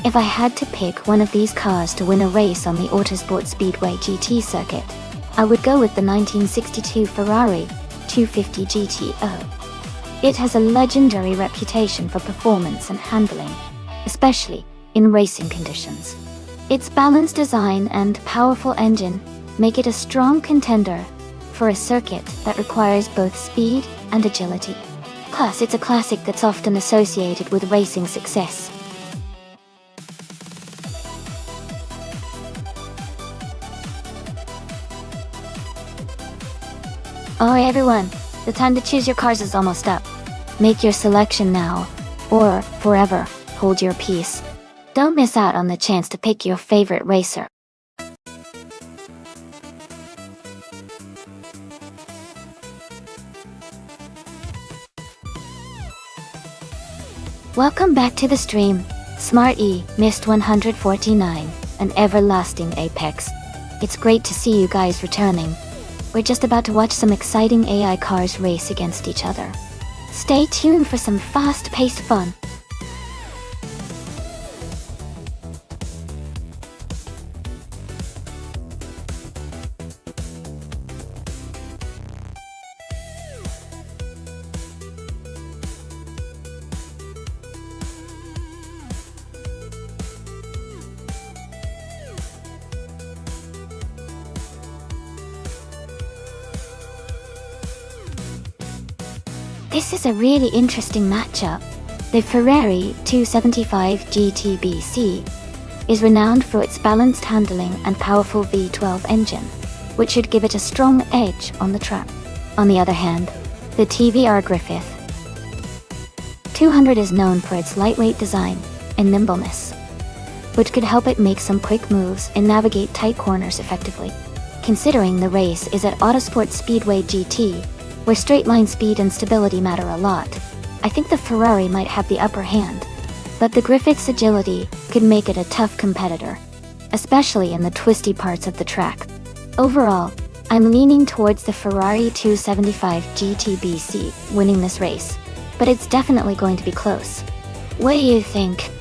If I had to pick one of these cars to win a race on the Autosport Speedway GT circuit, I would go with the 1962 Ferrari 250 GTO. It has a legendary reputation for performance and handling, especially in racing conditions. Its balanced design and powerful engine make it a strong contender for a circuit that requires both speed and agility. Plus, it's a classic that's often associated with racing success. Alright everyone, the time to choose your cars is almost up. Make your selection now, or forever hold your peace. Don't miss out on the chance to pick your favorite racer. Welcome back to the stream, Smart E, Mist 149, and Everlasting Apex. It's great to see you guys returning. We're just about to watch some exciting AI cars race against each other. Stay tuned for some fast-paced fun. This is a really interesting matchup. The Ferrari 275 GTBC is renowned for its balanced handling and powerful V12 engine, which should give it a strong edge on the track. On the other hand, the TVR Griffith 200 is known for its lightweight design and nimbleness, which could help it make some quick moves and navigate tight corners effectively. Considering the race is at Autosport Speedway GT, where straight-line speed and stability matter a lot, I think the Ferrari might have the upper hand, but the Griffith's agility could make it a tough competitor, especially in the twisty parts of the track. Overall, I'm leaning towards the Ferrari 275 GTBC winning this race, but it's definitely going to be close. What do you think?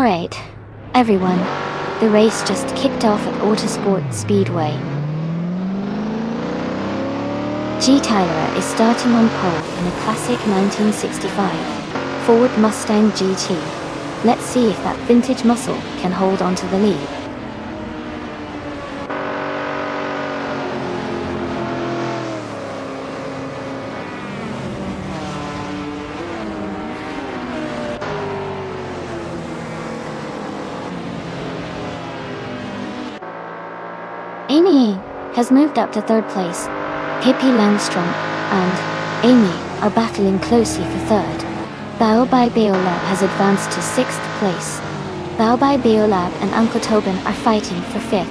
Alright, everyone, the race just kicked off at Autosport Speedway. G. Tyler is starting on pole in a classic 1965 Ford Mustang GT. Let's see if that vintage muscle can hold on to the lead. Amy has moved up to third place. Pippi Langstrom and Amy are battling closely for third. Bao by Beolab has advanced to sixth place. Bao by Beolab and Uncle Tobin are fighting for fifth.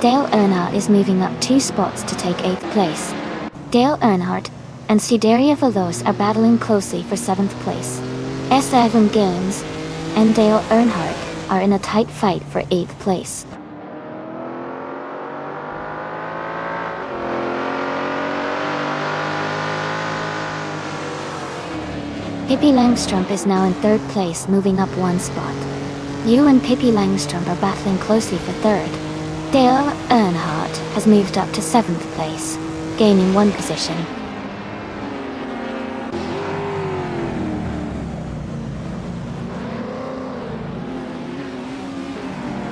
Dale Earnhardt is moving up 2 spots to take 8th place. Dale Earnhardt and Scuderia Veloce are battling closely for 7th place. S. Gilliams and Dale Earnhardt are in a tight fight for 8th place. Pippi Langstrom is now in 3rd place, moving up 1 spot. You and Pippi Langstrom are battling closely for 3rd. Dale Earnhardt has moved up to 7th place, gaining 1 position.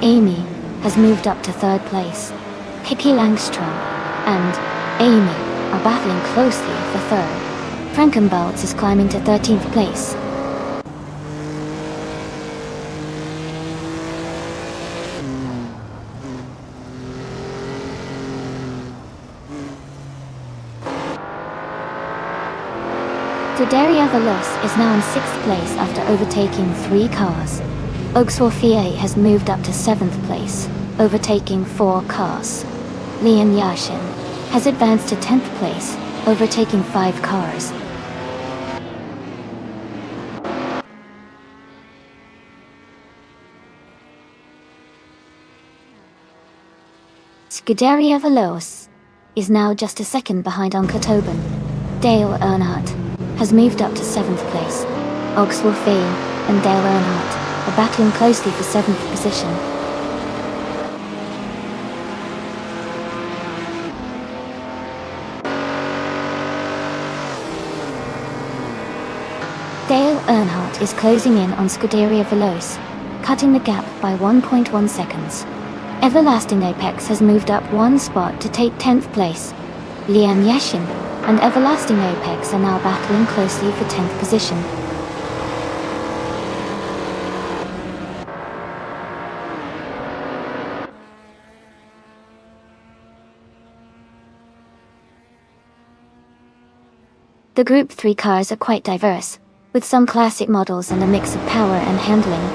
Amy has moved up to 3rd place. Pippi Langstrom and Amy are battling closely for 3rd. Frankenbaltz is climbing to 13th place. Scuderia Veloce is now in 6th place after overtaking 3 cars. Augsburg has moved up to 7th place, overtaking 4 cars. Leon Yashin has advanced to 10th place, overtaking 5 cars. Scuderia Veloce is now just a second behind Uncle Tobin. Dale Earnhardt has moved up to 7th place. Augsburg and Dale Earnhardt are battling closely for 7th position. Dale Earnhardt is closing in on Scuderia Veloce, cutting the gap by 1.1 seconds. Everlasting Apex has moved up 1 spot to take 10th place. Liam Yashin and Everlasting Apex are now battling closely for 10th position. The Group 3 cars are quite diverse, with some classic models and a mix of power and handling.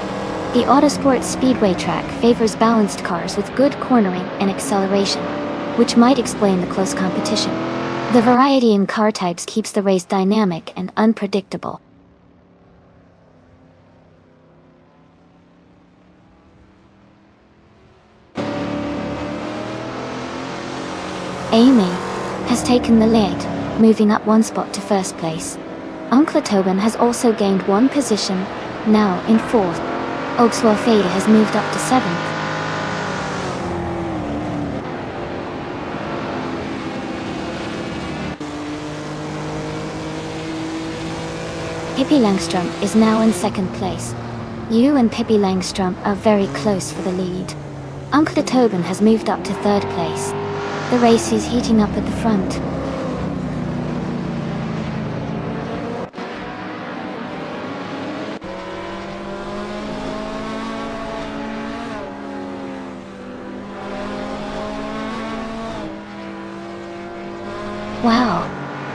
The Autosport Speedway track favors balanced cars with good cornering and acceleration, which might explain the close competition. The variety in car types keeps the race dynamic and unpredictable. Amy has taken the lead, moving up 1 spot to 1st place. Uncle Tobin has also gained 1 position, now in 4th. Augsburg has moved up to 7th. Pippi Langstrom is now in 2nd place. You and Pippi Langstrom are very close for the lead. Uncle Tobin has moved up to 3rd place. The race is heating up at the front. Wow,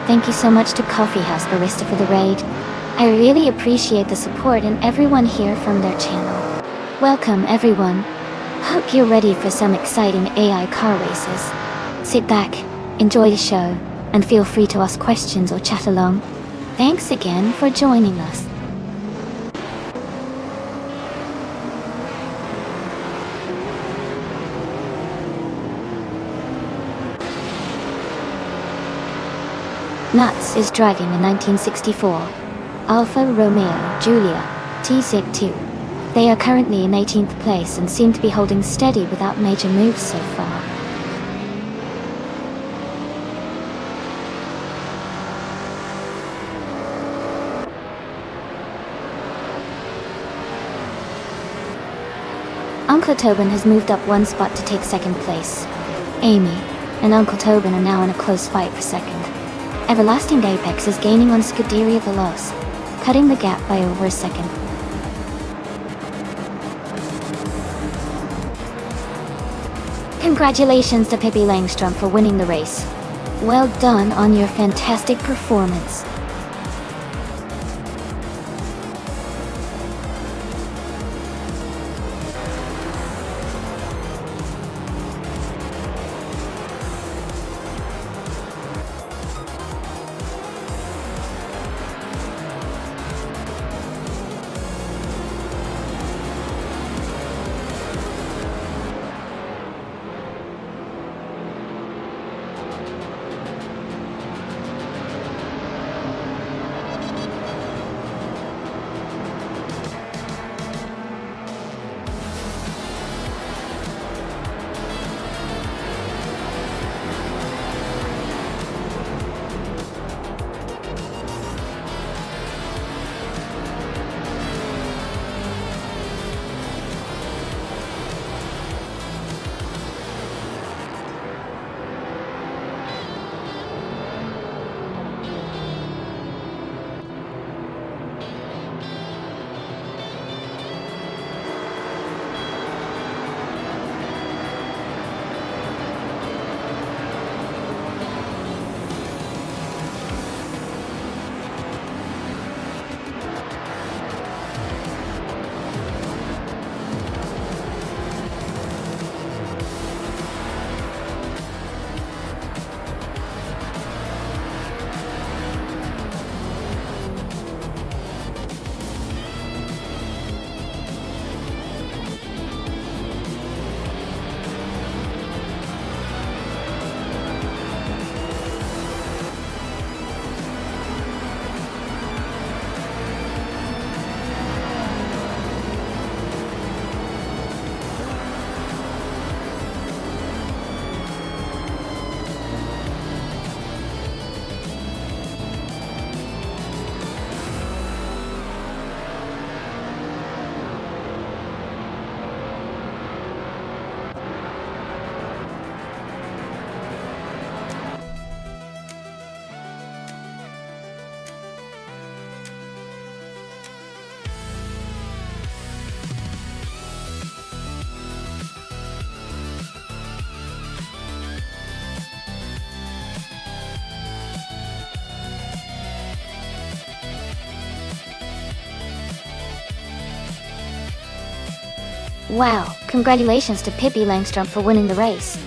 thank you so much to Coffee House Barista for the raid. I really appreciate the support and everyone here from their channel. Welcome everyone. Hope you're ready for some exciting AI car races. Sit back, enjoy the show, and feel free to ask questions or chat along. Thanks again for joining us. Nuts is driving a 1964 Alfa Romeo Giulia T-SIG-2. They are currently in 18th place and seem to be holding steady without major moves so far. Uncle Tobin has moved up one spot to take second place. Amy and Uncle Tobin are now in a close fight for second. Everlasting Apex is gaining on Scuderia Veloce, cutting the gap by over a second. Congratulations to Pippi Langstrom for winning the race. Well done on your fantastic performance. Wow, congratulations to Pippi Langstrom for winning the race.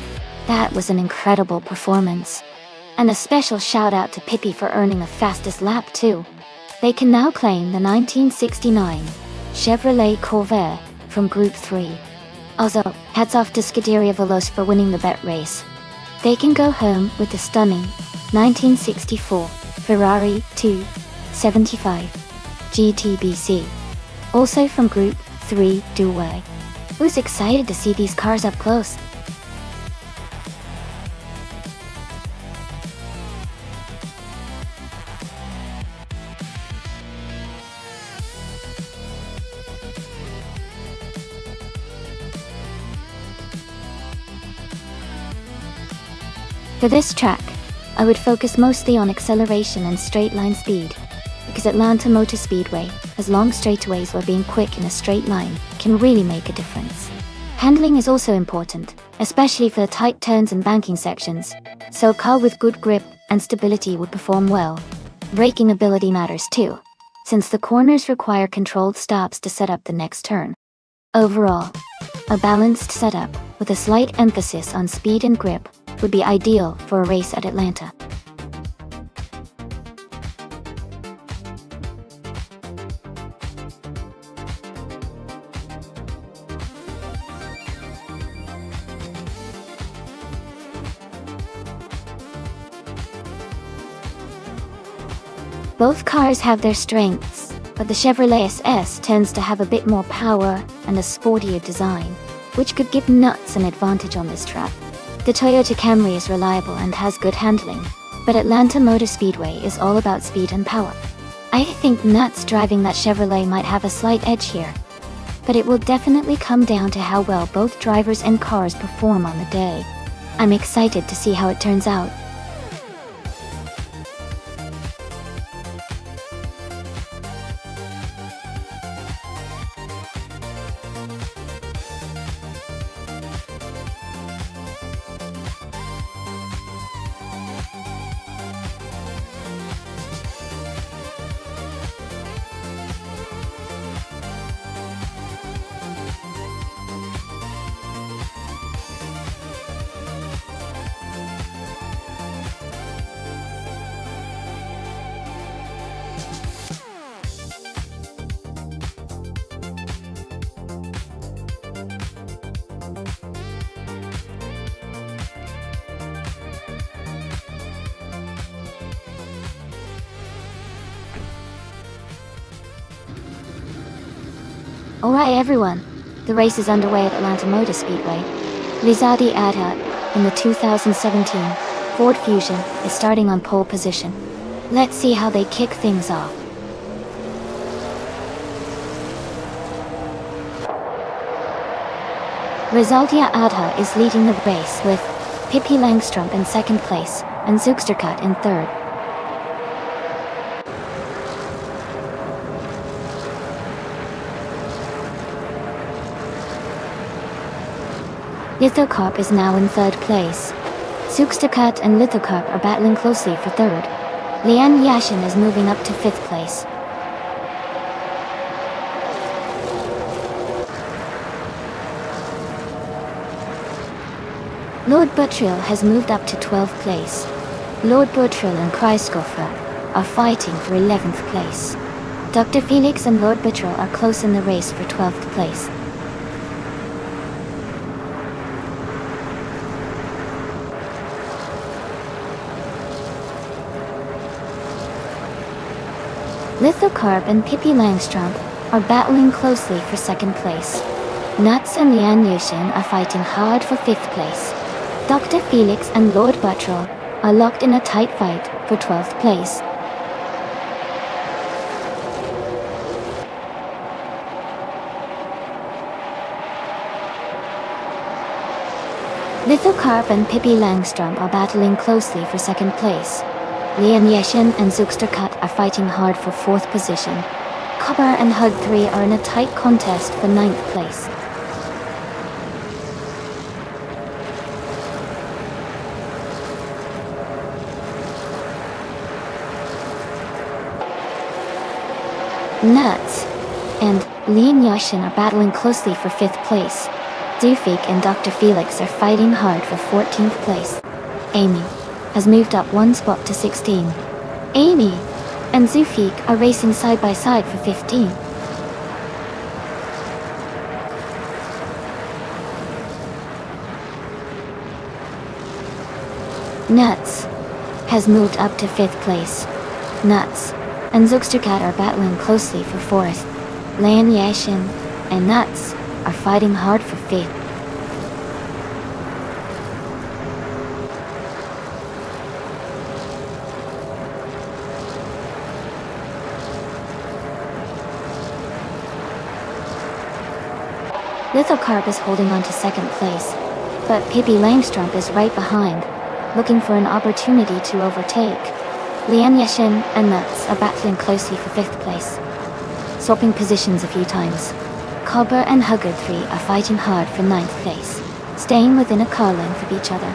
That was an incredible performance. And a special shout out to Pippi for earning the fastest lap too. They can now claim the 1969 Chevrolet Corvair from Group 3. Also, hats off to Scuderia Veloce for winning the bet race. They can go home with the stunning 1964 Ferrari 275 GTBC. Also from Group 3 Duway. Who's excited to see these cars up close? For this track, I would focus mostly on acceleration and straight line speed, because Atlanta Motor Speedway has long straightaways where being quick in a straight line can really make a difference. Handling is also important, especially for the tight turns and banking sections, so a car with good grip and stability would perform well. Braking ability matters too, since the corners require controlled stops to set up the next turn. Overall, a balanced setup with a slight emphasis on speed and grip would be ideal for a race at Atlanta. Both cars have their strengths, but the Chevrolet SS tends to have a bit more power and a sportier design, which could give Nuts an advantage on this track. The Toyota Camry is reliable and has good handling, but Atlanta Motor Speedway is all about speed and power. I think Nuts driving that Chevrolet might have a slight edge here, but it will definitely come down to how well both drivers and cars perform on the day. I'm excited to see how it turns out. Alright everyone, the race is underway at Atlanta Motor Speedway. Rizadi Adhat, in the 2017 Ford Fusion, is starting on pole position. Let's see how they kick things off. Rizaldia Adha is leading the race with Pippi Langstrump in second place and Zugsterkat in third. Lithocarp is now in third place. Zugsterkat and Lithocarp are battling closely for third. Lian Yashin is moving up to fifth place. Lord Buttrill has moved up to 12th place. Lord Buttrill and Kreiskoffer are fighting for 11th place. Dr. Felix and Lord Buttrill are close in the race for 12th place. Lithocarp and Pippi Langstrump are battling closely for second place. Nuts and Lian Yushin are fighting hard for fifth place. Dr. Felix and Lord Buttrill are locked in a tight fight for 12th place. Lithocarp and Pippi Langstrump are battling closely for second place. Lian Yeshin and Zugsterkat are fighting hard for fourth position. Cobber and Hug 3 are in a tight contest for ninth place. Nuts and Lian Yashin are battling closely for fifth place. Dufik and Dr. Felix are fighting hard for 14th place. Amy has moved up one spot to 16. Amy and Zufik are racing side by side for 15. Nuts has moved up to 5th place. Nuts and Zugsterkat are battling closely for 4th. Lian Yashin and Nuts are fighting hard for 5th. Lithocarp is holding on to second place, but Pippi Langstrump is right behind, looking for an opportunity to overtake. Lian Yashin and Nuts are battling closely for 5th place, swapping positions a few times. Cobber and Huggard 3 are fighting hard for 9th place, staying within a car length of each other.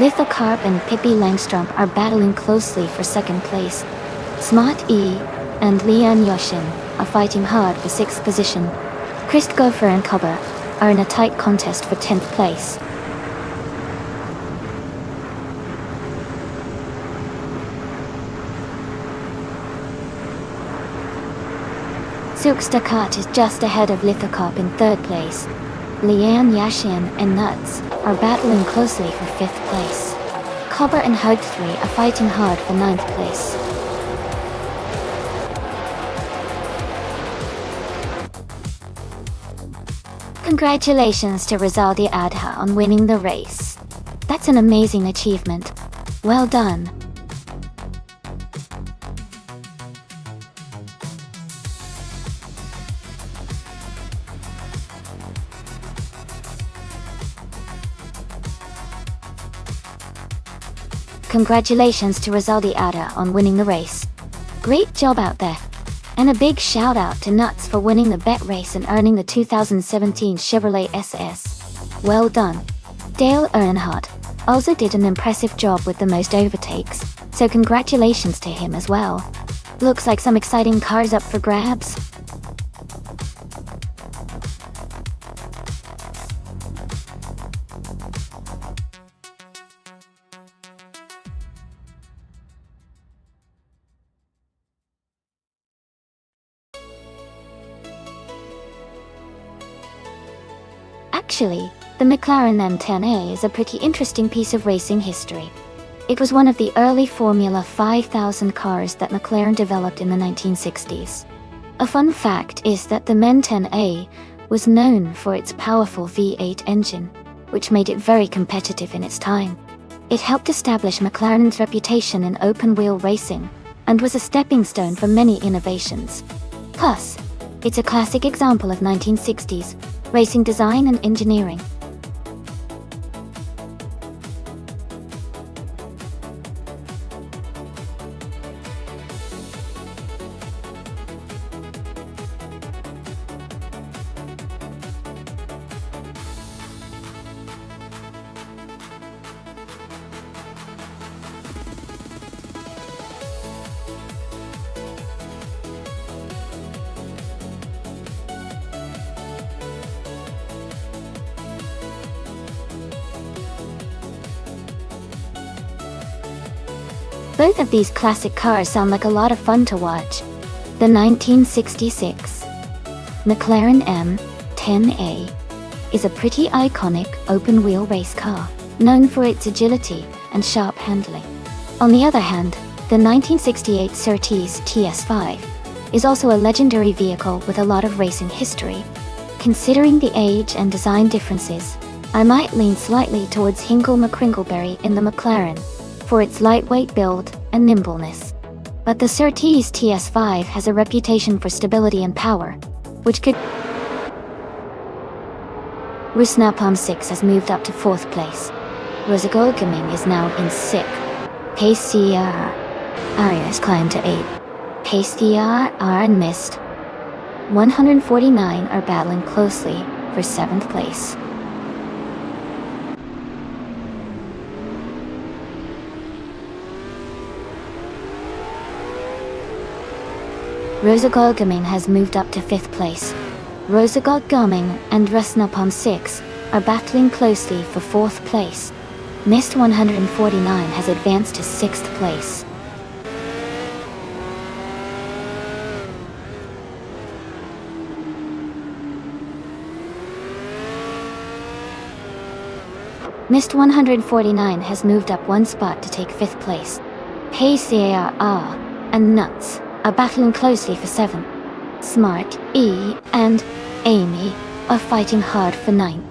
Lithocarp and Pippi Langstrump are battling closely for 2nd place. Smart E and Lian Yoshin are fighting hard for 6th position. Christopher and Cobber are in a tight contest for 10th place. Silkstakat is just ahead of Lithocop in 3rd place. Lian Yashin and Nuts are battling closely for 5th place. Cobber and Hug 3 are fighting hard for 9th place. Congratulations to Rizaldi Adha on winning the race. That's an amazing achievement. Well done. Congratulations to Rizaldi Adha on winning the race. Great job out there. And a big shout out to Nuts for winning the bet race and earning the 2017 Chevrolet SS. Well done. Dale Earnhardt also did an impressive job with the most overtakes, so congratulations to him as well. Looks like some exciting cars up for grabs. Actually, the McLaren M10A is a pretty interesting piece of racing history. It was one of the early Formula 5000 cars that McLaren developed in the 1960s. A fun fact is that the M10A was known for its powerful V8 engine, which made it very competitive in its time. It helped establish McLaren's reputation in open-wheel racing, and was a stepping stone for many innovations. Plus, it's a classic example of 1960s racing design and engineering. Both of these classic cars sound like a lot of fun to watch. The 1966 McLaren M10A is a pretty iconic open-wheel race car, known for its agility and sharp handling. On the other hand, the 1968 Surtees TS5 is also a legendary vehicle with a lot of racing history. Considering the age and design differences, I might lean slightly towards Hinkle McCringleberry in the McLaren, for its lightweight build and nimbleness. But the Surtees TS5 has a reputation for stability and power, which could... Rusnapalm 6 has moved up to 4th place. Rosagolgaming is now in 6th. PCR has climbed to 8th. PCR and Mist 149 are battling closely for 7th place. Rosagolgaming has moved up to 5th place. Rosagolgaming and Rusnapalm 6 are battling closely for 4th place. Mist 149 has advanced to 6th place. Mist 149 has moved up 1 spot to take 5th place. PCAR and Nuts are battling closely for 7th. Smart, E, and Amy are fighting hard for 9th.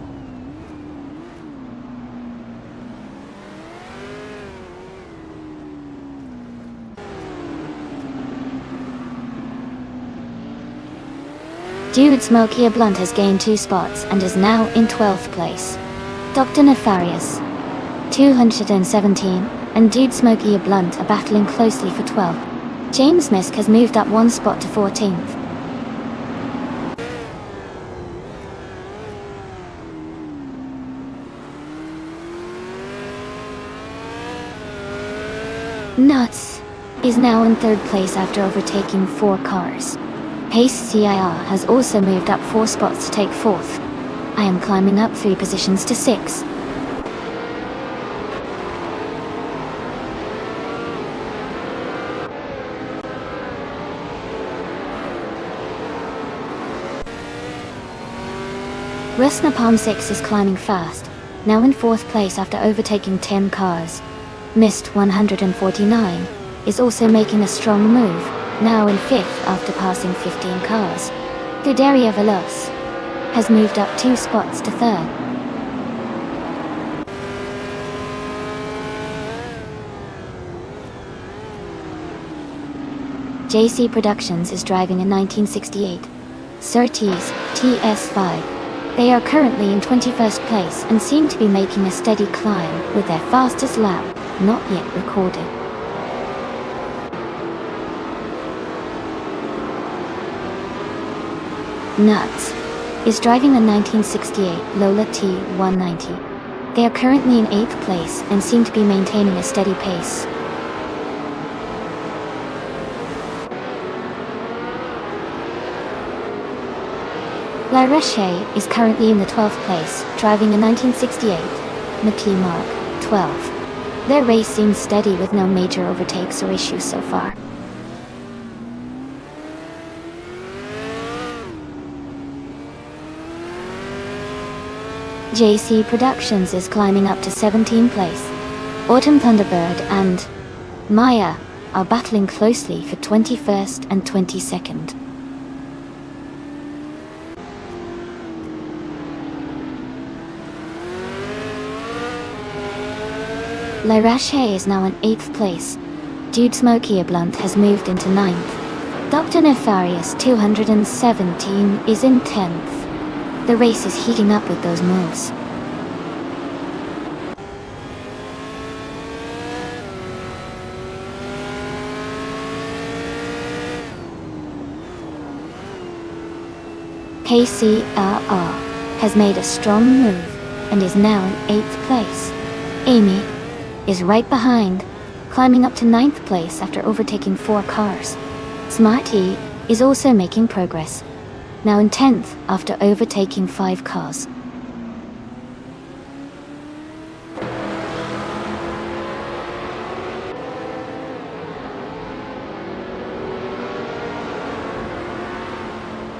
Dude Smokey a Blunt has gained 2 spots and is now in 12th place. Dr. Nefarious 217 and Dude Smokey a Blunt are battling closely for 12th. James Misk has moved up 1 spot to 14th. Nuts is now in 3rd place after overtaking 4 cars. Pace CIR has also moved up 4 spots to take 4th. I am climbing up 3 positions to 6. Rusna Palm 6 is climbing fast, now in 4th place after overtaking 10 cars. Mist 149 is also making a strong move, now in 5th after passing 15 cars. Guderia Veloz has moved up 2 spots to 3rd. JC Productions is driving a 1968 Surtees TS5. They are currently in 21st place and seem to be making a steady climb with their fastest lap not yet recorded. Nuts is driving the 1968 Lola T190. They are currently in 8th place and seem to be maintaining a steady pace. La Roche is currently in the 12th place, driving a 1968 McKee Mark 12. Their race seems steady with no major overtakes or issues so far. JC Productions is climbing up to 17th place. Autumn Thunderbird and Maya are battling closely for 21st and 22nd. La Roche is now in 8th place. Dude Smokey Blunt has moved into 9th. Dr. Nefarious 217 is in 10th. The race is heating up with those moves. KCRR has made a strong move and is now in 8th place. Amy is right behind, climbing up to 9th place after overtaking 4 cars. Smarty is also making progress, now in 10th after overtaking 5 cars.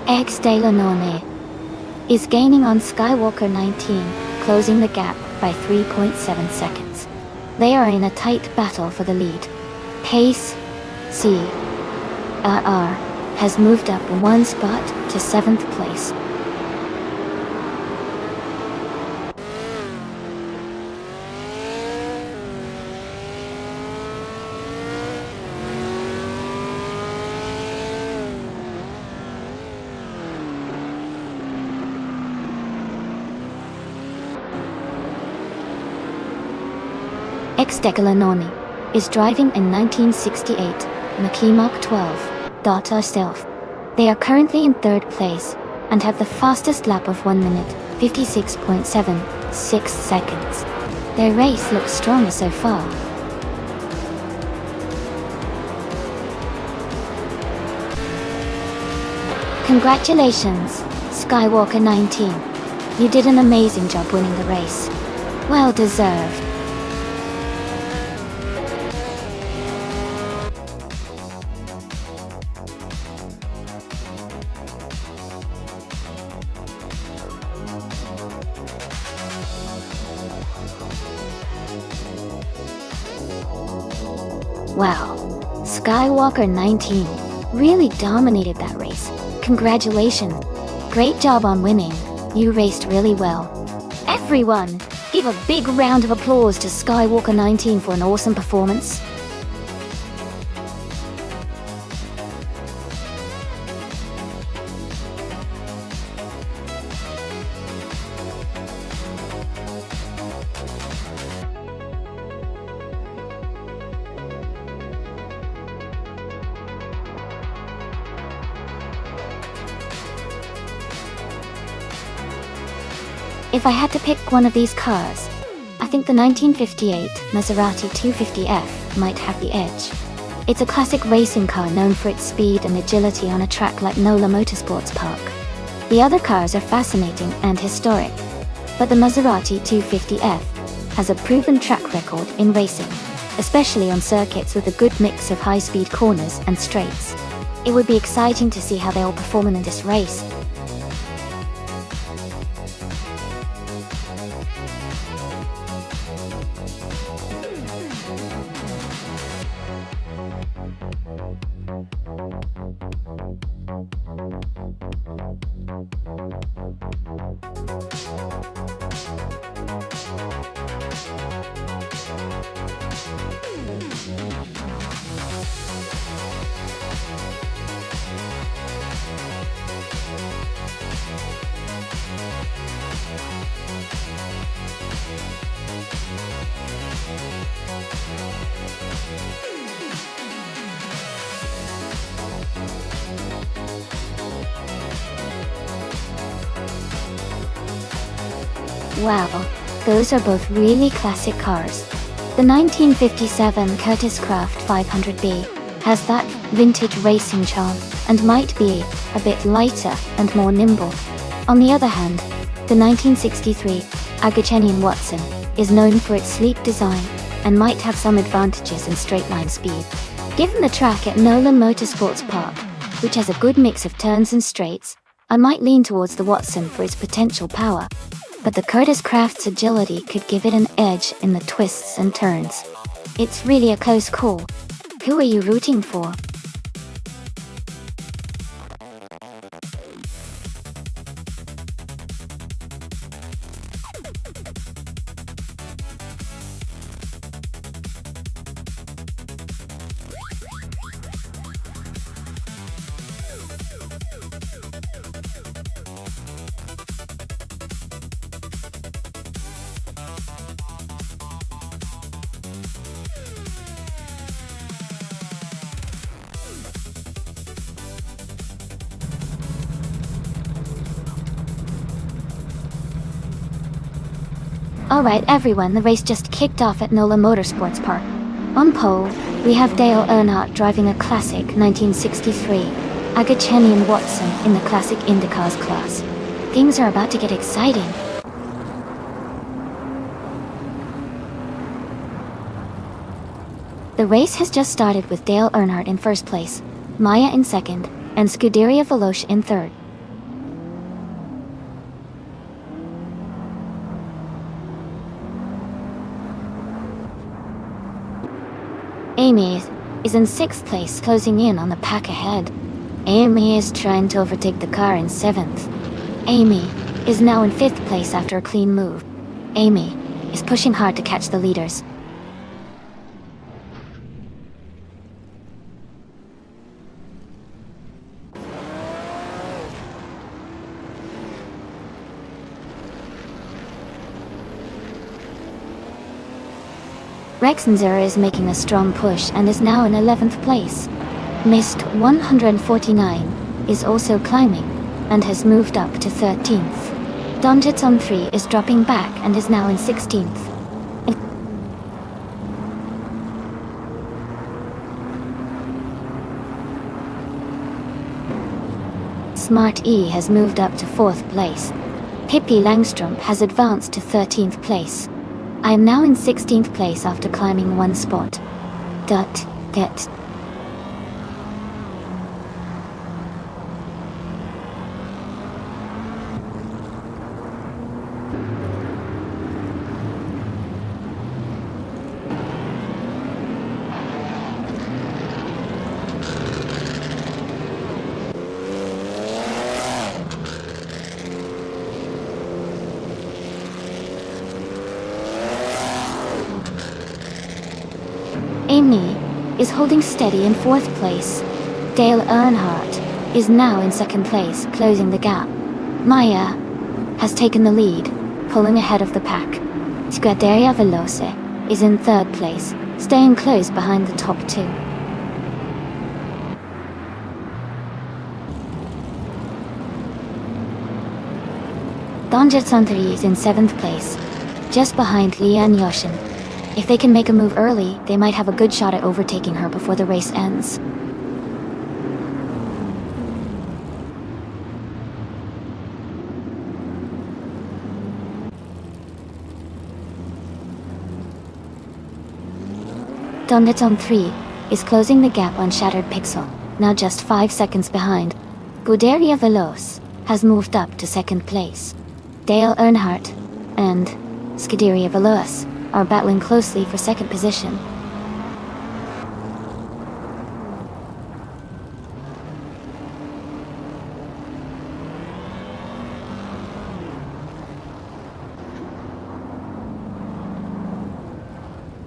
X de la Nonne is gaining on Skywalker 19, closing the gap by 3.7 seconds. They are in a tight battle for the lead. Pace CRR has moved up 1 spot to 7th place. Exdecalanoni is driving a 1968 McKee Mark 12 Data Stealth. They are currently in 3rd place and have the fastest lap of 1 minute, 56.76 seconds. Their race looks strong so far. Congratulations, Skywalker 19. You did an amazing job winning the race. Well deserved. Wow, Skywalker 19 really dominated that race. Congratulations. Great job on winning. You raced really well. Everyone, give a big round of applause to Skywalker 19 for an awesome performance. If I had to pick one of these cars, I think the 1958 Maserati 250F might have the edge. It's a classic racing car known for its speed and agility on a track like NOLA Motorsports Park. The other cars are fascinating and historic, but the Maserati 250F has a proven track record in racing, especially on circuits with a good mix of high-speed corners and straights. It would be exciting to see how they all perform in this race. Wow, those are both really classic cars. The 1957 Curtiss Craft 500B has that vintage racing charm and might be a bit lighter and more nimble. On the other hand, the 1963 Agachenian Watson is known for its sleek design and might have some advantages in straight-line speed. Given the track at Nola Motorsports Park, which has a good mix of turns and straights, I might lean towards the Watson for its potential power. But the Curtiss Craft's agility could give it an edge in the twists and turns. It's really a close call. Who are you rooting for? Alright everyone, the race just kicked off at Nola Motorsports Park. On pole, we have Dale Earnhardt driving a classic 1963 Agachenian Watson in the classic IndyCars class. Things are about to get exciting. The race has just started with Dale Earnhardt in first place, Maya in second, and Scuderia Veloce in third. Amy is in sixth place, closing in on the pack ahead. Amy is trying to overtake the car in seventh. Amy is now in fifth place after a clean move. Amy is pushing hard to catch the leaders. Rexenzer is making a strong push and is now in 11th place. Mist 149 is also climbing and has moved up to 13th. Donjitson 3 is dropping back and is now in 16th. Smart E has moved up to 4th place. Pippi Langstrom has advanced to 13th place. I am now in 16th place after climbing one spot. Get. Amy is holding steady in 4th place. Dale Earnhardt is now in 2nd place, closing the gap. Maya has taken the lead, pulling ahead of the pack. Scuderia Veloce is in 3rd place, staying close behind the top two. Donjitson 3 is in 7th place, just behind Lian Yoshin. If they can make a move early, they might have a good shot at overtaking her before the race ends. Donjitson 3 is closing the gap on Shattered Pixel, now just 5 seconds behind. Scuderia Veloce has moved up to second place. Dale Earnhardt and Scuderia Veloz are battling closely for second position.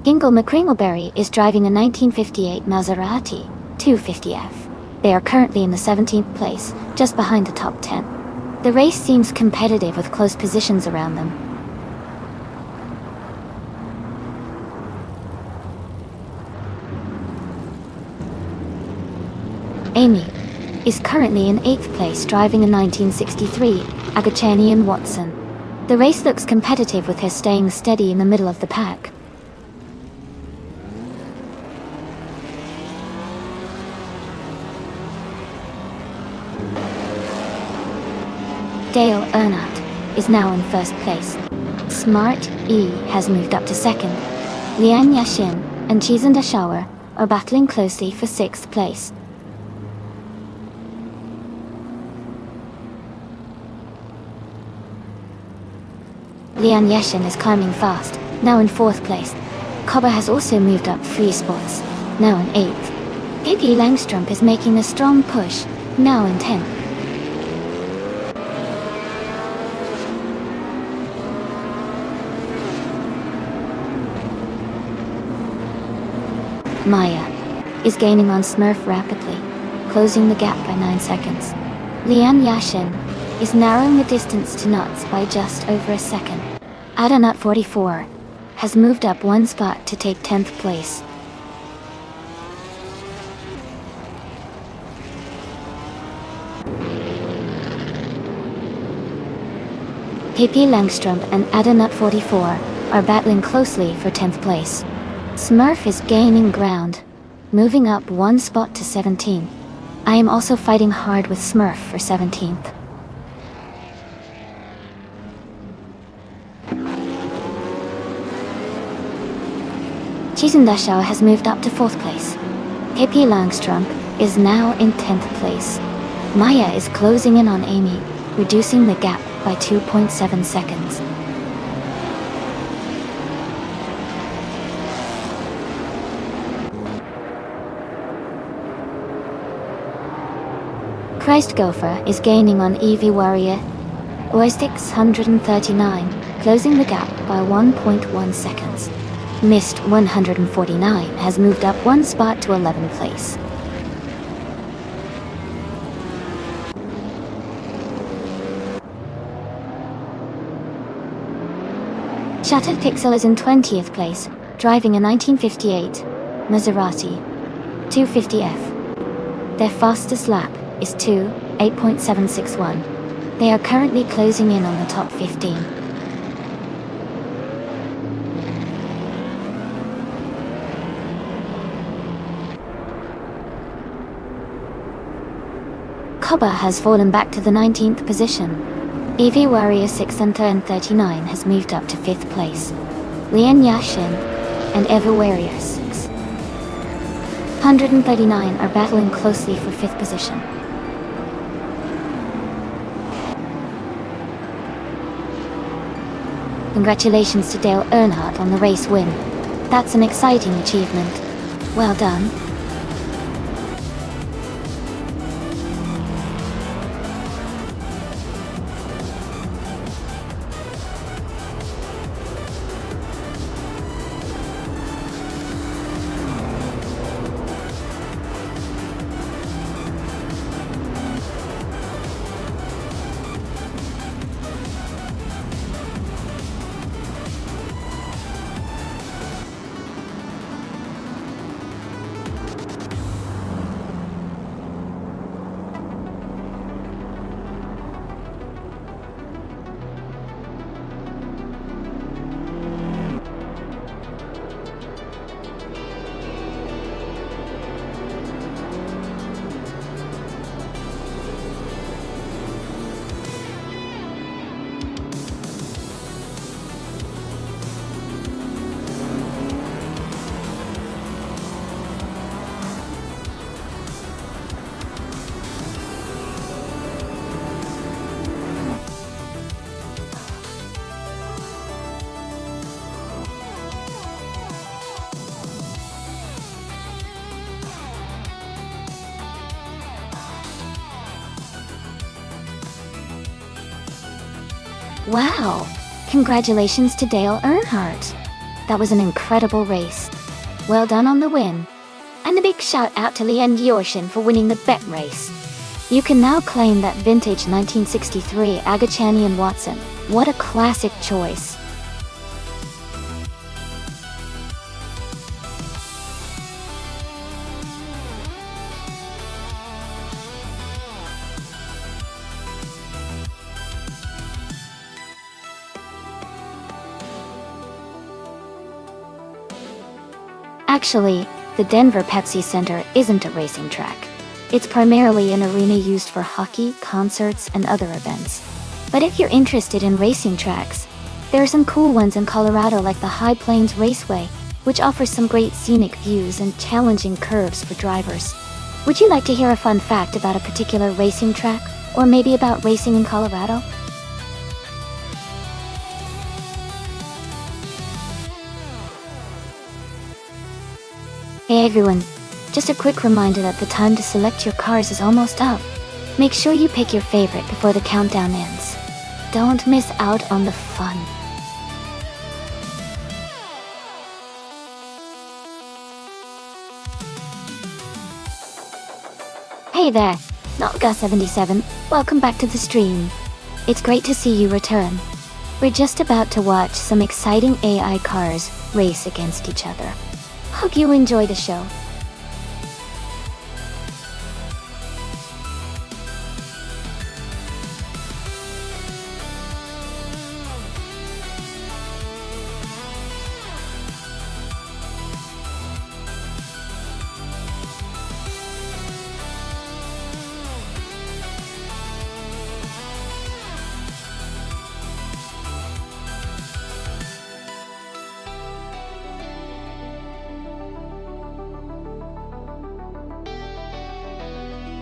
Gingle McCringleberry is driving a 1958 Maserati 250F. They are currently in the 17th place, just behind the top 10. The race seems competitive with close positions around them. Amy is currently in 8th place driving a 1963 Agachanian Watson. The race looks competitive with her staying steady in the middle of the pack. Dale Earnhardt is now in first place. Smart E has moved up to second. Lian Yashin and Chizan Dashauer are battling closely for 6th place. Lian Yashin is climbing fast, now in 4th place. Koba has also moved up 3 spots, now in 8th. Pippi Langstrup is making a strong push, now in 10th. Maya is gaining on Smurf rapidly, closing the gap by 9 seconds. Lian Yashin is narrowing the distance to Nuts by just over a second. Adanut 44 has moved up 1 spot to take 10th place. Pippi Langstrup and Adanut 44 are battling closely for 10th place. Smurf is gaining ground, moving up 1 spot to 17. I am also fighting hard with Smurf for 17th. Chizendashau has moved up to 4th place. Pippi Langstrup is now in 10th place. Maya is closing in on Amy, reducing the gap by 2.7 seconds. Christ Gopher is gaining on Evie Warrior Oistix 139, closing the gap by 1.1 seconds. Mist 149 has moved up 1 spot to 11th place. Shattered Pixel is in 20th place, driving a 1958 Maserati 250F. Their fastest lap is 8.761. They are currently closing in on the top 15. Koba has fallen back to the 19th position. Evie Warrior 639 has moved up to 5th place. Lian Yashin and Eva Warrior 639 are battling closely for 5th position. Congratulations to Dale Earnhardt on the race win. That's an exciting achievement. Well done. Wow! Congratulations to Dale Earnhardt. That was an incredible race. Well done on the win. And a big shout out to Leanne Yorshin for winning the bet race. You can now claim that vintage 1963 Agachani and Watson. What a classic choice. Actually, the Denver Pepsi Center isn't a racing track. It's primarily an arena used for hockey, concerts, and other events. But if you're interested in racing tracks, there are some cool ones in Colorado like the High Plains Raceway, which offers some great scenic views and challenging curves for drivers. Would you like to hear a fun fact about a particular racing track, or maybe about racing in Colorado? Hey everyone, just a quick reminder that the time to select your cars is almost up. Make sure you pick your favorite before the countdown ends. Don't miss out on the fun. Hey there, Notga77, welcome back to the stream. It's great to see you return. We're just about to watch some exciting AI cars race against each other. Hope you enjoy the show.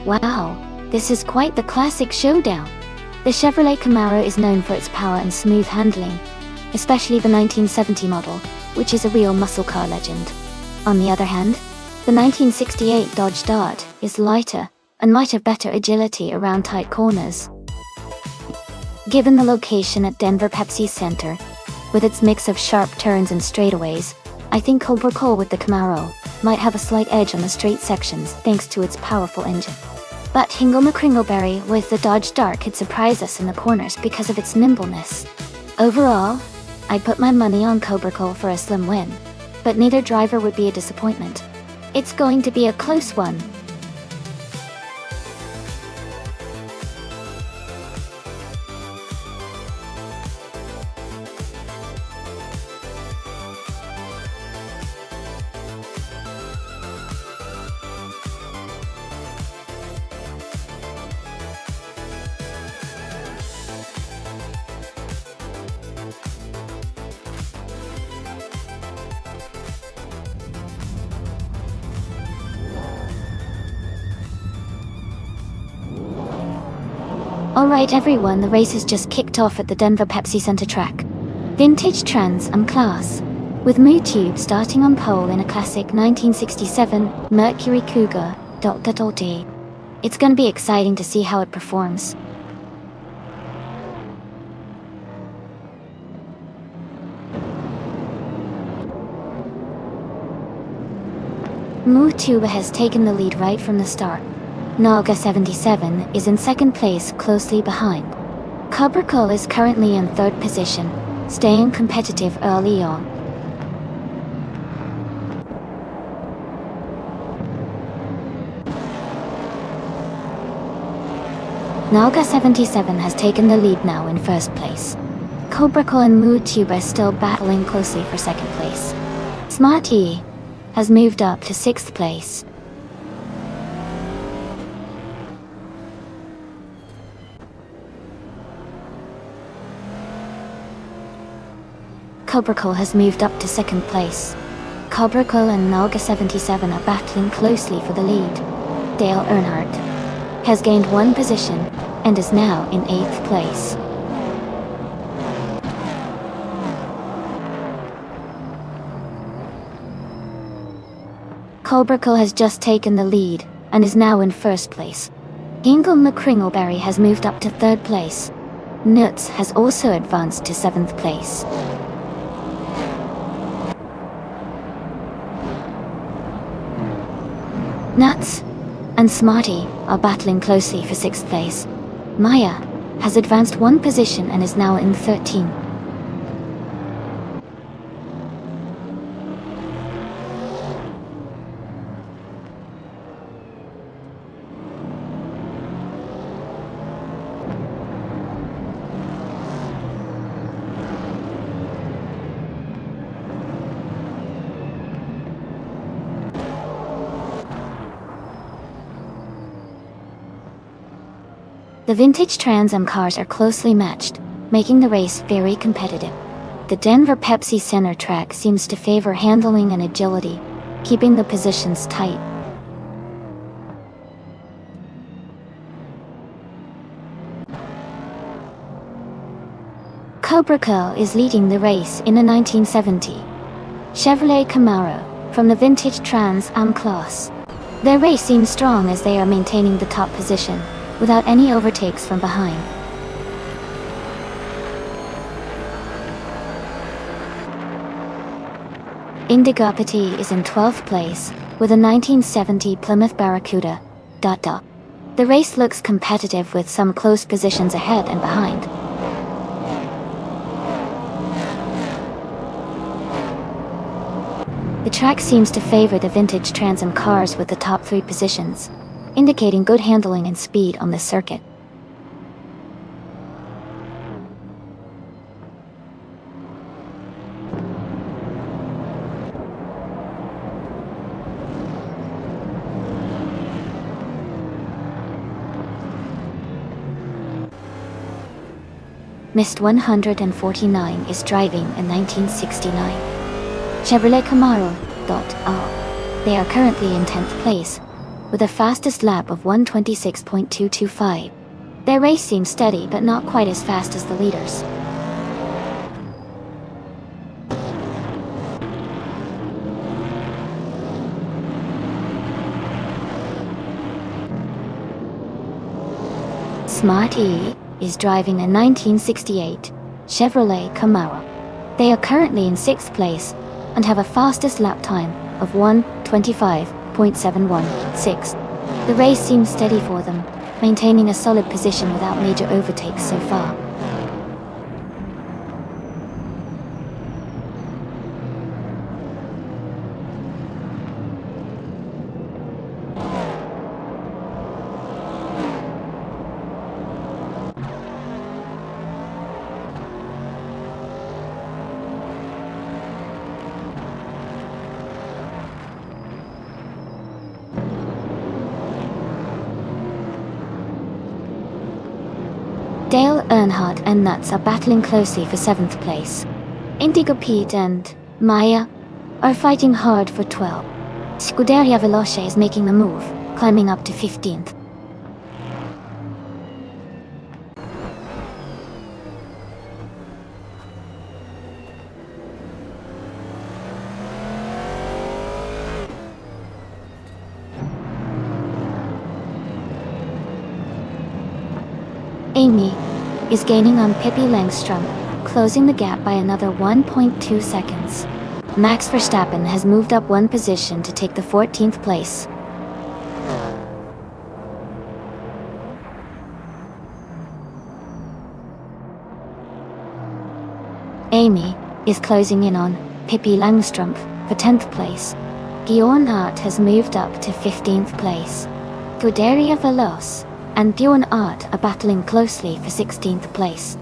Wow, this is quite the classic showdown. The Chevrolet Camaro is known for its power and smooth handling, especially the 1970 model, which is a real muscle car legend. On the other hand, the 1968 Dodge Dart is lighter and might have better agility around tight corners. Given the location at Denver Pepsi Center, with its mix of sharp turns and straightaways, I think Cobra Cole with the Camaro might have a slight edge on the straight sections thanks to its powerful engine. But Hingle McCringleberry with the Dodge Dart could surprise us in the corners because of its nimbleness. Overall, I'd put my money on Cobra Cole for a slim win, but neither driver would be a disappointment. It's going to be a close one. Alright everyone, the race has just kicked off at the Denver Pepsi Center track. Vintage Trans Am Class, with MooTube starting on pole in a classic 1967 Mercury Cougar .D. It's gonna be exciting to see how it performs. MooTube has taken the lead right from the start. Naga77 is in second place closely behind. Cobra Cole is currently in third position, staying competitive early on. Naga77 has taken the lead now in first place. Cobra Cole and MooTube are still battling closely for second place. Smarty has moved up to sixth place. Cobra Cole has moved up to second place. Cobra Cole and Naga77 are battling closely for the lead. Dale Earnhardt has gained one position and is now in 8th place. Cobra Cole has just taken the lead and is now in first place. Hingle McCringleberry has moved up to third place. Nuts has also advanced to 7th place. Nuts and Smarty are battling closely for 6th place. Maya has advanced 1 position and is now in 13th. The vintage Trans Am cars are closely matched, making the race very competitive. The Denver Pepsi Center track seems to favor handling and agility, keeping the positions tight. Cobra Co is leading the race in a 1970 Chevrolet Camaro from the vintage Trans Am class. Their race seems strong as they are maintaining the top position, without any overtakes from behind. Indigopati is in 12th place, with a 1970 Plymouth Barracuda. The race looks competitive with some close positions ahead and behind. The track seems to favor the vintage Trans Am cars with the top 3 positions, indicating good handling and speed on this circuit. Mist 149 is driving a 1969 Chevrolet Camaro. They are currently in 10th place, with a fastest lap of 1:26.225. Their race seems steady but not quite as fast as the leaders. Smarty is driving a 1968 Chevrolet Camaro. They are currently in 6th place and have a fastest lap time of 1:25.716. The race seems steady for them, maintaining a solid position without major overtakes so far. Dale Earnhardt and Nuts are battling closely for 7th place. Indigo Pete and Maya are fighting hard for 12. Scuderia Veloce is making the move, climbing up to 15th. Amy is gaining on Pippi Langstrom, closing the gap by another 1.2 seconds. Max Verstappen has moved up 1 position to take the 14th place. Amy is closing in on Pippi Langstrom for 10th place. Guillaume Hart has moved up to 15th place. Scuderia Veloce and Bjorn Art are battling closely for 16th place.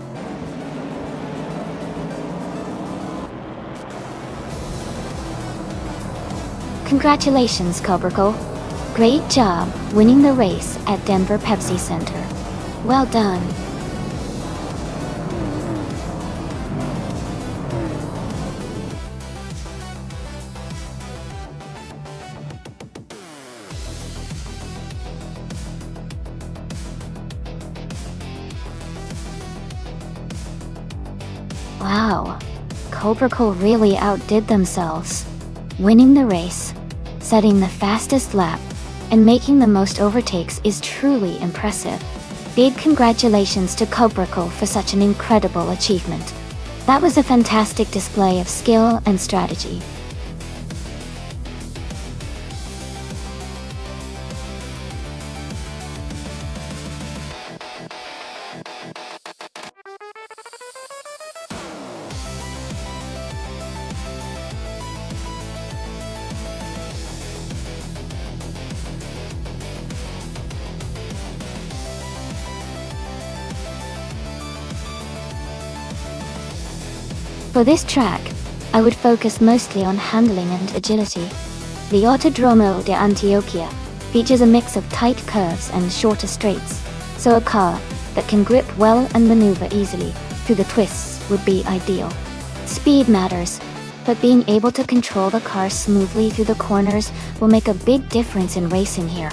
Congratulations, Cobraco. Great job winning the race at Denver Pepsi Center. Well done. Wow, Cobraco really outdid themselves, winning the race, setting the fastest lap, and making the most overtakes is truly impressive. Big congratulations to Cobracle for such an incredible achievement. That was a fantastic display of skill and strategy. For this track, I would focus mostly on handling and agility. The Autodromo de Antioquia features a mix of tight curves and shorter straights, so a car that can grip well and maneuver easily through the twists would be ideal. Speed matters, but being able to control the car smoothly through the corners will make a big difference in racing here.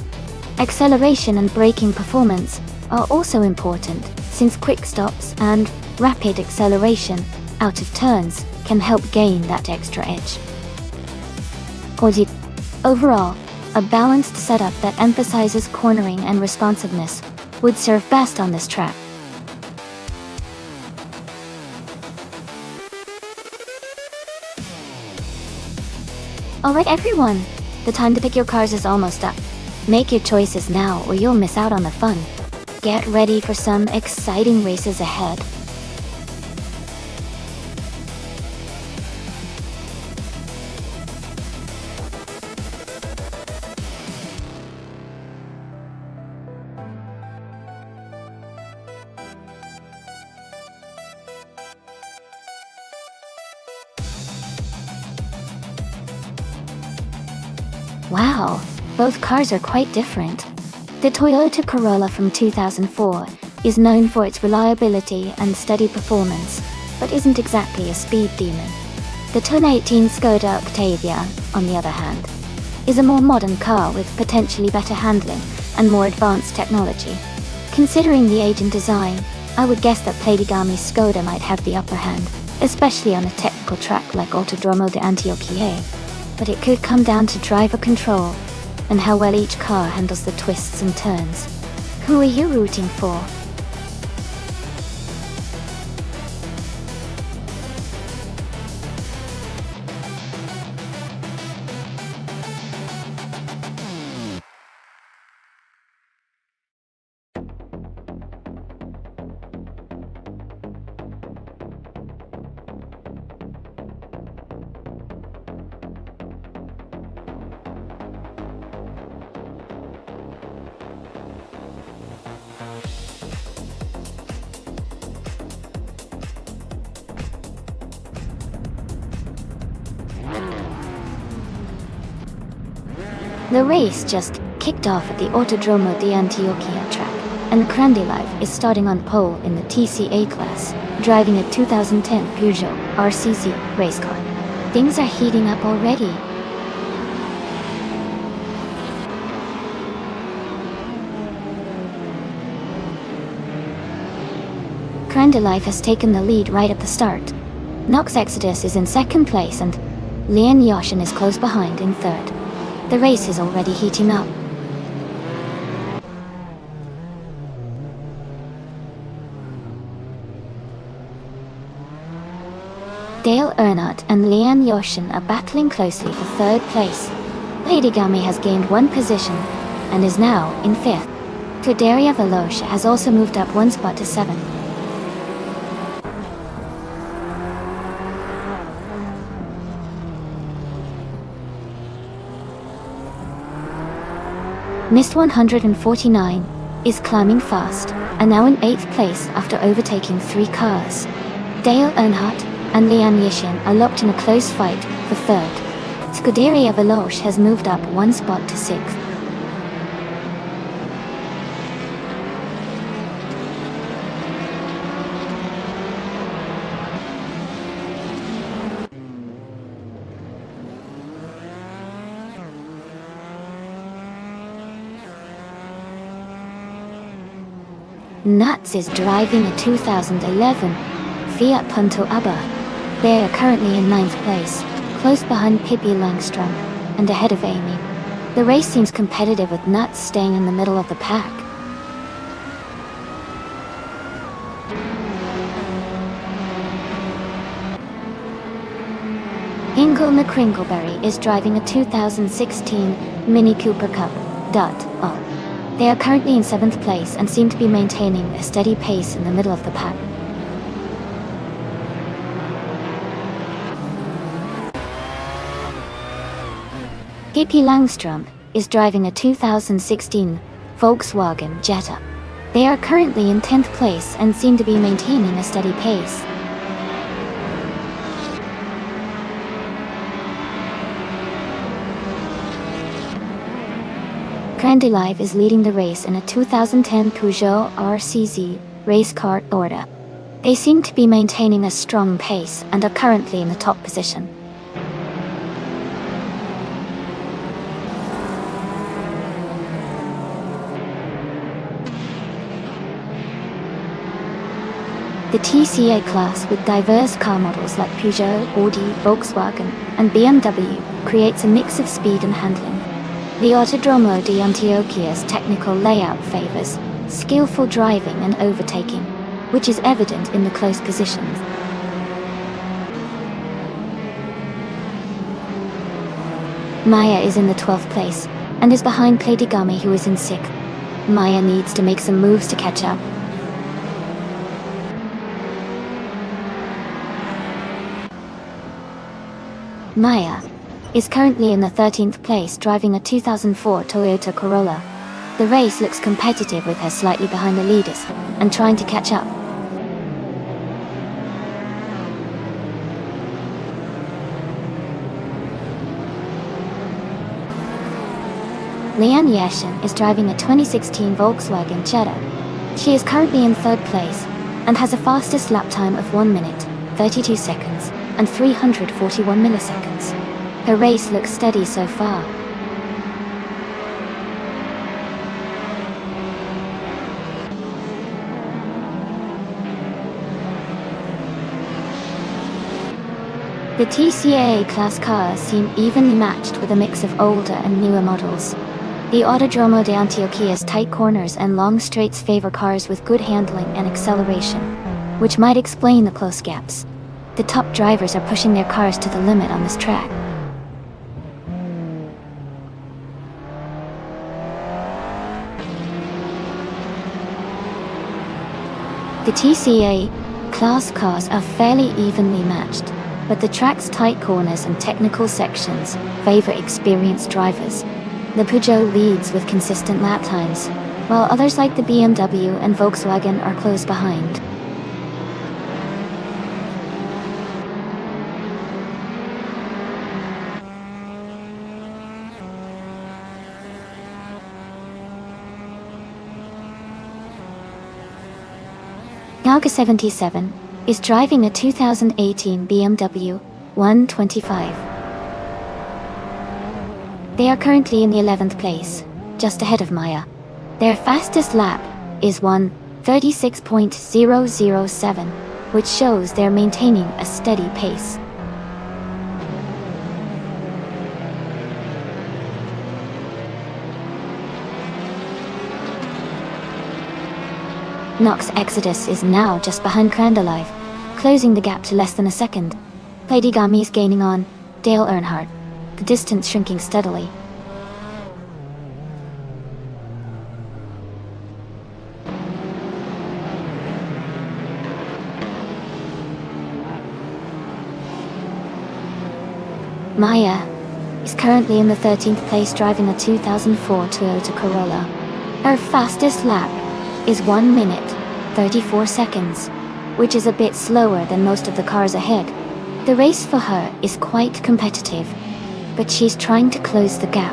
Acceleration and braking performance are also important, since quick stops and rapid acceleration out of turns can help gain that extra edge. Overall, a balanced setup that emphasizes cornering and responsiveness would serve best on this track. Alright everyone, the time to pick your cars is almost up. Make your choices now or you'll miss out on the fun. Get ready for some exciting races ahead. Wow, both cars are quite different. The Toyota Corolla from 2004 is known for its reliability and steady performance, but isn't exactly a speed demon. The 2018 Skoda Octavia, on the other hand, is a more modern car with potentially better handling and more advanced technology. Considering the age and design, I would guess that Platigami's Skoda might have the upper hand, especially on a technical track like Autodromo de Antioquia. But it could come down to driver control and how well each car handles the twists and turns. Who are you rooting for? The race just kicked off at the Autodromo de Antioquia track, and Krandilive is starting on pole in the TCA class, driving a 2010 Peugeot RCZ race car. Things are heating up already. Krandilive has taken the lead right at the start. Nox Exodus is in second place and Lian Yoshin is close behind in third. The race is already heating up. Dale Earnhardt and Lian Yoshin are battling closely for third place. Platigami has gained one position and is now in fifth. Scuderia Veloce has also moved up one spot to 7. Mist 149 is climbing fast and now in 8th place after overtaking 3 cars. Dale Earnhardt and Lian Yishin are locked in a close fight for third. Scuderia Veloce has moved up one spot to 6th. Nuts is driving a 2011 Fiat Punto Abba. They are currently in 9th place, close behind Pippi Langstrom and ahead of Amy. The race seems competitive with Nuts staying in the middle of the pack. Hinkle McCrinkleberry is driving a 2016 Mini Cooper Cup. They are currently in 7th place and seem to be maintaining a steady pace in the middle of the pack. Pippi Langstrom is driving a 2016 Volkswagen Jetta. They are currently in 10th place and seem to be maintaining a steady pace. Crandalive is leading the race in a 2010 Peugeot RCZ race car order. They seem to be maintaining a strong pace and are currently in the top position. The TCA class, with diverse car models like Peugeot, Audi, Volkswagen, and BMW, creates a mix of speed and handling. The Autodromo de Antioquia's technical layout favors skillful driving and overtaking, which is evident in the close positions. Maya is in the 12th place, and is behind Pleidigami, who is in 6th. Maya needs to make some moves to catch up. Maya is currently in the 13th place, driving a 2004 Toyota Corolla. The race looks competitive, with her slightly behind the leaders and trying to catch up. Leanne Yashin is driving a 2016 Volkswagen Jetta. She is currently in 3rd place and has a fastest lap time of 1 minute, 32 seconds, and 341 milliseconds. Her race looks steady so far. The TCAA class cars seem evenly matched, with a mix of older and newer models. The Autodromo de Antioquia's tight corners and long straights favor cars with good handling and acceleration, which might explain the close gaps. The top drivers are pushing their cars to the limit on this track. The TCA class cars are fairly evenly matched, but the track's tight corners and technical sections favor experienced drivers. The Peugeot leads with consistent lap times, while others like the BMW and Volkswagen are close behind. Nauga 77 is driving a 2018 BMW 125. They are currently in the 11th place, just ahead of Maya. Their fastest lap is 1:36.007, which shows they're maintaining a steady pace. Nox Exodus is now just behind Crandalive, closing the gap to less than a second. Pleidigami is gaining on Dale Earnhardt, the distance shrinking steadily. Maya is currently in the 13th place, driving a 2004 Toyota Corolla. Her fastest lap is 1 minute, 34 seconds, which is a bit slower than most of the cars ahead. The race for her is quite competitive, but she's trying to close the gap.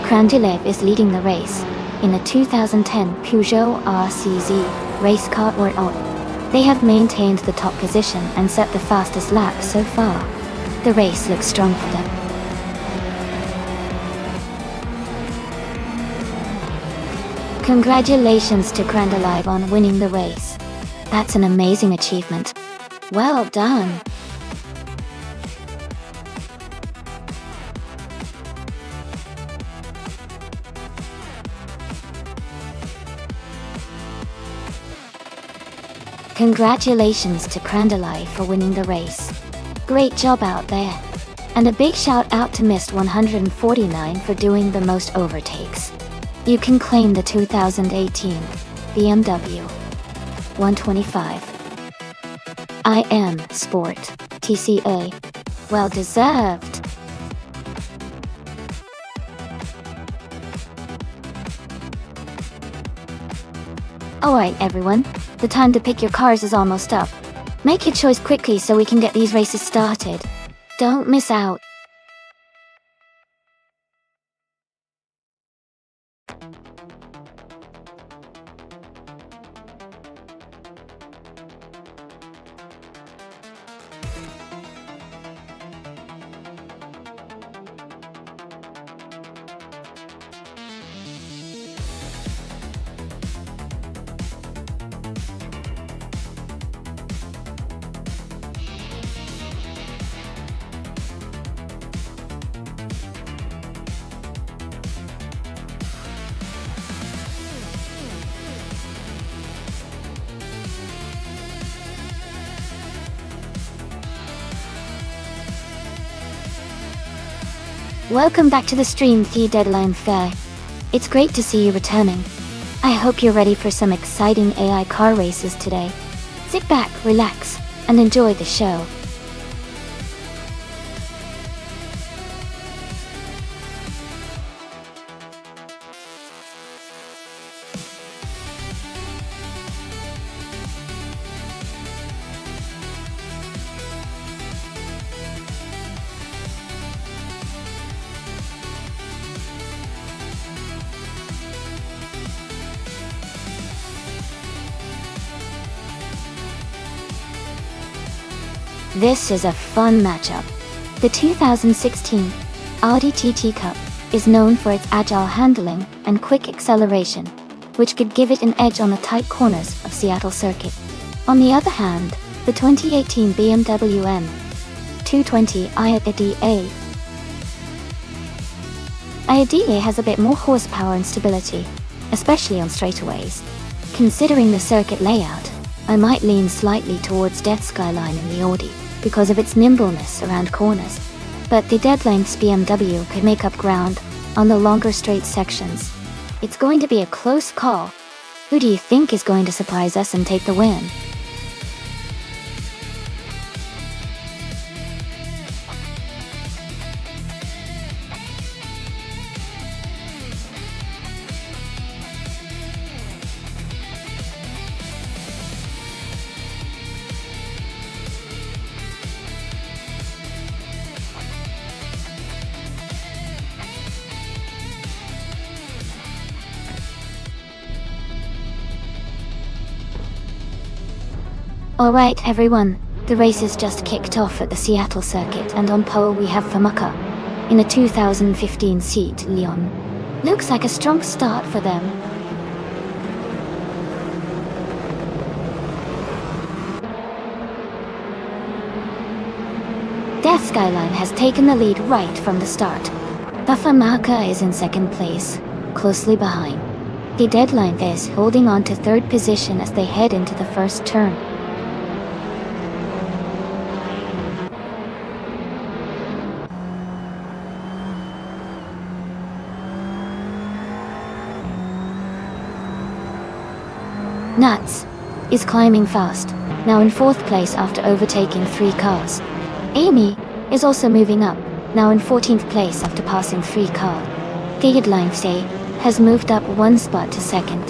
Krandalev is leading the race in a 2010 Peugeot RCZ race car order. They have maintained the top position and set the fastest lap so far. The race looks strong for them. Congratulations to Crandalive on winning the race. That's an amazing achievement. Well done. Congratulations to Crandalai for winning the race. Great job out there. And a big shout out to Mist 149 for doing the most overtakes. You can claim the 2018 BMW 125 IM Sport TCA. Well deserved. Alright everyone, the time to pick your cars is almost up. Make your choice quickly so we can get these races started. Don't miss out. Welcome back to the stream, The Deadline Fair. It's great to see you returning. I hope you're ready for some exciting AI car races today. Sit back, relax, and enjoy the show. This is a fun matchup. The 2016 Audi TT Cup is known for its agile handling and quick acceleration, which could give it an edge on the tight corners of Seattle Circuit. On the other hand, the 2018 BMW M220 iDA has a bit more horsepower and stability, especially on straightaways. Considering the circuit layout, I might lean slightly towards Death Skyline in the Audi because of its nimbleness around corners, but the dead-lengths BMW could make up ground on the longer straight sections. It's going to be a close call. Who do you think is going to surprise us and take the win? Alright everyone, the race is just kicked off at the Seattle circuit, and on pole we have Famaka in a 2015 seat Leon. Looks like a strong start for them. Death Skyline has taken the lead right from the start. Famaka is in second place, closely behind. The deadline is holding on to third position as they head into the first turn. Nuts is climbing fast, now in fourth place after overtaking 3 cars. Amy is also moving up, now in 14th place after passing 3 cars. The deadline Day has moved up 1 spot to second.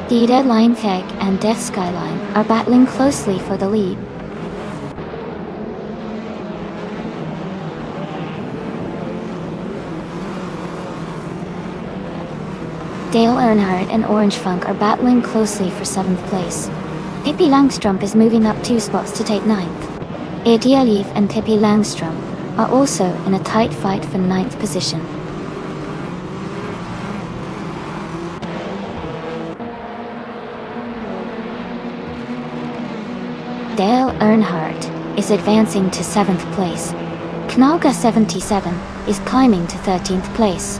The deadline Feg and Death Skyline are battling closely for the lead. Dale Earnhardt and Orange Funk are battling closely for 7th place. Pippi Langstrom is moving up 2 spots to take 9th. Adia Leaf and Pippi Langstrom are also in a tight fight for 9th position. Dale Earnhardt is advancing to 7th place. Knalga 77 is climbing to 13th place.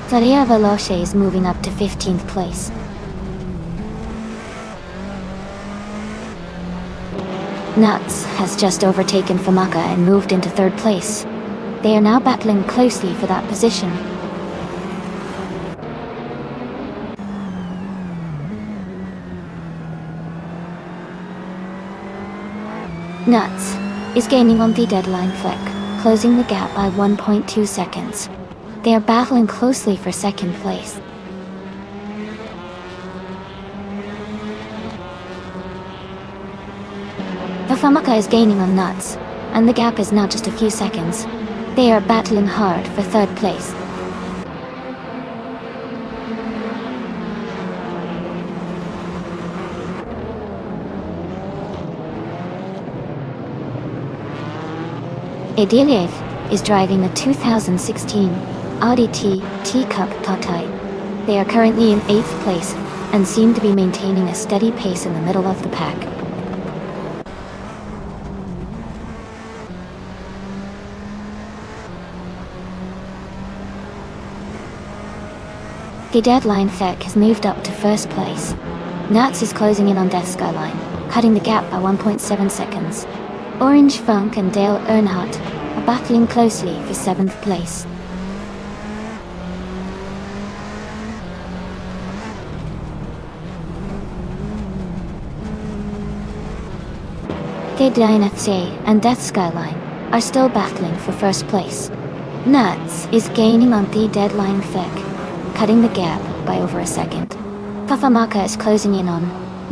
Zaria Veloce is moving up to 15th place. Nuts has just overtaken Famaka and moved into third place. They are now battling closely for that position. Nuts is gaining on the deadline fleck, closing the gap by 1.2 seconds. They are battling closely for second place. Famaka is gaining on Nuts, and the gap is now just a few seconds. They are battling hard for third place. Ediliev is driving a 2016 Audi T-Cup Tatai. They are currently in 8th place and seem to be maintaining a steady pace in the middle of the pack. The deadline Feck has moved up to first place. Nuts is closing in on Death Skyline, cutting the gap by 1.7 seconds. Orange Funk and Dale Earnhardt are battling closely for 7th place. Deadline FC and Death Skyline are still battling for first place. Nuts is gaining on the deadline Feck, cutting the gap by over a second. Fafamaka is closing in on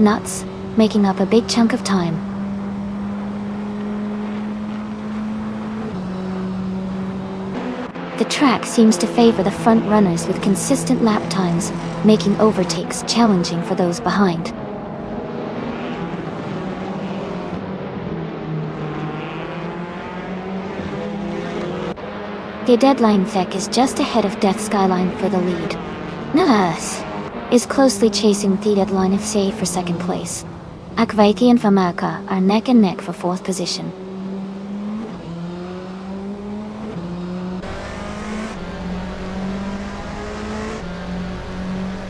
Nuts, making up a big chunk of time. The track seems to favor the front runners with consistent lap times, making overtakes challenging for those behind. The deadline Feck is just ahead of Death Skyline for the lead. Nuts is closely chasing the deadline FC for second place. Akvaiki and Famaka are neck and neck for fourth position.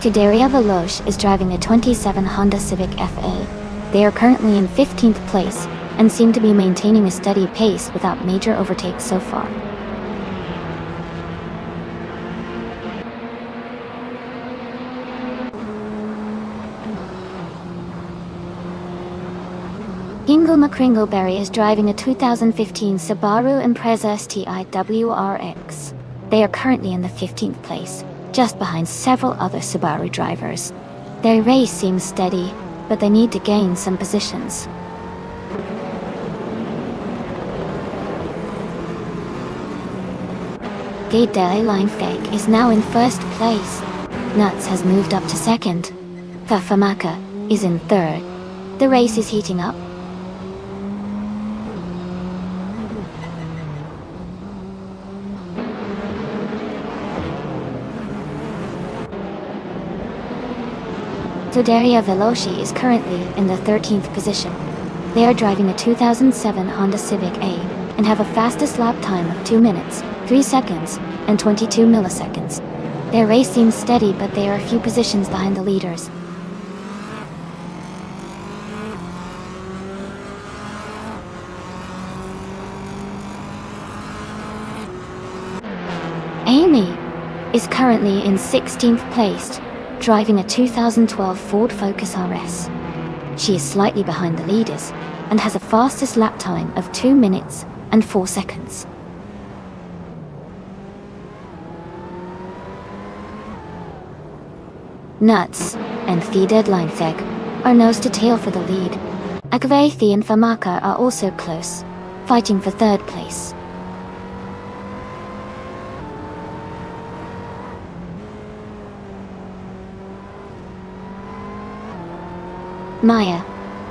Tideria Veloce is driving a 27 Honda Civic FA. They are currently in 15th place and seem to be maintaining a steady pace without major overtakes so far. Kingle McCringleberry is driving a 2015 Subaru Impreza STI WRX. They are currently in the 15th place, just behind several other Subaru drivers. Their race seems steady, but they need to gain some positions. Gate Line Fake is now in first place. Nuts has moved up to second. Fafamaka is in third. The race is heating up. Soderia Veloci is currently in the 13th position. They are driving a 2007 Honda Civic A and have a fastest lap time of 2 minutes, 3 seconds, and 22 milliseconds. Their race seems steady, but they are a few positions behind the leaders. Amy is currently in 16th place, driving a 2012 Ford Focus RS. She is slightly behind the leaders and has a fastest lap time of 2 minutes and 4 seconds. Nuts and The Deadline Feg are nose to tail for the lead. Akvaithi and Famaka are also close, fighting for third place. Maya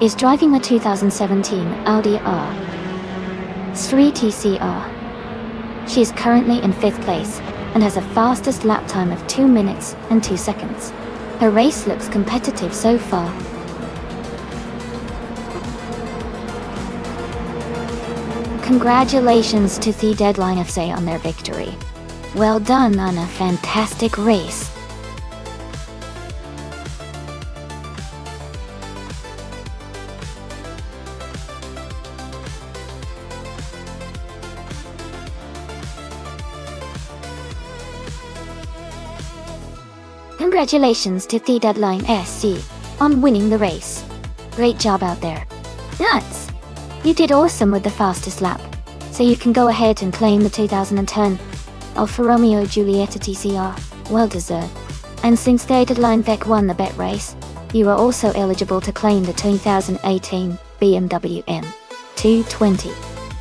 is driving a 2017 Audi R3 TCR. She is currently in 5th place and has a fastest lap time of 2 minutes and 2 seconds. Her race looks competitive so far. Congratulations to The Deadline FC on their victory. Well done on a fantastic race. Congratulations to the Deadline SC on winning the race. Great job out there. Nuts! You did awesome with the fastest lap, so you can go ahead and claim the 2010 Alfa Romeo Giulietta TCR, well deserved. And since the Deadline VEC won the bet race, you are also eligible to claim the 2018 BMW M220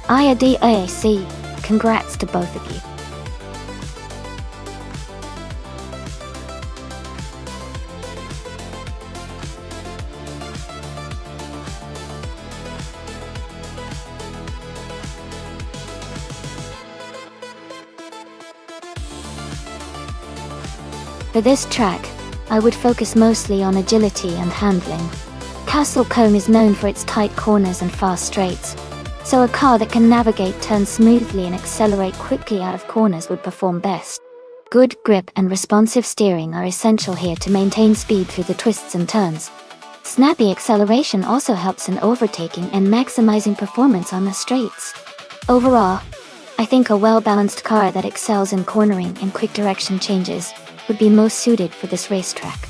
IADAC. Congrats to both of you. For this track, I would focus mostly on agility and handling. Castle Combe is known for its tight corners and fast straights, so a car that can navigate turns smoothly and accelerate quickly out of corners would perform best. Good grip and responsive steering are essential here to maintain speed through the twists and turns. Snappy acceleration also helps in overtaking and maximizing performance on the straights. Overall, I think a well-balanced car that excels in cornering and quick direction changes would be most suited for this racetrack.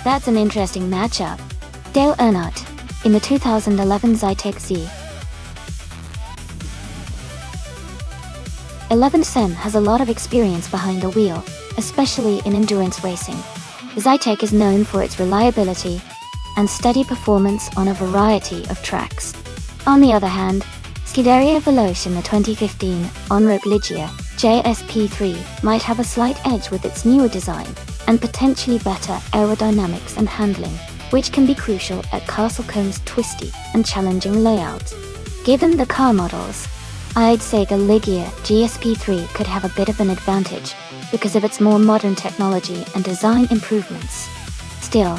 That's an interesting matchup. Dale Earnhardt, in the 2011 Zytek Z. 11 has a lot of experience behind the wheel, especially in endurance racing. Zytek is known for its reliability and steady performance on a variety of tracks. On the other hand, Scuderia Veloce in the 2015 Enroque Ligier JSP3 might have a slight edge with its newer design and potentially better aerodynamics and handling, which can be crucial at Castle Combe's twisty and challenging layout. Given the car models, I'd say the Ligier GSP3 could have a bit of an advantage because of its more modern technology and design improvements. Still,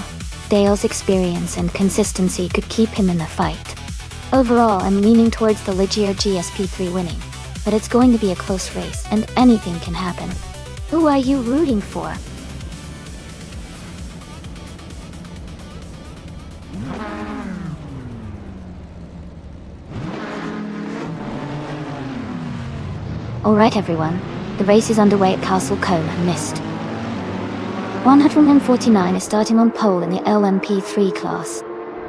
Dale's experience and consistency could keep him in the fight. Overall, I'm leaning towards the Ligier GSP3 winning, but it's going to be a close race and anything can happen. Who are you rooting for? Alright everyone, the race is underway at Castle Combe and Mist. 149 is starting on pole in the LMP3 class.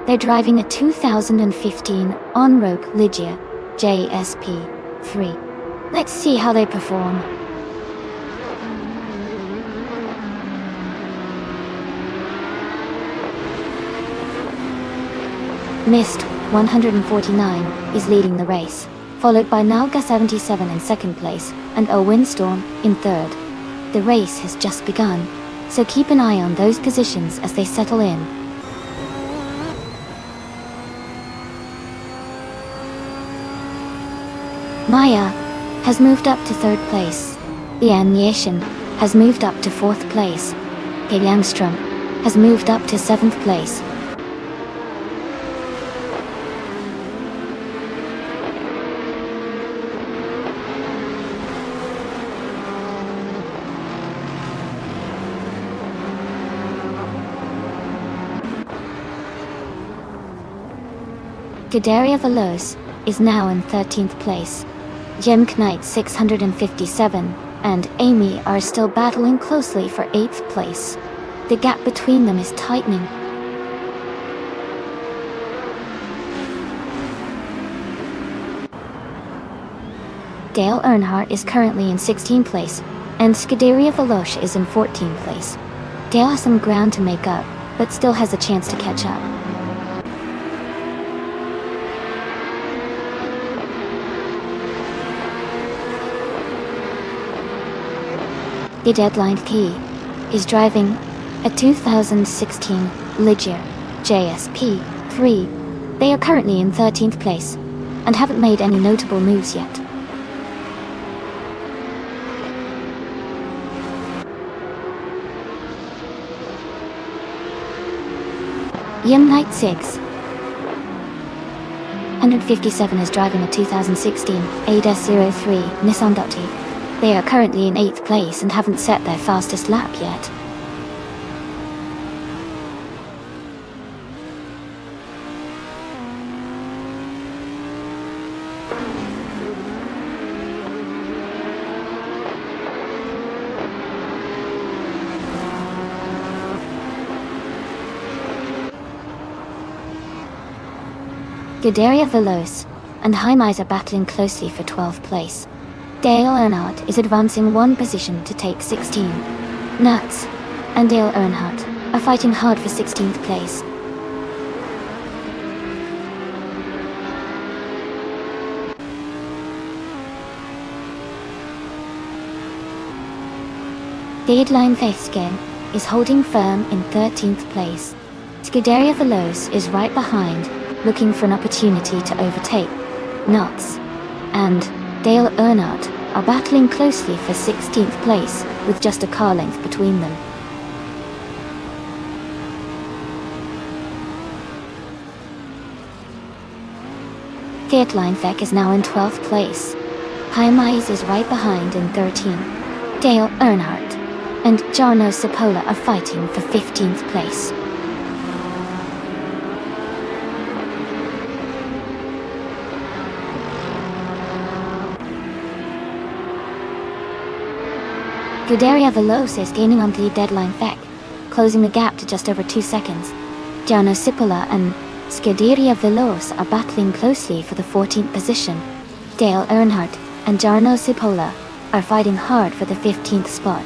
They're driving a 2015 Enroque Ligier JSP3. Let's see how they perform. Mist 149 is leading the race, followed by Nalga 77 in second place and a Windstorm in third. The race has just begun, so keep an eye on those positions as they settle in. Maya has moved up to third place. Lian Yeshin has moved up to fourth place. Ke Langstrom has moved up to seventh place. Scuderia Veloce is now in 13th place. Jem Knight 657 and Amy are still battling closely for 8th place. The gap between them is tightening. Dale Earnhardt is currently in 16th place, and Scuderia Veloce is in 14th place. Dale has some ground to make up, but still has a chance to catch up. The Deadline Key is driving a 2016 Ligier JSP3. They are currently in 13th place. and haven't made any notable moves yet. Yim Knight 6 157 is driving a 2016 A-03 Nissan Dotty. They are currently in 8th place and haven't set their fastest lap yet. Scuderia Veloce and Heimeyes are battling closely for 12th place. Dale Earnhardt is advancing one position to take 16. Nuts and Dale Earnhardt are fighting hard for 16th place. Deadline Fesken is holding firm in 13th place. Scuderia Veloce is right behind, looking for an opportunity to overtake. Nuts and Dale Earnhardt are battling closely for 16th place, with just a car length between them. Deadline is now in 12th place. Heimeyes is right behind in 13. Dale Earnhardt and Jarno Cipolla are fighting for 15th place. Scuderia Veloce is gaining on the deadline Fek, closing the gap to just over 2 seconds. Jarno Cipolla and Scuderia Veloce are battling closely for the 14th position. Dale Earnhardt and Jarno Cipolla are fighting hard for the 15th spot.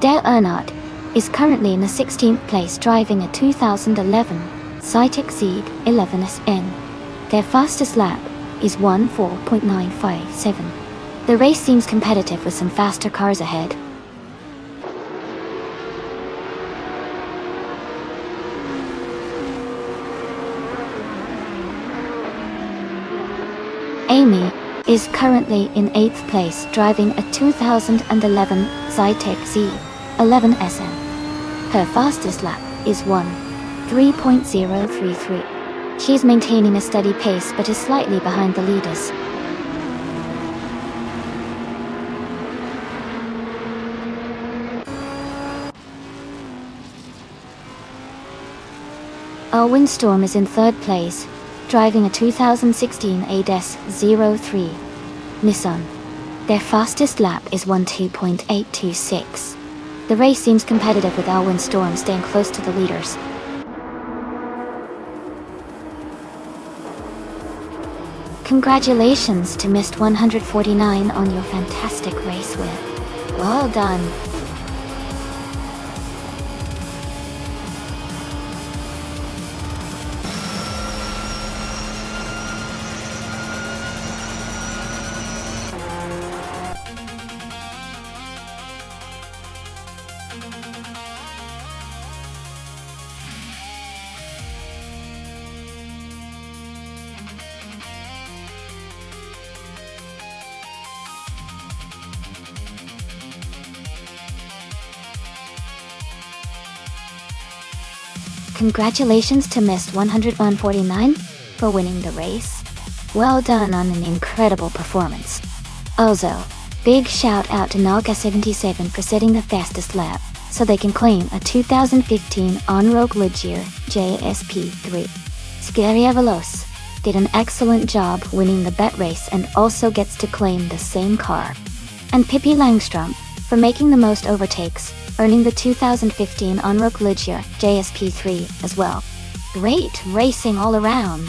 Dale Earnhardt is currently in the 16th place driving a 2011 Citic Zeed 11SN. Their fastest lap is 1:4.957. The race seems competitive with some faster cars ahead. Amy is currently in 8th place driving a 2011 Citic Z 11SN. Her fastest lap is 1:3.033. She is maintaining a steady pace but is slightly behind the leaders. Alwyn Storm is in 3rd place, driving a 2016 ADES-03 Nissan. Their fastest lap is 12.826. The race seems competitive with Alwyn Storm staying close to the leaders. Congratulations to Mist 149 on your fantastic race win. Well done. Congratulations to Mist 149 for winning the race. Well done on an incredible performance. Also, big shout out to Naga77 for setting the fastest lap, so they can claim a 2015 Onrogue Ligier JSP3. Scuderia Veloce did an excellent job winning the bet race and also gets to claim the same car. And Pippi Langstrom for making the most overtakes, earning the 2015 Onrogue Ligier JSP3 as well. Great racing all around.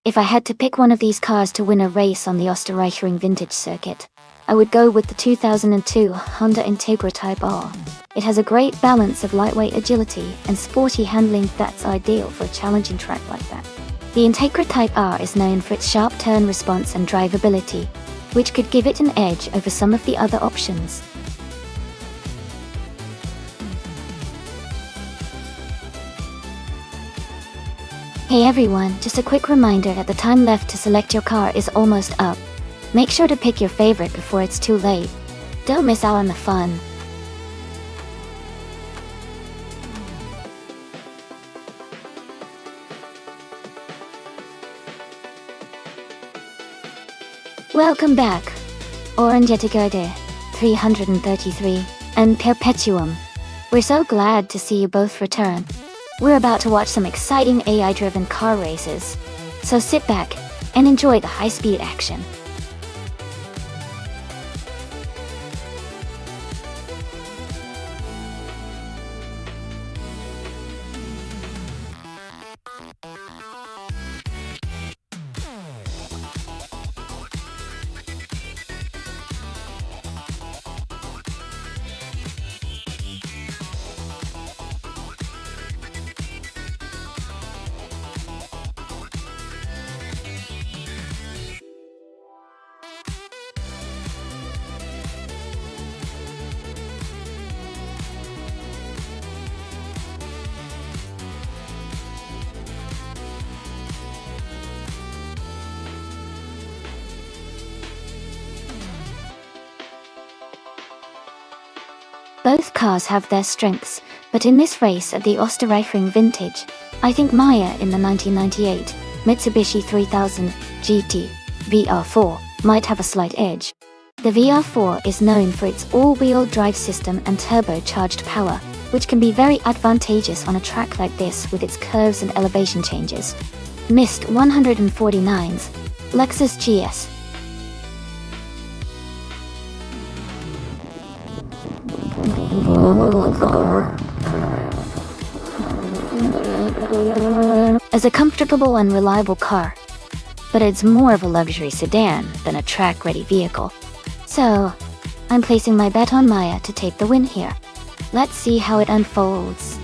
If I had to pick one of these cars to win a race on the Österreichring Vintage Circuit, I would go with the 2002 Honda Integra Type R. It has a great balance of lightweight agility and sporty handling that's ideal for a challenging track like that. The Integra Type R is known for its sharp turn response and drivability, which could give it an edge over some of the other options. Hey everyone, just a quick reminder that the time left to select your car is almost up. Make sure to pick your favorite before it's too late. Don't miss out on the fun. Welcome back! Orangetigerde, 333, and Perpetuum. We're so glad to see you both return. We're about to watch some exciting AI-driven car races, so sit back and enjoy the high-speed action. Both cars have their strengths, but in this race at the Österreichring Vintage, I think Maya in the 1998 Mitsubishi 3000 GT VR4 might have a slight edge. The VR4 is known for its all-wheel drive system and turbocharged power, which can be very advantageous on a track like this with its curves and elevation changes. Missed 149's Lexus GS. As a comfortable and reliable car, but it's more of a luxury sedan than a track-ready vehicle. So, I'm placing my bet on Maya to take the win here. Let's see how it unfolds.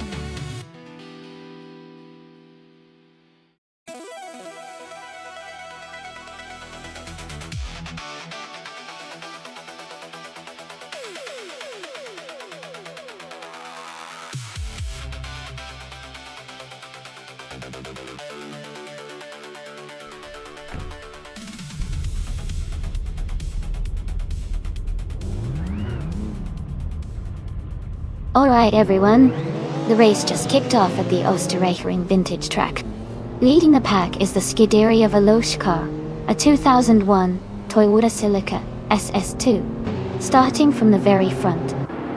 Alright everyone, the race just kicked off at the Österreichring Vintage track. Leading the pack is the Scuderia Veloce car, a 2001 Toyota Celica SS2, starting from the very front.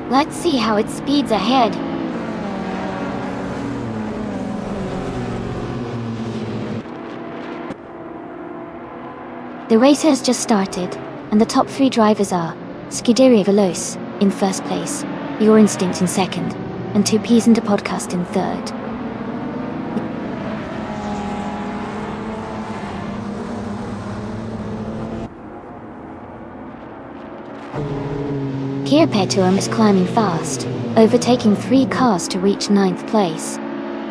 Let's see how it speeds ahead. The race has just started, and the top three drivers are Scuderia Veloce in first place, Your Instinct in second, and Two Peas into Podcast in third. Perpetuum is climbing fast, overtaking 3 cars to reach 9th place.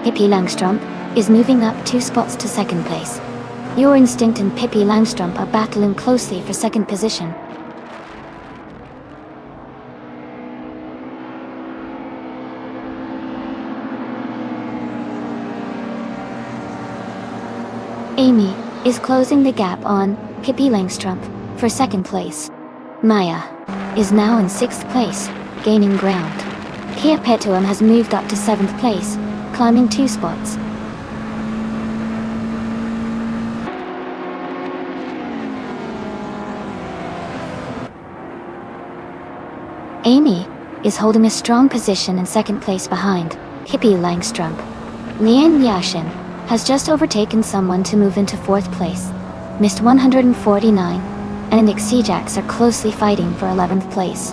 Pippi Langstrumpf is moving up 2 spots to 2nd place. Your Instinct and Pippi Langstrumpf are battling closely for 2nd position. Amy is closing the gap on Pippi Langstrumpf for 2nd place. Maya is now in 6th place, gaining ground. Perpetuum has moved up to 7th place, climbing 2 spots. Amy is holding a strong position in 2nd place behind Pippi Langstrumpf. Lian Yashin has just overtaken someone to move into 4th place, missed 149, and Nick Sejax are closely fighting for 11th place.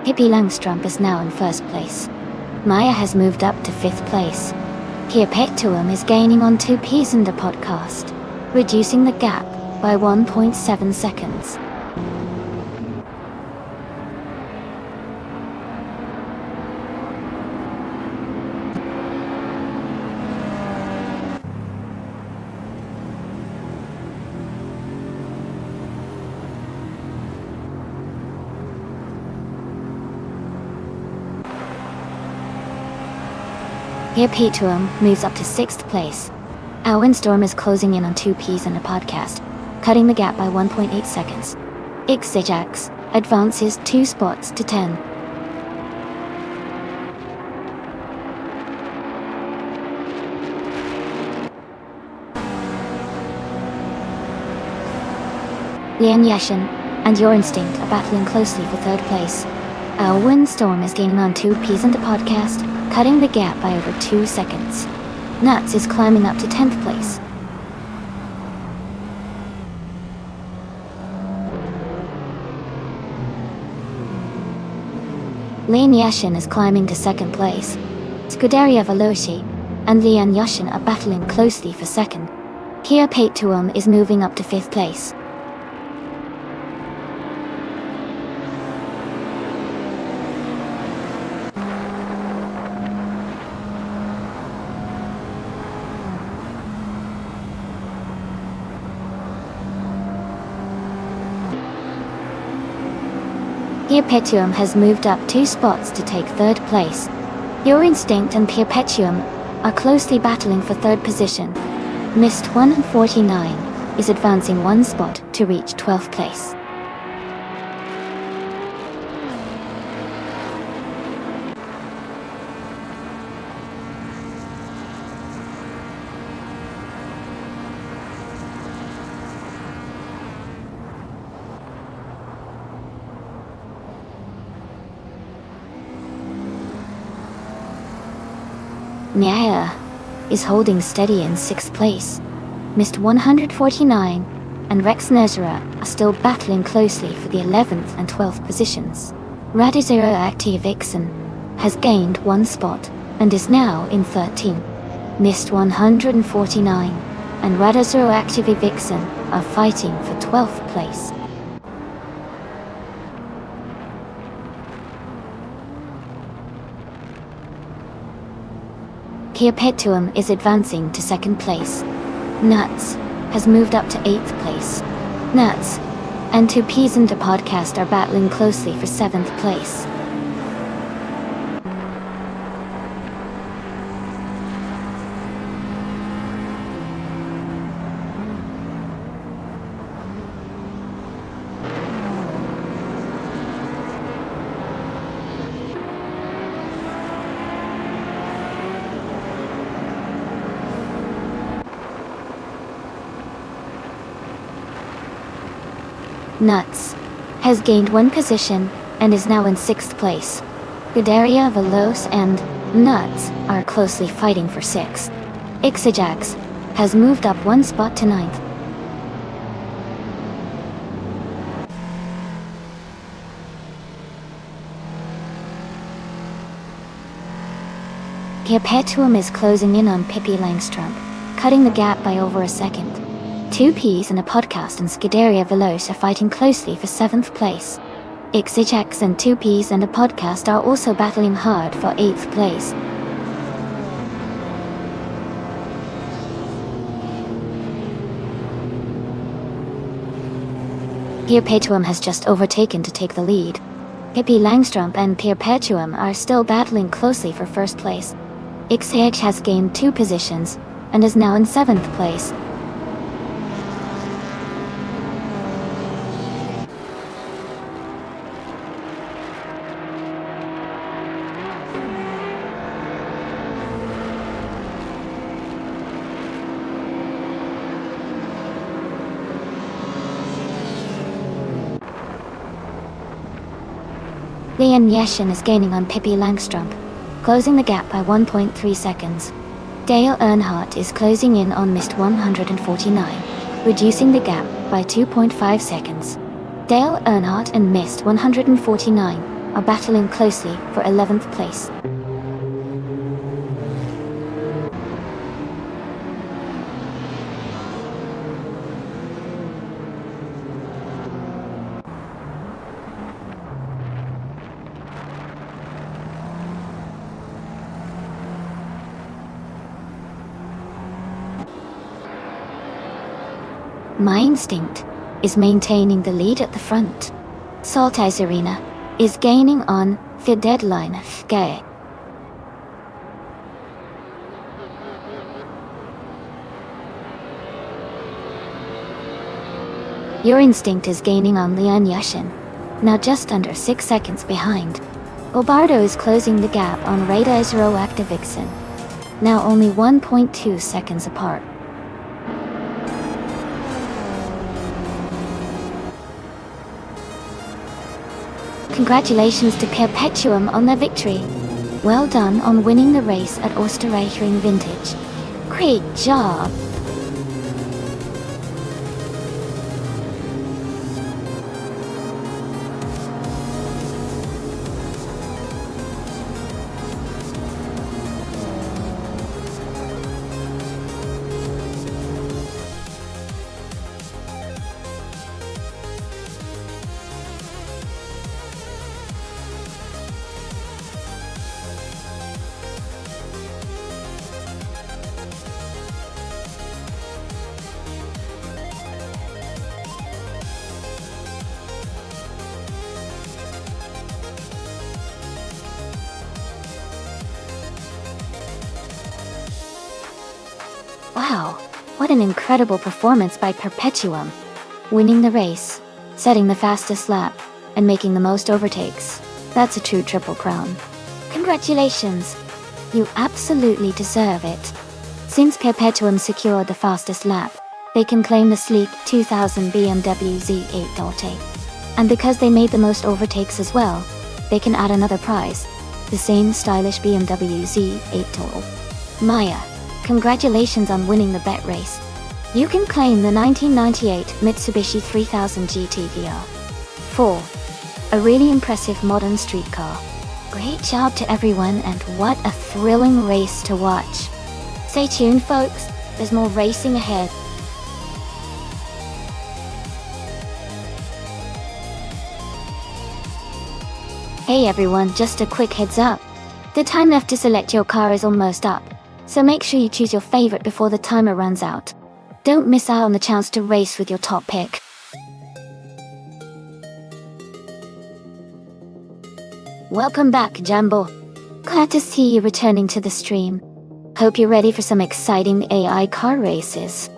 Pippi Langstrumpf is now in 1st place. Maya has moved up to 5th place. Perpetuum is gaining on Two Peas in the Podcast, reducing the gap by 1.7 seconds. Here Petuum moves up to 6th place. Our windstorm is closing in on 2Ps and a podcast, cutting the gap by 1.8 seconds. Ixajax advances 2 spots to 10. Lian Yashin and Your Instinct are battling closely for 3rd place. Our windstorm is gaining on 2Ps and a podcast, cutting the gap by over 2 seconds. Nuts is climbing up to 10th place. Lian Yashin is climbing to 2nd place. Scuderia Veloci and Lian Yashin are battling closely for 2nd. Kia Petuum is moving up to 5th place. Here Petuum has moved up 2 spots to take 3rd place. Your Instinct and Perpetuum are closely battling for 3rd position. Mist 149 is advancing 1 spot to reach 12th place. Nyaya is holding steady in 6th place. Mist 149 and Rex Nezera are still battling closely for the 11th and 12th positions. Radizero Active Vixen has gained 1 spot and is now in 13. Mist 149 and Radizero Active Vixen are fighting for 12th place. Kia Petuum is advancing to 2nd place. Nuts has moved up to 8th place. Nuts and 2Ps and a podcast are battling closely for 7th place. Nuts has gained 1 position and is now in 6th place. Gudaria, Veloce, and Nuts are closely fighting for 6th. Ixajax has moved up 1 spot to 9th. Perpetuum is closing in on Pippi Langstrumpf, cutting the gap by over a second. 2Ps and a podcast and Scuderia Veloce are fighting closely for 7th place. Ixajax and 2Ps and a podcast are also battling hard for 8th place. Perpetuum has just overtaken to take the lead. Pippi Langstrumpf and Perpetuum are still battling closely for 1st place. Ixajax has gained 2 positions and is now in 7th place. Lian Yashin is gaining on Pippi Langstrumpf, closing the gap by 1.3 seconds. Dale Earnhardt is closing in on Mist 149, reducing the gap by 2.5 seconds. Dale Earnhardt and Mist 149 are battling closely for 11th place. My instinct is maintaining the lead at the front. Saltai's Arena is gaining on the deadline. Gay. Your instinct is gaining on Lian Yashin, now just under 6 seconds behind. Obardo is closing the gap on Radar Zero Activixen, now only 1.2 seconds apart. Congratulations to Perpetuum on their victory. Well done on winning the race at Österreichring Vintage. Great job! Wow, what an incredible performance by Perpetuum. Winning the race, setting the fastest lap, and making the most overtakes. That's a true triple crown. Congratulations! You absolutely deserve it. Since Perpetuum secured the fastest lap, they can claim the sleek 2000 BMW Z8.8. And because they made the most overtakes as well, they can add another prize, the same stylish BMW Z8 total. Maya, congratulations on winning the bet race. You can claim the 1998 Mitsubishi 3000 GT VR. 4. A really impressive modern street car. Great job to everyone, and what a thrilling race to watch. Stay tuned, folks, there's more racing ahead. Hey everyone, just a quick heads up. The time left to select your car is almost up, so make sure you choose your favorite before the timer runs out. Don't miss out on the chance to race with your top pick. Welcome back, Jambo. Glad to see you returning to the stream. Hope you're ready for some exciting AI car races.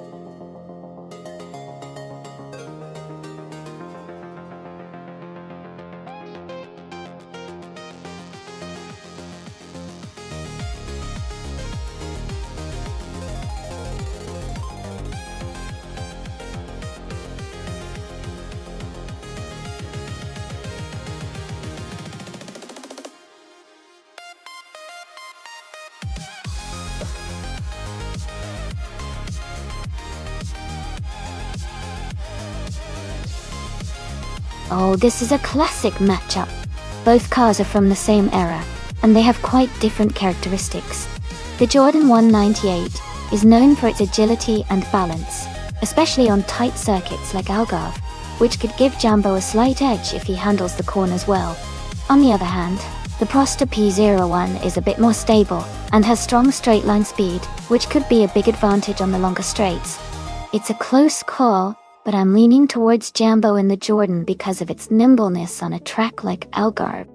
Oh, this is a classic matchup. Both cars are from the same era, and they have quite different characteristics. The Jordan 198 is known for its agility and balance, especially on tight circuits like Algarve, which could give Jambo a slight edge if he handles the corners well. On the other hand, the Prosta P01 is a bit more stable and has strong straight line speed, which could be a big advantage on the longer straights. It's a close call, but I'm leaning towards Jambo in the Jordan because of its nimbleness on a track like Algarve.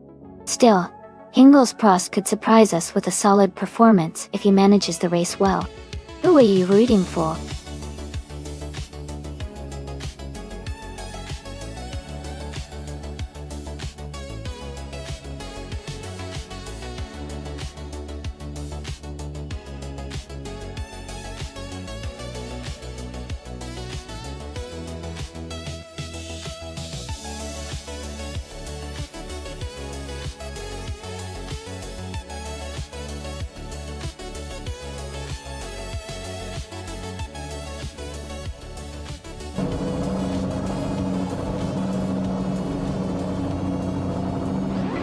Still, Hingles Prost could surprise us with a solid performance if he manages the race well. Who are you rooting for?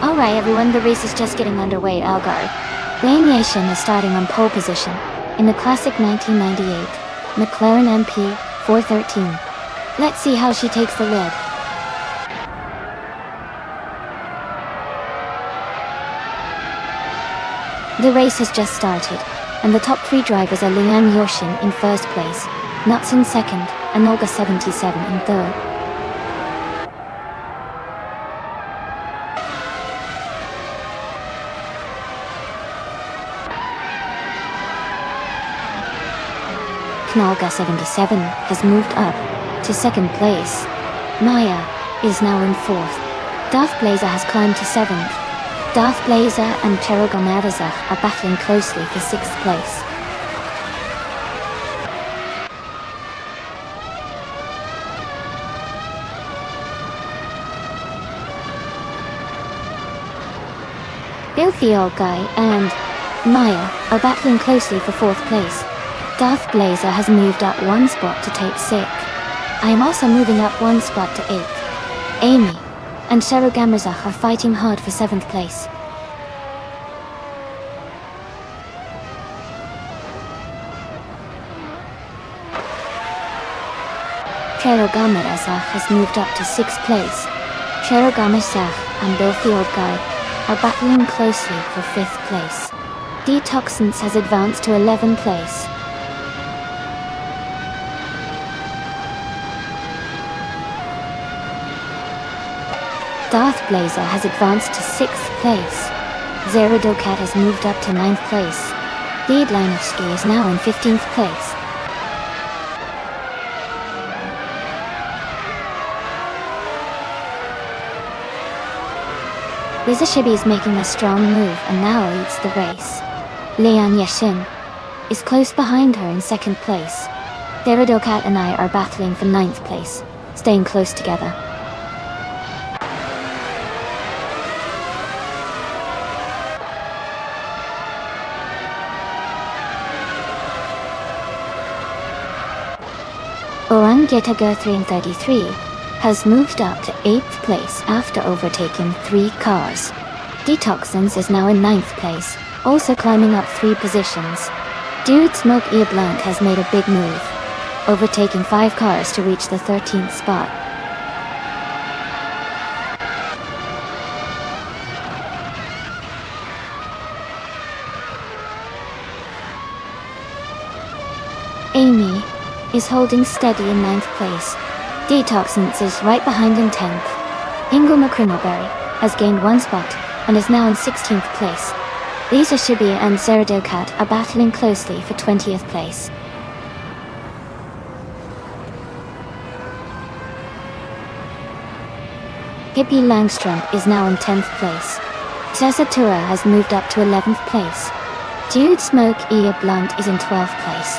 Alright everyone, the race is just getting underway at Algarve. Lian Yashin is starting on pole position in the classic 1998 McLaren MP 413. Let's see how she takes the lead. The race has just started, and the top three drivers are Lian Yashin in first place, Nuts in second, and Olga 77 in third. Olga 77 has moved up to second place. Maya is now in fourth. Darth Blazer has climbed to seventh. Darth Blazer and Cherogamadaza are battling closely for sixth place. Filthy Old Guy and Maya are battling closely for fourth place. Darth Blazer has moved up one spot to take sixth. I am also moving up one spot to eighth. Amy and Cherogamazach are fighting hard for seventh place. Cherogamazach has moved up to sixth place. Cherogamazach and Filthy Old Guy are battling closely for fifth place. Detoxins has advanced to 11th place. Darth Blazer has advanced to 6th place. Zeradokat has moved up to 9th place. Deadlinovsky is now in 15th place. Lizashibi is making a strong move and now leads the race. Lian Yashin is close behind her in 2nd place. Zeradokat and I are battling for 9th place, staying close together. Orangetager 333 has moved up to 8th place after overtaking 3 cars. Detoxins is now in 9th place, also climbing up 3 positions. Dude Smoke Ear Blunt has made a big move, overtaking 5 cars to reach the 13th spot. Amy is holding steady in 9th place. Detoxins is right behind in 10th. Ingle McCringleberry has gained 1 spot and is now in 16th place. Lisa Shibia and Zeradokat are battling closely for 20th place. Hippie Langstrom is now in 10th place. Sasatura has moved up to 11th place. Dude Smoke Ear Blunt is in 12th place.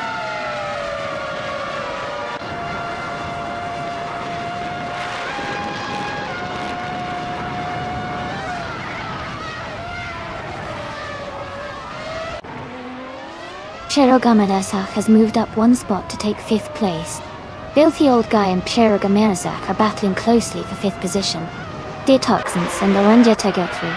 Cherogamadasach has moved up 1 spot to take 5th place. Filthy Old Guy and Cherogamadasach are battling closely for 5th position. Detoxins and Oranja Tegotru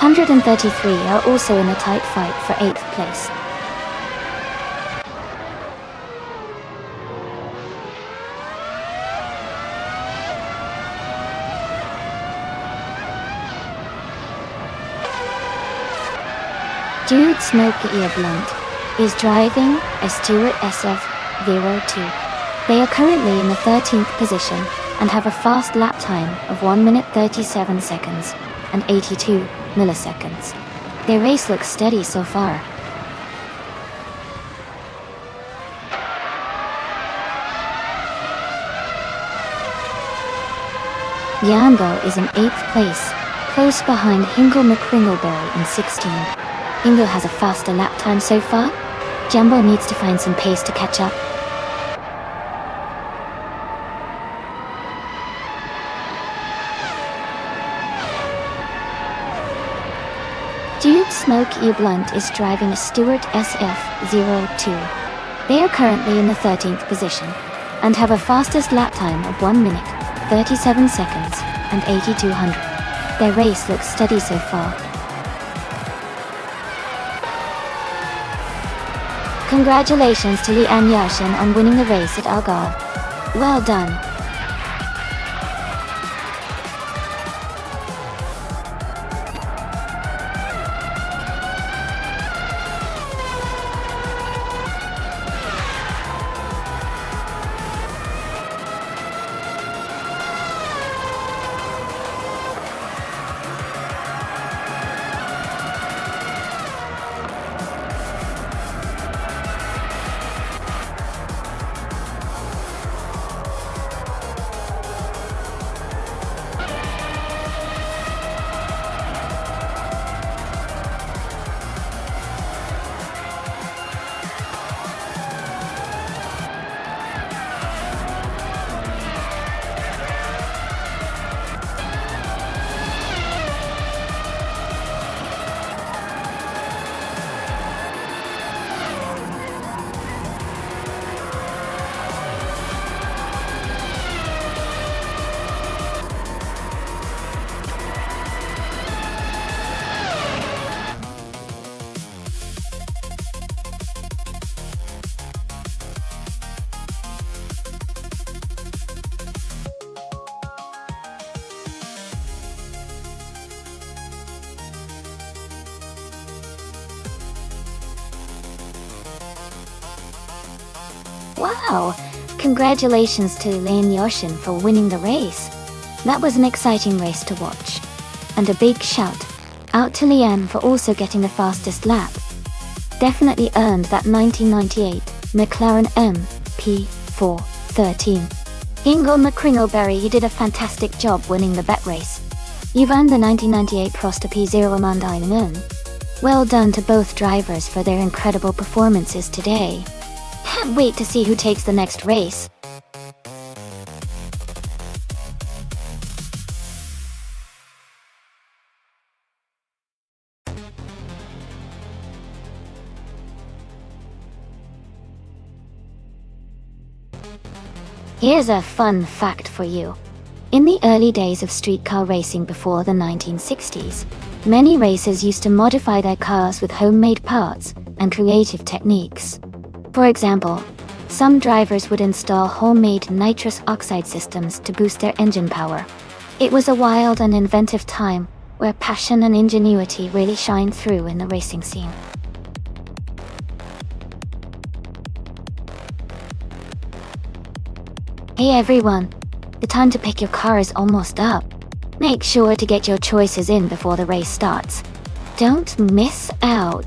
133 are also in a tight fight for 8th place. Dude Smoke Ear Blunt is driving a Stewart SF02. They are currently in the 13th position and have a fast lap time of 1 minute 37 seconds and 82 milliseconds. Their race looks steady so far. Yango is in 8th place, close behind Hingle McCringleberry in 16th. Ingo has a faster lap time so far. Jumbo needs to find some pace to catch up. Dude Smoke Ear Blunt is driving a Stewart SF02. They are currently in the 13th position and have a fastest lap time of 1 minute, 37 seconds and 8200. Their race looks steady so far. Congratulations to Li An Yashin on winning the race at Algar. Well done. Wow! Congratulations to Lane Yoshin for winning the race. That was an exciting race to watch. And a big shout out to Lian for also getting the fastest lap. Definitely earned that 1998 McLaren MP413. Ingo McCringleberry, you did a fantastic job winning the bet race. You've earned the 1998 Prost P0 Amandine. Well done to both drivers for their incredible performances today. Can't wait to see who takes the next race. Here's a fun fact for you. In the early days of streetcar racing before the 1960s, many racers used to modify their cars with homemade parts and creative techniques. For example, some drivers would install homemade nitrous oxide systems to boost their engine power. It was a wild and inventive time where passion and ingenuity really shined through in the racing scene. Hey everyone, the time to pick your car is almost up. Make sure to get your choices in before the race starts. Don't miss out.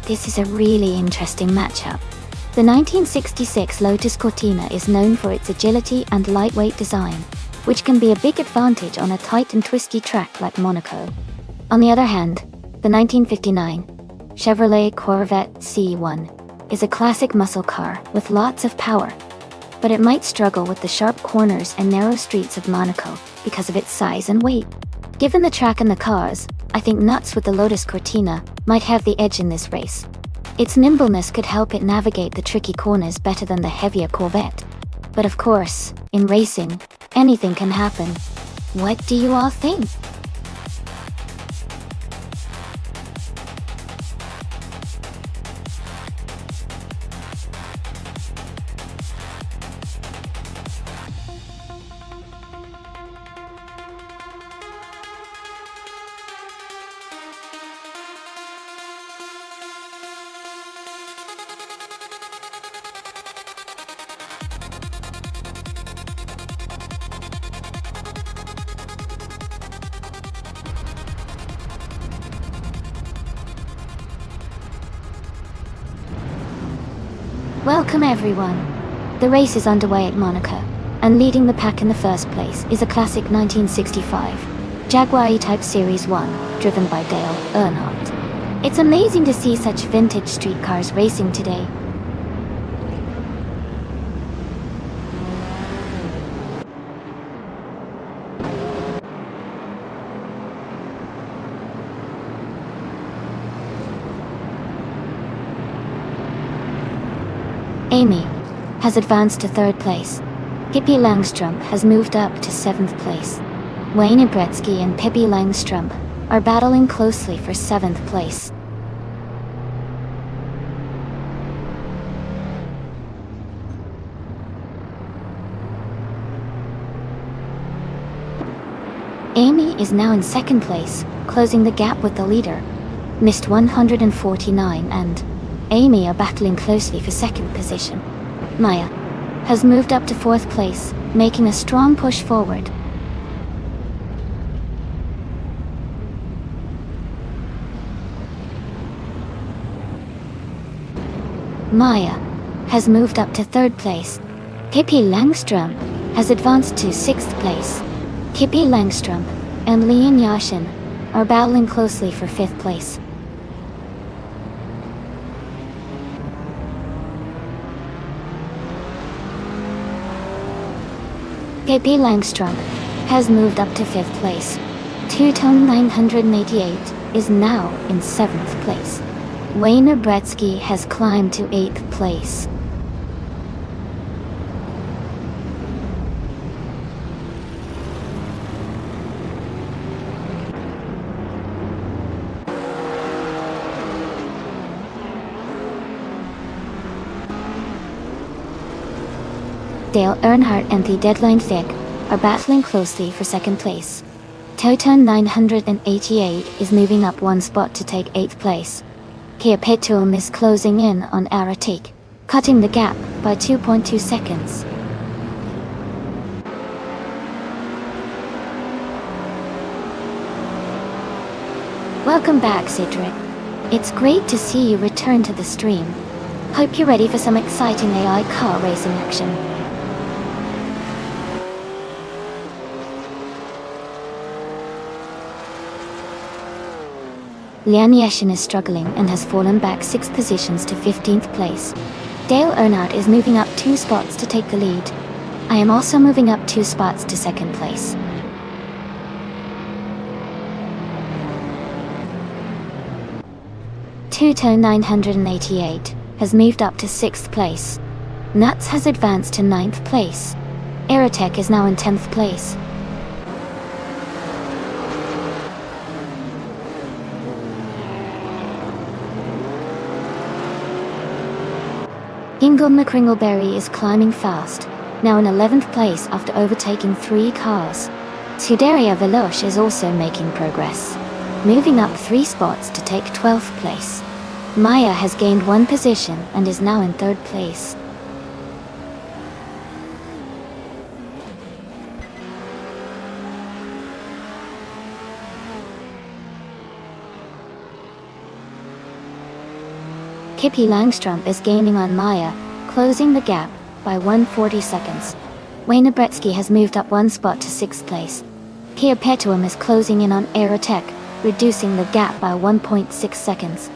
This is a really interesting matchup. The 1966 Lotus Cortina is known for its agility and lightweight design, which can be a big advantage on a tight and twisty track like Monaco. On the other hand, the 1959 Chevrolet Corvette C1 is a classic muscle car with lots of power, but it might struggle with the sharp corners and narrow streets of Monaco because of its size and weight. Given the track and the cars, I think nuts with the Lotus Cortina might have the edge in this race. Its nimbleness could help it navigate the tricky corners better than the heavier Corvette. But of course, in racing, anything can happen. What do you all think? Welcome everyone. The race is underway at Monaco, and leading the pack in the first place is a classic 1965 Jaguar E-Type Series 1, driven by Dale Earnhardt. It's amazing to see such vintage street cars racing today. Amy has advanced to third place. Pippi Langstrump has moved up to seventh place. Wayne Gretzky and Pippi Langstrump are battling closely for seventh place. Amy is now in second place, closing the gap with the leader. Missed 149 and Amy are battling closely for second position. Maya has moved up to fourth place, making a strong push forward. Maya has moved up to 3rd place. Pippi Langström has advanced to 6th place. Pippi Langström and Lian Yashin are battling closely for 5th place. Pippi Langström has moved up to 5th place. Two-Tone 988 is now in 7th place. Wayne Bretsky has climbed to 8th place. Dale Earnhardt and the Deadline Thick are battling closely for 2nd place. Toton 988 is moving up 1 spot to take 8th place. Kia Petum is closing in on Aratik, cutting the gap by 2.2 seconds. Welcome back, Cedric. It's great to see you return to the stream. Hope you're ready for some exciting AI car racing action. Lian Yashin is struggling and has fallen back 6 positions to 15th place. Dale Earnhardt is moving up 2 spots to take the lead. I am also moving up 2 spots to 2nd place. Two-Tone 988 has moved up to 6th place. Nuts has advanced to 9th place. Aerotech is now in 10th place. Ingle McCringleberry is climbing fast, now in 11th place after overtaking 3 cars. Scuderia Veloce is also making progress, moving up 3 spots to take 12th place. Maya has gained 1 position and is now in 3rd place. Pippi Langström is gaining on Maya, closing the gap by 140 seconds. Wayne Bretsky has moved up 1 spot to 6th place. Kia Petuum is closing in on Aerotech, reducing the gap by 1.6 seconds.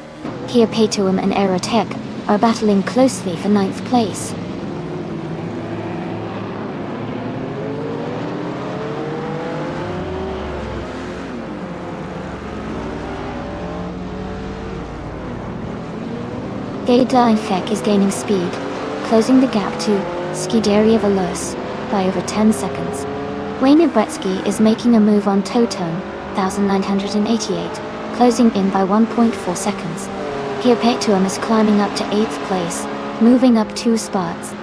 Kia Petuum and Aerotech are battling closely for 9th place. Deadline is gaining speed, closing the gap to Scuderia Veloce by over 10 seconds. Wayne Bretsky is making a move on Toton 1988, closing in by 1.4 seconds. Kia Petuum is climbing up to 8th place, moving up 2 spots.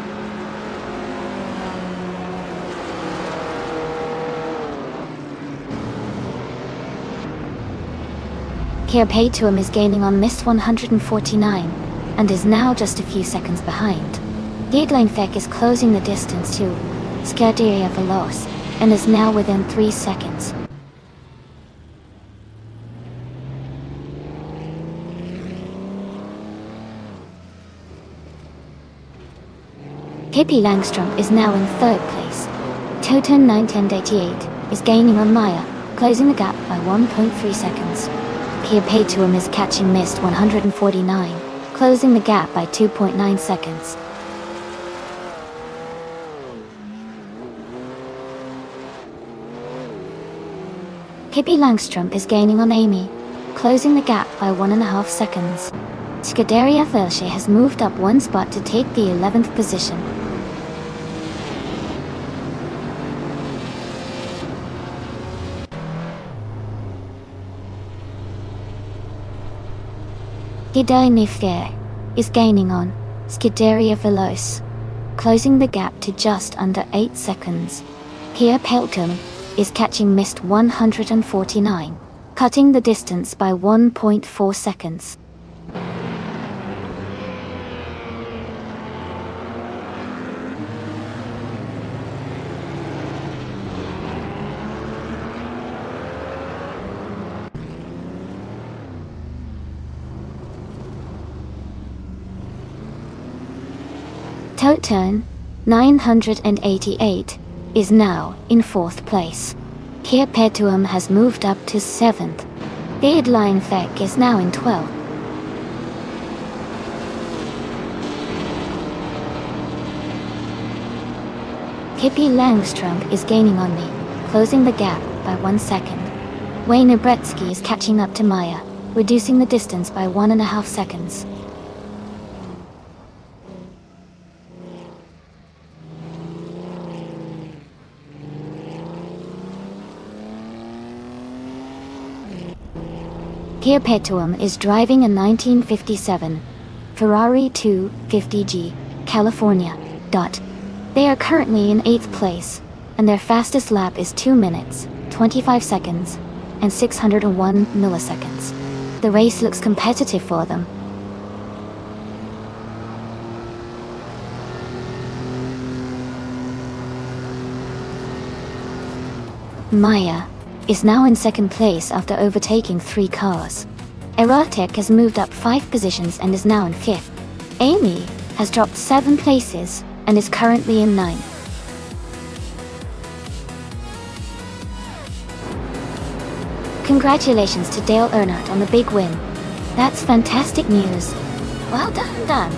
Kia Petuum is gaining on Mist 149, and is now just a few seconds behind. Deadline is closing the distance to Scuderia Veloce, and is now within 3 seconds. Pippi Langström is now in 3rd place. Toton 988 is gaining on Maya, closing the gap by 1.3 seconds. Kia Petuum is catching Mist 149, closing the gap by 2.9 seconds. Pippi Langström is gaining on Amy, closing the gap by 1.5 seconds. Scuderia Veloce has moved up 1 spot to take the 11th position. Deadline is gaining on Scuderia Veloce, closing the gap to just under 8 seconds. Kia Petuum is catching Mist 149, cutting the distance by 1.4 seconds. Toten, 988, is now in 4th place. Kia Petuum has moved up to 7th. Deadline Thek is now in 12th. Pippi Langstrump is gaining on me, closing the gap by 1 second. Wayne Bretsky is catching up to Maya, reducing the distance by 1.5 seconds. Kia Petuum is driving a 1957 Ferrari 250G, California. They are currently in 8th place, and their fastest lap is 2 minutes, 25 seconds, and 601 milliseconds. The race looks competitive for them. Maya is now in 2nd place after overtaking 3 cars. Erotic has moved up 5 positions and is now in 5th. Amy has dropped 7 places and is currently in 9th. Congratulations to Dale Earnhardt on the big win. That's fantastic news. Well done.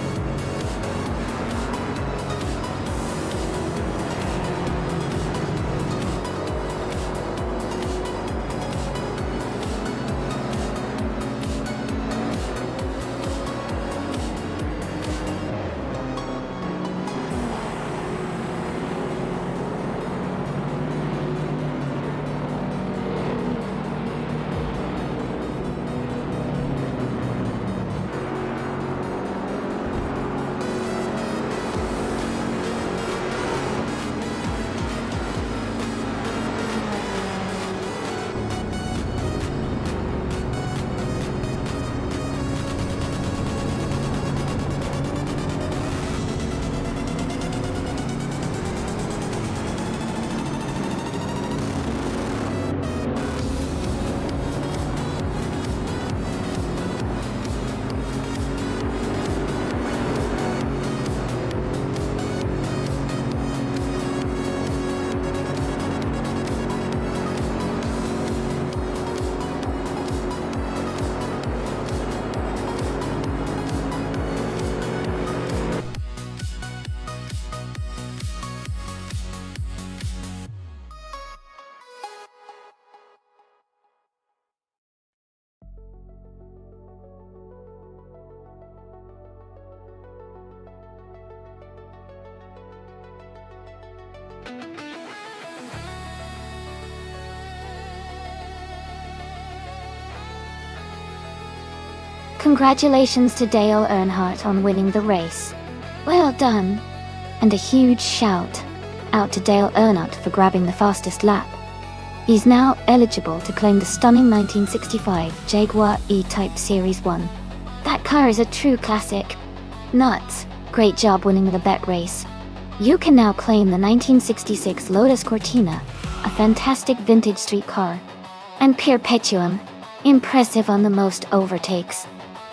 Congratulations to Dale Earnhardt on winning the race. Well done. And a huge shout out to Dale Earnhardt for grabbing the fastest lap. He's now eligible to claim the stunning 1965 Jaguar E-Type Series 1. That car is a true classic. Nuts. Great job winning the bet race. You can now claim the 1966 Lotus Cortina, a fantastic vintage street car. And Kia Petuum, impressive on the most overtakes.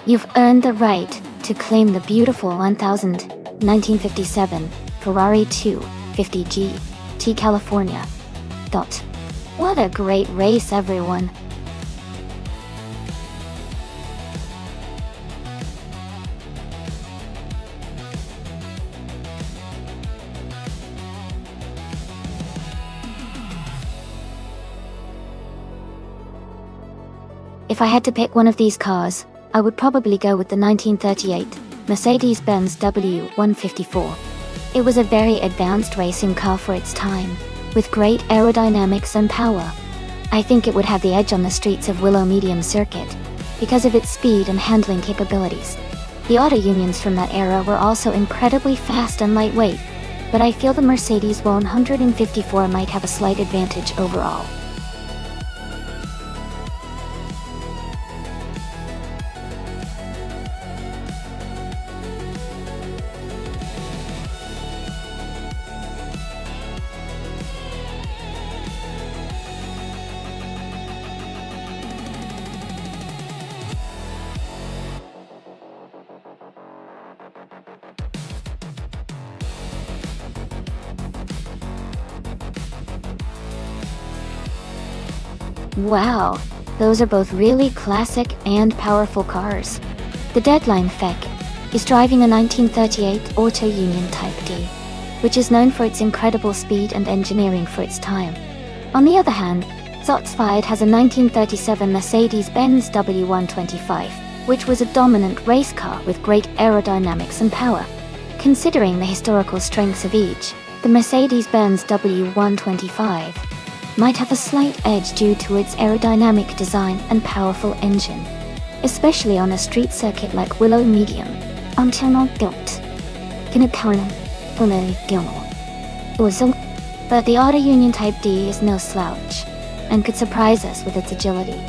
You've earned the right to claim the beautiful 1957 Ferrari 250G T California. What a great race, everyone. If I had to pick one of these cars, I would probably go with the 1938 Mercedes-Benz W154. It was a very advanced racing car for its time, with great aerodynamics and power. I think it would have the edge on the streets of Willow Medium Circuit, because of its speed and handling capabilities. The auto unions from that era were also incredibly fast and lightweight, but I feel the Mercedes 154 might have a slight advantage overall. Wow, those are both really classic and powerful cars. The Deadline Fek is driving a 1938 Auto Union Type D, which is known for its incredible speed and engineering for its time. On the other hand, Zotsfied has a 1937 Mercedes-Benz W125, which was a dominant race car with great aerodynamics and power. Considering the historical strengths of each, the Mercedes-Benz W125 might have a slight edge due to its aerodynamic design and powerful engine, especially on a street circuit like Willow Medium. But the Auto Union Type D is no slouch, and could surprise us with its agility.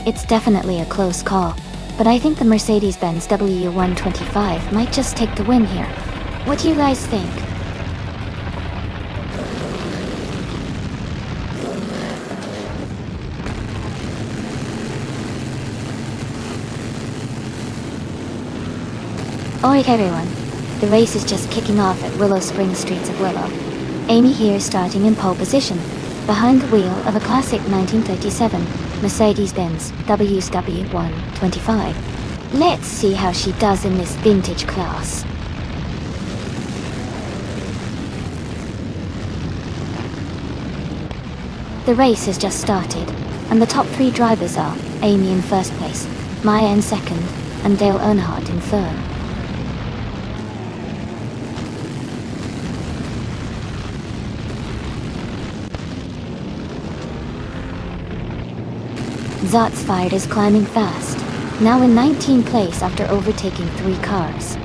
It's definitely a close call, but I think the Mercedes-Benz W125 might just take the win here. What do you guys think? Alright everyone, the race is just kicking off at Willow Springs Streets of Willow. Amy here starting in pole position, behind the wheel of a classic 1937 Mercedes-Benz W125. Let's see how she does in this vintage class. The race has just started, and the top three drivers are Amy in first place, Maya in second, and Dale Earnhardt in third. Zotsfied is climbing fast, now in 19th place after overtaking 3 cars.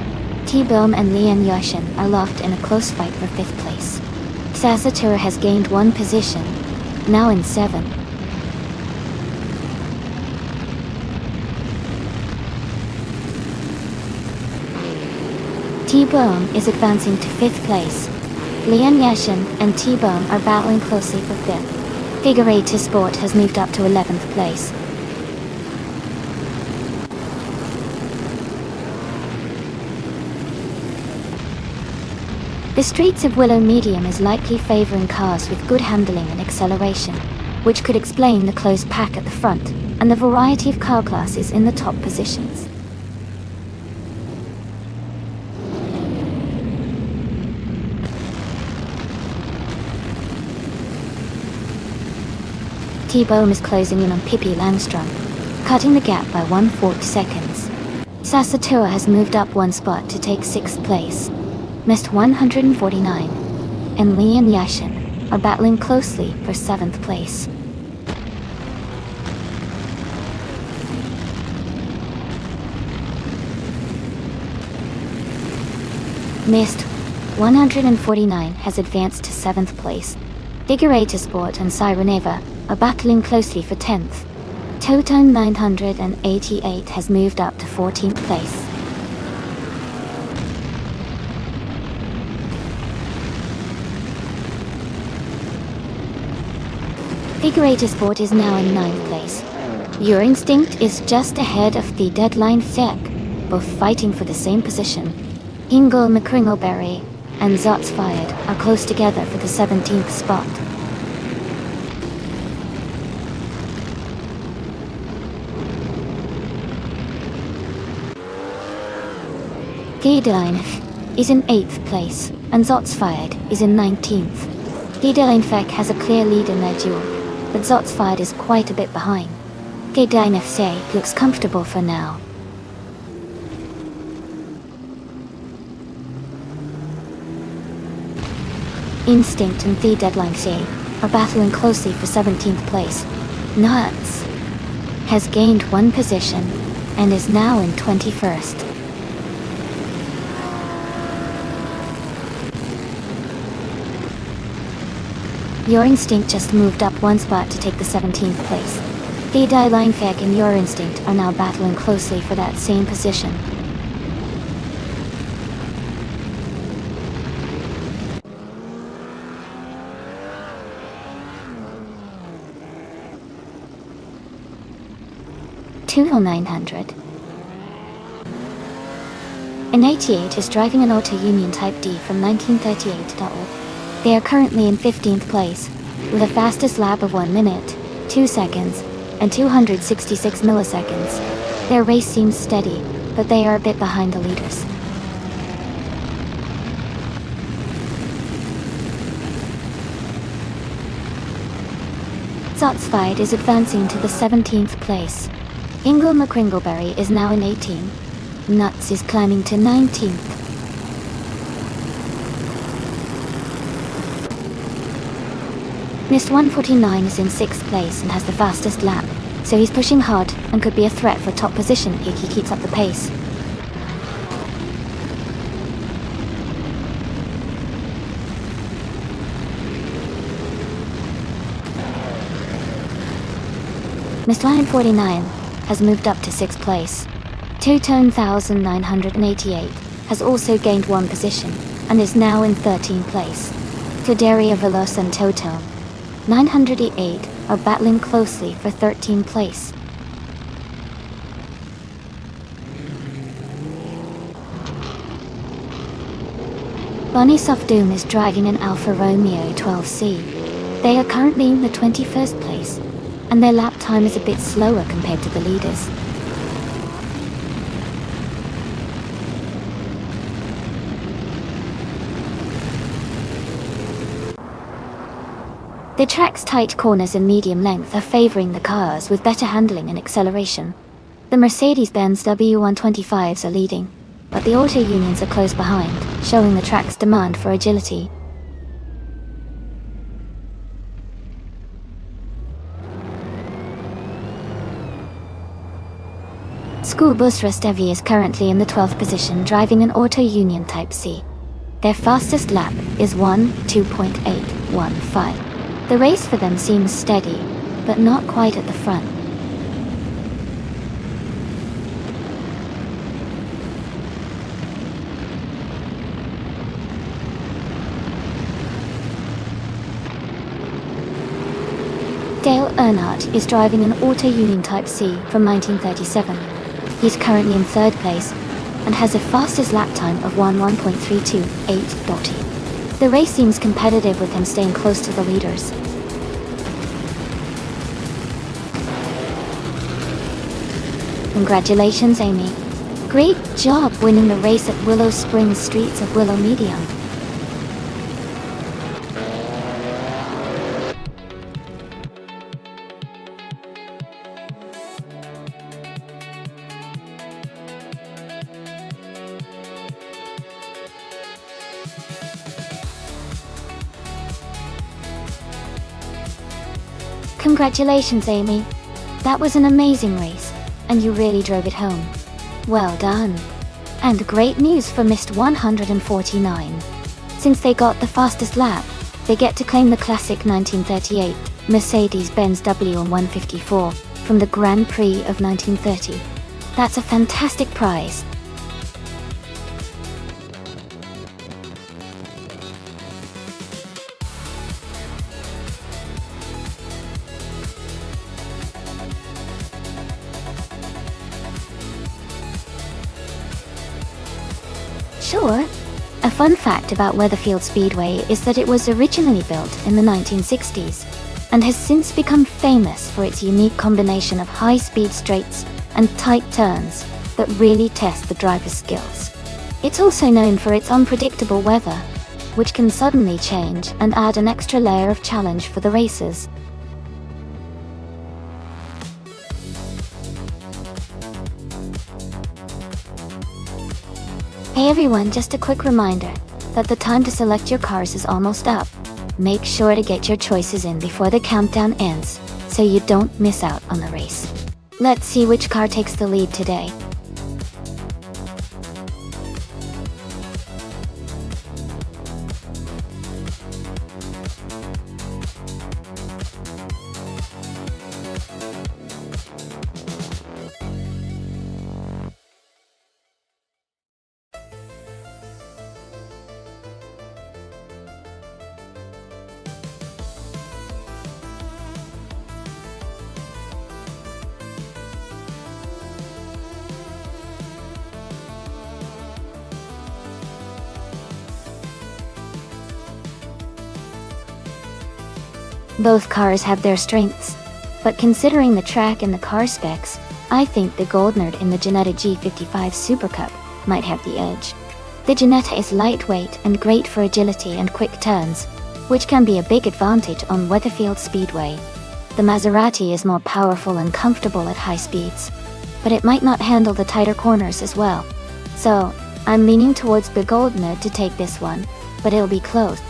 T-Boom and Lian Yashin are locked in a close fight for 5th place. Sasatura has gained 1 position, now in 7th. T-Boom is advancing to 5th place. Lian Yashin and T-Boom are battling closely for 5th. Figure 8 Sport has moved up to 11th place. The streets of Willow Medium is likely favoring cars with good handling and acceleration, which could explain the close pack at the front and the variety of car classes in the top positions. T-Boom is closing in on Pippi Langstrom, cutting the gap by 1/4 seconds. Sasatua has moved up 1 spot to take 6th place. Missed 149, and Lee and Yashin are battling closely for 7th place. Missed 149 has advanced to 7th place. Figure 8 Sport and Sireneva are battling closely for 10th. Toton 988 has moved up to 14th place. Figure 8 Sport is now in 9th place. Your Instinct is just ahead of the Deadline Fek, both fighting for the same position. Hingle McCringleberry and Zotsfied are close together for the 17th spot. Deadline is in 8th place, and Zotsfied is in 19th. Deadline Fek has a clear lead in their duel, but Zotsfied is quite a bit behind. Deadline FC looks comfortable for now. Instinct and the Deadline C are battling closely for 17th place. Nuts has gained 1 position and is now in 21st. Your Instinct just moved up 1 spot to take the 17th place. The Deadline Fek and Your Instinct are now battling closely for that same position. Tuho 900. An 88 is driving an Auto Union Type D from 1938 to They are currently in 15th place, with a fastest lap of 1 minute, 2 seconds, and 266 milliseconds. Their race seems steady, but they are a bit behind the leaders. Zotsfied is advancing to the 17th place. Ingle McCringleberry is now in 18th. Nuts is climbing to 19th. Mist 149 is in 6th place and has the fastest lap, so he's pushing hard and could be a threat for top position if he keeps up the pace. Mist 149 has moved up to 6th place. Two-Tone 1988 has also gained 1 position and is now in 13th place. Claderia Veloz and Toto 908 are battling closely for 13th place. Bonnie Soft Doom is driving an Alfa Romeo 12C. They are currently in the 21st place, and their lap time is a bit slower compared to the leaders. The track's tight corners and medium length are favoring the cars with better handling and acceleration. The Mercedes-Benz W125s are leading, but the auto unions are close behind, showing the track's demand for agility. School Bus Restevi is currently in the 12th position, driving an Auto Union Type C. Their fastest lap is 1:2.815. The race for them seems steady, but not quite at the front. Dale Earnhardt is driving an Auto Union Type C from 1937. He's currently in 3rd place and has a fastest lap time of 1:1.328. The race seems competitive with him staying close to the leaders. Congratulations, Amy. Great job winning the race at Willow Springs Streets of Willow Medium. Congratulations, Amy. That was an amazing race, and you really drove it home. Well done. And great news for Mist 149. Since they got the fastest lap, they get to claim the classic 1938 Mercedes-Benz W154 from the Grand Prix of 1930. That's a fantastic prize. Sure. A fun fact about Weatherfield Speedway is that it was originally built in the 1960s and has since become famous for its unique combination of high-speed straights and tight turns that really test the driver's skills. It's also known for its unpredictable weather, which can suddenly change and add an extra layer of challenge for the racers. Hey everyone, just a quick reminder that the time to select your cars is almost up. Make sure to get your choices in before the countdown ends, so you don't miss out on the race. Let's see which car takes the lead today. Both cars have their strengths. But considering the track and the car specs, I think the Gold Nerd in the Ginetta G55 Super Cup might have the edge. The Ginetta is lightweight and great for agility and quick turns, which can be a big advantage on Weatherfield Speedway. The Maserati is more powerful and comfortable at high speeds, but it might not handle the tighter corners as well. So, I'm leaning towards the Gold Nerd to take this one, but it'll be close.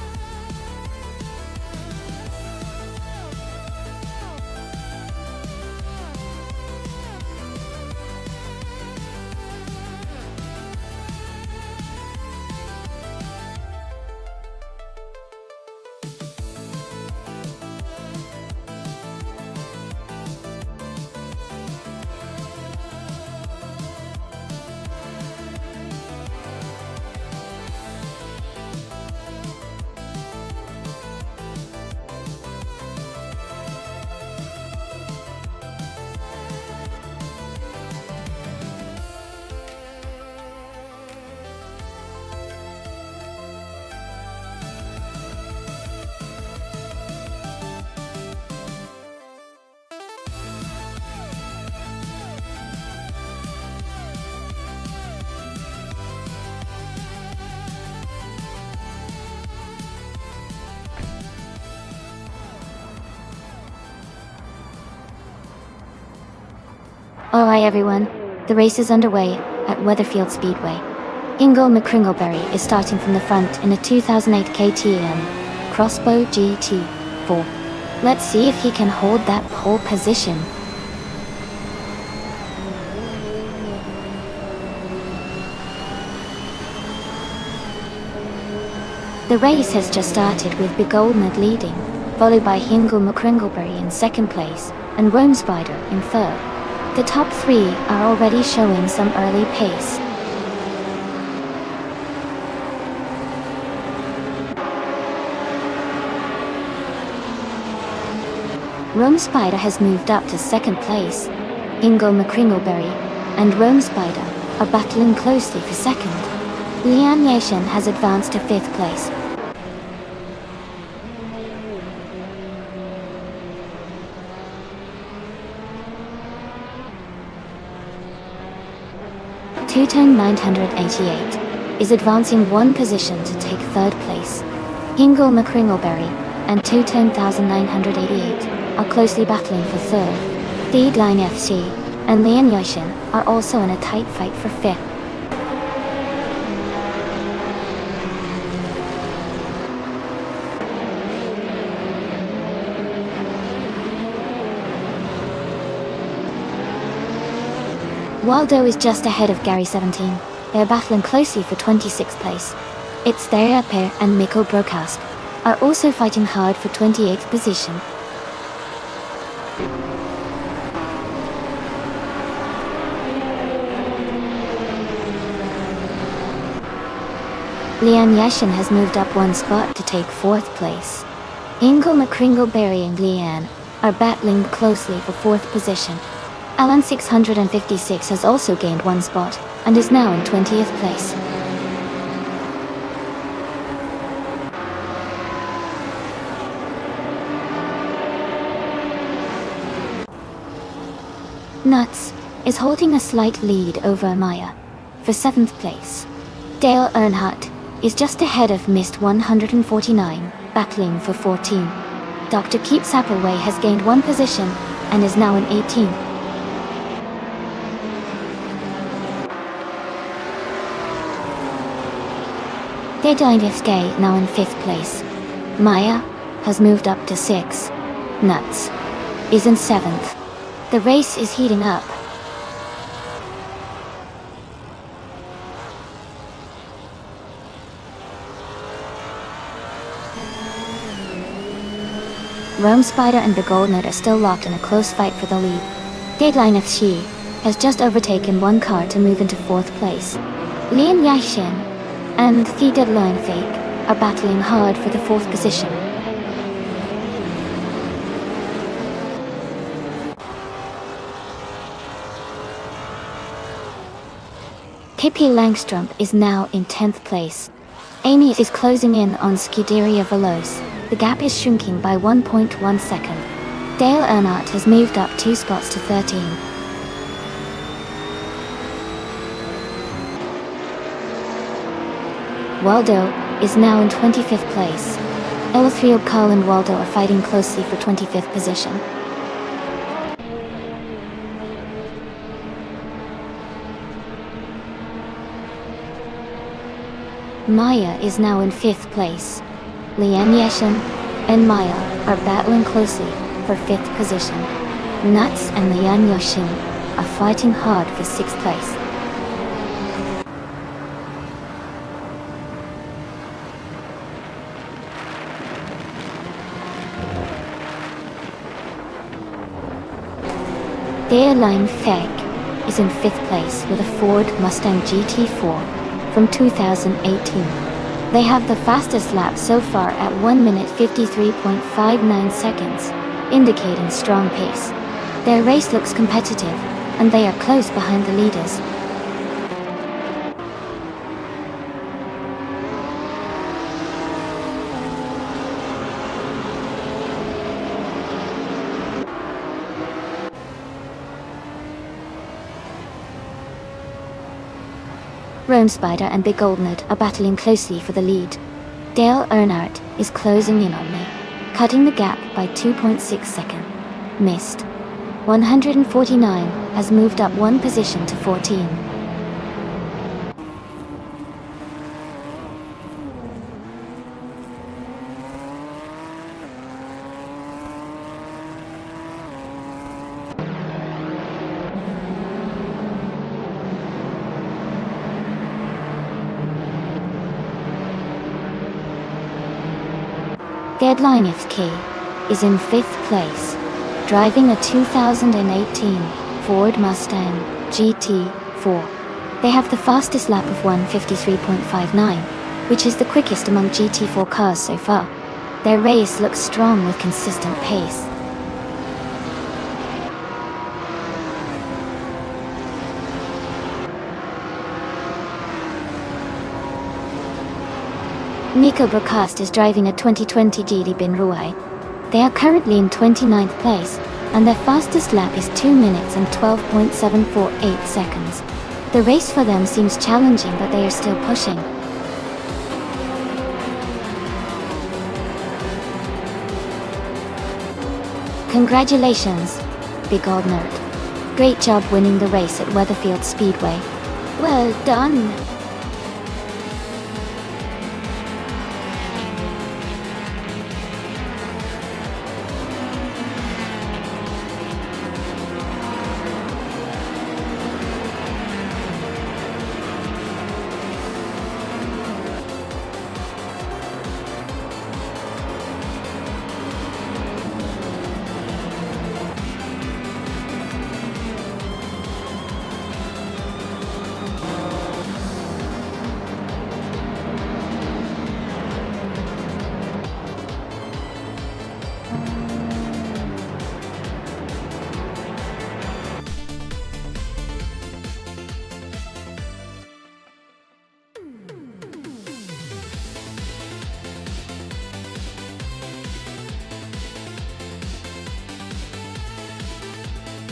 Alright everyone, the race is underway at Weatherfield Speedway. Ingo McCringleberry is starting from the front in a 2008 KTM Crossbow GT4. Let's see if he can hold that pole position. The race has just started with Big Goldnut leading, followed by Ingo McCringleberry in second place and Rome Spider in third. The top three are already showing some early pace. Rome Spider has moved up to second place. Ingo McCringleberry and Rome Spider are battling closely for second. Lian Yashin has advanced to fifth place. Two-Tone 988 is advancing one position to take third place. Ingo McCringleberry and Two-Tone 1988 are closely battling for third. Deadline FC and Lian Yoshin are also in a tight fight for fifth. Waldo is just ahead of Gary 17. They're battling closely for 26th place. It's Thea Pair and Mikko Brokask are also fighting hard for 28th position. Lian Yashin has moved up one spot to take fourth place. Ingo McCringleberry and Lian are battling closely for fourth position. Alan 656 has also gained one spot and is now in 20th place. Nuts is holding a slight lead over Amaya for 7th place. Dale Earnhardt is just ahead of Mist 149, battling for 14. Dr. Keats Appleway has gained one position and is now in 18th. Deadline FK now in 5th place. Maya has moved up to 6. Nuts is in 7th. The race is heating up. Rome Spider and the Goldnut are still locked in a close fight for the lead. Deadline FC has just overtaken one car to move into 4th place. Lian Yashin and the Deadline Fake are battling hard for the 4th position. Pippi Langstrom is now in 10th place. Amy is closing in on Scuderia Veloce. The gap is shrinking by 1.1 second. Dale Earnhardt has moved up 2 spots to 13. Waldo is now in 25th place. Elfrio, Carl and Waldo are fighting closely for 25th position. Maya is now in 5th place. Lian Yeshen and Maya are battling closely for 5th position. Nuts and Lian Yoshin are fighting hard for 6th place. Airline Feg is in 5th place with a Ford Mustang GT4 from 2018. They have the fastest lap so far at 1 minute 53.59 seconds, indicating strong pace. Their race looks competitive, and they are close behind the leaders. Rome Spider and Big Goldnut are battling closely for the lead. Dale Earnhardt is closing in on me, cutting the gap by 2.6 seconds. Missed. 149 has moved up 1 position to 14. Deadline FK is in 5th place, driving a 2018 Ford Mustang GT4. They have the fastest lap of 1:53.59, which is the quickest among GT4 cars so far. Their race looks strong with consistent pace. Nico Broadcast is driving a 2020 GD Bin Ruai. They are currently in 29th place, and their fastest lap is 2 minutes and 12.748 seconds. The race for them seems challenging, but they are still pushing. Congratulations, Big Old Nerd. Great job winning the race at Weatherfield Speedway. Well done.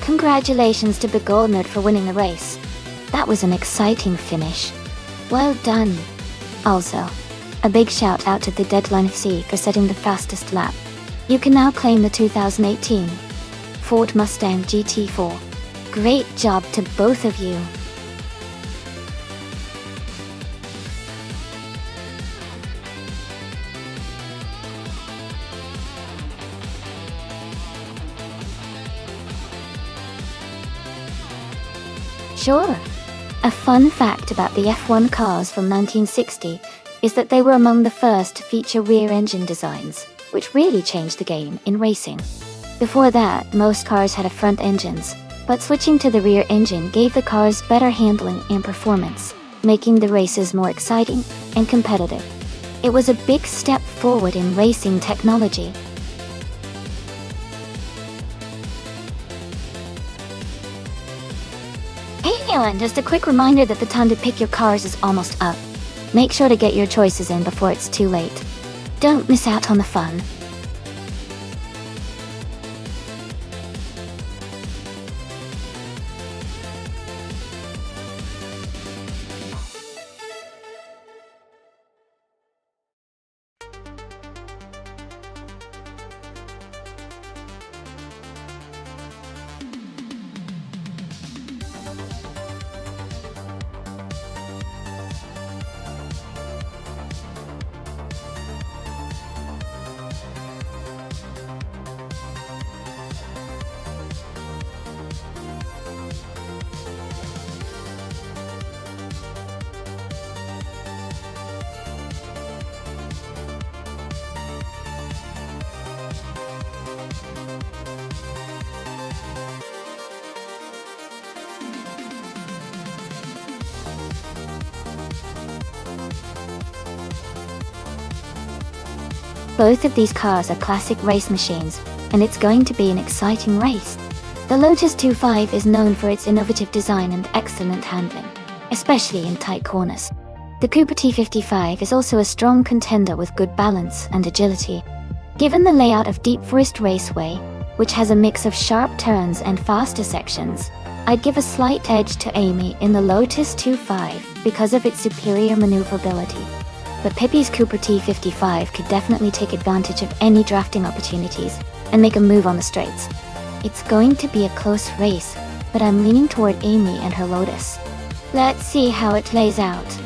Congratulations to Big Old Nerd for winning the race. That was an exciting finish. Well done. Also, a big shout out to the Deadline FC for setting the fastest lap. You can now claim the 2018 Ford Mustang GT4. Great job to both of you. Sure. A fun fact about the F1 cars from 1960 is that they were among the first to feature rear engine designs, which really changed the game in racing. Before that, most cars had a front engines, but switching to the rear engine gave the cars better handling and performance, making the races more exciting and competitive. It was a big step forward in racing technology. And just a quick reminder that the time to pick your cars is almost up. Make sure to get your choices in before it's too late. Don't miss out on the fun. Both of these cars are classic race machines, and it's going to be an exciting race. The Lotus 25 is known for its innovative design and excellent handling, especially in tight corners. The Cooper T55 is also a strong contender with good balance and agility. Given the layout of Deep Forest Raceway, which has a mix of sharp turns and faster sections, I'd give a slight edge to Amy in the Lotus 25 because of its superior maneuverability. But Pippi's Cooper T55 could definitely take advantage of any drafting opportunities and make a move on the straights. It's going to be a close race, but I'm leaning toward Amy and her Lotus. Let's see how it plays out.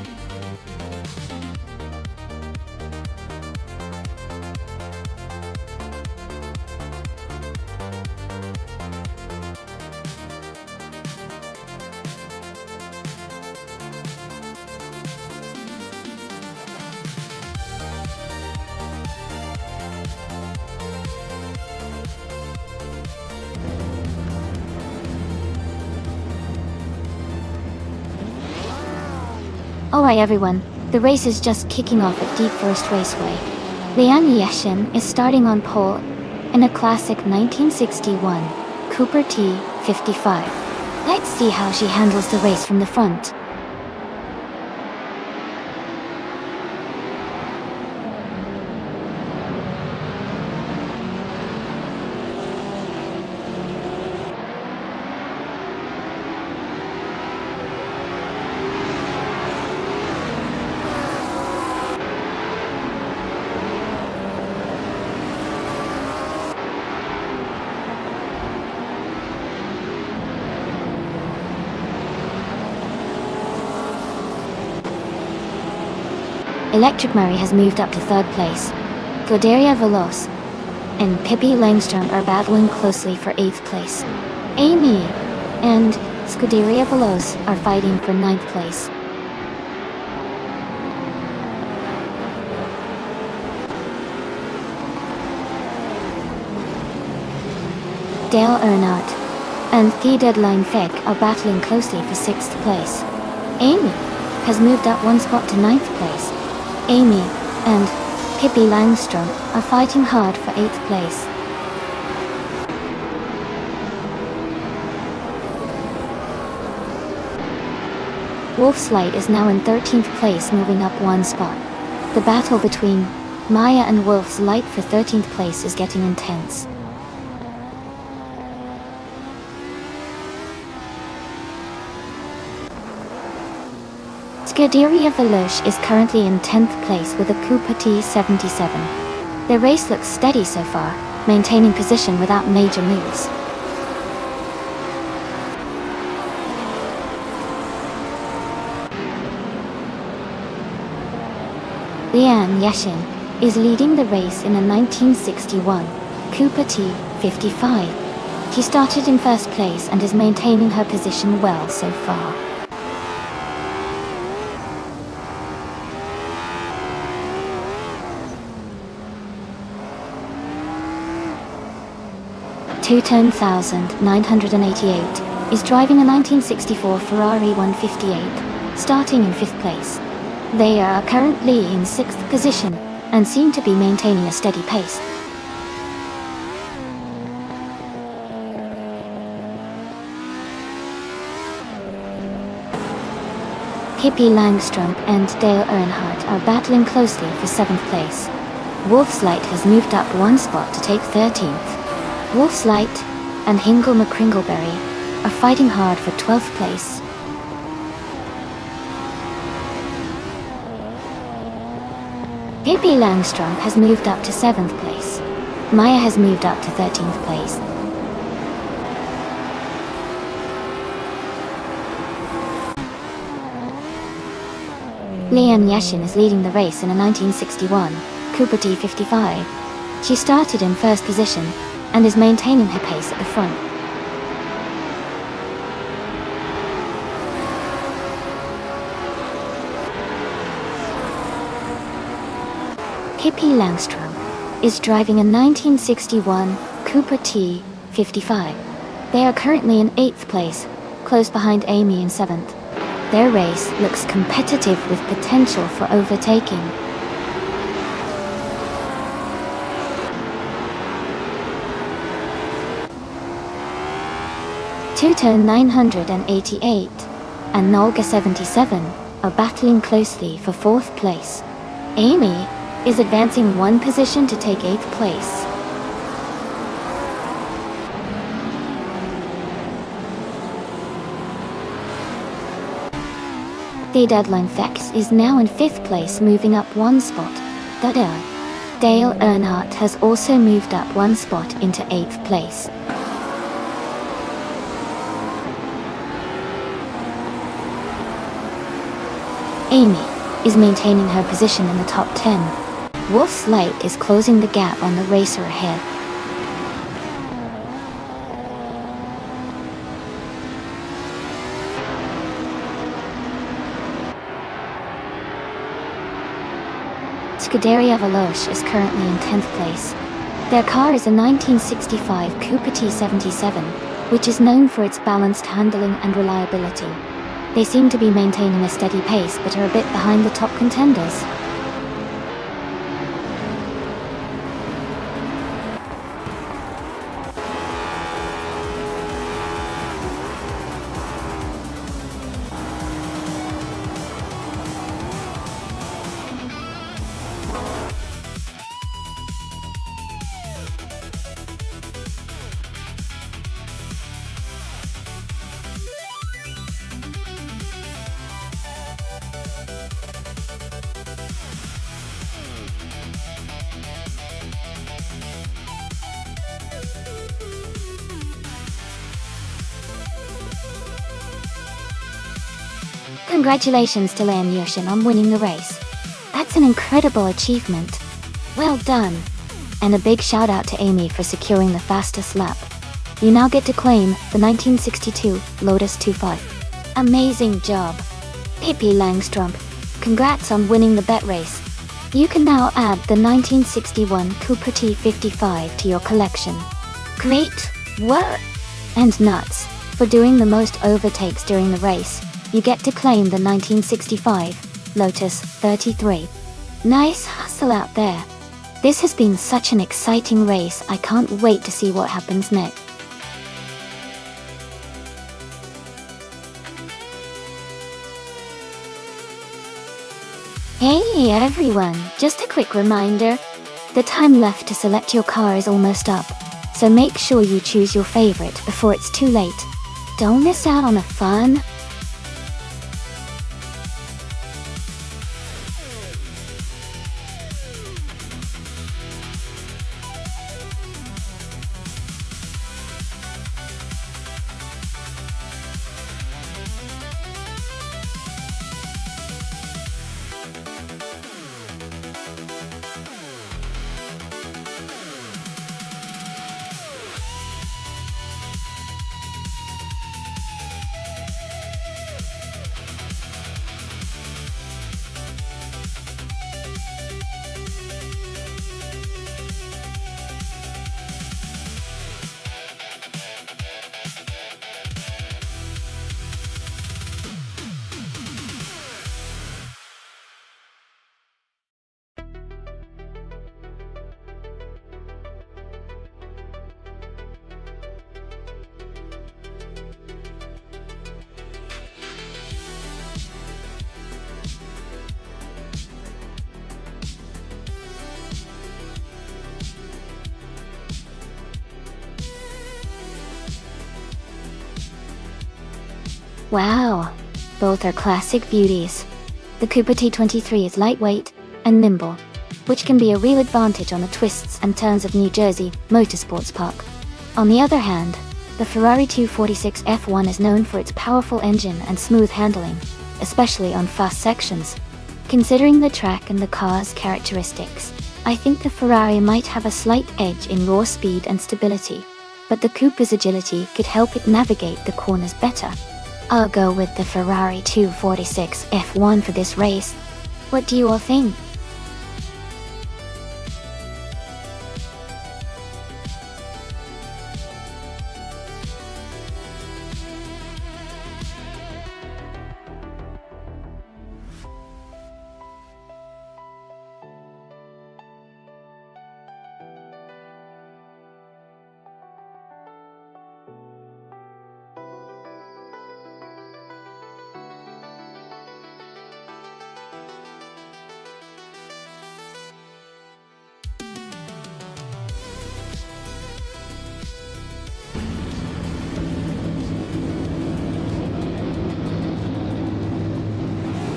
Alright everyone, the race is just kicking off at Deep Forest Raceway. Lian Yeshin is starting on pole in a classic 1961 Cooper T55. Let's see how she handles the race from the front. Electric Murray has moved up to third place. Godaria Veloz and Pippi Langstrom are battling closely for 8th place. Amy and Scuderia Veloz are fighting for 9th place. Dale Earnhardt and The Deadline Feg are battling closely for 6th place. Amy has moved up one spot to 9th place. Amy and Pippi Langstrom are fighting hard for 8th place. Wolf's Light is now in 13th place, moving up one spot. The battle between Maya and Wolf's Light for 13th place is getting intense. Scuderia Veloz is currently in 10th place with a Cooper T77. Their race looks steady so far, maintaining position without major moves. Lian Yeshin is leading the race in a 1961 Cooper T55. She started in first place and is maintaining her position well so far. Two-Tone 1988 is driving a 1964 Ferrari 158, starting in 5th place. They are currently in 6th position and seem to be maintaining a steady pace. Pippi Langstrom and Dale Earnhardt are battling closely for 7th place. Wolf's Light has moved up one spot to take 13th. Wolf's Light and Hingle McCringleberry are fighting hard for 12th place. Pippi Langstrom has moved up to 7th place. Maya has moved up to 13th place. Lian Yeshin is leading the race in a 1961 Cooper T55. She started in first position and is maintaining her pace at the front. Pippi Langstrom is driving a 1961 Cooper T55. They are currently in 8th place, close behind Amy in 7th. Their race looks competitive with potential for overtaking. Tutor 988 and Nolga 77 are battling closely for 4th place. Amy is advancing 1 position to take 8th place. The deadline Fex is now in 5th place, moving up 1 spot. Dale Earnhardt has also moved up 1 spot into 8th place. Amy is maintaining her position in the top 10. Wolf's Light is closing the gap on the racer ahead. Scuderia Veloce is currently in 10th place. Their car is a 1965 Cooper T77, which is known for its balanced handling and reliability. They seem to be maintaining a steady pace but are a bit behind the top contenders. Congratulations to Liam Yushin on winning the race. That's an incredible achievement. Well done. And a big shout out to Amy for securing the fastest lap. You now get to claim the 1962 Lotus 25. Amazing job. Pippi Langstrom, congrats on winning the bet race. You can now add the 1961 Cooper T55 to your collection. Great work! And nuts, for doing the most overtakes during the race. You get to claim the 1965 Lotus 33. Nice hustle out there. This has been such an exciting race. I can't wait to see what happens next. Hey everyone, just a quick reminder. The time left to select your car is almost up, so make sure you choose your favorite before it's too late. Don't miss out on the fun. Wow, both are classic beauties. The Cooper T23 is lightweight and nimble, which can be a real advantage on the twists and turns of New Jersey Motorsports Park. On the other hand, the Ferrari 246 F1 is known for its powerful engine and smooth handling, especially on fast sections. Considering the track and the car's characteristics, I think the Ferrari might have a slight edge in raw speed and stability, but the Cooper's agility could help it navigate the corners better. I'll go with the Ferrari 246 F1 for this race. What do you all think?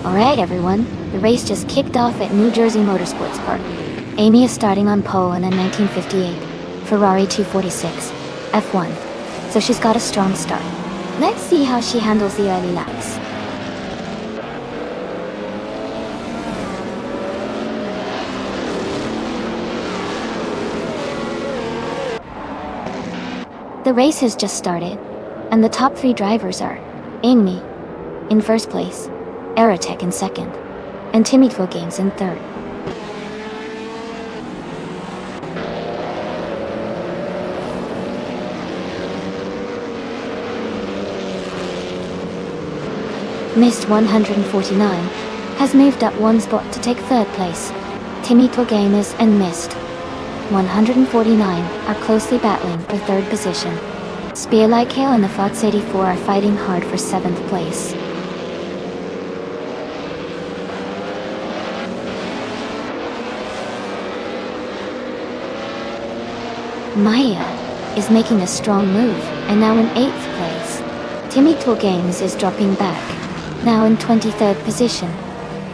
Alright everyone, the race just kicked off at New Jersey Motorsports Park. Amy is starting on pole in a 1958 Ferrari 246 F1, so she's got a strong start. Let's see how she handles the early laps. The race has just started, and the top 3 drivers are Amy in first place, Aerotech in second, and Timmy Games in third. Mist 149 has moved up 1 spot to take third place. Timmy Gamers and Mist 149 are closely battling for third position. Spear Like Hail and the Fox 84 are fighting hard for 7th place. Maya is making a strong move and now in 8th place. Timmy Games is dropping back, now in 23rd position.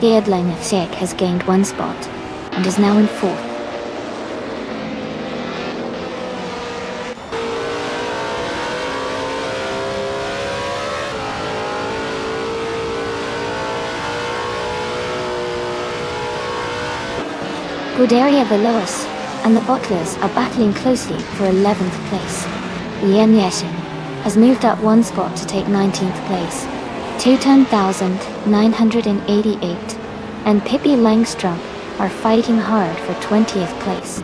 Deadline of Sek has gained 1 spot and is now in 4th. Scuderia Veloz and the Bottlers are battling closely for 11th place. Lien Yeshin has moved up 1 spot to take 19th place. 210,988 and Pippi Langstrom are fighting hard for 20th place.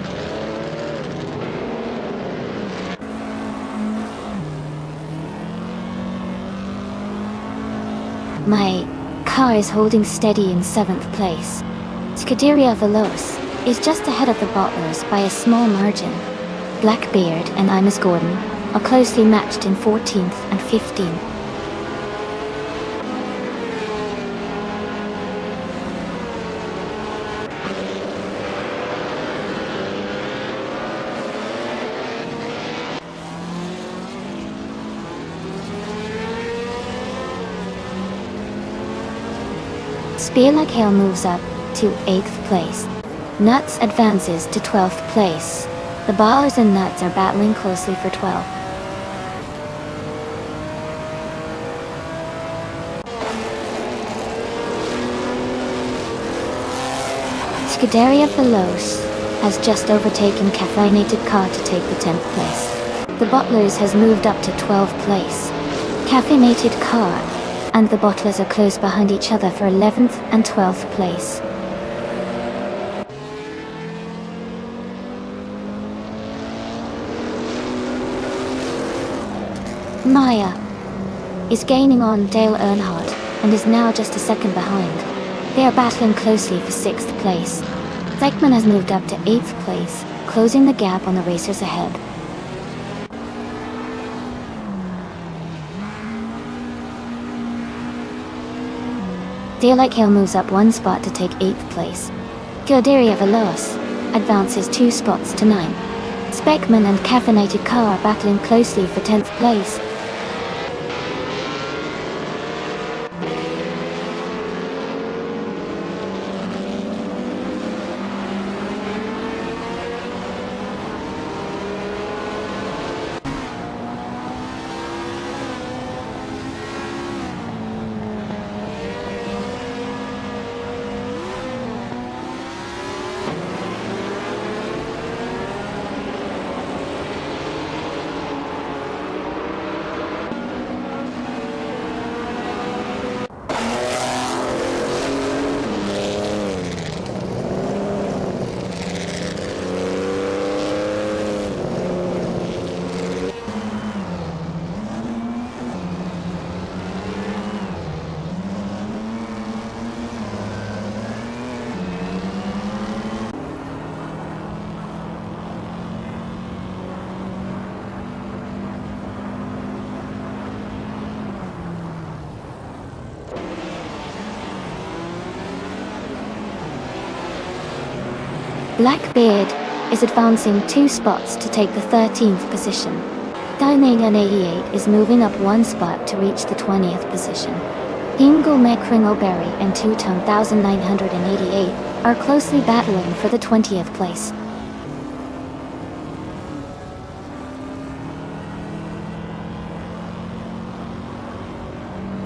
My car is holding steady in 7th place. Scuderia Veloz is just ahead of the Bottlers by a small margin. Blackbeard and Imus Gordon are closely matched in 14th and 15th. Spear Like Hail moves up to 8th place. Nuts advances to 12th place. The Ballers and Nuts are battling closely for 12th. Scuderia Veloz has just overtaken Caffeinated Car to take the 10th place. The Bottlers has moved up to 12th place. Caffeinated Car and the Bottlers are close behind each other for 11th and 12th place. Maya is gaining on Dale Earnhardt and is now just a second behind. They are battling closely for 6th place. Zekman has moved up to 8th place, closing the gap on the racers ahead. Daylight Hail moves up 1 spot to take 8th place. Scuderia Veloz advances 2 spots to 9. Speckman and Caffeinated Car are battling closely for 10th place. Blackbeard is advancing 2 spots to take the 13th position. Dynagan 88 is moving up 1 spot to reach the 20th position. Team Gourmet Kringleberry and Two-Tone 1988 are closely battling for the 20th place.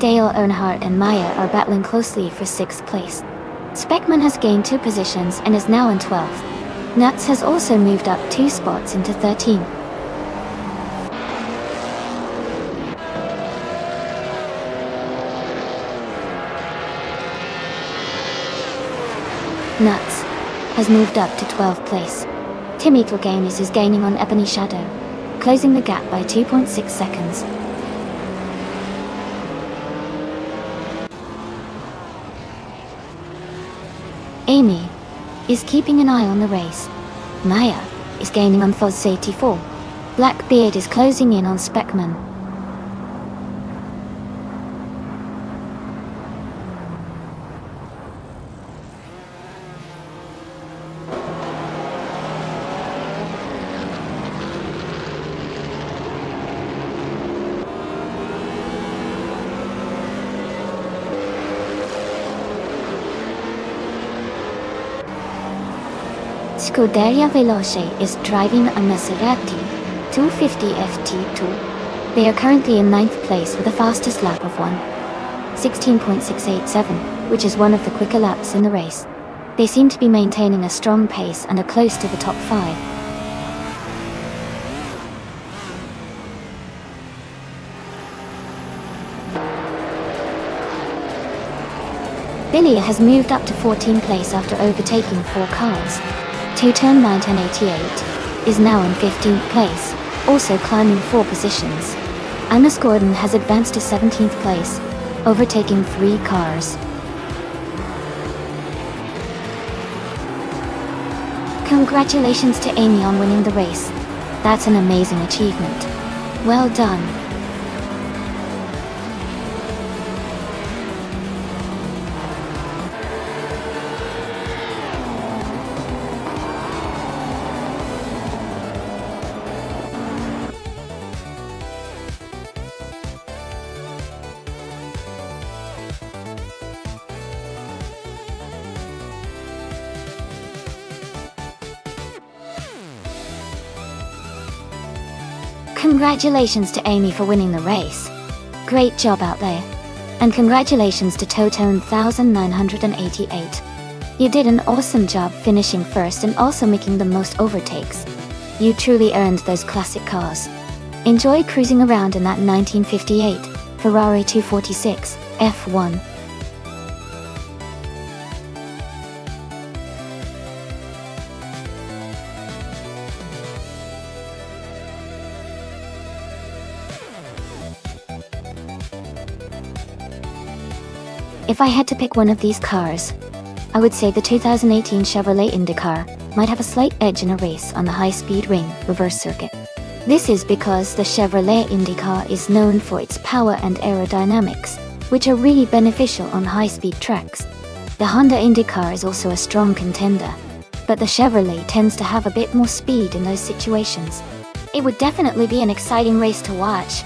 Dale Earnhardt and Maya are battling closely for 6th place. Speckman has gained 2 positions and is now in 12th. Nuts has also moved up 2 spots into 13th. Nuts has moved up to 12th place. Timmy Kilganis is gaining on Ebony Shadow, closing the gap by 2.6 seconds. Amy is keeping an eye on the race. Maya is gaining on Foz 84. Blackbeard is closing in on Speckman. Scuderia Veloce is driving a Maserati 250 FT2. They are currently in 9th place with a fastest lap of 16.687, which is one of the quicker laps in the race. They seem to be maintaining a strong pace and are close to the top 5. Billy has moved up to 14th place after overtaking 4 cars. Two-Tone 1988 is now in 15th place, also climbing 4 positions. Amos Gordon has advanced to 17th place, overtaking 3 cars. Congratulations to Amy on winning the race. That's an amazing achievement. Well done. Congratulations to Amy for winning the race. Great job out there. And congratulations to Two-Tone 1988. You did an awesome job finishing first and also making the most overtakes. You truly earned those classic cars. Enjoy cruising around in that 1958 Ferrari 246 F1. If I had to pick one of these cars, I would say the 2018 Chevrolet IndyCar might have a slight edge in a race on the high-speed ring reverse circuit. This is because the Chevrolet IndyCar is known for its power and aerodynamics, which are really beneficial on high-speed tracks. The Honda IndyCar is also a strong contender, but the Chevrolet tends to have a bit more speed in those situations. It would definitely be an exciting race to watch.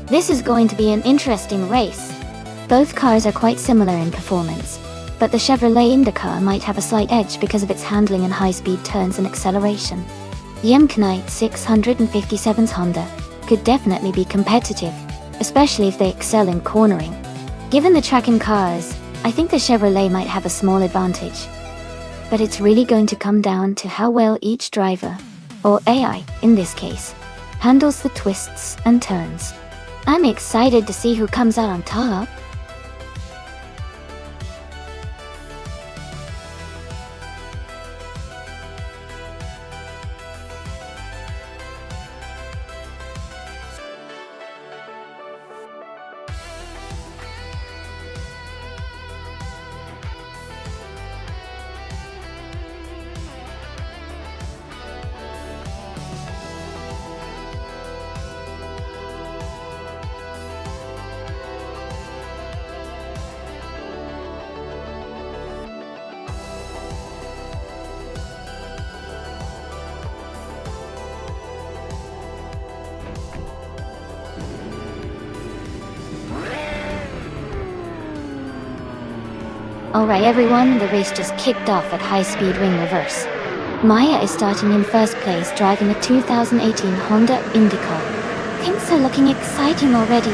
This is going to be an interesting race. Both cars are quite similar in performance, but the Chevrolet IndyCar might have a slight edge because of its handling in high-speed turns and acceleration. Yemknight 657's Honda could definitely be competitive, especially if they excel in cornering. Given the track and cars, I think the Chevrolet might have a small advantage. But it's really going to come down to how well each driver, or AI in this case, handles the twists and turns. I'm excited to see who comes out on top. Alright everyone, the race just kicked off at high-speed ring reverse. Maya is starting in first place driving a 2018 Honda IndyCar. Things are looking exciting already.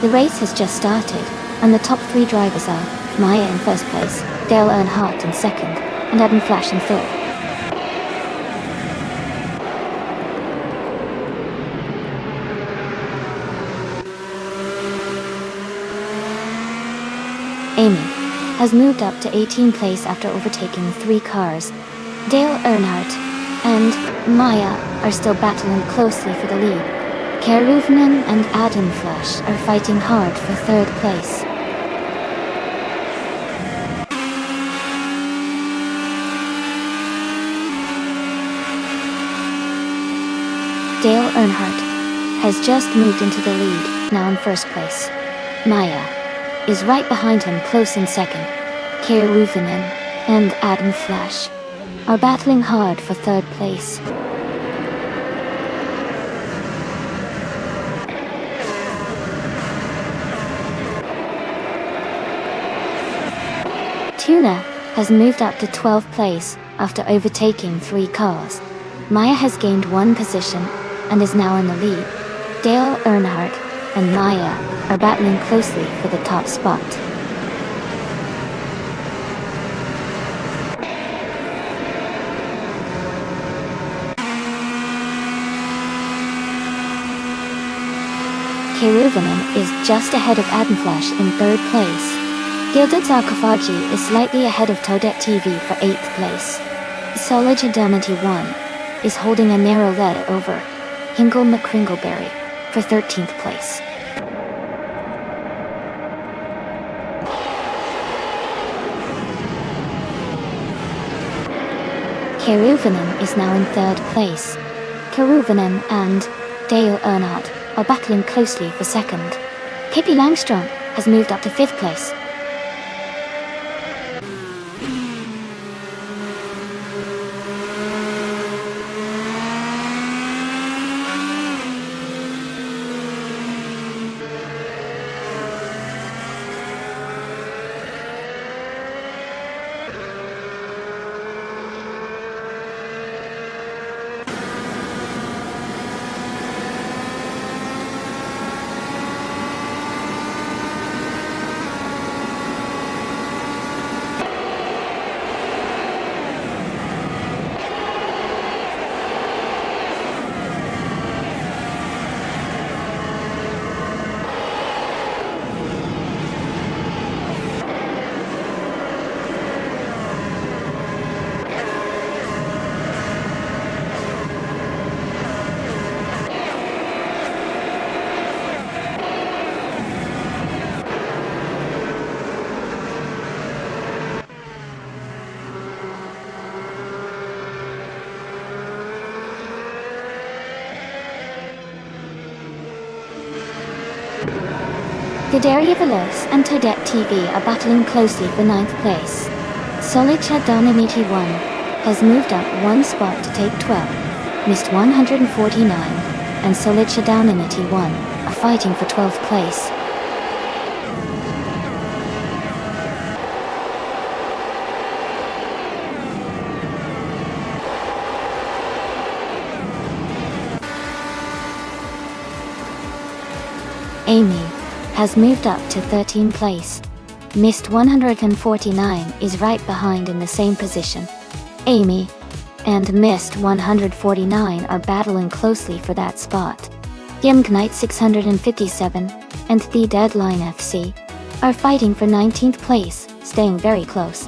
The race has just started, and the top 3 drivers are Maya in first place, Dale Earnhardt in second, and Adam Flash in third. Amy has moved up to 18th place after overtaking 3 cars. Dale Earnhardt and Maya are still battling closely for the lead. Keruvnan and Adam Flash are fighting hard for 3rd place. Dale Earnhardt has just moved into the lead, now in 1st place. Maya is right behind him, close in 2nd. Keruvnan and Adam Flash are battling hard for 3rd place. Tuna has moved up to 12th place after overtaking 3 cars. Maya has gained 1 position and is now in the lead. Dale Earnhardt and Maya are battling closely for the top spot. Keruvnan is just ahead of Adam Flash in 3rd place. Gilded Sarkophagi is slightly ahead of Toadette TV for 8th place. Solid Adamity 1 is holding a narrow lead over Hingle McCringleberry for 13th place. Keruvnan is now in 3rd place. Keruvnan and Dale Earnhardt are battling closely for 2nd. Pippi Langstrom has moved up to 5th place. Gadaria Veloz and Toadette TV are battling closely for 9th place. Solid Shadanamiti 1 has moved up 1 spot to take 12, missed 149, and Solid Shadanamiti 1 are fighting for 12th place. Amy has moved up to 13th place. Missed 149 is right behind in the same position. Amy and Missed 149 are battling closely for that spot. Gimknight 657 and The Deadline FC are fighting for 19th place, staying very close.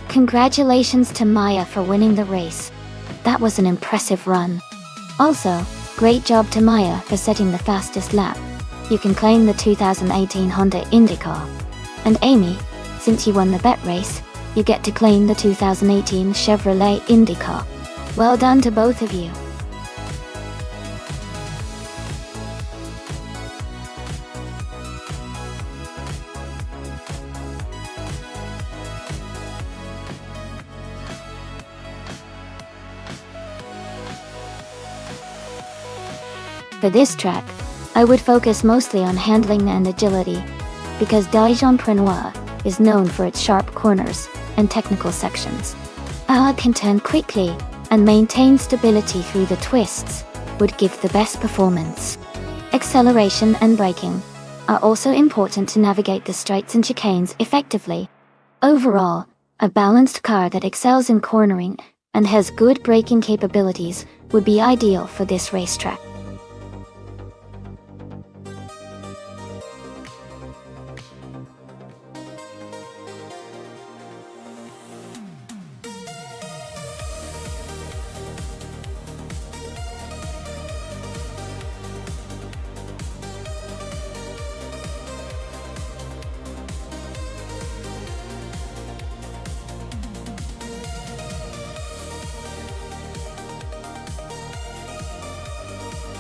Congratulations to Maya for winning the race. That was an impressive run. Also, great job to Maya for setting the fastest lap. You can claim the 2018 Honda IndyCar. And Amy, since you won the bet race, you get to claim the 2018 Chevrolet IndyCar. Well done to both of you. For this track, I would focus mostly on handling and agility, because Dijon-Prenois is known for its sharp corners and technical sections. Can turn quickly and maintain stability through the twists would give the best performance. Acceleration and braking are also important to navigate the straights and chicanes effectively. Overall, a balanced car that excels in cornering and has good braking capabilities would be ideal for this racetrack.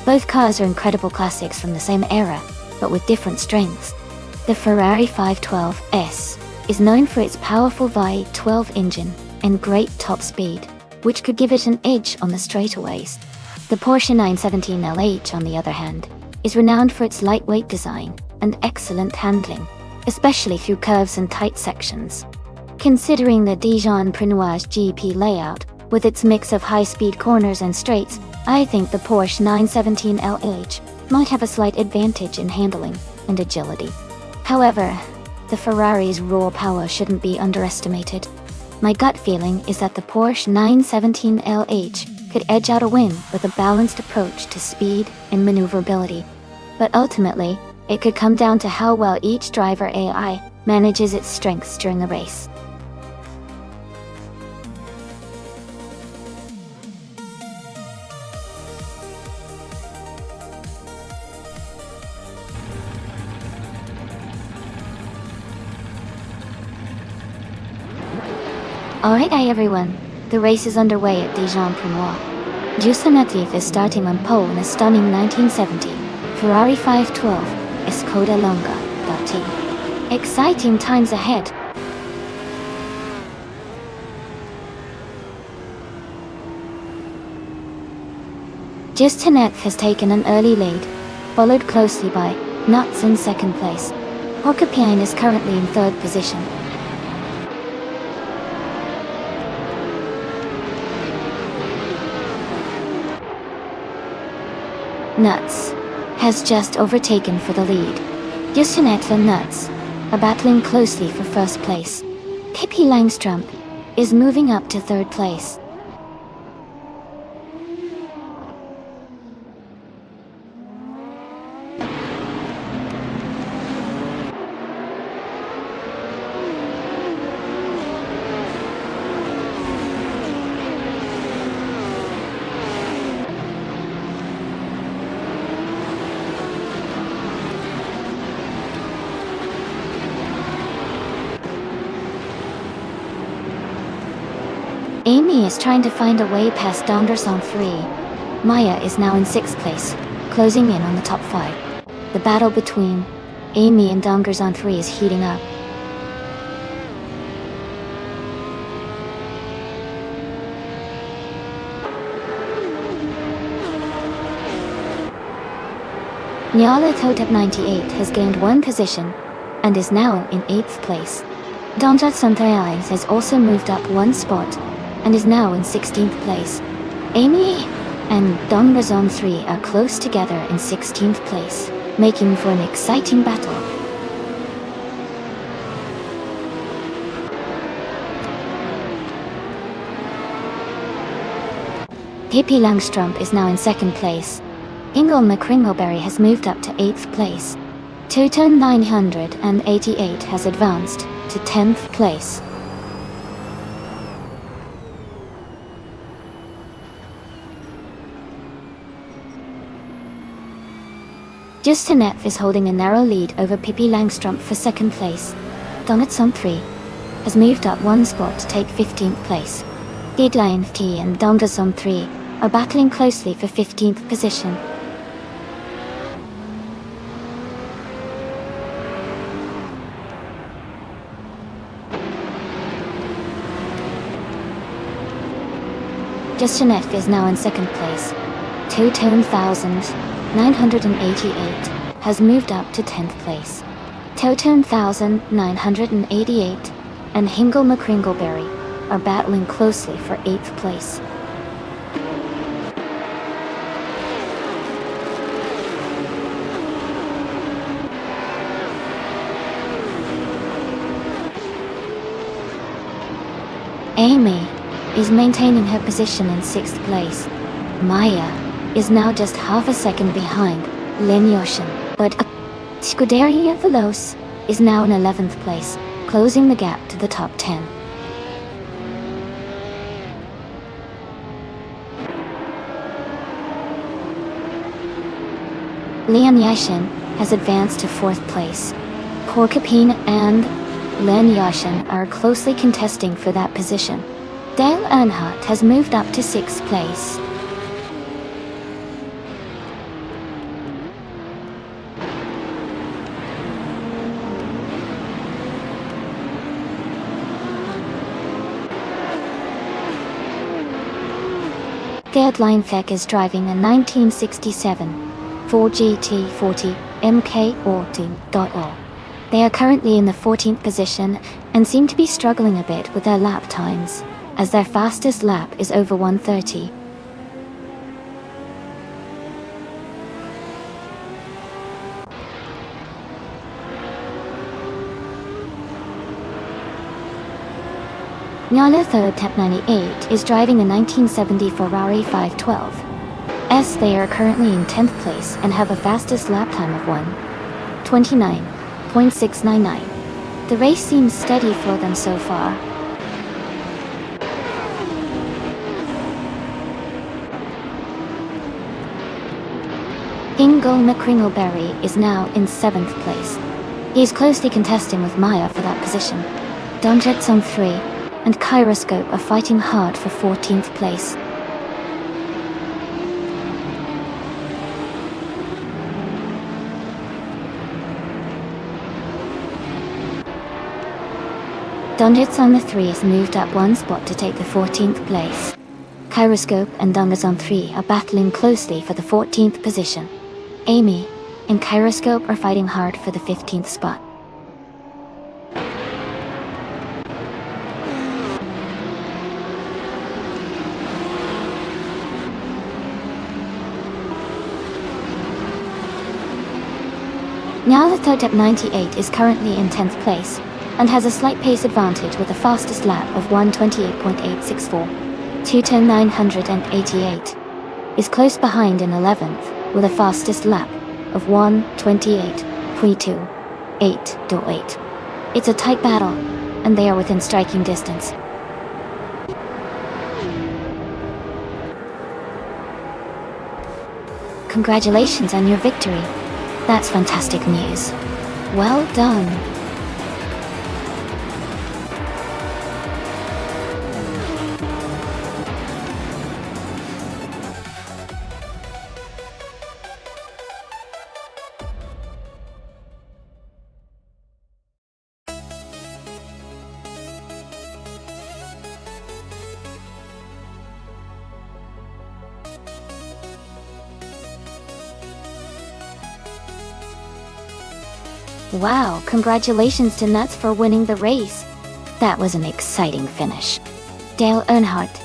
Both cars are incredible classics from the same era, but with different strengths. The Ferrari 512S is known for its powerful V12 engine and great top speed, which could give it an edge on the straightaways. The Porsche 917 LH, on the other hand, is renowned for its lightweight design and excellent handling, especially through curves and tight sections. Considering the Dijon-Prenois GP layout, with its mix of high-speed corners and straights, I think the Porsche 917 LH might have a slight advantage in handling and agility. However, the Ferrari's raw power shouldn't be underestimated. My gut feeling is that the Porsche 917 LH could edge out a win with a balanced approach to speed and maneuverability. But ultimately, it could come down to how well each driver AI manages its strengths during the race. Alright everyone, the race is underway at Dijon-Prenois. Justin Latifi is starting on pole in a stunning 1970 Ferrari 512 Escoda Longa.T. Exciting times ahead. Justin has taken an early lead, followed closely by Nuts in second place. Porcupine is currently in third position. Nuts has just overtaken for the lead. Justinette and Nuts are battling closely for first place. Pippi Langstrup is moving up to third place. Amy is trying to find a way past Donderson 3. Maya is now in 6th place, closing in on the top 5. The battle between Amy and Donderson 3 is heating up. Nyala Totep 98 has gained 1 position and is now in 8th place. Donderson 3 has also moved up 1 spot and is now in 16th place. Amy and Donderson 3 are close together in 16th place, making for an exciting battle. Pippi Langstrup is now in 2nd place. Ingle McCringleberry has moved up to 8th place. Toton 988 has advanced to 10th place. Justinette is holding a narrow lead over Pippi Langstrup for 2nd place. Donatson 3 has moved up 1 spot to take 15th place. Deadline T and Donderson 3 are battling closely for 15th position. Justinette is now in 2nd place. Toton 1000 988 has moved up to 10th place. Toten 1988 and Hingle McCringleberry are battling closely for 8th place. Amy is maintaining her position in 6th place. Maya is now just half a second behind Lin Yoshin, but Scuderia Veloce is now in 11th place, closing the gap to the top 10. Lian Yashin has advanced to 4th place. Porcupine and Len Yashin are closely contesting for that position. Dale Earnhardt has moved up to 6th place. Gerd Leinfeck is driving a 1967 Ford GT40 MK14.0. They are currently in the 14th position and seem to be struggling a bit with their lap times, as their fastest lap is over 1:30. Nyala Third Tep 98 is driving a 1970 Ferrari 512. They are currently in 10th place and have a fastest lap time of 1:29.699. The race seems steady for them so far. Ingo McCringleberry is now in 7th place. He is closely contesting with Maya for that position. Donjets on 3 and Kyroscope are fighting hard for 14th place. Donjets on the 3 has moved up 1 spot to take the 14th place. Kyroscope and Dungas on 3 are battling closely for the 14th position. Amy and Kyroscope are fighting hard for the 15th spot. Nyala Thotep 98 is currently in 10th place and has a slight pace advantage with a fastest lap of 1:28.864. Tuton 988 is close behind in 11th with a fastest lap of 1:28.288. It's a tight battle, and they are within striking distance. Congratulations on your victory. That's fantastic news. Well done. Wow, congratulations to Nuts for winning the race. That was an exciting finish. Dale Earnhardt,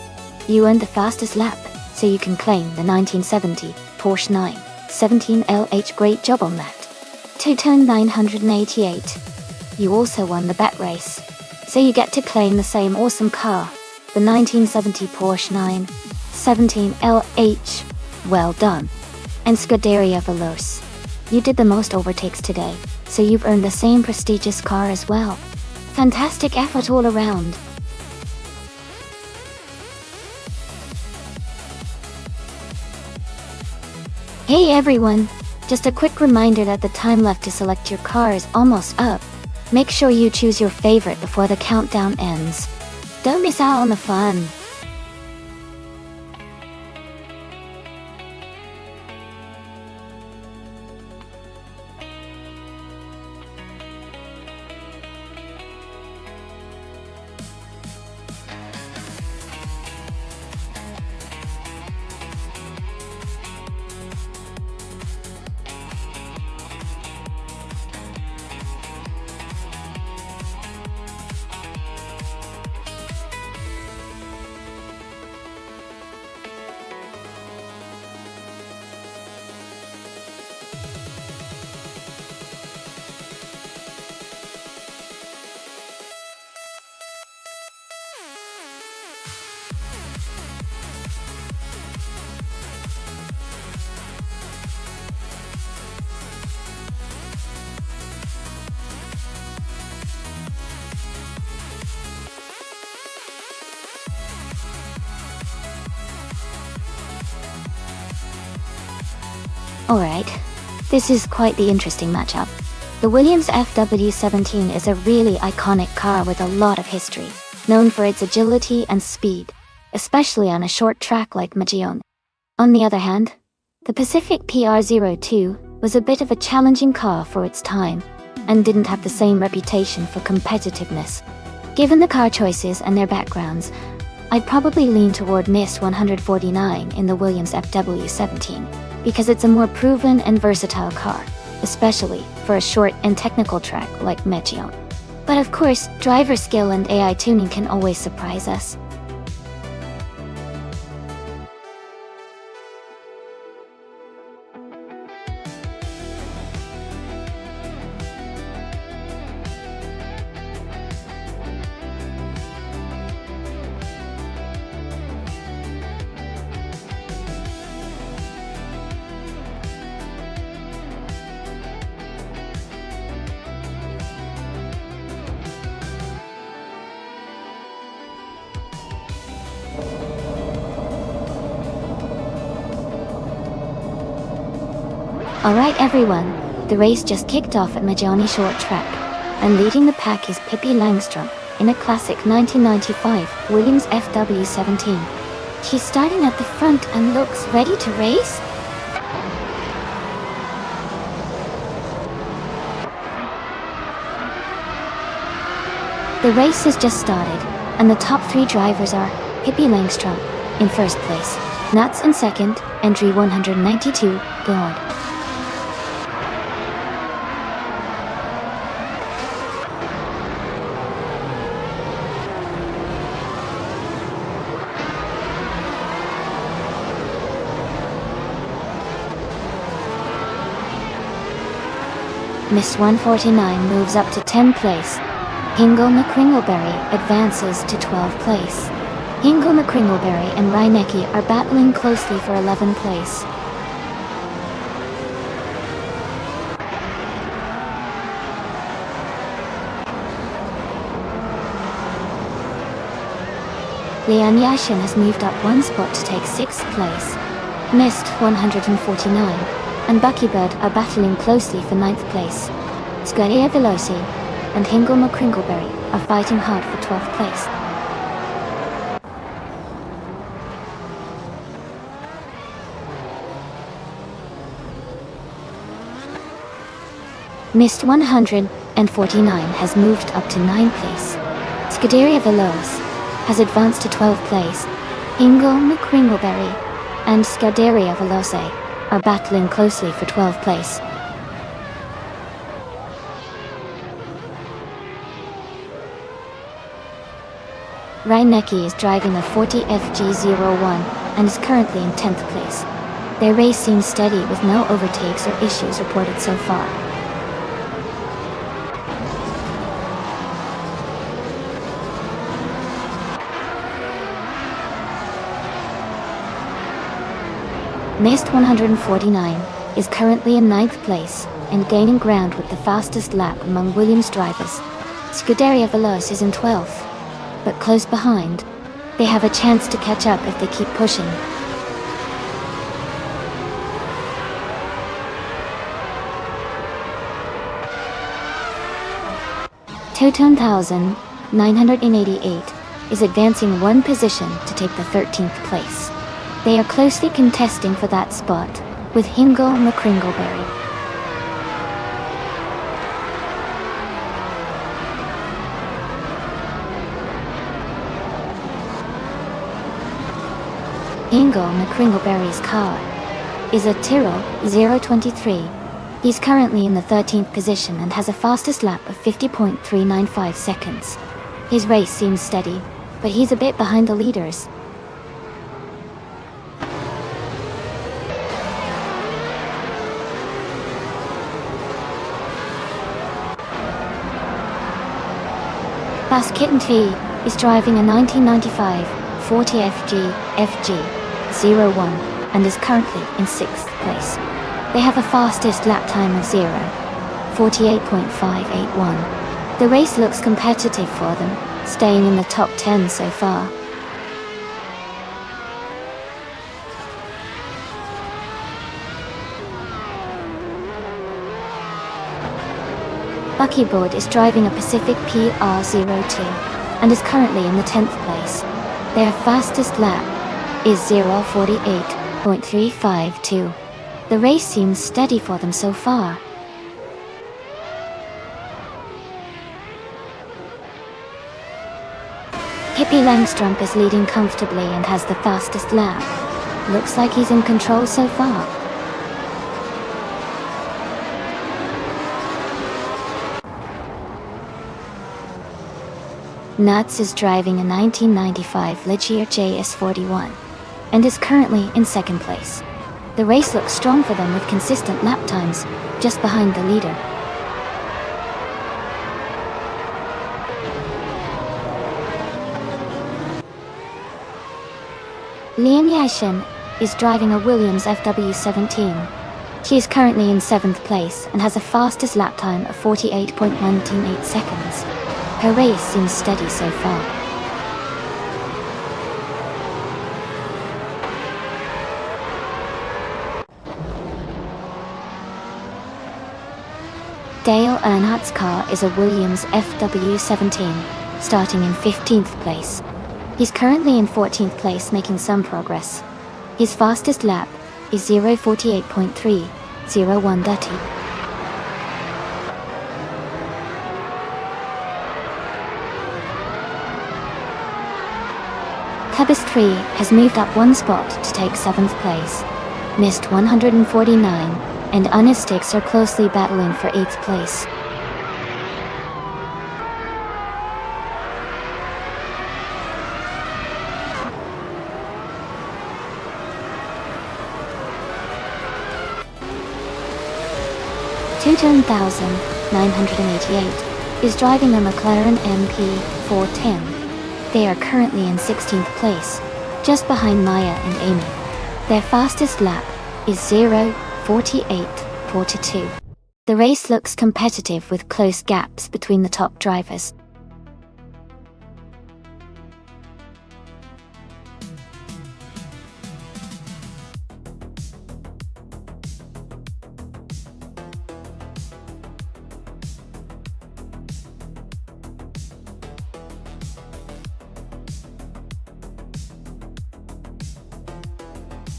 you earned the fastest lap, so you can claim the 1970 Porsche 917 LH. Great job on that. Toton 988, you also won the bet race, so you get to claim the same awesome car, the 1970 Porsche 917 LH. Well done. And Scuderia Veloce, you did the most overtakes today, so you've earned the same prestigious car as well. Fantastic effort all around. Hey everyone! Just a quick reminder that the time left to select your car is almost up. Make sure you choose your favorite before the countdown ends. Don't miss out on the fun. Alright, this is quite the interesting matchup. The Williams FW17 is a really iconic car with a lot of history, known for its agility and speed, especially on a short track like Magione. On the other hand, the Pacific PR02 was a bit of a challenging car for its time, and didn't have the same reputation for competitiveness. Given the car choices and their backgrounds, I'd probably lean toward Miss 149 in the Williams FW17, because it's a more proven and versatile car, especially for a short and technical track like Magione. But of course, driver skill and AI tuning can always surprise us. Alright everyone, the race just kicked off at Magione Short Track, and leading the pack is Pippi Langstrom in a classic 1995 Williams FW17. She's starting at the front and looks ready to race? The race has just started, and the top three drivers are Pippi Langstrom in first place, Nats in second, entry 192, Gord. Miss 149 moves up to 10th place. Hingo McCringleberry advances to 12th place. Hingo McCringleberry and Reinecke are battling closely for 11th place. Leon Yashin has moved up one spot to take 6th place. Mist 149 and Buckybird are battling closely for 9th place. Scuderia Veloci and Hingo McCringleberry are fighting hard for 12th place. Mist 149 has moved up to 9th place. Scuderia Veloci has advanced to 12th place. Hingo McCringleberry and Scuderia Veloci are battling closely for 12th place. Reinecke is driving a 40 FG01 and is currently in 10th place. Their race seems steady with no overtakes or issues reported so far. Mist 149 is currently in 9th place and gaining ground with the fastest lap among Williams drivers. Scuderia Veloci is in 12th, but close behind. They have a chance to catch up if they keep pushing. Toton 988 is advancing one position to take the 13th place. They are closely contesting for that spot, with Hingo McCringleberry. Hingo McCringleberry's car is a Tyrrell 023. He's currently in the 13th position and has a fastest lap of 50.395 seconds. His race seems steady, but he's a bit behind the leaders. Bas Kitten T is driving a 1995 40 FG01 and is currently in 6th place. They have a fastest lap time of 48.581. The race looks competitive for them, staying in the top 10 so far. Buckyboard is driving a Pacific PR02 and is currently in the 10th place. Their fastest lap is 0:48.352. The race seems steady for them so far. Pippi Langstrumpf is leading comfortably and has the fastest lap. Looks like he's in control so far. Nuts is driving a 1995 Ligier JS41 and is currently in 2nd place. The race looks strong for them with consistent lap times, just behind the leader. Lian Yashin is driving a Williams FW17. She is currently in 7th place and has a fastest lap time of 48.128 seconds. Her race seems steady so far. Dale Earnhardt's car is a Williams FW17, starting in 15th place. He's currently in 14th place, making some progress. His fastest lap is 0:48.301. Cubis 3 has moved up 1 spot to take 7th place. Missed 149 and Unistix are closely battling for 8th place. Tuton 988 is driving a McLaren MP410. They are currently in 16th place, just behind Maya and Amy. Their fastest lap is 0:48.42. The race looks competitive with close gaps between the top drivers.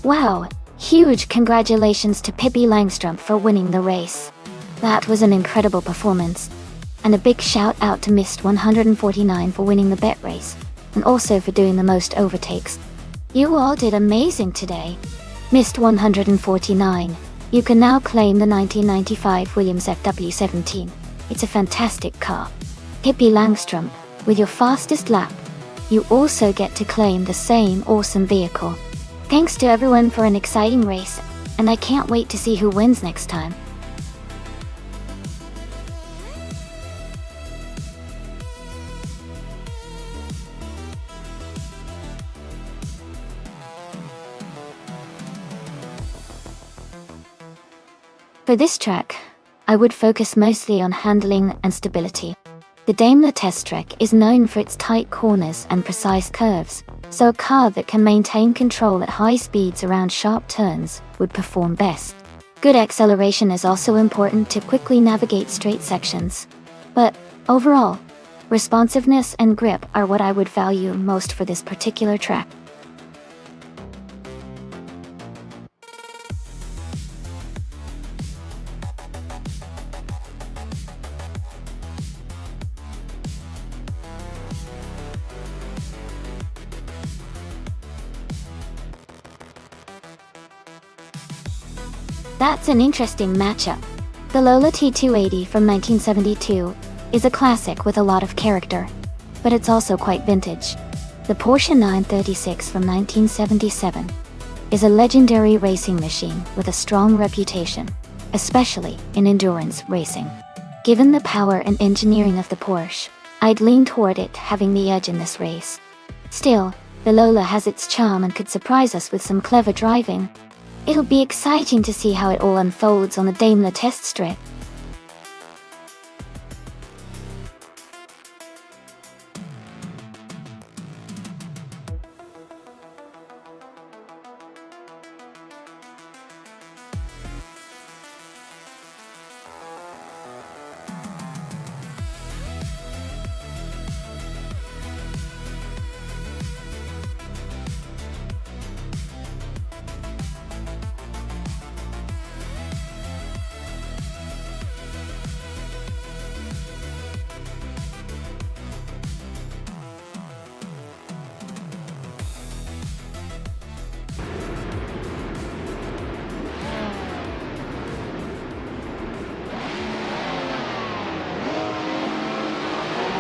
Wow! Huge congratulations to Pippi Langstrumpf for winning the race. That was an incredible performance. And a big shout out to Mist 149 for winning the bet race, and also for doing the most overtakes. You all did amazing today. Mist 149, you can now claim the 1995 Williams FW17. It's a fantastic car. Pippi Langstrumpf, with your fastest lap, you also get to claim the same awesome vehicle. Thanks to everyone for an exciting race, and I can't wait to see who wins next time. For this track, I would focus mostly on handling and stability. The Daimler test track is known for its tight corners and precise curves, so a car that can maintain control at high speeds around sharp turns would perform best. Good acceleration is also important to quickly navigate straight sections. But overall, responsiveness and grip are what I would value most for this particular track. That's an interesting matchup. The Lola T280 from 1972 is a classic with a lot of character, but it's also quite vintage. The Porsche 936 from 1977 is a legendary racing machine with a strong reputation, especially in endurance racing. Given the power and engineering of the Porsche, I'd lean toward it having the edge in this race. Still, the Lola has its charm and could surprise us with some clever driving. It'll be exciting to see how it all unfolds on the Daimler test strip.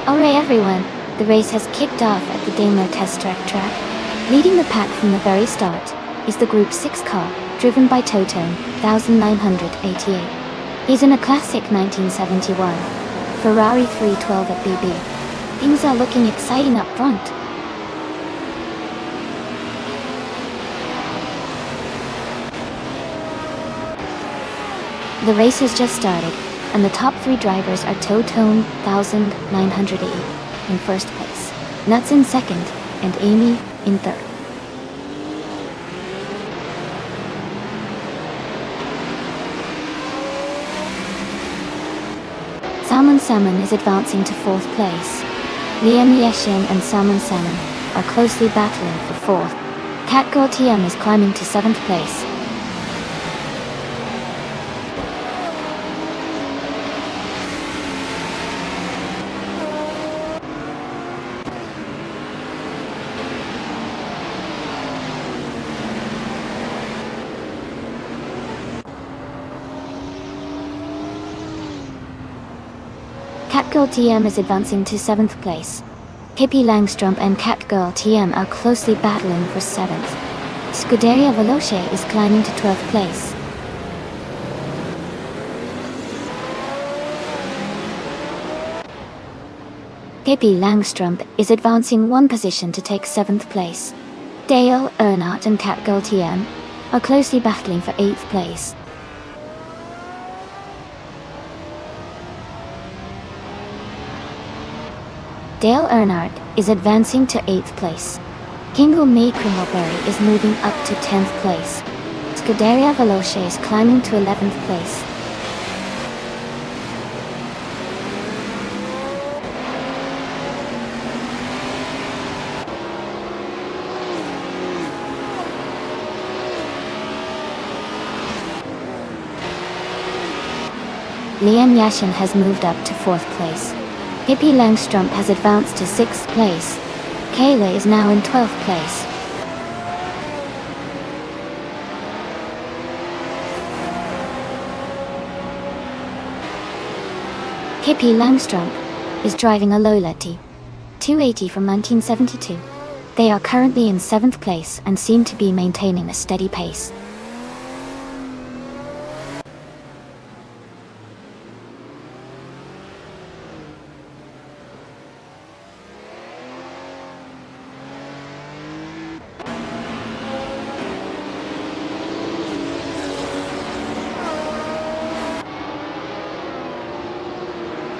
Alright everyone, the race has kicked off at the Daimler Test Track. Leading the pack from the very start is the Group 6 car, driven by Totone 1988. He's in a classic 1971 Ferrari 312 at BB. Things are looking exciting up front. The race has just started, and the top 3 drivers are Totone 1908 in first place, Nuts in second, and Amy in third. Salmon is advancing to fourth place. Liam Yeshin and Salmon are closely battling for fourth. Catgirl TM is climbing to seventh place. Catgirl TM is advancing to 7th place. Pippi Langstrump and Catgirl TM are closely battling for 7th. Scuderia Veloce is climbing to 12th place. Pippi Langstrump is advancing 1 position to take 7th place. Dale Earnhardt and Catgirl TM are closely battling for 8th place. Dale Earnhardt is advancing to 8th place. Kingle May Kringleberry is moving up to 10th place. Scuderia Veloce is climbing to 11th place. Liam Yashin has moved up to 4th place. Pippi Langstrump has advanced to 6th place. Kayla is now in 12th place. Pippi Langstrump is driving a Lola T280 from 1972. They are currently in 7th place and seem to be maintaining a steady pace.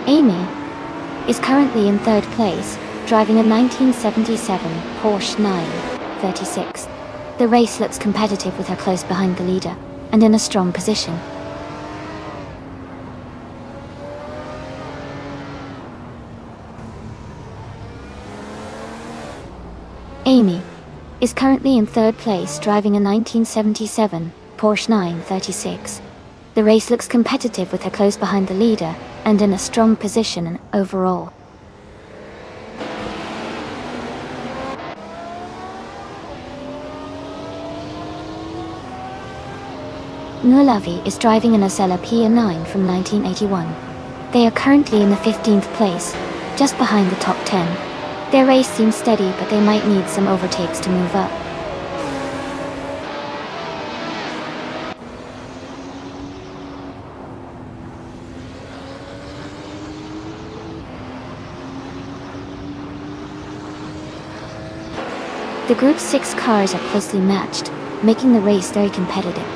Amy is currently in 3rd place, driving a 1977 Porsche 936. The race looks competitive with her close behind the leader, and in a strong position. Amy is currently in 3rd place, driving a 1977 Porsche 936. The race looks competitive with her close behind the leader, and in a strong position overall. Nulavi is driving an Osella P9 from 1981. They are currently in the 15th place, just behind the top 10. Their race seems steady, but they might need some overtakes to move up. The Group 6 cars are closely matched, making the race very competitive.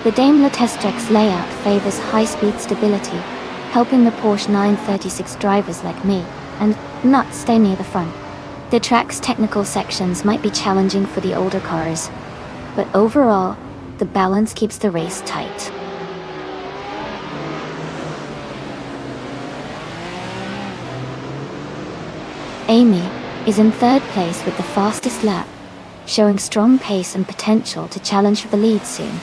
The Daimler Test Track's layout favors high-speed stability, helping the Porsche 936 drivers like me, and not stay near the front. The track's technical sections might be challenging for the older cars, but overall, the balance keeps the race tight. Amy is in 3rd place with the fastest lap, showing strong pace and potential to challenge for the lead soon.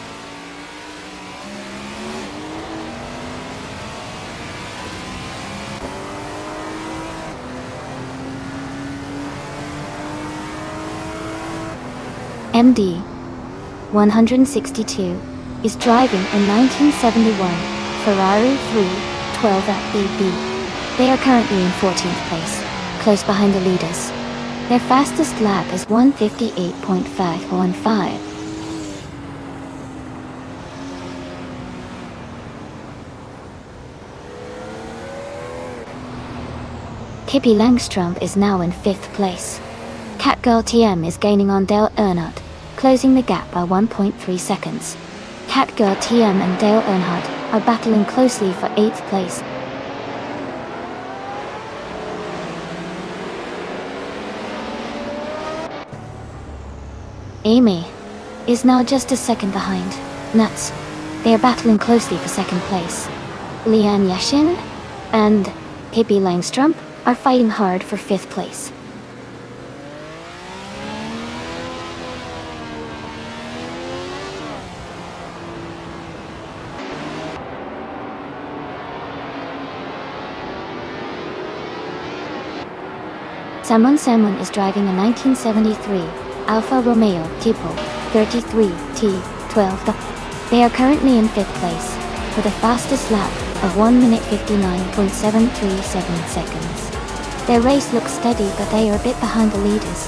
MD 162 is driving a 1971 Ferrari 312 at BB. They are currently in 14th place. close behind the leaders. Their fastest lap is 1:58.515. Pippi Langström is now in 5th place. Catgirl TM is gaining on Dale Earnhardt, closing the gap by 1.3 seconds. Catgirl TM and Dale Earnhardt are battling closely for 8th place. Amy is now just a second behind. Nuts. They are battling closely for 2nd place. Lian Yashin and Pippi Langström are fighting hard for 5th place. Samon is driving a 1973 Alfa Romeo Tipo 33 T12. They are currently in 5th place, with a fastest lap of 1 minute 59.737 seconds. Their race looks steady, but they are a bit behind the leaders.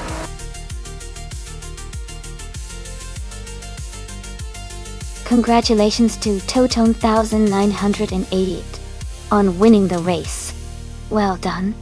Congratulations to Totone 1988 on winning the race. Well done.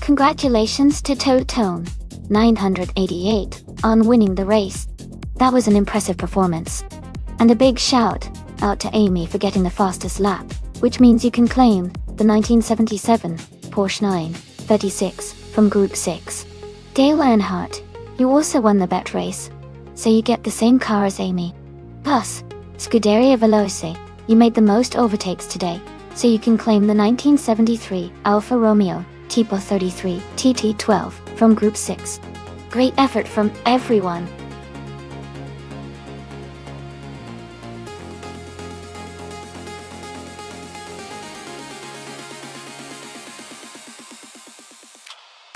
Congratulations to Totone 988 on winning the race. That was an impressive performance. And a big shout out to Amy for getting the fastest lap, which means you can claim the 1977 Porsche 936 from Group 6. Dale Earnhardt, you also won the bet race, so you get the same car as Amy. Plus, Scuderia Veloce, you made the most overtakes today, so you can claim the 1973 Alfa Romeo Tipo 33 TT12 from Group 6. Great effort from everyone.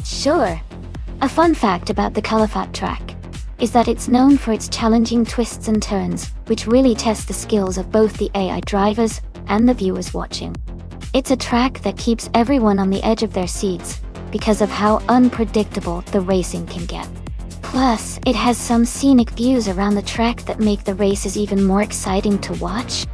Sure. A fun fact about the Calafat track is that it's known for its challenging twists and turns, which really test the skills of both the AI drivers and the viewers watching. It's a track that keeps everyone on the edge of their seats because of how unpredictable the racing can get. Plus, it has some scenic views around the track that make the races even more exciting to watch.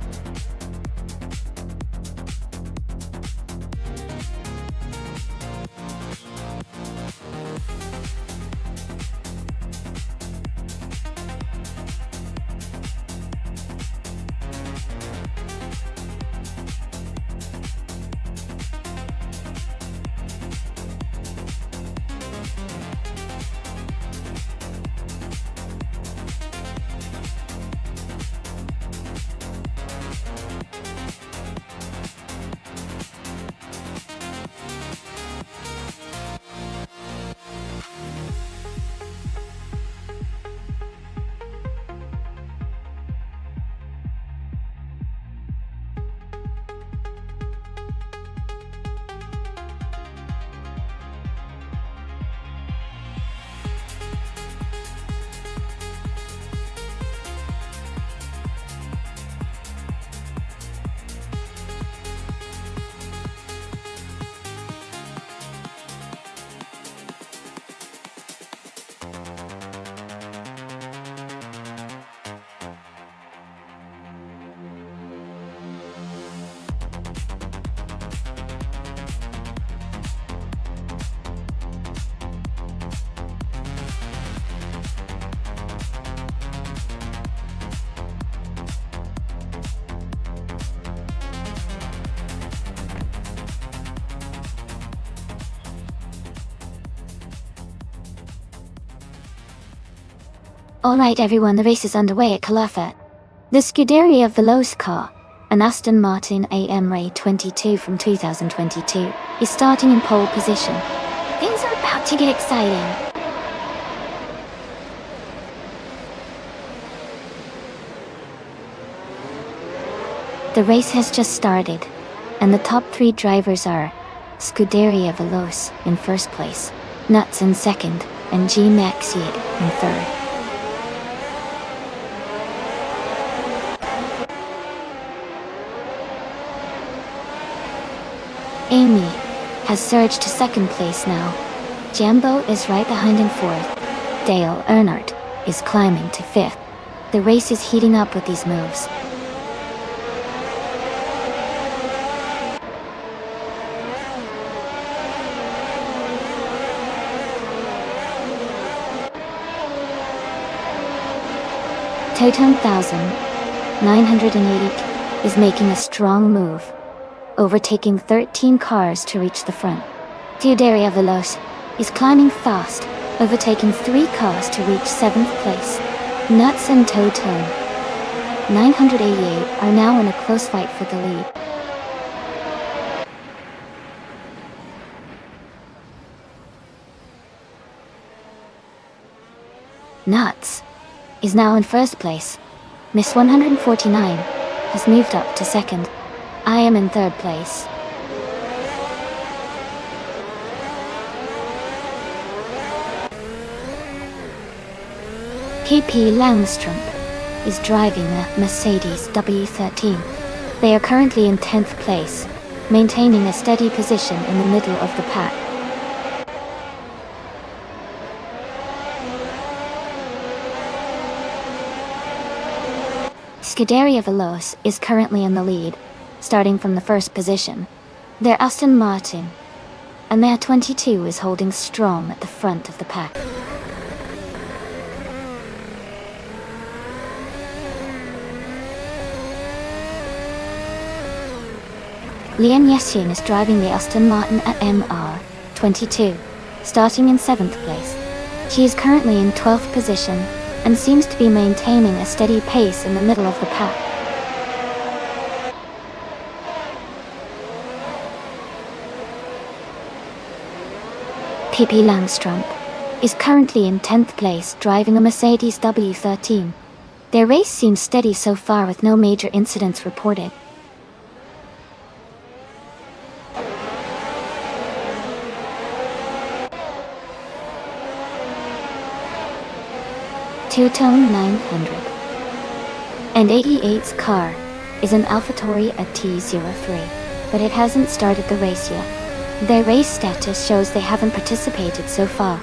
Alright everyone, the race is underway at Calafat. The Scuderia Veloce car, an Aston Martin AM-Ray 22 from 2022, is starting in pole position. Things are about to get exciting. The race has just started, and the top 3 drivers are Scuderia Veloce in first place, Nuts in second, and G Maxiate in third. Amy has surged to second place now. Jambo is right behind in fourth. Dale Earnhardt is climbing to fifth. The race is heating up with these moves. Totem 1980 is making a strong move, overtaking 13 cars to reach the front. Scuderia Veloce is climbing fast, overtaking 3 cars to reach 7th place. Nuts and Totem 988 are now in a close fight for the lead. Nuts is now in first place. Miss 149 has moved up to second. I am in third place. PP Langström is driving a Mercedes W13. They are currently in 10th place, maintaining a steady position in the middle of the pack. Scuderia Veloce is currently in the lead, starting from the first position. Their Aston Martin, and their 22 is holding strong at the front of the pack. Lian Yeshin is driving the Aston Martin at MR22, starting in 7th place. She is currently in 12th position, and seems to be maintaining a steady pace in the middle of the pack. PP Langström is currently in 10th place driving a Mercedes W13. Their race seems steady so far with no major incidents reported. Two-tone 900. And 88's car is an AlphaTauri at T03, but it hasn't started the race yet. Their race status shows they haven't participated so far.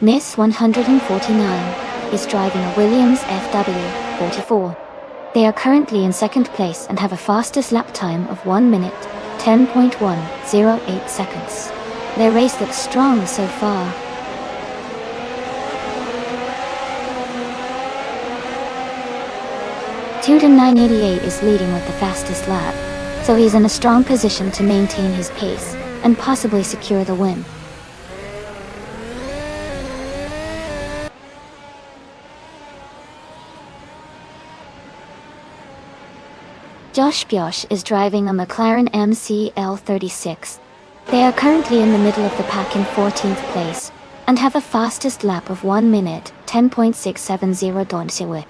Miss 149 is driving a Williams FW44. They are currently in second place and have a fastest lap time of 1 minute, 10.108 seconds. Their race looks strong so far. Tuden 988 is leading with the fastest lap, so he's in a strong position to maintain his pace and possibly secure the win. Josh Bjosh is driving a McLaren MCL36. They are currently in the middle of the pack in 14th place, and have a fastest lap of 1 minute, 10.670 Donsiwe.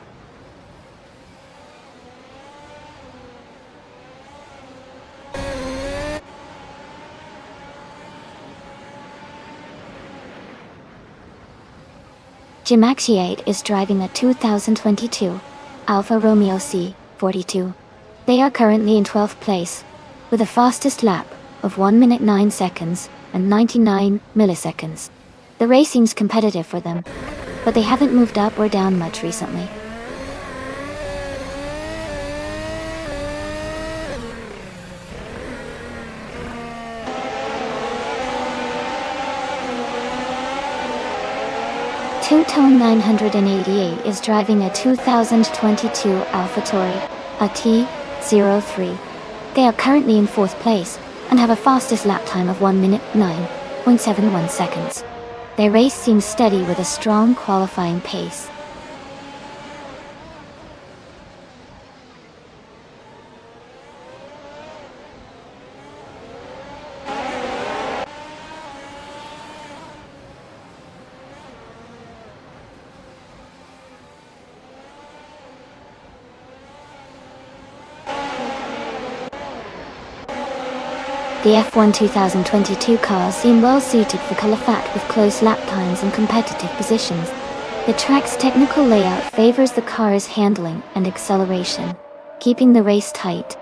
Jimaxiate is driving a 2022 Alfa Romeo C42. They are currently in 12th place, with a fastest lap of 1 minute 9 seconds and 99 milliseconds. The race seems competitive for them, but they haven't moved up or down much recently. Two-tone 988 is driving a 2022 AlphaTauri, a T03. They are currently in 4th place and have a fastest lap time of 1 minute 9.71 seconds. Their race seems steady with a strong qualifying pace. The F1 2022 cars seem well suited for color-fact with close lap times and competitive positions. The track's technical layout favors the car's handling and acceleration, keeping the race tight.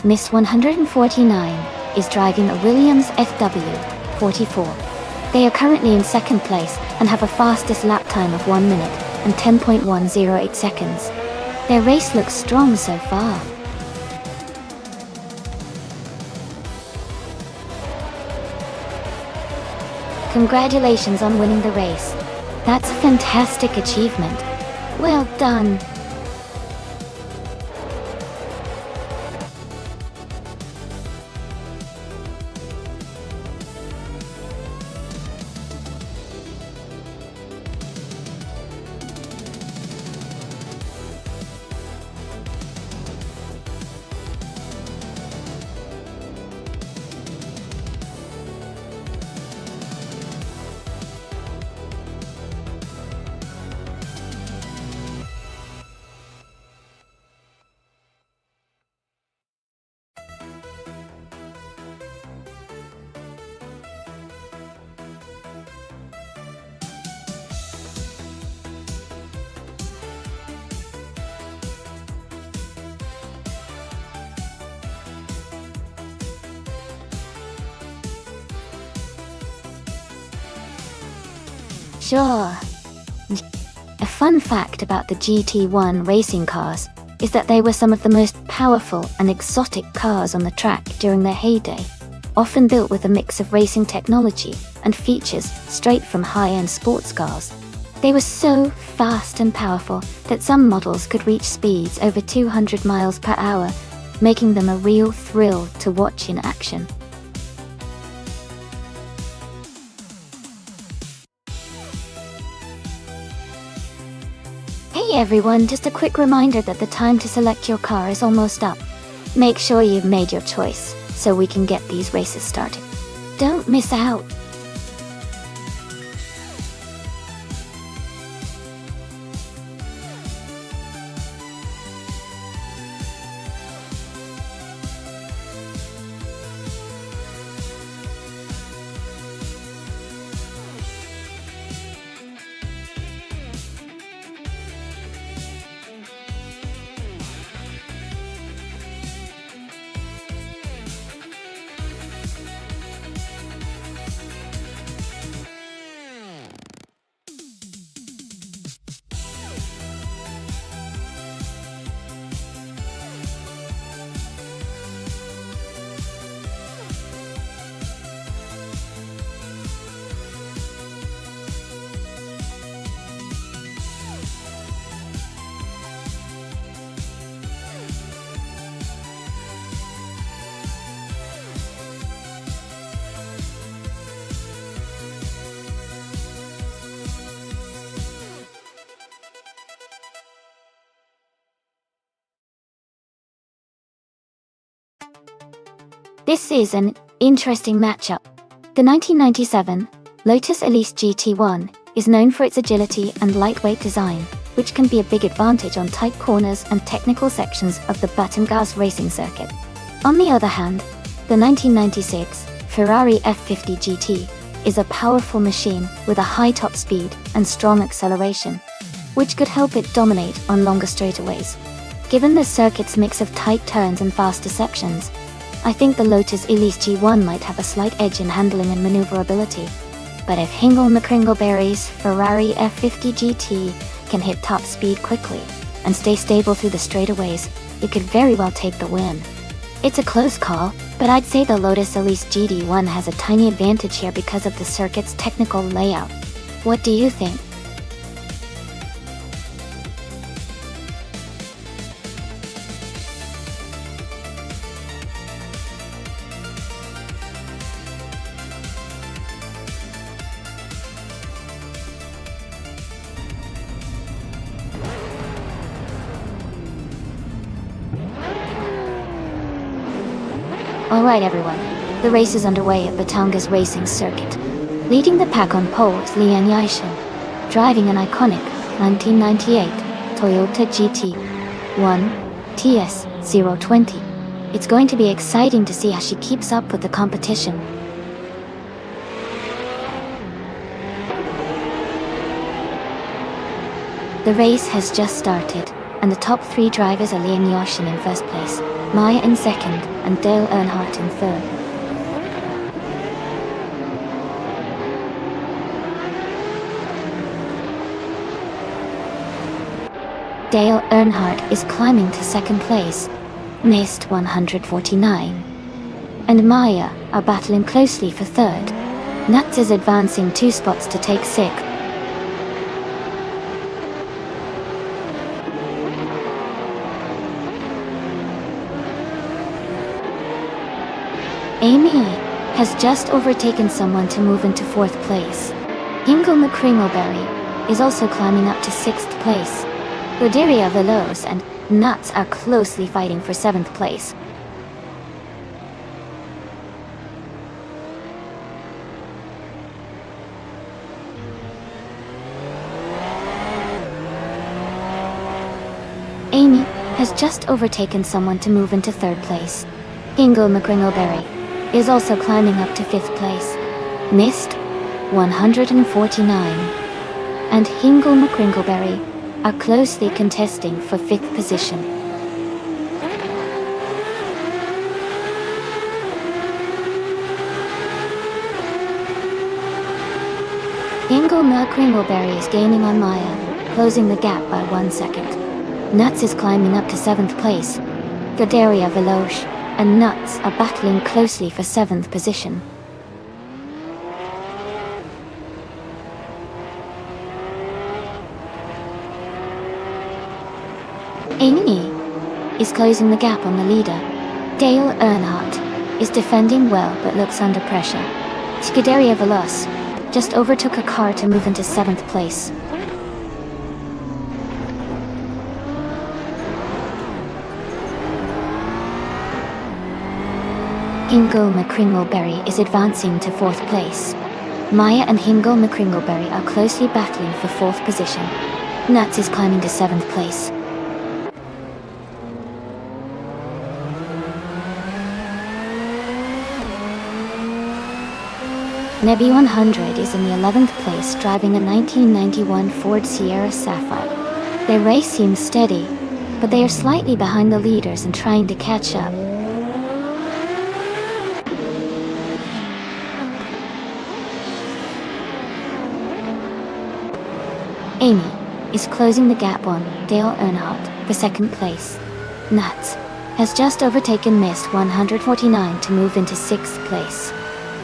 Miss 149 is driving a Williams FW44. They are currently in second place and have a fastest lap time of 1 minute and 10.108 seconds. Their race looks strong so far. Congratulations on winning the race. That's a fantastic achievement. Well done. Sure. A fun fact about the GT1 racing cars is that they were some of the most powerful and exotic cars on the track during their heyday, often built with a mix of racing technology and features straight from high-end sports cars. They were so fast and powerful that some models could reach speeds over 200 miles per hour, making them a real thrill to watch in action. Hey everyone, just a quick reminder that the time to select your car is almost up. Make sure you've made your choice, so we can get these races started. Don't miss out! This is an interesting matchup. The 1997 Lotus Elise GT1 is known for its agility and lightweight design, which can be a big advantage on tight corners and technical sections of the Batangas racing circuit. On the other hand, the 1996 Ferrari F50 GT is a powerful machine with a high top speed and strong acceleration, which could help it dominate on longer straightaways. Given the circuit's mix of tight turns and faster sections, I think the Lotus Elise G1 might have a slight edge in handling and maneuverability. But if Hingle McCringleberry's Ferrari F50 GT can hit top speed quickly and stay stable through the straightaways, it could very well take the win. It's a close call, but I'd say the Lotus Elise GT1 has a tiny advantage here because of the circuit's technical layout. What do you think? Alright everyone, the race is underway at Batanga's racing circuit. Leading the pack on pole is Lian Yishin, driving an iconic 1998 Toyota GT1 TS020. It's going to be exciting to see how she keeps up with the competition. The race has just started, and the top 3 drivers are Lian Yishin in first place, Maya in second, and Dale Earnhardt in third. Dale Earnhardt is climbing to second place, missed 149. And Maya are battling closely for third. Nuts is advancing 2 spots to take 6th. Amy has just overtaken someone to move into 4th place. Hingle McCringleberry is also climbing up to 6th place. Goderia Veloz and Nuts are closely fighting for 7th place. Amy has just overtaken someone to move into 3rd place. Hingle McCringleberry is also climbing up to 5th place. Missed 149. And Hingle McCringleberry are closely contesting for 5th position. Hingle McCringleberry is gaining on Maya, closing the gap by 1 second. Nuts is climbing up to 7th place. Goderia Veloz and Nuts are battling closely for 7th position. Amy is closing the gap on the leader. Dale Earnhardt is defending well but looks under pressure. Scuderia Veloz just overtook a car to move into 7th place. Hingle McCringleberry is advancing to 4th place. Maya and Hingle McCringleberry are closely battling for 4th position. Nuts is climbing to 7th place. Nebby 100 is in the 11th place driving a 1991 Ford Sierra Sapphire. Their race seems steady, but they are slightly behind the leaders and trying to catch up. Amy is closing the gap on Dale Earnhardt for 2nd place. Nuts has just overtaken Missed 149 to move into 6th place.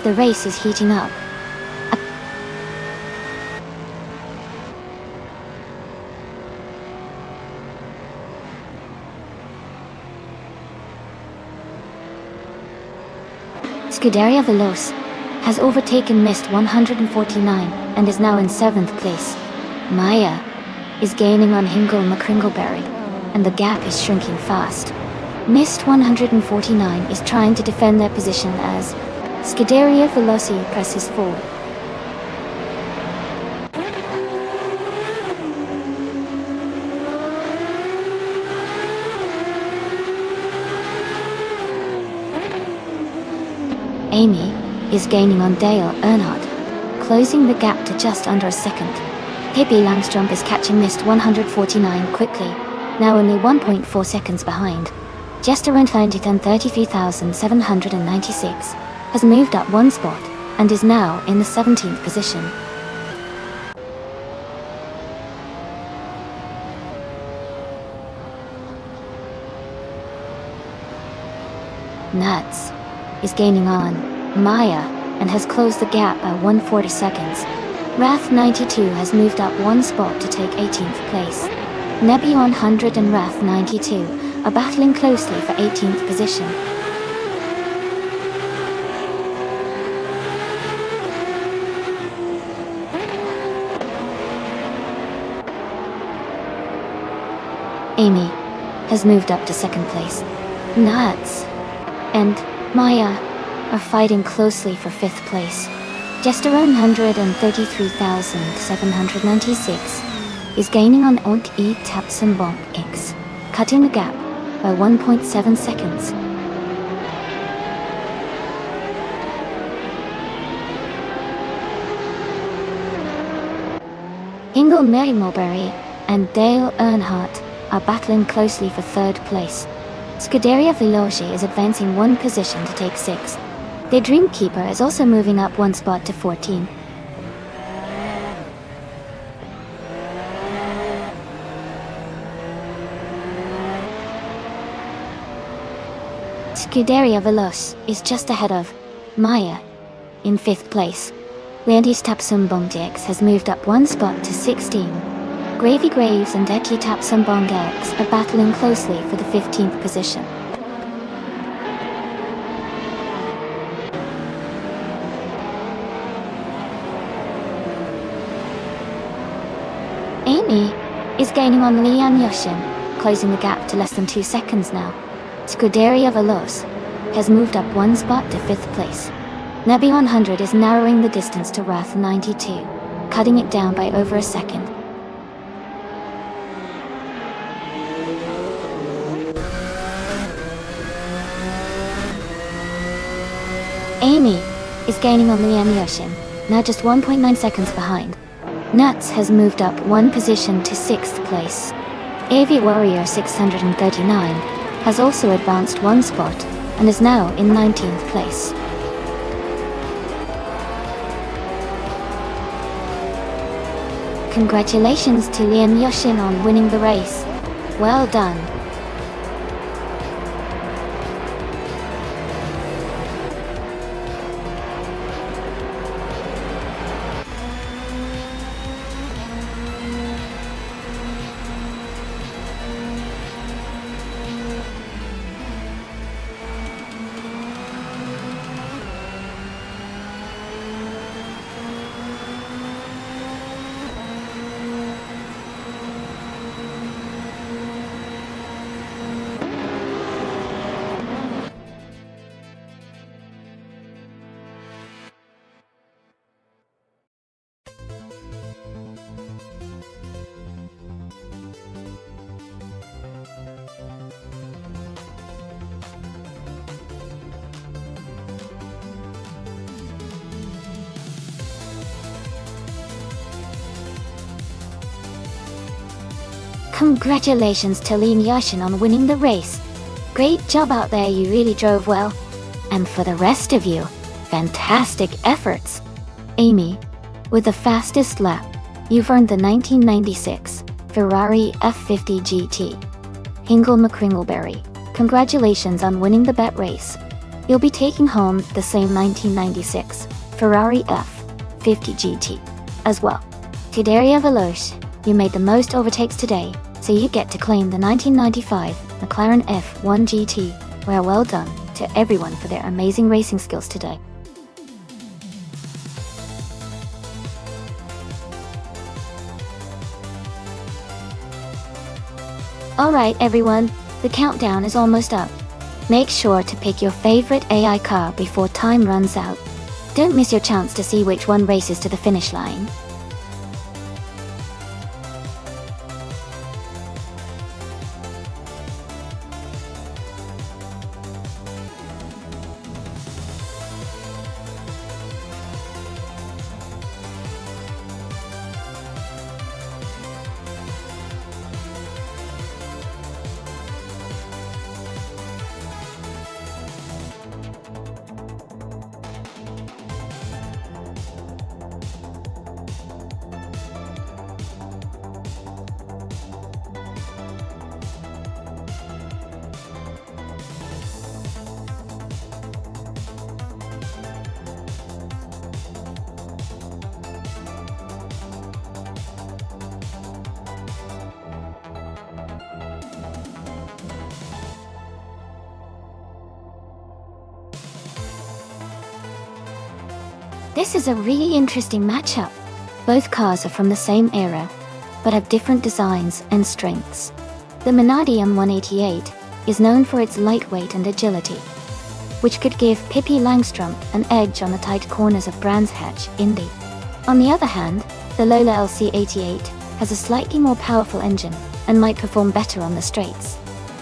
The race is heating up. Scuderia Veloz has overtaken Missed 149 and is now in 7th place. Maya is gaining on Hingle McCringleberry, and the gap is shrinking fast. Missed 149 is trying to defend their position as Scuderia Veloz presses forward. Amy is gaining on Dale Earnhardt, closing the gap to just under a second. Hippie Langstrom is catching Missed 149 quickly, now only 1.4 seconds behind. Jester Rentfeintit 33,796 has moved up 1 spot and is now in the 17th position. Nuts is gaining on Maya and has closed the gap by 140 seconds. Wrath 92 has moved up 1 spot to take 18th place. Nebby 100 and Wrath 92 are battling closely for 18th position. Amy has moved up to 2nd place. Nuts and Maya are fighting closely for 5th place. Just around 133,796 is gaining on Onk E Tapsambong X, cutting the gap by 1.7 seconds. Ingle Mary Mulberry and Dale Earnhardt are battling closely for 3rd place. Scuderia Veloce is advancing 1 position to take 6th. The Dreamkeeper is also moving up 1 spot to 14. Scuderia Veloce is just ahead of Maya in 5th place. Leontis Tapsumbongjex has moved up 1 spot to 16. Gravy Graves and Eki Tapsumbongjex are battling closely for the 15th position. Amy is gaining on Lian Yoshin, closing the gap to less than 2 seconds now. Scuderia Veloce has moved up 1 spot to 5th place. Nebi 100 is narrowing the distance to Wrath 92, cutting it down by over a second. Amy is gaining on Lian Yoshin, now just 1.9 seconds behind. Nuts has moved up 1 position to 6th place. AV Warrior 639 has also advanced 1 spot and is now in 19th place. Congratulations to Lian Yoshin on winning the race. Well done. Congratulations to Lian Yoshin on winning the race. Great job out there, you really drove well. And for the rest of you, fantastic efforts. Amy, with the fastest lap, you've earned the 1996 Ferrari F50 GT. Hingle McCringleberry, congratulations on winning the bet race. You'll be taking home the same 1996 Ferrari F50 GT as well. Scuderia Veloce, you made the most overtakes today, so you get to claim the 1995 McLaren F1 GT. Well done to everyone for their amazing racing skills today. Alright everyone, the countdown is almost up. Make sure to pick your favorite AI car before time runs out. Don't miss your chance to see which one races to the finish line. This is a really interesting matchup. Both cars are from the same era, but have different designs and strengths. The Minardi M188 is known for its lightweight and agility. which could give Pippi Langstrom an edge on the tight corners of Brands Hatch Indy. On the other hand, the Lola LC88 has a slightly more powerful engine and might perform better on the straights.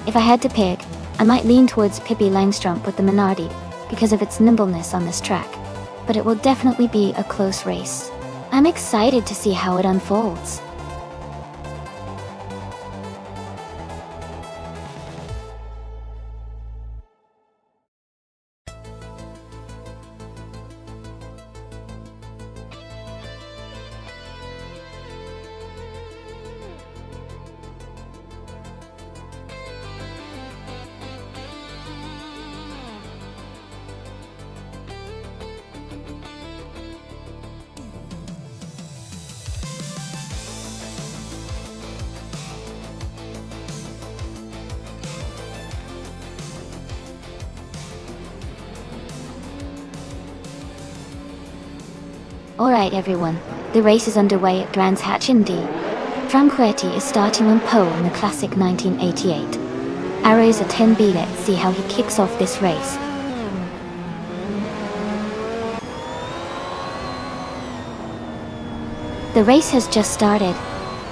If I had to pick, I might lean towards Pippi Langstrom with the Minardi because of its nimbleness on this track, but it will definitely be a close race. I'm excited to see how it unfolds. Alright everyone, the race is underway at Brands Hatch Indy. Franquetti is starting on pole in the classic 1988. Arrows are 10B, let's see how he kicks off this race. The race has just started,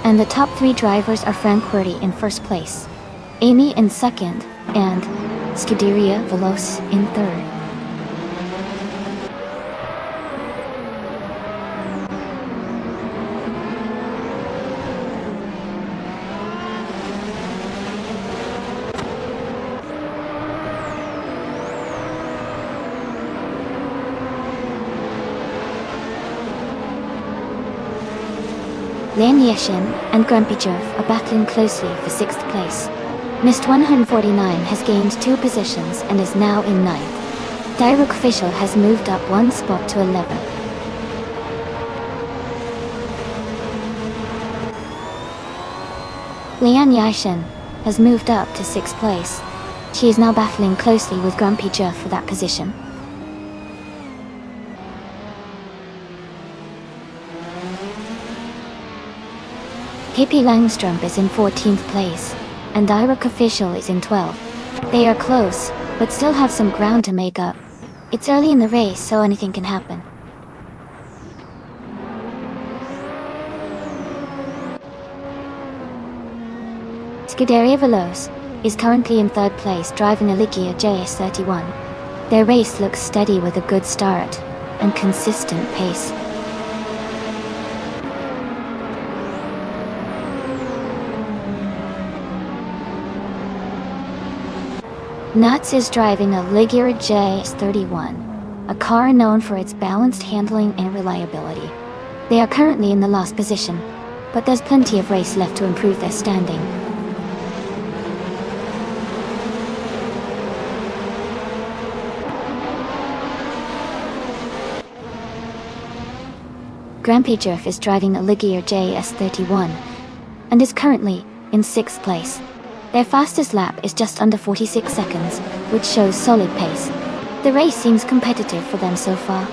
and the top 3 drivers are Franquetti in first place, Amy in second, and Scuderia Veloce in third. Lian Yeshin and Grumpy Jeff are battling closely for 6th place. Missed 149 has gained 2 positions and is now in 9th. Direct Official has moved up 1 spot to 11th. Lian Yeshin has moved up to 6th place. She is now battling closely with Grumpy Jeff for that position. Pippi Langstrom is in 14th place, and Direct Official is in 12th. They are close, but still have some ground to make up. It's early in the race, so anything can happen. Scuderia Veloce is currently in 3rd place driving a Ligia JS31. Their race looks steady with a good start and consistent pace. Nuts is driving a Ligia JS31, a car known for its balanced handling and reliability. They are currently in the last position, but there's plenty of race left to improve their standing. Grumpy Jeff is driving a Ligia JS31 and is currently in 6th place. Their fastest lap is just under 46 seconds, which shows solid pace. The race seems competitive for them so far.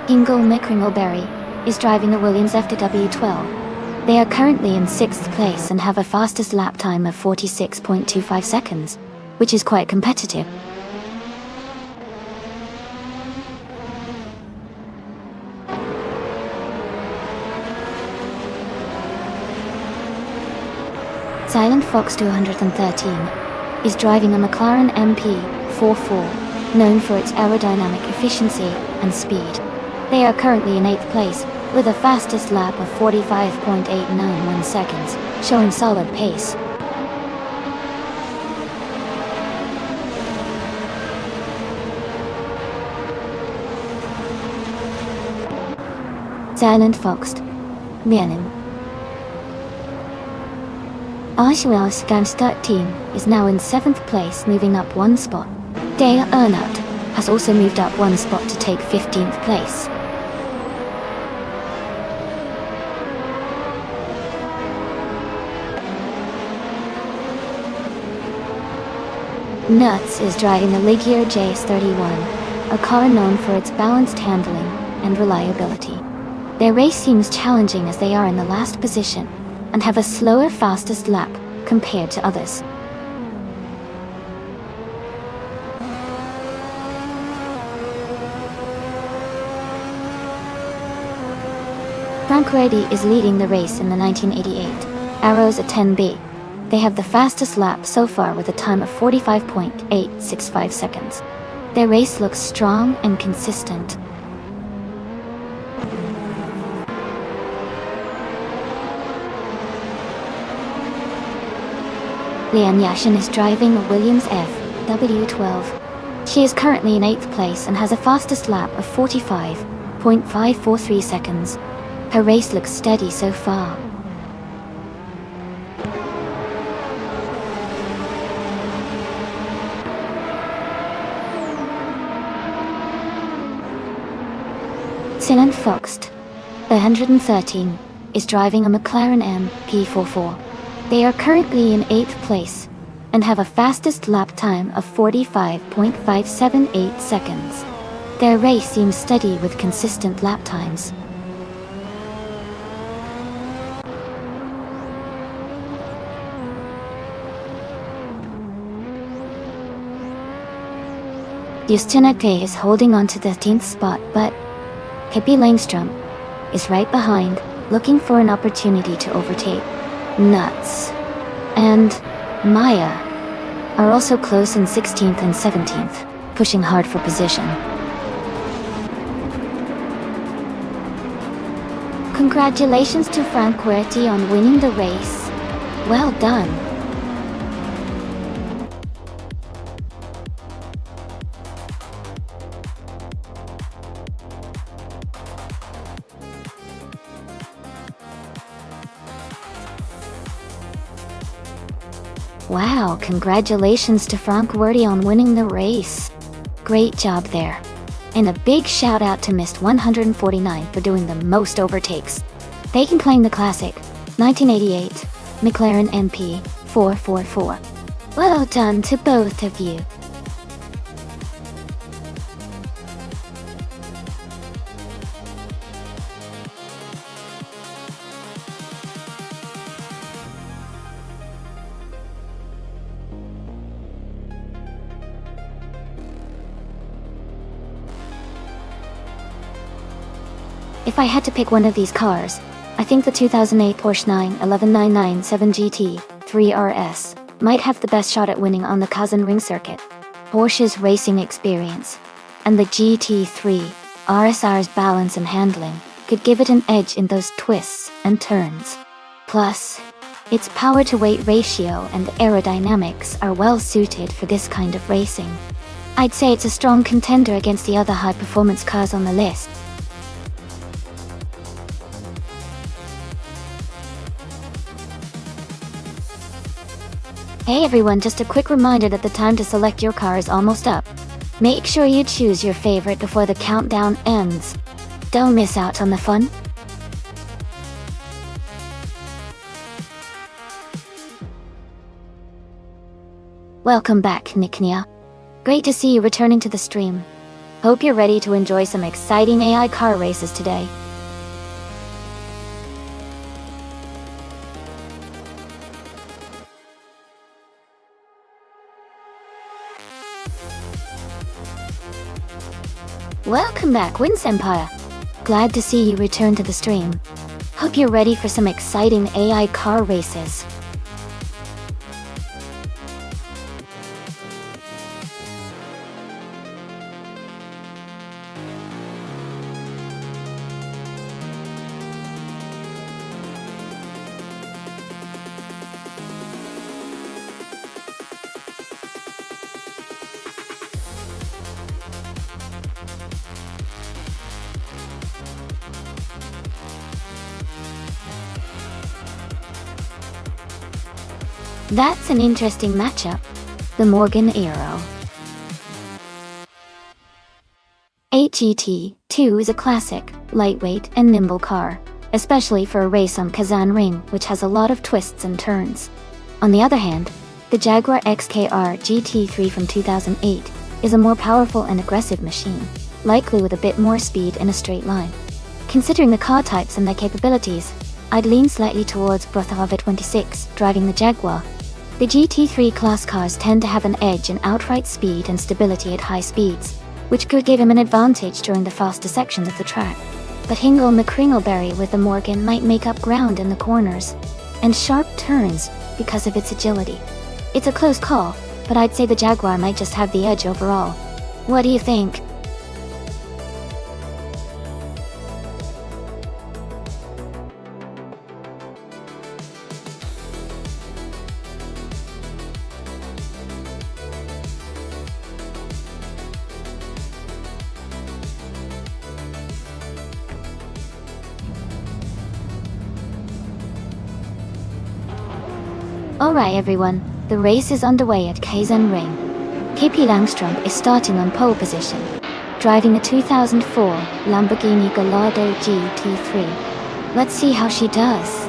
Ingo McCringleberry is driving a Williams FTW12. They are currently in 6th place and have a fastest lap time of 46.25 seconds, which is quite competitive. Silent Fox 213 is driving a McLaren MP44, known for its aerodynamic efficiency and speed. They are currently in 8th place, with a fastest lap of 45.891 seconds, showing solid pace. Silent Fox Mianim Archewell's Gans 13 is now in 7th place, moving up 1 spot. Dea Ernut has also moved up 1 spot to take 15th place. Nuts is driving a Ligia JS31, a car known for its balanced handling and reliability. Their race seems challenging as they are in the last position and have a slower fastest lap compared to others. Francoretti is leading the race in the 1988 Arrows a 10B. They have the fastest lap so far with a time of 45.865 seconds. Their race looks strong and consistent. Lian Yashin is driving a Williams FW12. She is currently in 8th place and has a fastest lap of 45.543 seconds. Her race looks steady so far. Sinan Foxt, the 113, is driving a McLaren MP44. They are currently in 8th place and have a fastest lap time of 45.578 seconds. Their race seems steady with consistent lap times. Justina Kay is holding on to the 13th spot, but Pippi Langstrom is right behind, looking for an opportunity to overtake. Nuts and Maya are also close in 16th and 17th, pushing hard for position. Congratulations to Francoretti on winning the race. Well done. Wow, congratulations to Francoretti on winning the race. Great job there. And a big shout out to Mist 149 for doing the most overtakes. They can claim the classic 1988 McLaren MP 444. Well done to both of you. If I had to pick one of these cars, I think the 2008 Porsche 911997 GT 3RS might have the best shot at winning on the Kazan Ring circuit. Porsche's racing experience and the GT3 RSR's balance and handling could give it an edge in those twists and turns. Plus, its power-to-weight ratio and aerodynamics are well suited for this kind of racing. I'd say it's a strong contender against the other high-performance cars on the list. Hey everyone, just a quick reminder that the time to select your car is almost up. Make sure you choose your favorite before the countdown ends. Don't miss out on the fun. Welcome back, Niknia. Great to see you returning to the stream. Hope you're ready to enjoy some exciting AI car races today. Welcome back, Win Senpai. Glad to see you return to the stream. Hope you're ready for some exciting AI car races. That's an interesting matchup. The Morgan Aero 8 GT2 is a classic, lightweight and nimble car, especially for a race on Kazan Ring, which has a lot of twists and turns. On the other hand, the Jaguar XKR GT3 from 2008 is a more powerful and aggressive machine, likely with a bit more speed in a straight line. Considering the car types and their capabilities, I'd lean slightly towards Brotharova 26, driving the Jaguar. The GT3 class cars tend to have an edge in outright speed and stability at high speeds, which could give him an advantage during the faster sections of the track. But Hingle McCringleberry with the Morgan might make up ground in the corners and sharp turns because of its agility. It's a close call, but I'd say the Jaguar might just have the edge overall. What do you think? Alright everyone, the race is underway at Kaizen Ring. KP Langstrom is starting on pole position, driving a 2004 Lamborghini Gallardo GT3. Let's see how she does.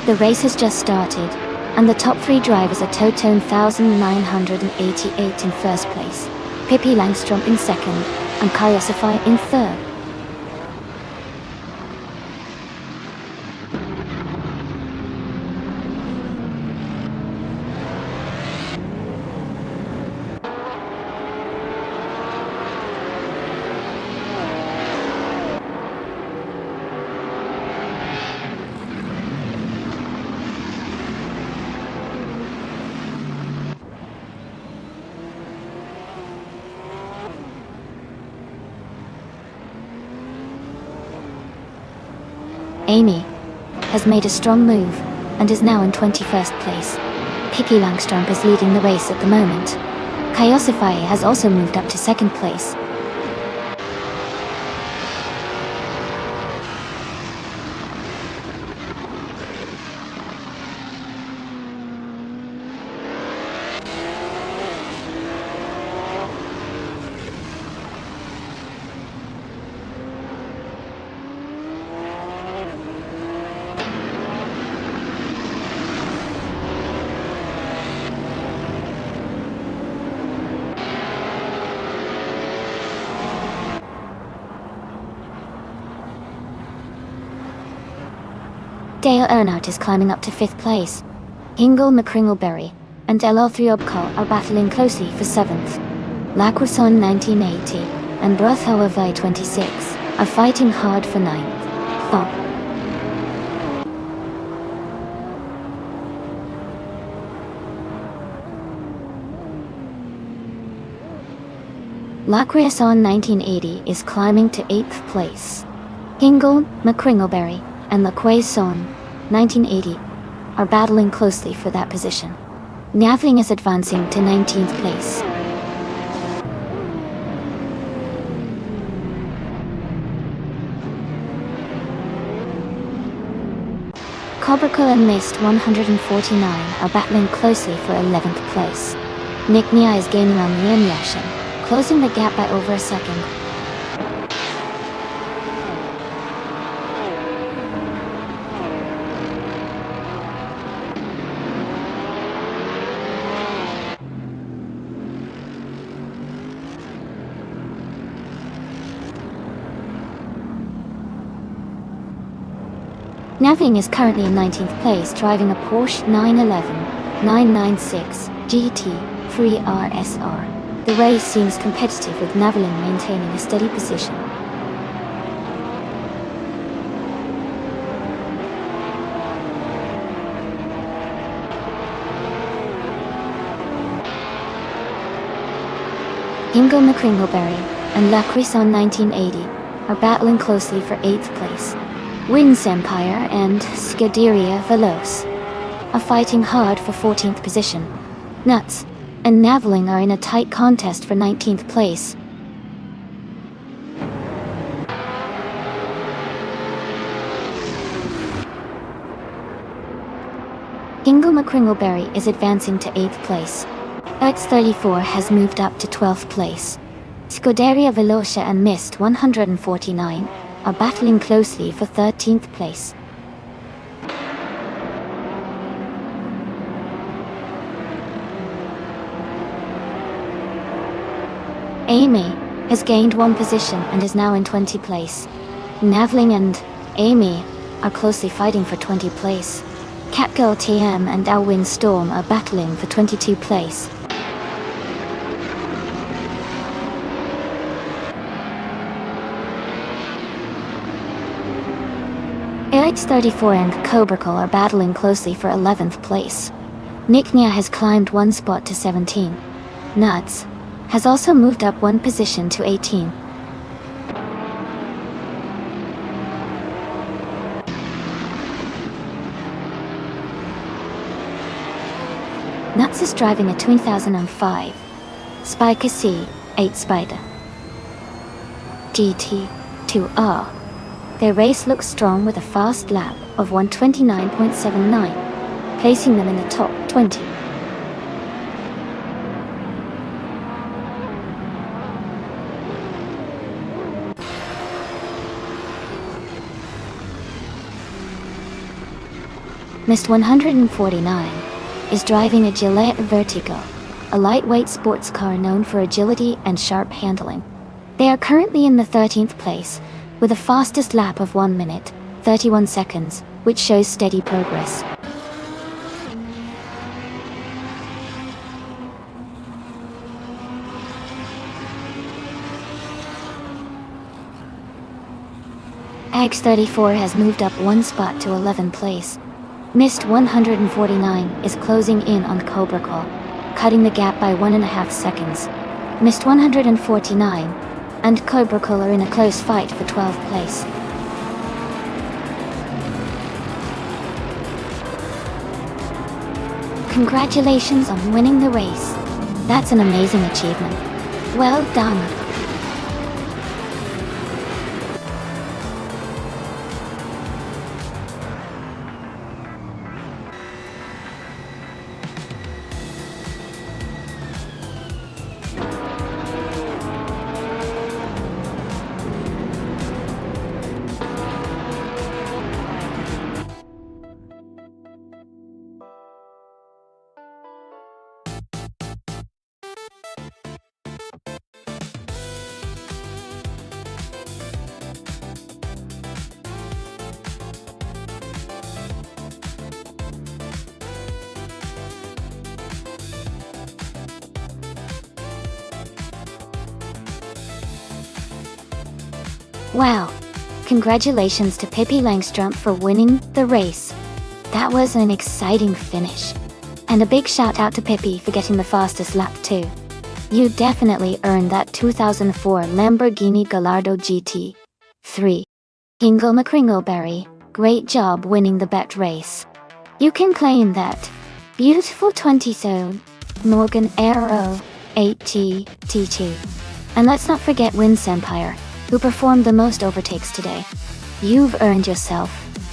The race has just started, and the top 3 drivers are Totone 1988 in first place, Pippi Langstrom in second, and Kaiosify in third. Amy has made a strong move and is now in 21st place. Pippi Langstrom is leading the race at the moment. Kaiosify has also moved up to second place. Dale Earnhardt is climbing up to 5th place. Hingle McCringleberry and LR3 Obkal are battling closely for 7th. Lacroisson 1980 and Brotharova 26 are fighting hard for 9th. Lacroisson 1980 is climbing to 8th place. Hingle McCringleberry and Lacroisson 1980 are battling closely for that position. Navling is advancing to 19th place. Cobraco and Mist 149 are battling closely for 11th place. Nick Nia is gaining on Liam Yashin, closing the gap by over a second. Navling is currently in 19th place, driving a Porsche 911 996 GT 3RSR. The race seems competitive, with Navling maintaining a steady position. Hingle McCringleberry and Lacroisson 1980 are battling closely for 8th place. Wins Empire and Scuderia Veloce are fighting hard for 14th position. Nuts and Navling are in a tight contest for 19th place. Hingle McCringleberry is advancing to 8th place. X34 has moved up to 12th place. Scuderia Veloce and Mist 149 are battling closely for 13th place. Amy has gained one position and is now in 20th place. Navling and Amy are closely fighting for 20th place. Catgirl TM and Alwyn Storm are battling for 22nd place. AX34 and Cobracle are battling closely for 11th place. Nicknia has climbed one spot to 17. Nuts has also moved up one position to 18. Nuts is driving a 2005 Spiker C8 Spider GT2R. Their race looks strong with a fast lap of 129.79, placing them in the top 20. Mist 149 is driving a Gillette Vertigo, a lightweight sports car known for agility and sharp handling. They are currently in the 13th place, with a fastest lap of 1 minute, 31 seconds, which shows steady progress. AX34 has moved up one spot to 11th place. Mist 149 is closing in on Cobracle, cutting the gap by 1.5 seconds. Mist 149 and Cobracle are in a close fight for 12th place. Congratulations on winning the race. That's an amazing achievement. Well done. Wow! Congratulations to Pippi Langstrup for winning the race. That was an exciting finish. And a big shout out to Pippi for getting the fastest lap too. You definitely earned that 2004 Lamborghini Gallardo GT3. Hingle McCringleberry, great job winning the bet race. You can claim that. Beautiful 20 zone, Morgan Aero 8T2. And let's not forget Win Sempire, who performed the most overtakes today. You've earned yourself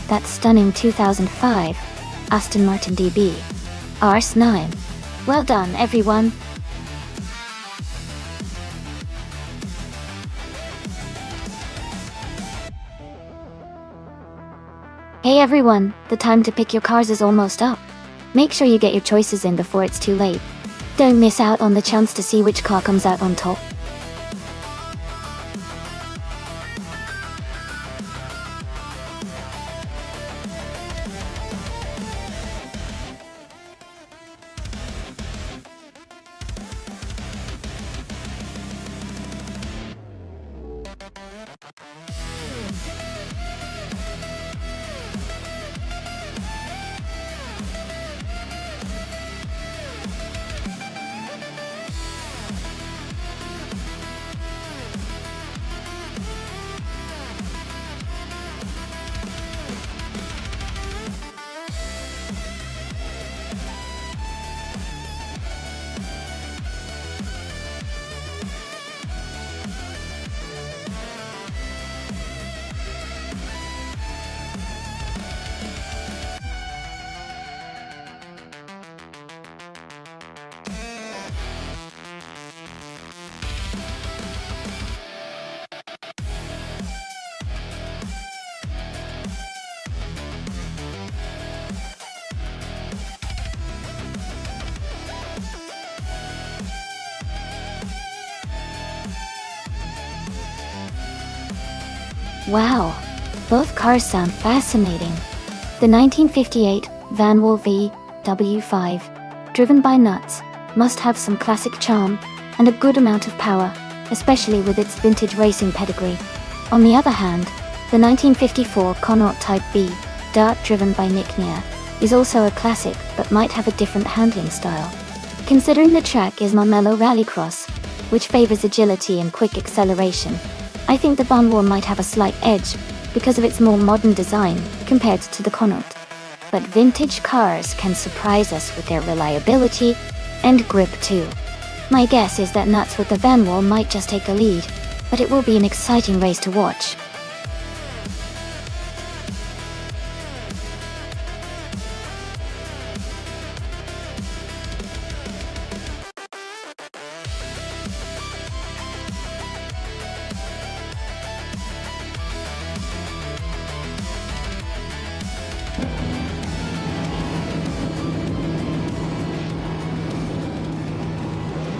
that stunning 2005 Aston Martin DB RS9. Well done, everyone. Hey everyone, the time to pick your cars is almost up. Make sure you get your choices in before it's too late. Don't miss out on the chance to see which car comes out on top. Wow, both cars sound fascinating. The 1958 Van Wall V W5, driven by Nuts, must have some classic charm and a good amount of power, especially with its vintage racing pedigree. On the other hand, the 1954 Connaught Type B, Dart driven by Nick Neer, is also a classic but might have a different handling style. Considering the track is Marmello Rallycross, which favors agility and quick acceleration, I think the Van Wall might have a slight edge because of its more modern design compared to the Connaught. But vintage cars can surprise us with their reliability and grip too. My guess is that Nuts with the Van Wall might just take the lead, but it will be an exciting race to watch.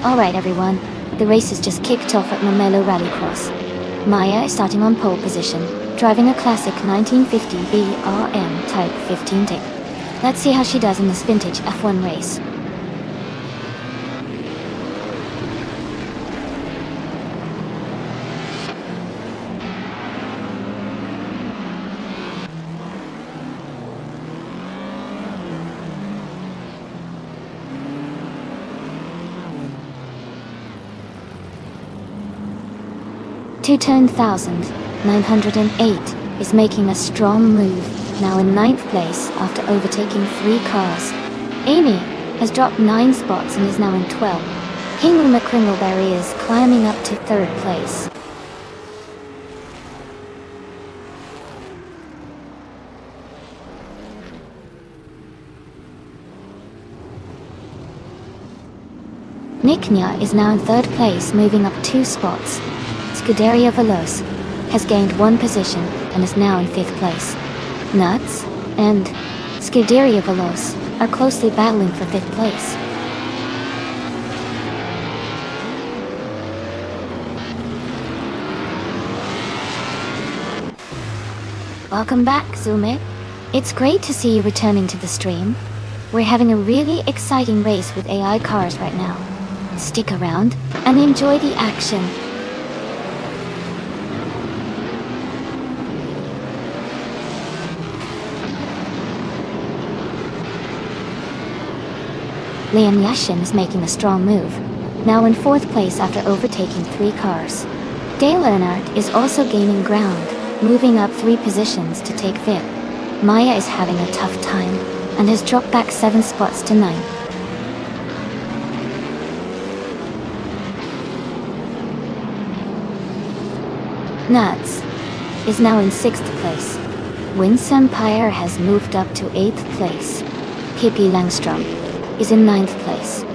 Alright everyone, the race has just kicked off at Marmello Rallycross. Maya is starting on pole position, driving a classic 1950 VRM Type 15 tape. Let's see how she does in this vintage F1 race. Two-Tone 908 is making a strong move, now in 9th place after overtaking 3 cars. Amy has dropped 9 spots and is now in 12th. Hingle McCringleberry is climbing up to 3rd place. Nick Nya is now in 3rd place, moving up 2 spots. Scuderia Veloce has gained 1 position and is now in 5th place. Nuts and Scuderia Veloce are closely battling for 5th place. Welcome back, Zume. It's great to see you returning to the stream. We're having a really exciting race with AI cars right now. Stick around and enjoy the action. Liam Yashin is making a strong move, now in 4th place after overtaking 3 cars. Dale Earnhardt is also gaining ground, moving up 3 positions to take 5th. Maya is having a tough time, and has dropped back 7 spots to 9th. Nuts is now in 6th place. Wins Empire has moved up to 8th place. Pippi Langstrom is in 9th place.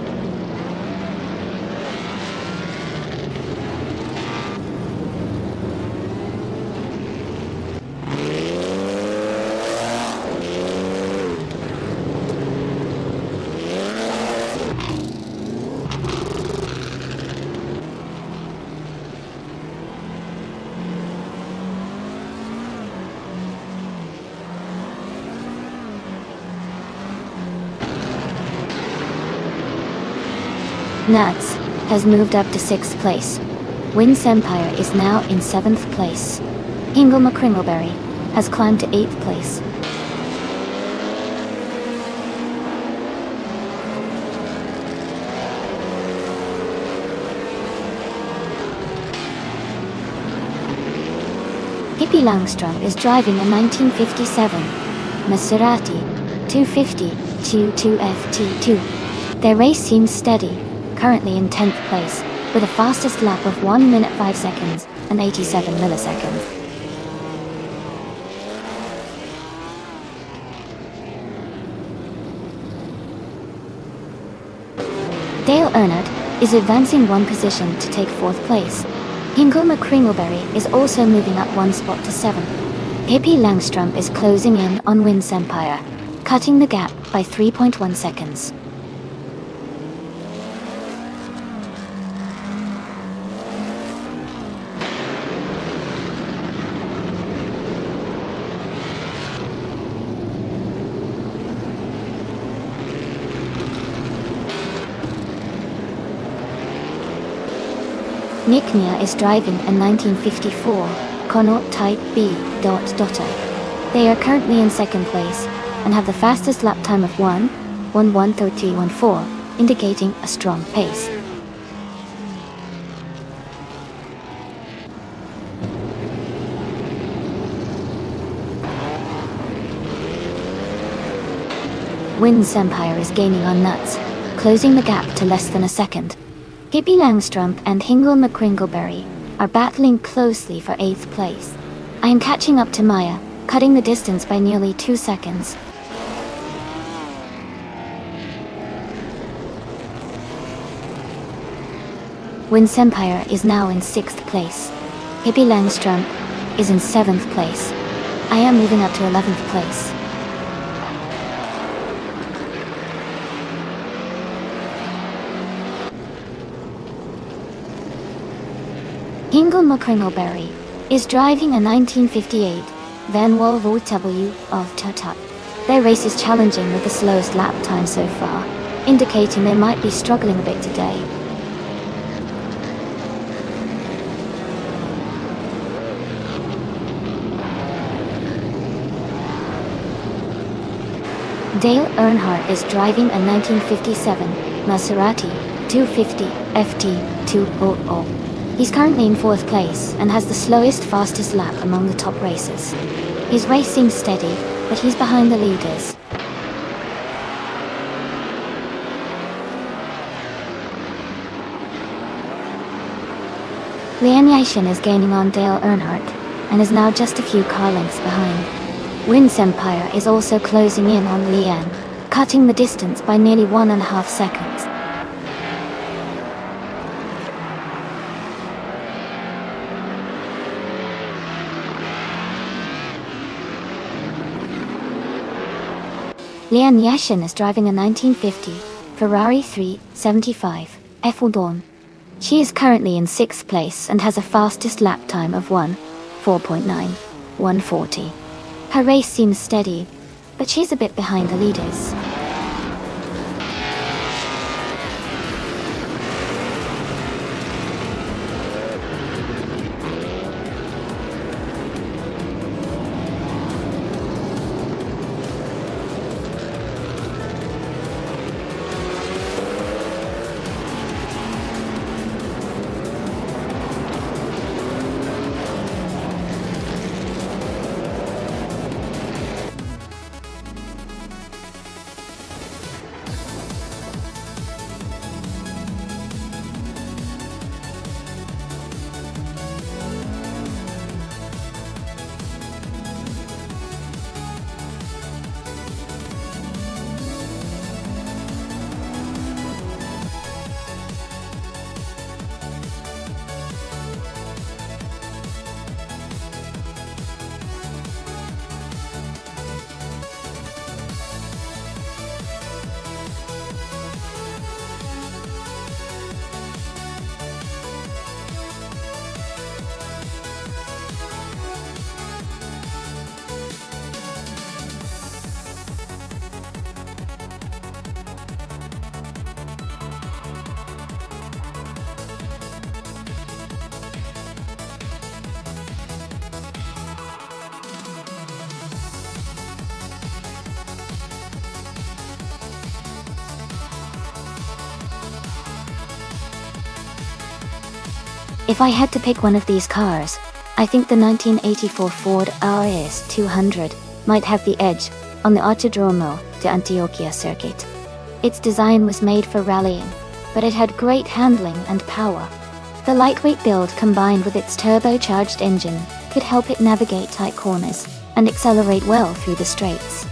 Nuts has moved up to 6th place. Wins Empire is now in 7th place. Hingle McCringleberry has climbed to 8th place. Pippi Langstrom is driving a 1957 Maserati 250 Q2FT2. Their race seems steady, currently in 10th place, with a fastest lap of 1 minute 5 seconds and 87 milliseconds. Dale Earnhardt is advancing 1 position to take 4th place. Hingle McCringleberry is also moving up 1 spot to 7th. Pippi Langstrom is closing in on Wins Empire, cutting the gap by 3.1 seconds. Niknia is driving a 1954 Connaught Type B Dotter. They are currently in second place and have the fastest lap time of 1:1:33.14, indicating a strong pace. Wynn's Empire is gaining on Nuts, closing the gap to less than a second. Hippie Langstrump and Hingle McCringleberry are battling closely for 8th place. I am catching up to Maya, cutting the distance by nearly 2 seconds. Wynn's Empire is now in 6th place. Hippie Langstrump is in 7th place. I am moving up to 11th place. Hingle McCringleberry is driving a 1958 Van Volvo W of Tut. Their race is challenging with the slowest lap time so far, indicating they might be struggling a bit today. Dale Earnhardt is driving a 1957 Maserati 250 FT200. He's currently in 4th place and has the slowest fastest lap among the top racers. His race seems steady, but he's behind the leaders. Lian Yashin is gaining on Dale Earnhardt and is now just a few car lengths behind. Wynn's Empire is also closing in on Lian, cutting the distance by nearly 1.5 seconds. Lian Yashin is driving a 1950 Ferrari 375 F1 Dawn. She is currently in 6th place and has a fastest lap time of 1:4.9, 1:40. Her race seems steady, but she's a bit behind the leaders. If I had to pick one of these cars, I think the 1984 Ford RS 200 might have the edge on the Autodromo de Antioquia circuit. Its design was made for rallying, but it had great handling and power. The lightweight build combined with its turbocharged engine could help it navigate tight corners and accelerate well through the straights.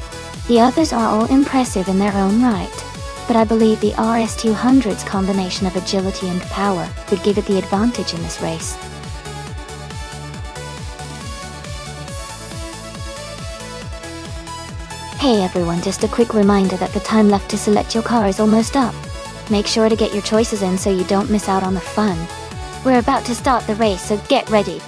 The others are all impressive in their own right, but I believe the RS200's combination of agility and power would give it the advantage in this race. Hey everyone, just a quick reminder that the time left to select your car is almost up. Make sure to get your choices in so you don't miss out on the fun. We're about to start the race, so get ready.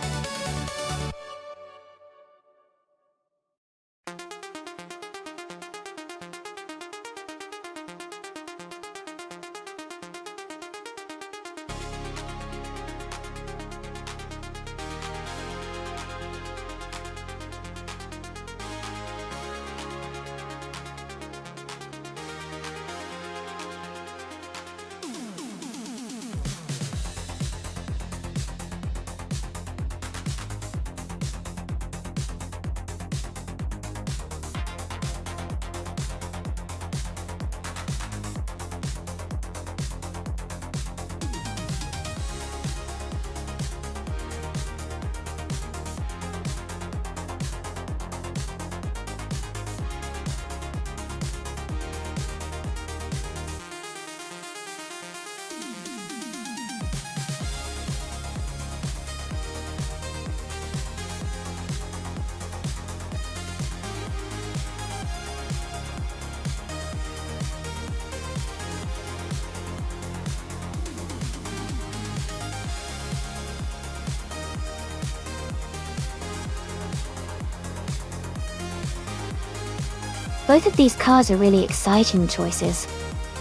Both of these cars are really exciting choices.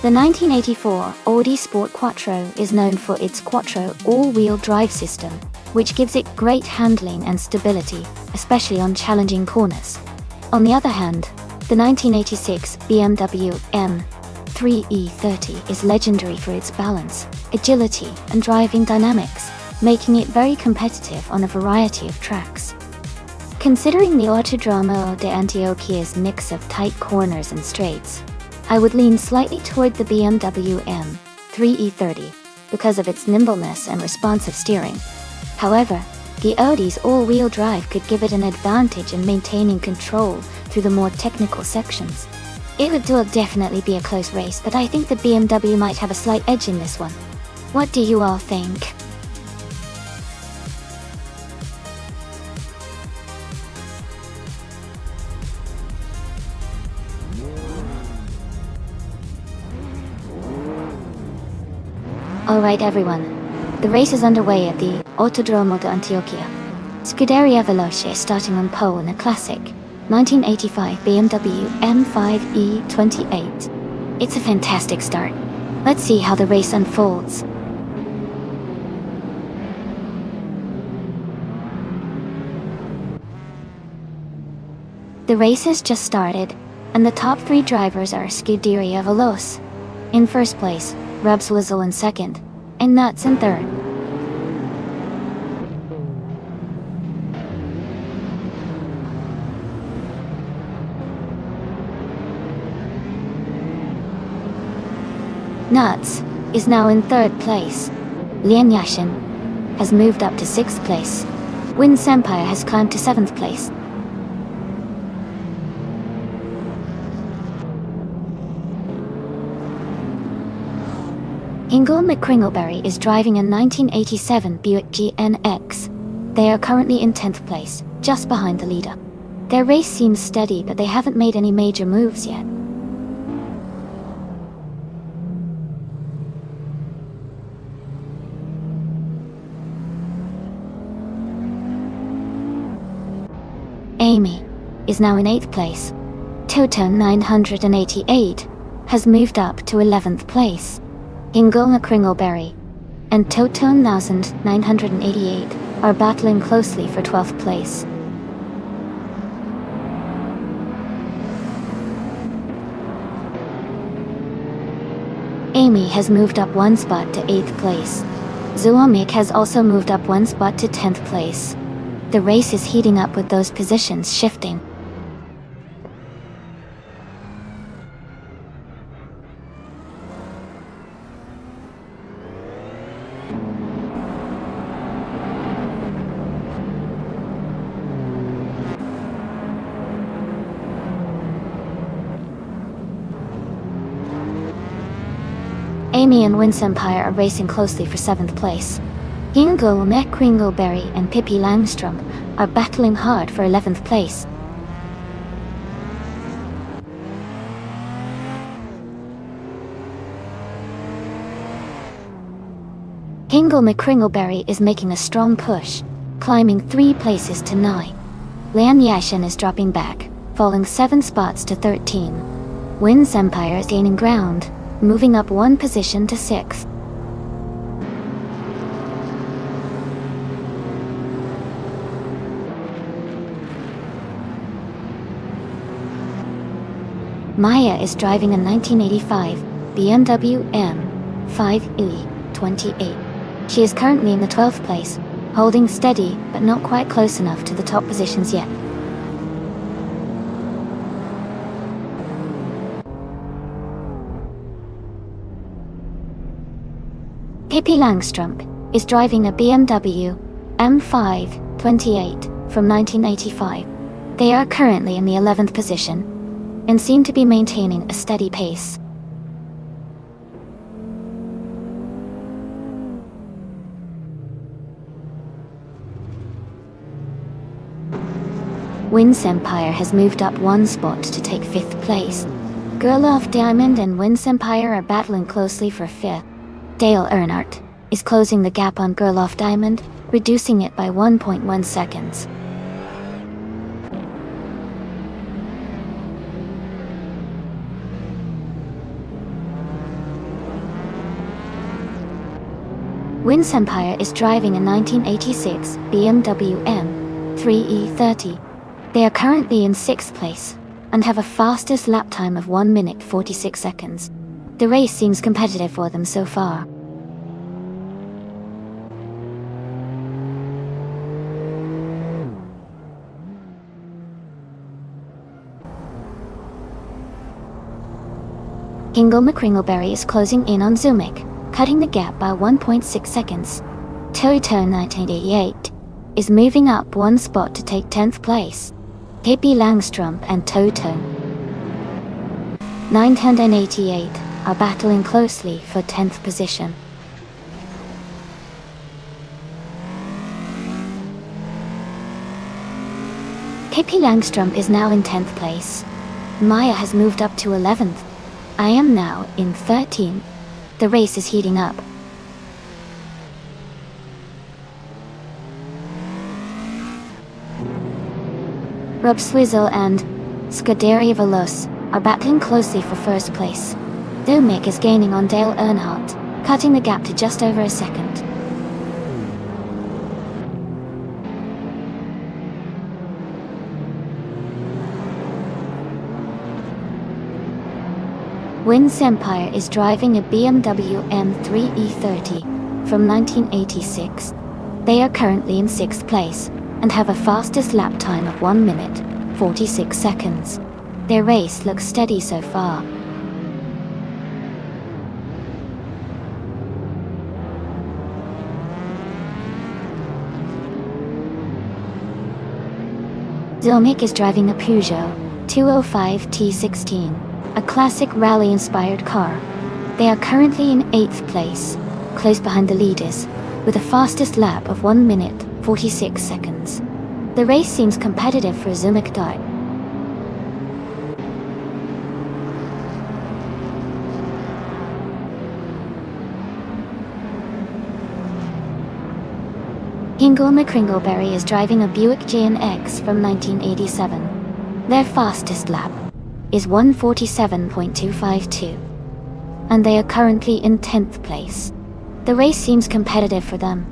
The 1984 Audi Sport Quattro is known for its Quattro all-wheel drive system, which gives it great handling and stability, especially on challenging corners. On the other hand, the 1986 BMW M3E30 is legendary for its balance, agility, and driving dynamics, making it very competitive on a variety of tracks. Considering the Autodromo de Antioquia's mix of tight corners and straights, I would lean slightly toward the BMW M3E30 because of its nimbleness and responsive steering. However, the Audi's all-wheel drive could give it an advantage in maintaining control through the more technical sections. It would definitely be a close race, but I think the BMW might have a slight edge in this one. What do you all think? Alright everyone, the race is underway at the Autodromo de Antioquia. Scuderia Veloce starting on pole in a classic 1985 BMW M5E28. It's a fantastic start. Let's see how the race unfolds. The race has just started, and the top three drivers are Scuderia Veloce in first place, Rebs Wizzle in second, and Nuts in third. Nuts is now in third place. Lian Yashin has moved up to sixth place. Win Senpai has climbed to seventh place. Ingle McCringleberry is driving a 1987 Buick GNX. They are currently in 10th place, just behind the leader. Their race seems steady, but they haven't made any major moves yet. Amy is now in 8th place. Toto 988 has moved up to 11th place. Ingle McCringleberry and Toto 988 are battling closely for 12th place. Amy has moved up one spot to 8th place. Zuomik has also moved up one spot to 10th place. The race is heating up with those positions shifting. Amy and Win Senpai are racing closely for 7th place. Ingle McCringleberry and Pippi Langstrom are battling hard for 11th place. Ingle McCringleberry is making a strong push, climbing 3 places to 9. Lian Yashin is dropping back, falling 7 spots to 13. Win Senpai is gaining ground, moving up 1 position to 6th. Maya is driving a 1985 BMW M5E28. She is currently in the 12th place, holding steady but not quite close enough to the top positions yet. Pippi Langstrom is driving a BMW M528 from 1985. They are currently in the 11th position and seem to be maintaining a steady pace. Win Senpai has moved up 1 spot to take 5th place. Gerloff Diamond and Win Senpai are battling closely for 5th. Dale Earnhardt is closing the gap on Gerloff Diamond, reducing it by 1.1 seconds. Win Senpai is driving a 1986 BMW M3E30. They are currently in 6th place and have a fastest lap time of 1 minute 46 seconds. The race seems competitive for them so far. Kingle McCringleberry is closing in on Zumik, cutting the gap by 1.6 seconds. Toto 1988 is moving up one spot to take 10th place. KP Langstrom and Toto 988 are battling closely for 10th position. KP Langstrom is now in 10th place. Maya has moved up to 11th. I am now in 13th. The race is heating up. Rob Swizzle and Scuderia Veloce are battling closely for first place. Domik is gaining on Dale Earnhardt, cutting the gap to just over a second. Win Senpai is driving a BMW M3E30 from 1986. They are currently in 6th place and have a fastest lap time of 1 minute 46 seconds. Their race looks steady so far. Domik is driving a Peugeot 205 T16, a classic rally-inspired car. They are currently in 8th place, close behind the leaders, with a fastest lap of 1 minute 46 seconds. The race seems competitive for Zumik Dart. Kingle McCringleberry is driving a Buick J&X from 1987. Their fastest lap is 1:47.252, and they are currently in 10th place. The race seems competitive for them,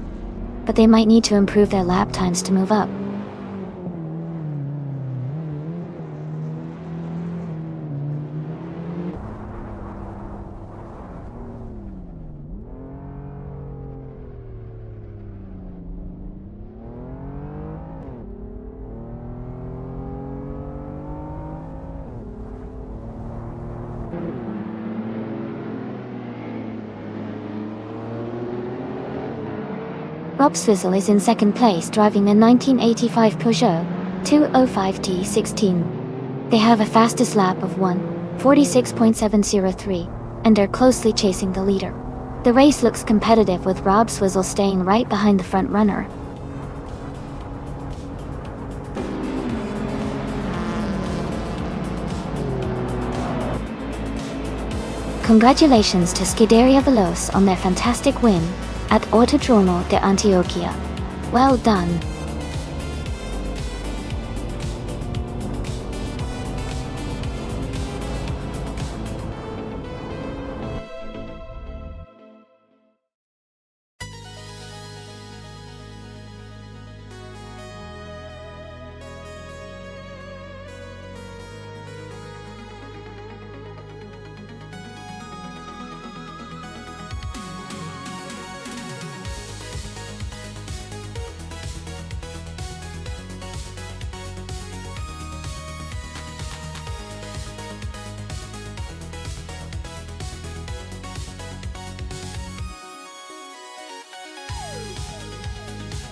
but they might need to improve their lap times to move up. Rob Swizzle is in 2nd place driving a 1985 Peugeot 205 T16. They have a fastest lap of 1:46.703 and are closely chasing the leader. The race looks competitive with Rob Swizzle staying right behind the front runner. Congratulations to Scuderia Veloce on their fantastic win at Autodromo de Antioquia. Well done.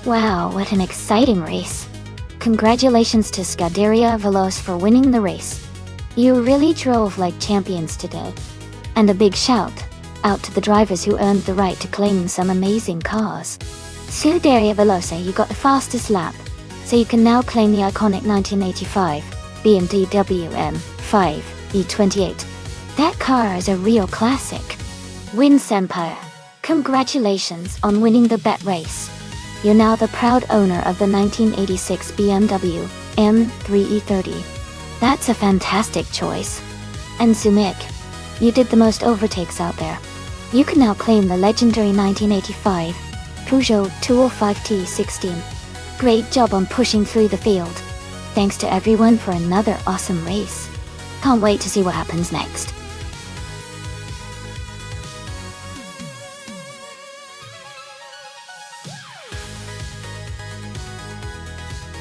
Wow, what an exciting race. Congratulations to Scuderia Veloce for winning the race. You really drove like champions today. And a big shout out to the drivers who earned the right to claim some amazing cars. Scuderia Veloce, you got the fastest lap, so you can now claim the iconic 1985 BMW M5 E28. That car is a real classic. Win Senpai, congratulations on winning the bet race. You're now the proud owner of the 1986 BMW M3E30. That's a fantastic choice. And Zumik, you did the most overtakes out there. You can now claim the legendary 1985 Peugeot 205T16. Great job on pushing through the field. Thanks to everyone for another awesome race. Can't wait to see what happens next.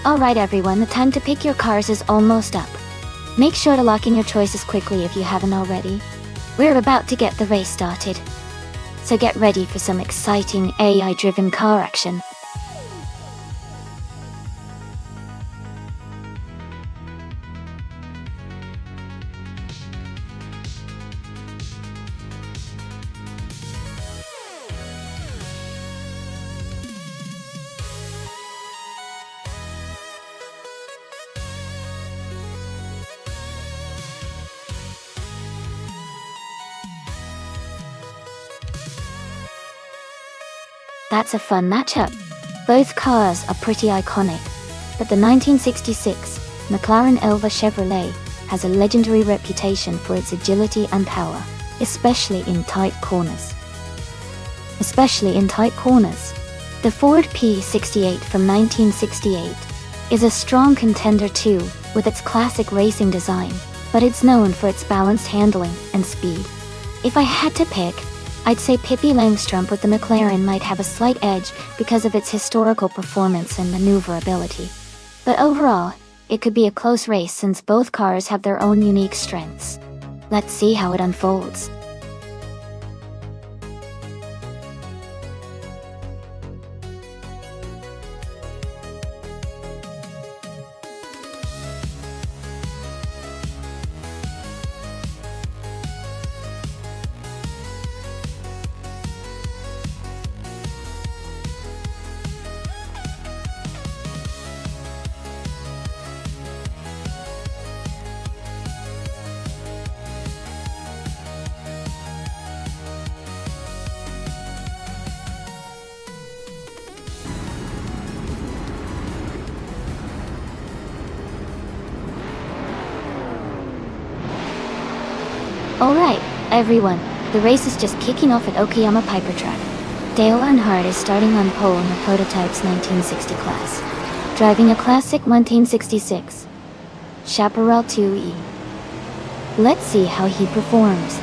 Alright everyone, the time to pick your cars is almost up. Make sure to lock in your choices quickly if you haven't already. We're about to get the race started. So get ready for some exciting AI-driven car action. That's a fun matchup. Both cars are pretty iconic, but the 1966 McLaren Elva Chevrolet has a legendary reputation for its agility and power, especially in tight corners. The Ford P68 from 1968 is a strong contender too, with its classic racing design, but it's known for its balanced handling and speed. If I had to pick, I'd say Pippi Langstrumpf with the McLaren might have a slight edge because of its historical performance and maneuverability. But overall, it could be a close race since both cars have their own unique strengths. Let's see how it unfolds. Alright, everyone, the race is just kicking off at Okayama Piper Track. Dale Earnhardt is starting on pole in the prototype's 1960 class, driving a classic 1966 Chaparral 2E. Let's see how he performs.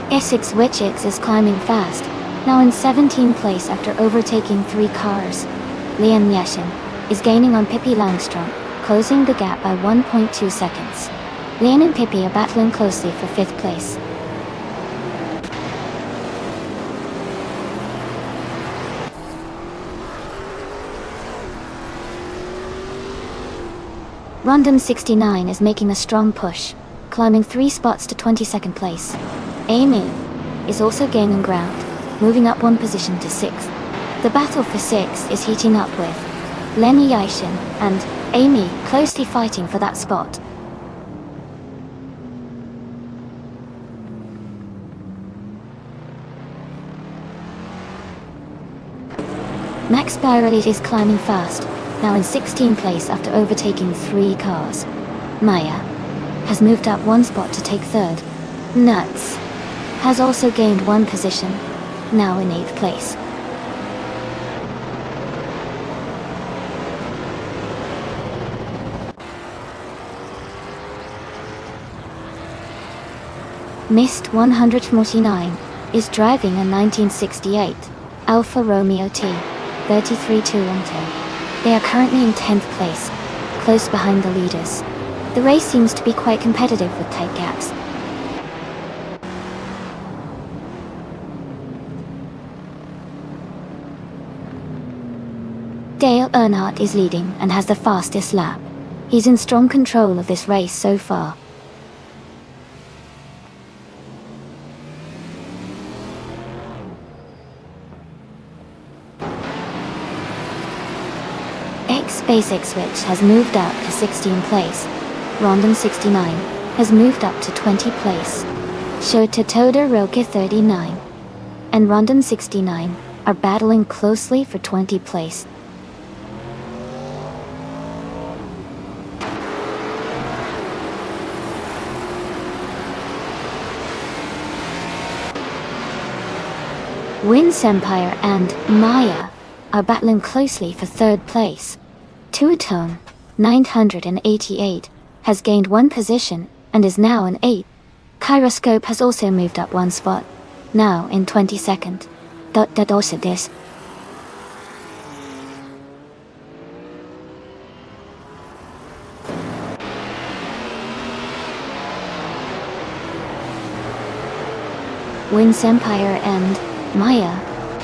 Essex Witchix is climbing fast, now in 17th place after overtaking 3 cars. Liam Yashin is gaining on Pippi Langstrumpf, closing the gap by 1.2 seconds. Liam and Pippi are battling closely for 5th place. Rondon 69 is making a strong push, climbing 3 spots to 22nd place. Amy is also gaining ground, moving up 1 position to 6th. The battle for 6 is heating up with Lenny Yashin and Amy closely fighting for that spot. Max Byerly is climbing fast, now in 16th place after overtaking 3 cars. Maya has moved up 1 spot to take 3rd. Nuts has also gained 1 position, now in 8th place. Mist 149 is driving a 1968 Alfa Romeo T 33 Toronto. They are currently in 10th place, close behind the leaders. The race seems to be quite competitive with tight gaps. Earnhardt is leading and has the fastest lap. He's in strong control of this race so far. Basic Switch has moved up to 16th place. Rondon 69 has moved up to 20th place. Shota Toda Roka 39 and Rondon 69 are battling closely for 20th place. Win Empire and Maya are battling closely for 3rd place. Tuatone 988 has gained 1 position and is now in 8th. Kyroscope has also moved up 1 spot, now in 22nd. Also this. Win Empire and Maya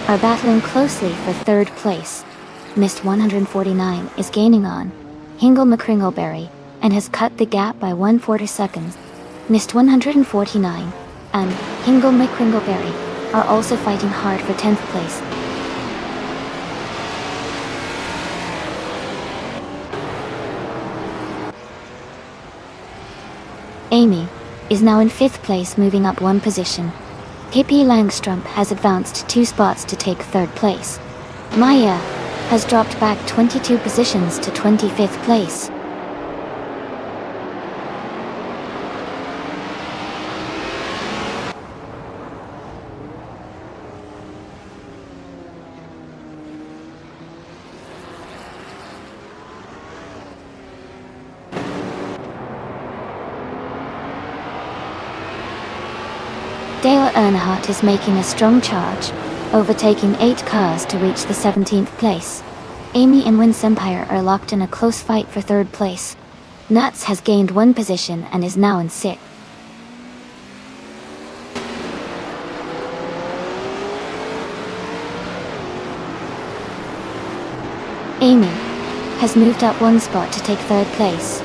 are battling closely for 3rd place. Mist 149 is gaining on Hingle McCringleberry and has cut the gap by 1/4 seconds. Mist 149 and Hingle McCringleberry are also fighting hard for 10th place. Amy is now in 5th place, moving up 1 position. Pippi Langstrup has advanced 2 spots to take 3rd place. Maya has dropped back 22 positions to 25th place. Dale Earnhardt is making a strong charge, overtaking 8 cars to reach the 17th place. Amy and Win Empire are locked in a close fight for 3rd place. Nuts has gained 1 position and is now in 6th. Amy has moved up 1 spot to take 3rd place.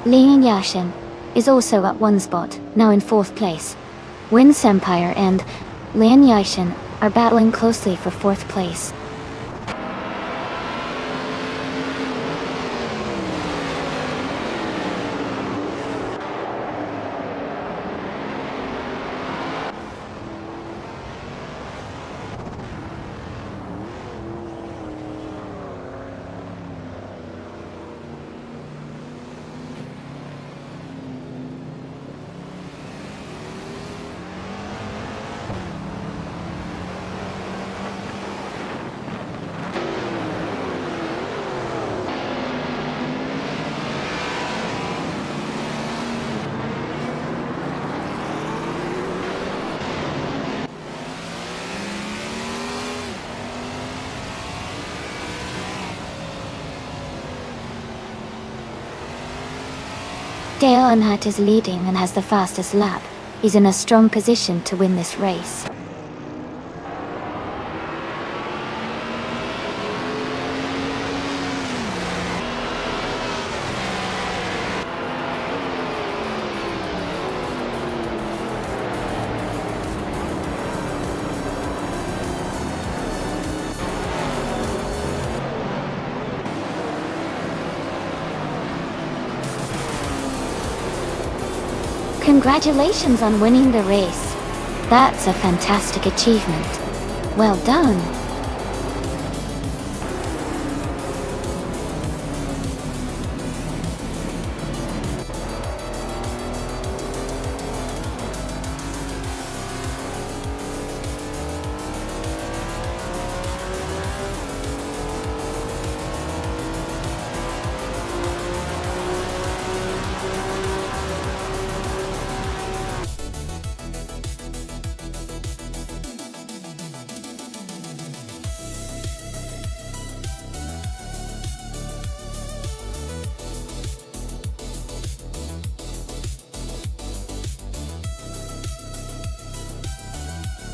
Lian Yashin is also up 1 spot, now in 4th place. Win Empire and Lian Yashin are battling closely for 4th place. Dale Earnhardt is leading and has the fastest lap. He's in a strong position to win this race. Congratulations on winning the race. That's a fantastic achievement. Well done.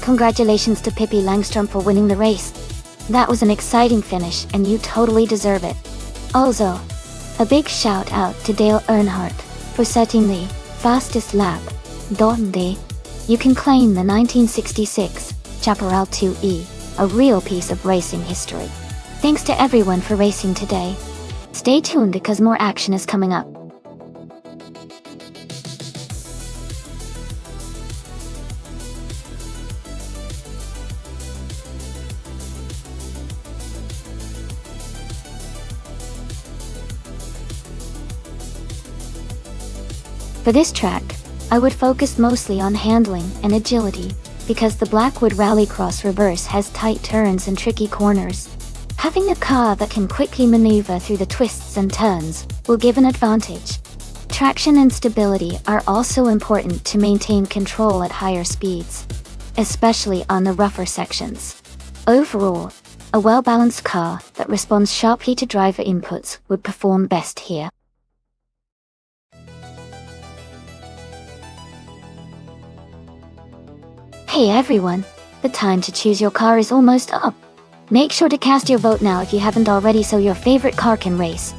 Congratulations to Pippi Langstrup for winning the race. That was an exciting finish and you totally deserve it. Also, a big shout out to Dale Earnhardt for setting the fastest lap. Donde? You can claim the 1966 Chaparral 2E, a real piece of racing history. Thanks to everyone for racing today. Stay tuned because more action is coming up. For this track, I would focus mostly on handling and agility, because the Blackwood Rallycross Reverse has tight turns and tricky corners. Having a car that can quickly maneuver through the twists and turns will give an advantage. Traction and stability are also important to maintain control at higher speeds, especially on the rougher sections. Overall, a well-balanced car that responds sharply to driver inputs would perform best here. Hey everyone, the time to choose your car is almost up. Make sure to cast your vote now if you haven't already so your favorite car can race.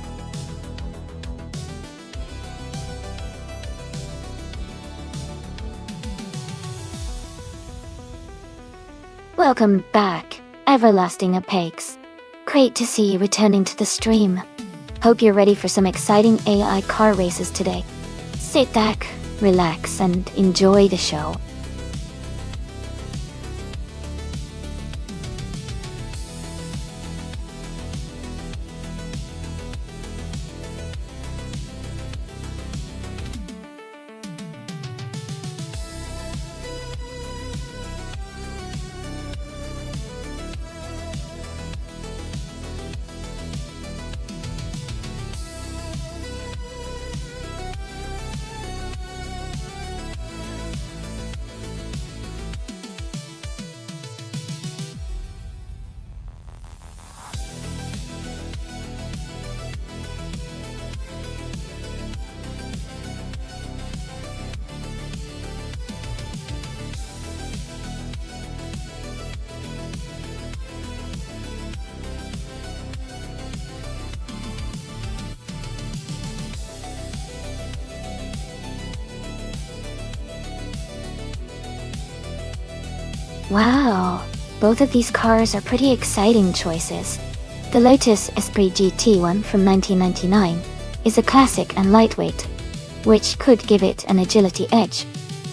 Welcome back, everlasting Apex. Great to see you returning to the stream. Hope you're ready for some exciting AI car races today. Sit back, relax, and enjoy the show. Wow, both of these cars are pretty exciting choices. The Lotus Esprit GT1 from 1999 is a classic and lightweight, which could give it an agility edge.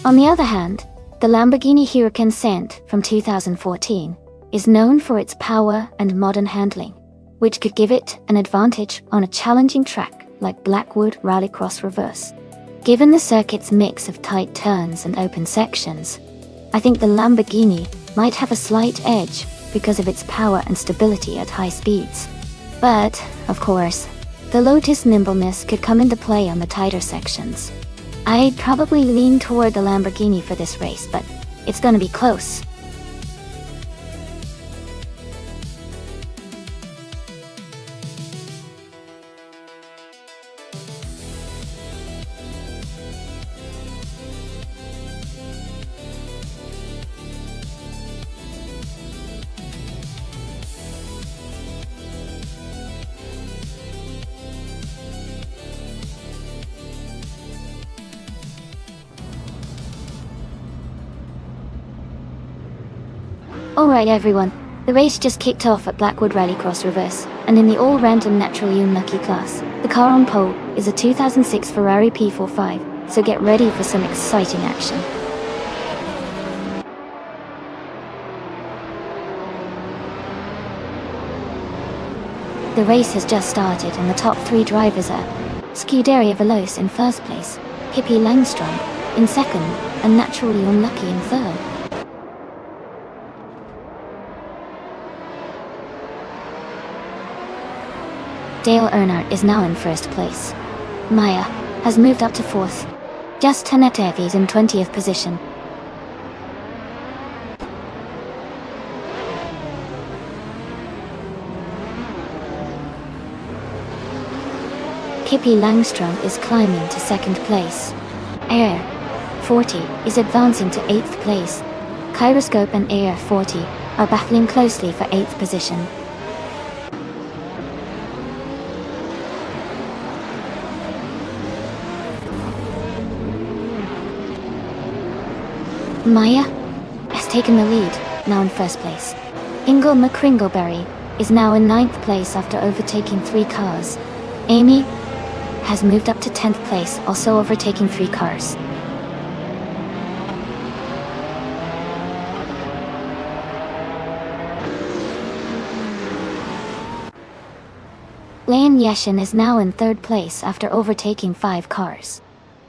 On the other hand, the Lamborghini Huracan Scent from 2014 is known for its power and modern handling, which could give it an advantage on a challenging track like Blackwood Rallycross Reverse. Given the circuit's mix of tight turns and open sections, I think the Lamborghini might have a slight edge because of its power and stability at high speeds. But, of course, the Lotus nimbleness could come into play on the tighter sections. I'd probably lean toward the Lamborghini for this race, but it's gonna be close. Alright everyone, the race just kicked off at Blackwood Rallycross Reverse, and in the all-random naturally unlucky class, the car on pole is a 2006 Ferrari P45, so get ready for some exciting action. The race has just started and the top three drivers are Scuderia Veloce in first place, Pippi Langstrom in second, and Naturally Unlucky in third. Dale Earnhardt is now in first place. Maya has moved up to fourth. Just Tanetev is in 20th position. Pippi Langstrom is climbing to second place. Air 40 is advancing to 8th place. Kyroscope and Air 40 are battling closely for 8th position. Maya has taken the lead, now in 1st place. Ingle McCringleberry is now in 9th place after overtaking 3 cars. Amy has moved up to 10th place, also overtaking 3 cars. Leon Yeshin is now in 3rd place after overtaking 5 cars.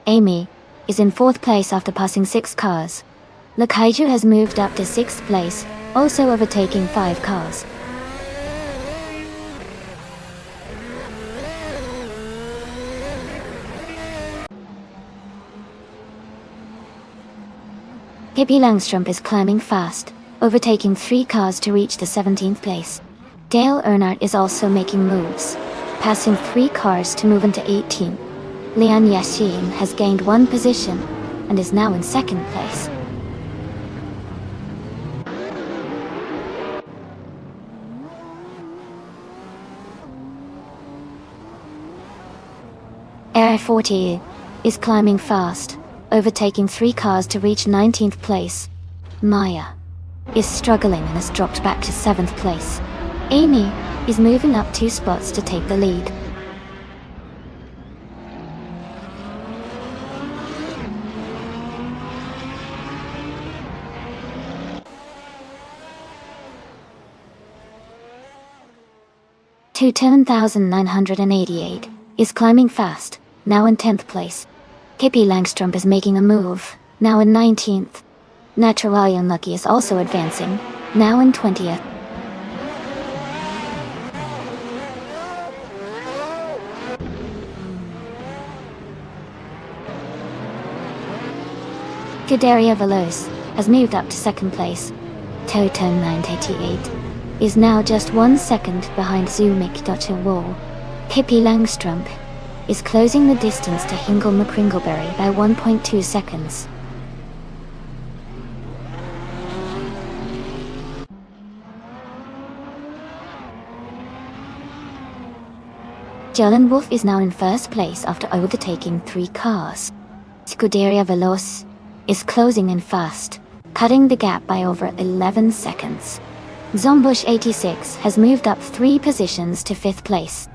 Amy is in 4th place after passing 6 cars. Lakaiju has moved up to 6th place, also overtaking 5 cars. Pippi Langstrump is climbing fast, overtaking 3 cars to reach the 17th place. Dale Earnhardt is also making moves, passing 3 cars to move into 18. Leon Yashin has gained 1 position and is now in 2nd place. Air 40 is climbing fast, overtaking 3 cars to reach 19th place. Maya is struggling and has dropped back to 7th place. Amy is moving up 2 spots to take the lead. To 10,988 is climbing fast, now in 10th place. Pippi Langstrump is making a move, now in 19th. Naturally Unlucky is also advancing, now in 20th. Scuderia Veloce has moved up to 2nd place. Totem 988 is now just 1 second behind Zumik Dr. Wall. Pippi Langstrump is closing the distance to Hingle McCringleberry by 1.2 seconds. Jolyn Wolf is now in 1st place after overtaking 3 cars. Scuderia Veloce is closing in fast, cutting the gap by over 11 seconds. Zombush 86 has moved up 3 positions to 5th place.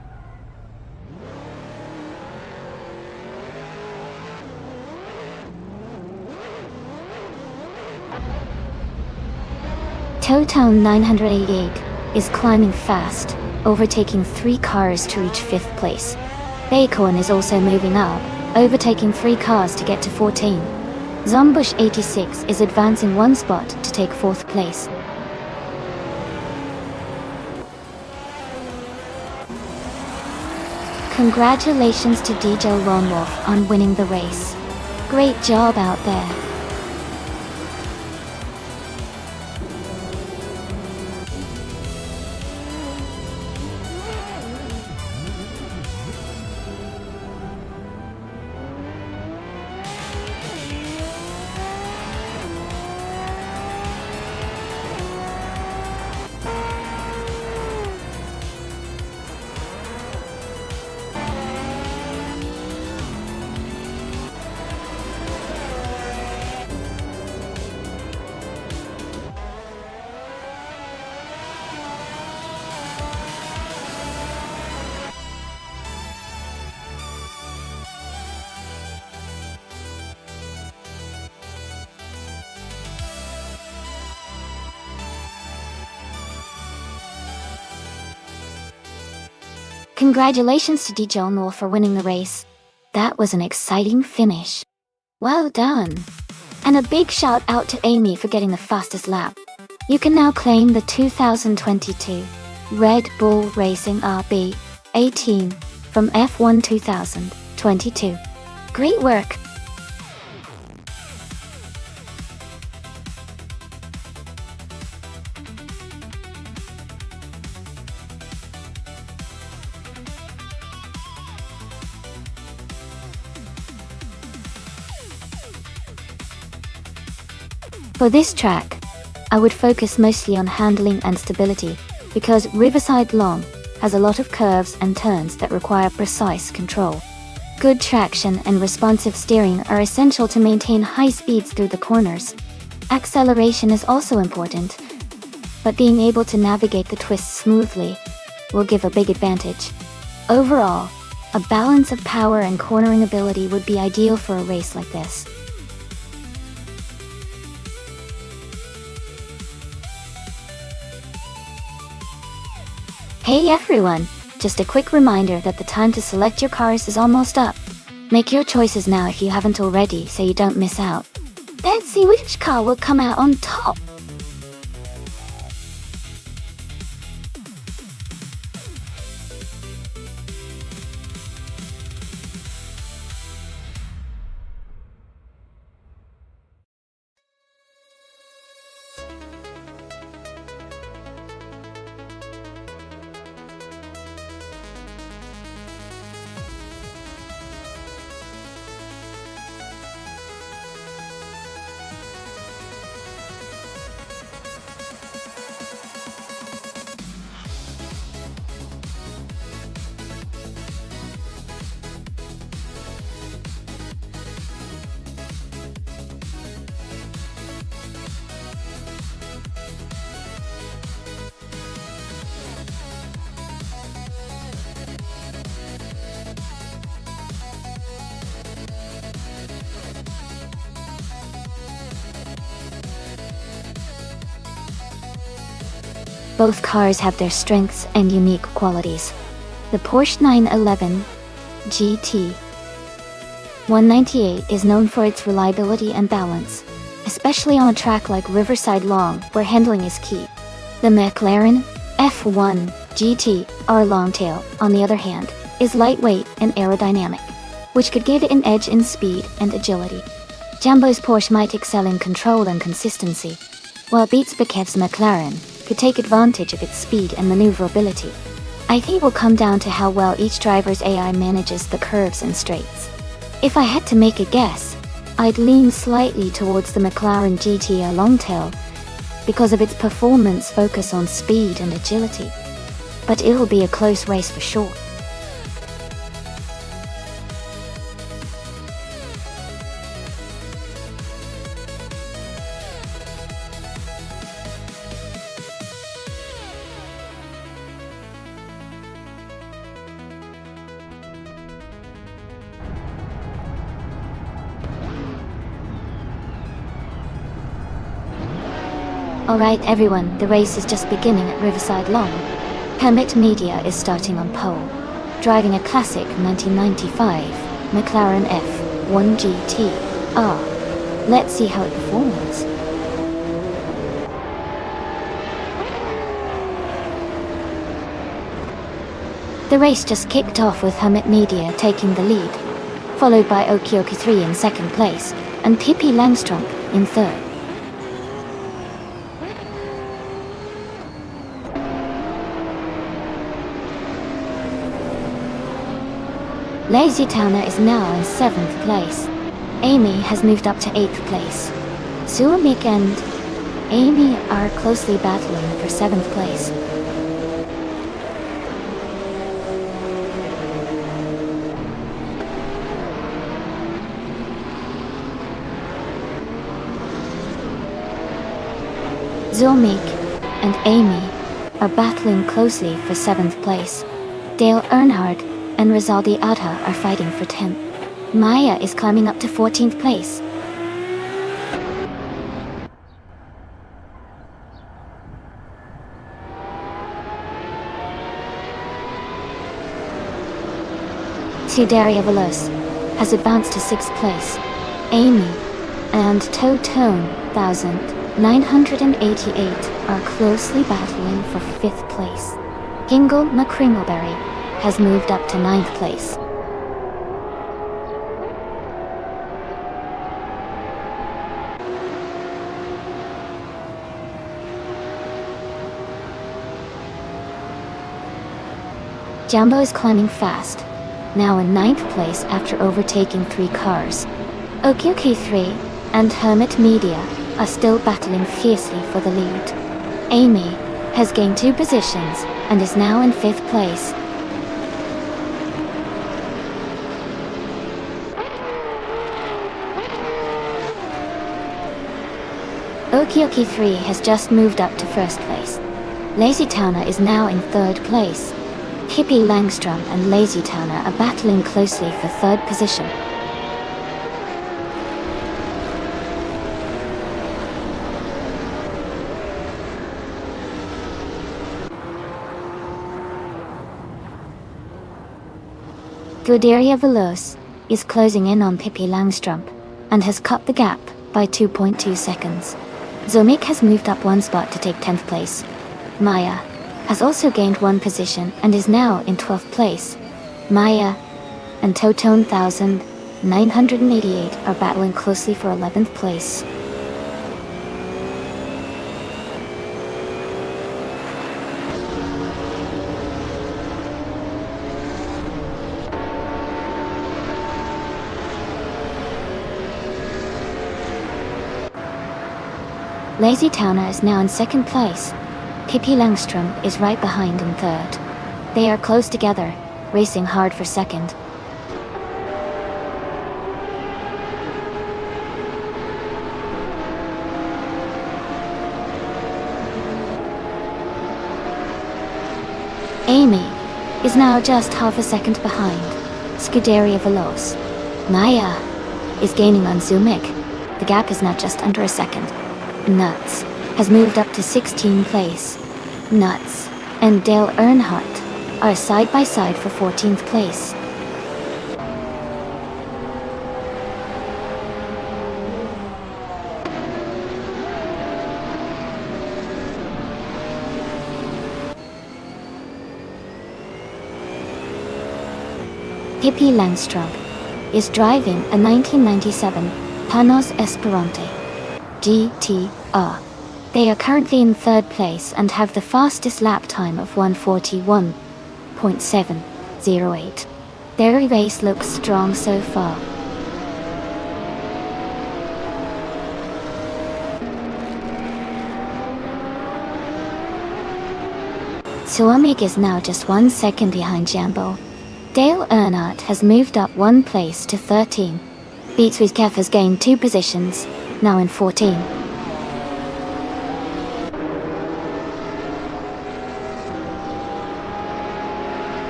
Towtown 988 is climbing fast, overtaking 3 cars to reach 5th place. Baycorn is also moving up, overtaking 3 cars to get to 14. Zombush 86 is advancing 1 spot to take 4th place. Congratulations to DJ Lone Wolf on winning the race. Great job out there. Congratulations to DJ Wolf for winning the race. That was an exciting finish. Well done. And a big shout out to Amy for getting the fastest lap. You can now claim the 2022 Red Bull Racing RB18 from F1 2022. Great work! For this track, I would focus mostly on handling and stability, because Riverside Long has a lot of curves and turns that require precise control. Good traction and responsive steering are essential to maintain high speeds through the corners. Acceleration is also important, but being able to navigate the twists smoothly will give a big advantage. Overall, a balance of power and cornering ability would be ideal for a race like this. Hey everyone! Just a quick reminder that the time to select your cars is almost up. Make your choices now if you haven't already, so you don't miss out. Let's see which car will come out on top. Both cars have their strengths and unique qualities. The Porsche 911 GT 198 is known for its reliability and balance, especially on a track like Riverside Long, where handling is key. The McLaren F1 GT R Longtail, on the other hand, is lightweight and aerodynamic, which could give it an edge in speed and agility. Jumbo's Porsche might excel in control and consistency, while Beats Bakev's McLaren could take advantage of its speed and maneuverability. I think it will come down to how well each driver's AI manages the curves and straights. If I had to make a guess, I'd lean slightly towards the McLaren GT Longtail because of its performance focus on speed and agility. But it'll be a close race for sure. Alright everyone, the race is just beginning at Riverside Long. Hermit Media is starting on pole, driving a classic 1995 McLaren F1 GT R. Let's see how it performs. The race just kicked off with Hermit Media taking the lead, followed by Okioki 3 in second place, and Pippi Langstrump in third. Lazy Towner is now in 7th place. Amy has moved up to 8th place. Zuomik and Amy are closely battling for 7th place. Zuomik and Amy are battling closely for 7th place. Dale Earnhardt and Rizaldi Adha are fighting for 10th. Maya is climbing up to 14th place. Sudaria Veloz has advanced to 6th place. Amy and Totone 1988 are closely battling for 5th place. Kingle McCringleberry has moved up to 9th place. Jumbo is climbing fast, now in 9th place after overtaking 3 cars. Okioki 3 and Hermit Media are still battling fiercely for the lead. Amy has gained 2 positions and is now in 5th place. Okioki 3 has just moved up to 1st place. Lazy Towner is now in 3rd place. Hippie Langstrom and Lazy Towner are battling closely for 3rd position. Scuderia Veloce is closing in on Pippi Langstrom and has cut the gap by 2.2 seconds. Zomik has moved up 1 spot to take 10th place. Maya has also gained 1 position and is now in 12th place. Maya and Totone 1988 are battling closely for 11th place. Lazy Towner is now in 2nd place. Pippi Langstrom is right behind in 3rd. They are close together, racing hard for 2nd. Amy is now just half a second behind Scuderia Veloce. Maya is gaining on Zumik. The gap is now just under a second. Nuts has moved up to 16th place. Nuts and Dale Earnhardt are side by side for 14th place. Pippi Langstrom is driving a 1997 Panos Esperante GTR. They are currently in 3rd place and have the fastest lap time of 1:41.708. Their race looks strong so far. Suomik is now just 1 second behind Jambo. Dale Earnhardt has moved up 1 place to 13. Beatsweet Kev has gained 2 positions, now in 14.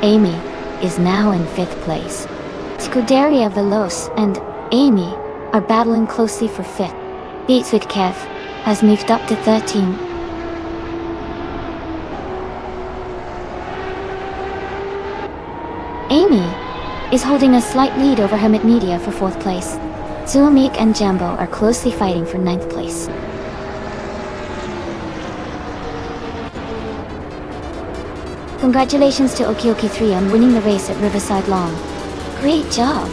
Amy is now in 5th place. Scuderia Veloce and Amy are battling closely for 5th. Beatsweet Kev has moved up to 13. Amy is holding a slight lead over Hermit Media for 4th place. Suomik and Jambo are closely fighting for 9th place. Congratulations to Okioki 3 on winning the race at Riverside Lawn. Great job!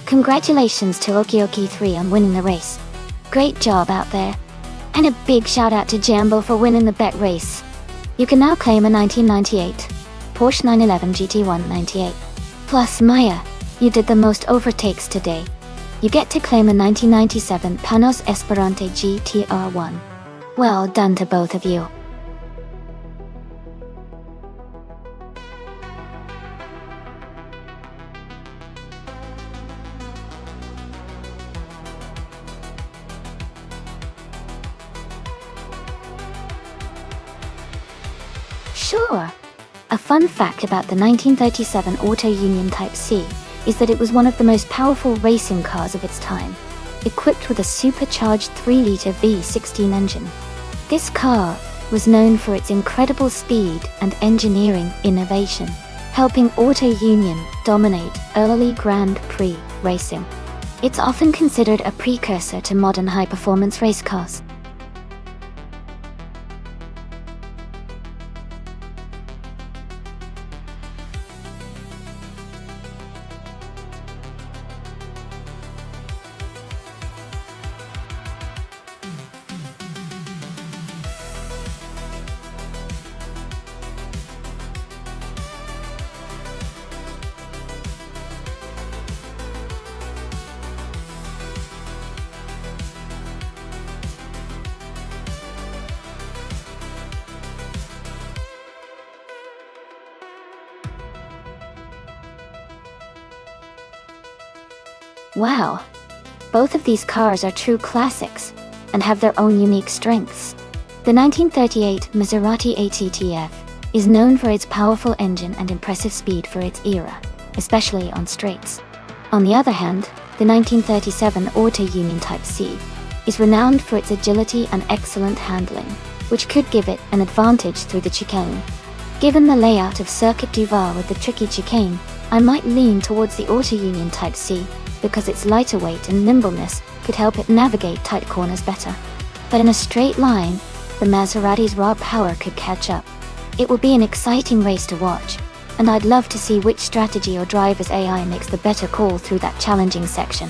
Congratulations to Okioki 3 on winning the race. Great job out there. And a big shout out to Jambo for winning the bet race. You can now claim a 1998 Porsche 911 GT 198. Plus Maya, you did the most overtakes today. You get to claim a 1997 Panos Esperante GTR1. Well done to both of you. Sure. A fun fact about the 1937 Auto Union Type C is that it was one of the most powerful racing cars of its time, equipped with a supercharged 3-liter V16 engine. This car was known for its incredible speed and engineering innovation, helping Auto Union dominate early Grand Prix racing. It's often considered a precursor to modern high-performance race cars. Wow, both of these cars are true classics and have their own unique strengths. The 1938 Maserati ATTF is known for its powerful engine and impressive speed for its era, especially on straights. On the other hand, the 1937 Auto Union Type C is renowned for its agility and excellent handling, which could give it an advantage through the chicane. Given the layout of Circuit du Var with the tricky chicane, I might lean towards the Auto Union Type C, because its lighter weight and nimbleness could help it navigate tight corners better. But in a straight line, the Maserati's raw power could catch up. It will be an exciting race to watch, and I'd love to see which strategy or driver's AI makes the better call through that challenging section.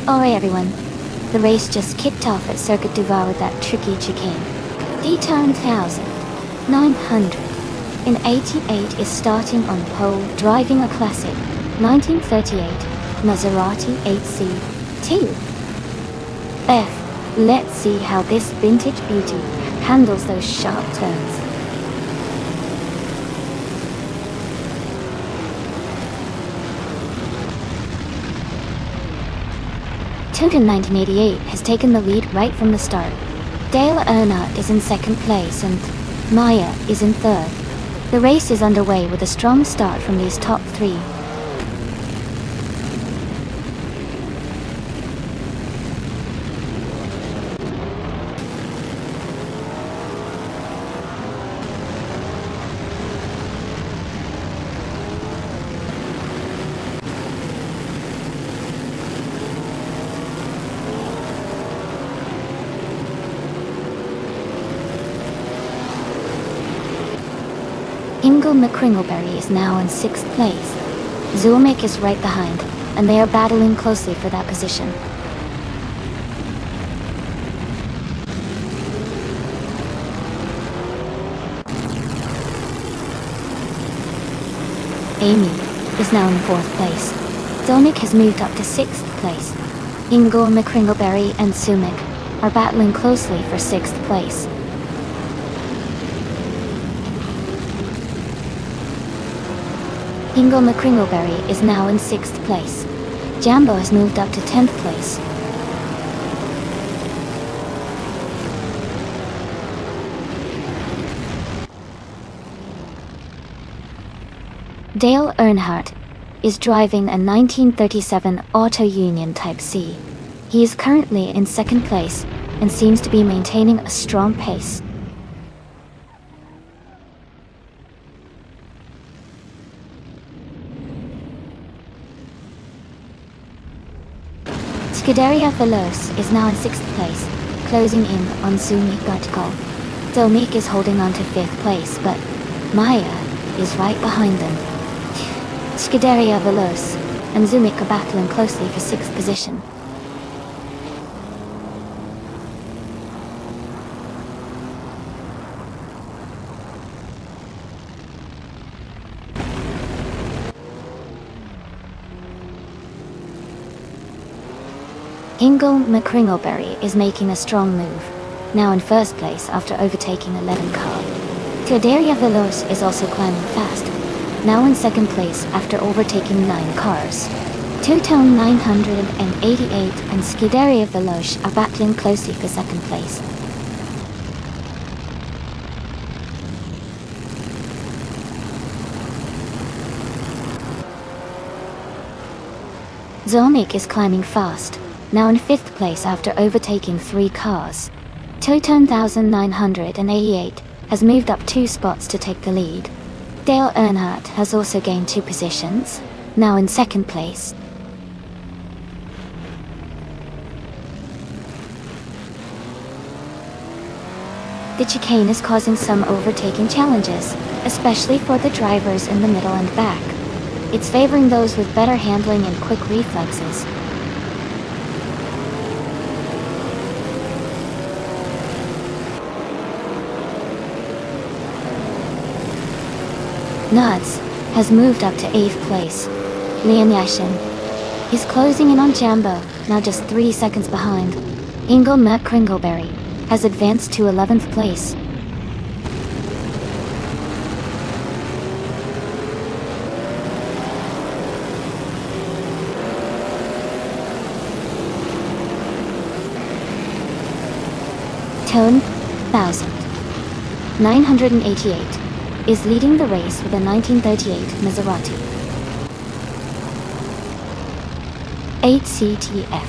Alright everyone, the race just kicked off at Circuit du Var with that tricky chicane. D-900 is starting on pole, driving a classic 1938 Maserati 8C2. Let's see how this vintage beauty handles those sharp turns. Toten 1988 has taken the lead right from the start. Dale Earnhardt is in second place and Maya is in third. The race is underway with a strong start from these top three. Ingo McCringleberry is now in 6th place. Zulmik is right behind, and they are battling closely for that position. Amy is now in 4th place. Zulmik has moved up to 6th place. Ingo McCringleberry and Zulmik are battling closely for 6th place. Ingo McCringleberry is now in 6th place. Jambo has moved up to 10th place. Dale Earnhardt is driving a 1937 Auto Union Type C. He is currently in 2nd place and seems to be maintaining a strong pace. Scuderia Veloce is now in 6th place, closing in on Zumik Gartikov. Zumik is holding on to 5th place, but Maya is right behind them. Scuderia Veloce and Zumik are battling closely for 6th position. Ingo McCringleberry is making a strong move, now in 1st place after overtaking 11 car. Scuderia Veloce is also climbing fast, now in 2nd place after overtaking 9 cars. Two-Tone 988 and Scuderia Veloce are battling closely for 2nd place. Zomik is climbing fast, now in 5th place after overtaking 3 cars. Two-Tone 1988 has moved up 2 spots to take the lead. Dale Earnhardt has also gained 2 positions, now in 2nd place. The chicane is causing some overtaking challenges, especially for the drivers in the middle and back. It's favoring those with better handling and quick reflexes. Nuts has moved up to 8th place. Leon Yashin is closing in on Jambo, now just 3 seconds behind. Ingo McCringleberry has advanced to 11th place. Tone 1988 is leading the race with a 1938 Maserati. 8 CTF.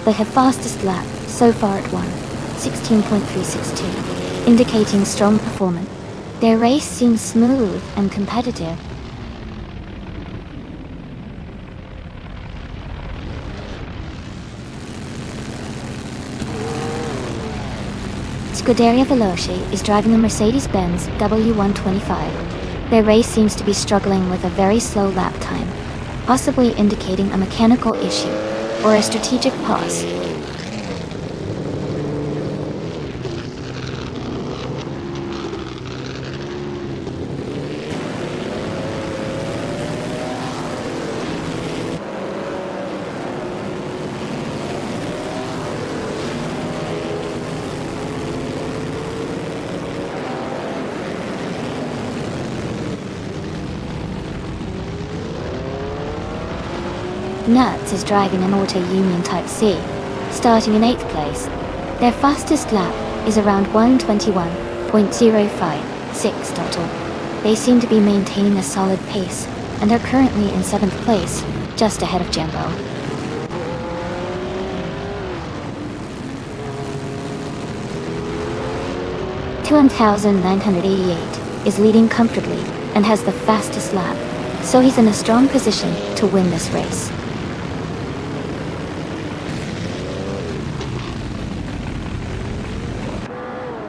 They have fastest lap so far at 16.362, indicating strong performance. Their race seems smooth and competitive. Scuderia Veloce is driving a Mercedes-Benz W125. Their race seems to be struggling with a very slow lap time, possibly indicating a mechanical issue or a strategic pause. Nuts is driving an Auto Union Type C, starting in 8th place. Their fastest lap is around 1:21.056 total. They seem to be maintaining a solid pace, and are currently in 7th place, just ahead of Jumbo. (2,988) is leading comfortably and has the fastest lap, so he's in a strong position to win this race.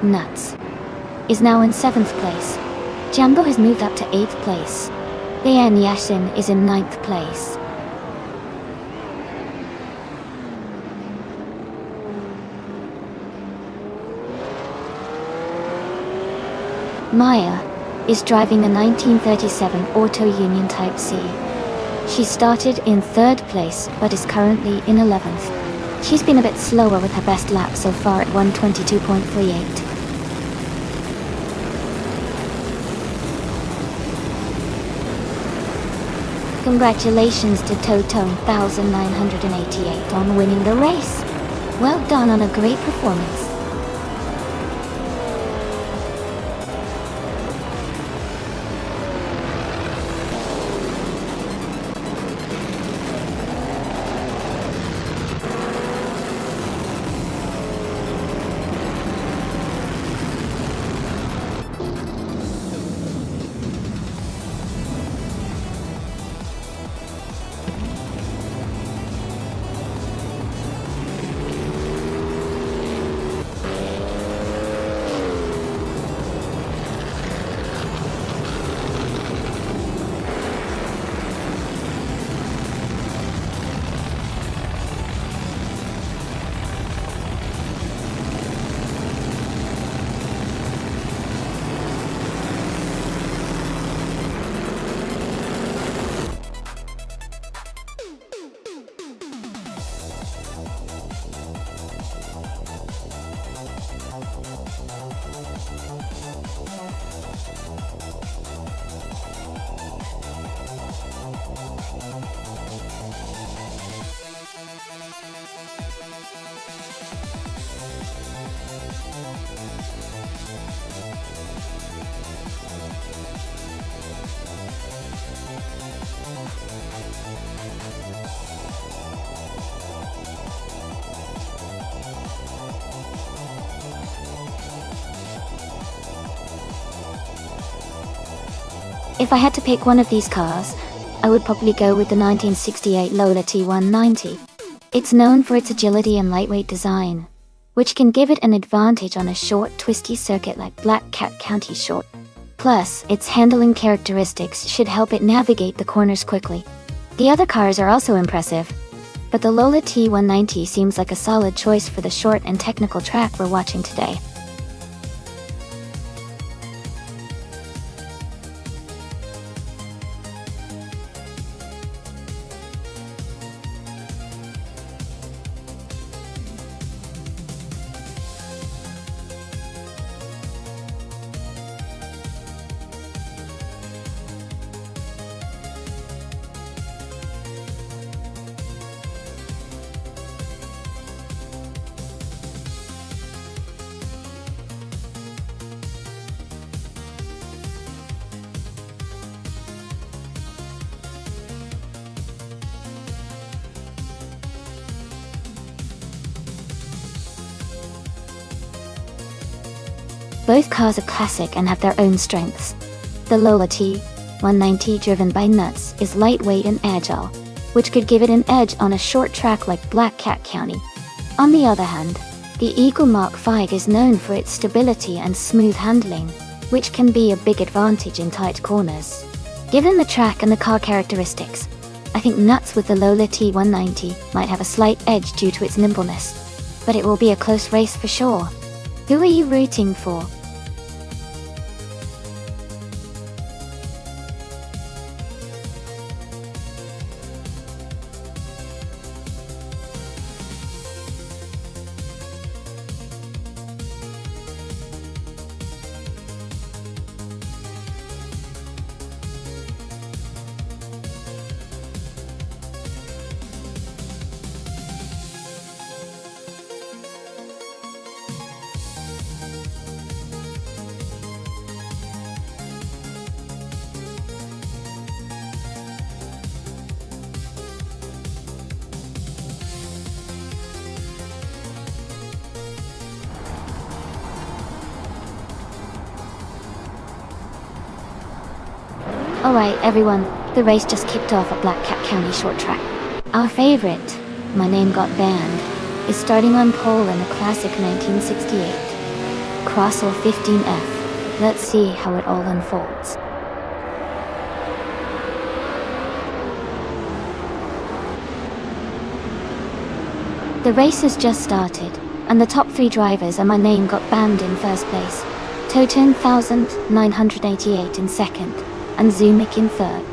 Nuts is now in 7th place. Jumbo has moved up to 8th place. Leon Yashin is in 9th place. Maya is driving a 1937 Auto Union Type C. She started in 3rd place but is currently in 11th. She's been a bit slower with her best lap so far at 1:22.38. Congratulations to Toto 1988 on winning the race. Well done on a great performance. If I had to pick one of these cars, I would probably go with the 1968 Lola T190. It's known for its agility and lightweight design, which can give it an advantage on a short, twisty circuit like Black Cat County Short. Plus, its handling characteristics should help it navigate the corners quickly. The other cars are also impressive, but the Lola T190 seems like a solid choice for the short and technical track we're watching today. Both cars are classic and have their own strengths. The Lola T190, driven by nuts, is lightweight and agile, which could give it an edge on a short track like Black Cat County. On the other hand, the Eagle Mark V is known for its stability and smooth handling, which can be a big advantage in tight corners. Given the track and the car characteristics, I think nuts with the Lola T190 might have a slight edge due to its nimbleness, but it will be a close race for sure. Who are you rooting for? Alright everyone, the race just kicked off at Black Cat County Short Track. Our favorite, My Name Got Banned, is starting on pole in the classic 1968 Crossel 15F. Let's see how it all unfolds. The race has just started, and the top three drivers are My Name Got Banned in first place, Toten 1988 in second, and Zumik in third.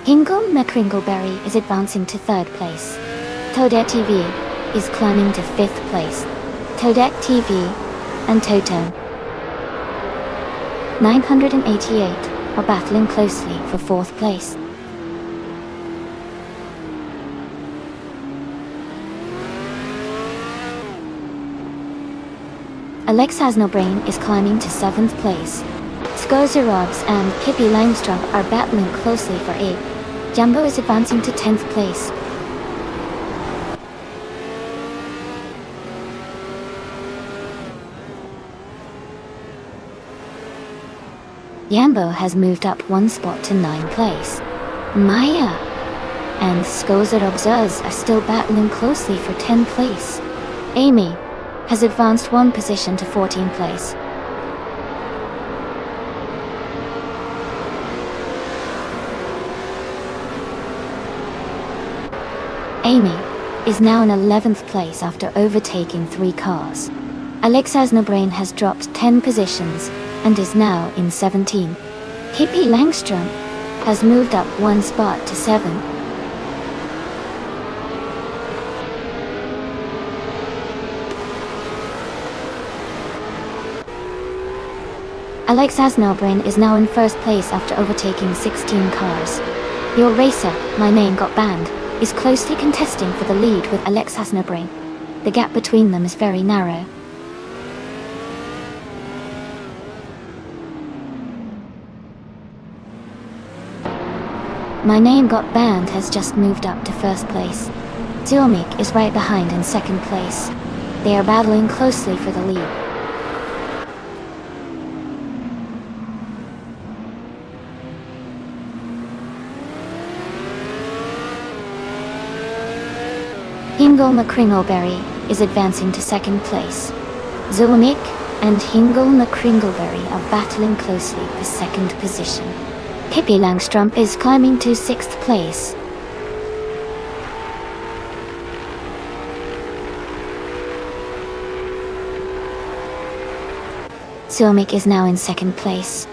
Hingle McCringleberry is advancing to third place. Toadette TV is climbing to fifth place. Toadette TV and Totem 988 are battling closely for fourth place. Alex Hasnobrain is climbing to seventh place. Skozerobs and Pippi Langstrup are battling closely for eighth. Jumbo is advancing to 10th place. Yambo has moved up one spot to 9th place. Maya and Skozerobs are still battling closely for 10th place. Amy has advanced one position to 14th place. Amy is now in 11th place after overtaking 3 cars. Alex Hasnobrain has dropped 10 positions and is now in 17th. Pippi Langstrom has moved up one spot to 7. Alex Hasnobrain is now in first place after overtaking 16 cars. Your racer, My Name Got Banned, is closely contesting for the lead with Alex Hasnobrain. The gap between them is very narrow. My Name Got Banned has just moved up to first place. Zulmik is right behind in second place. They are battling closely for the lead. Hingle McCringleberry is advancing to second place. Zulmik and Hingle McCringleberry are battling closely for second position. Pippi Langstrumpf is climbing to sixth place. Zulmik is now in second place.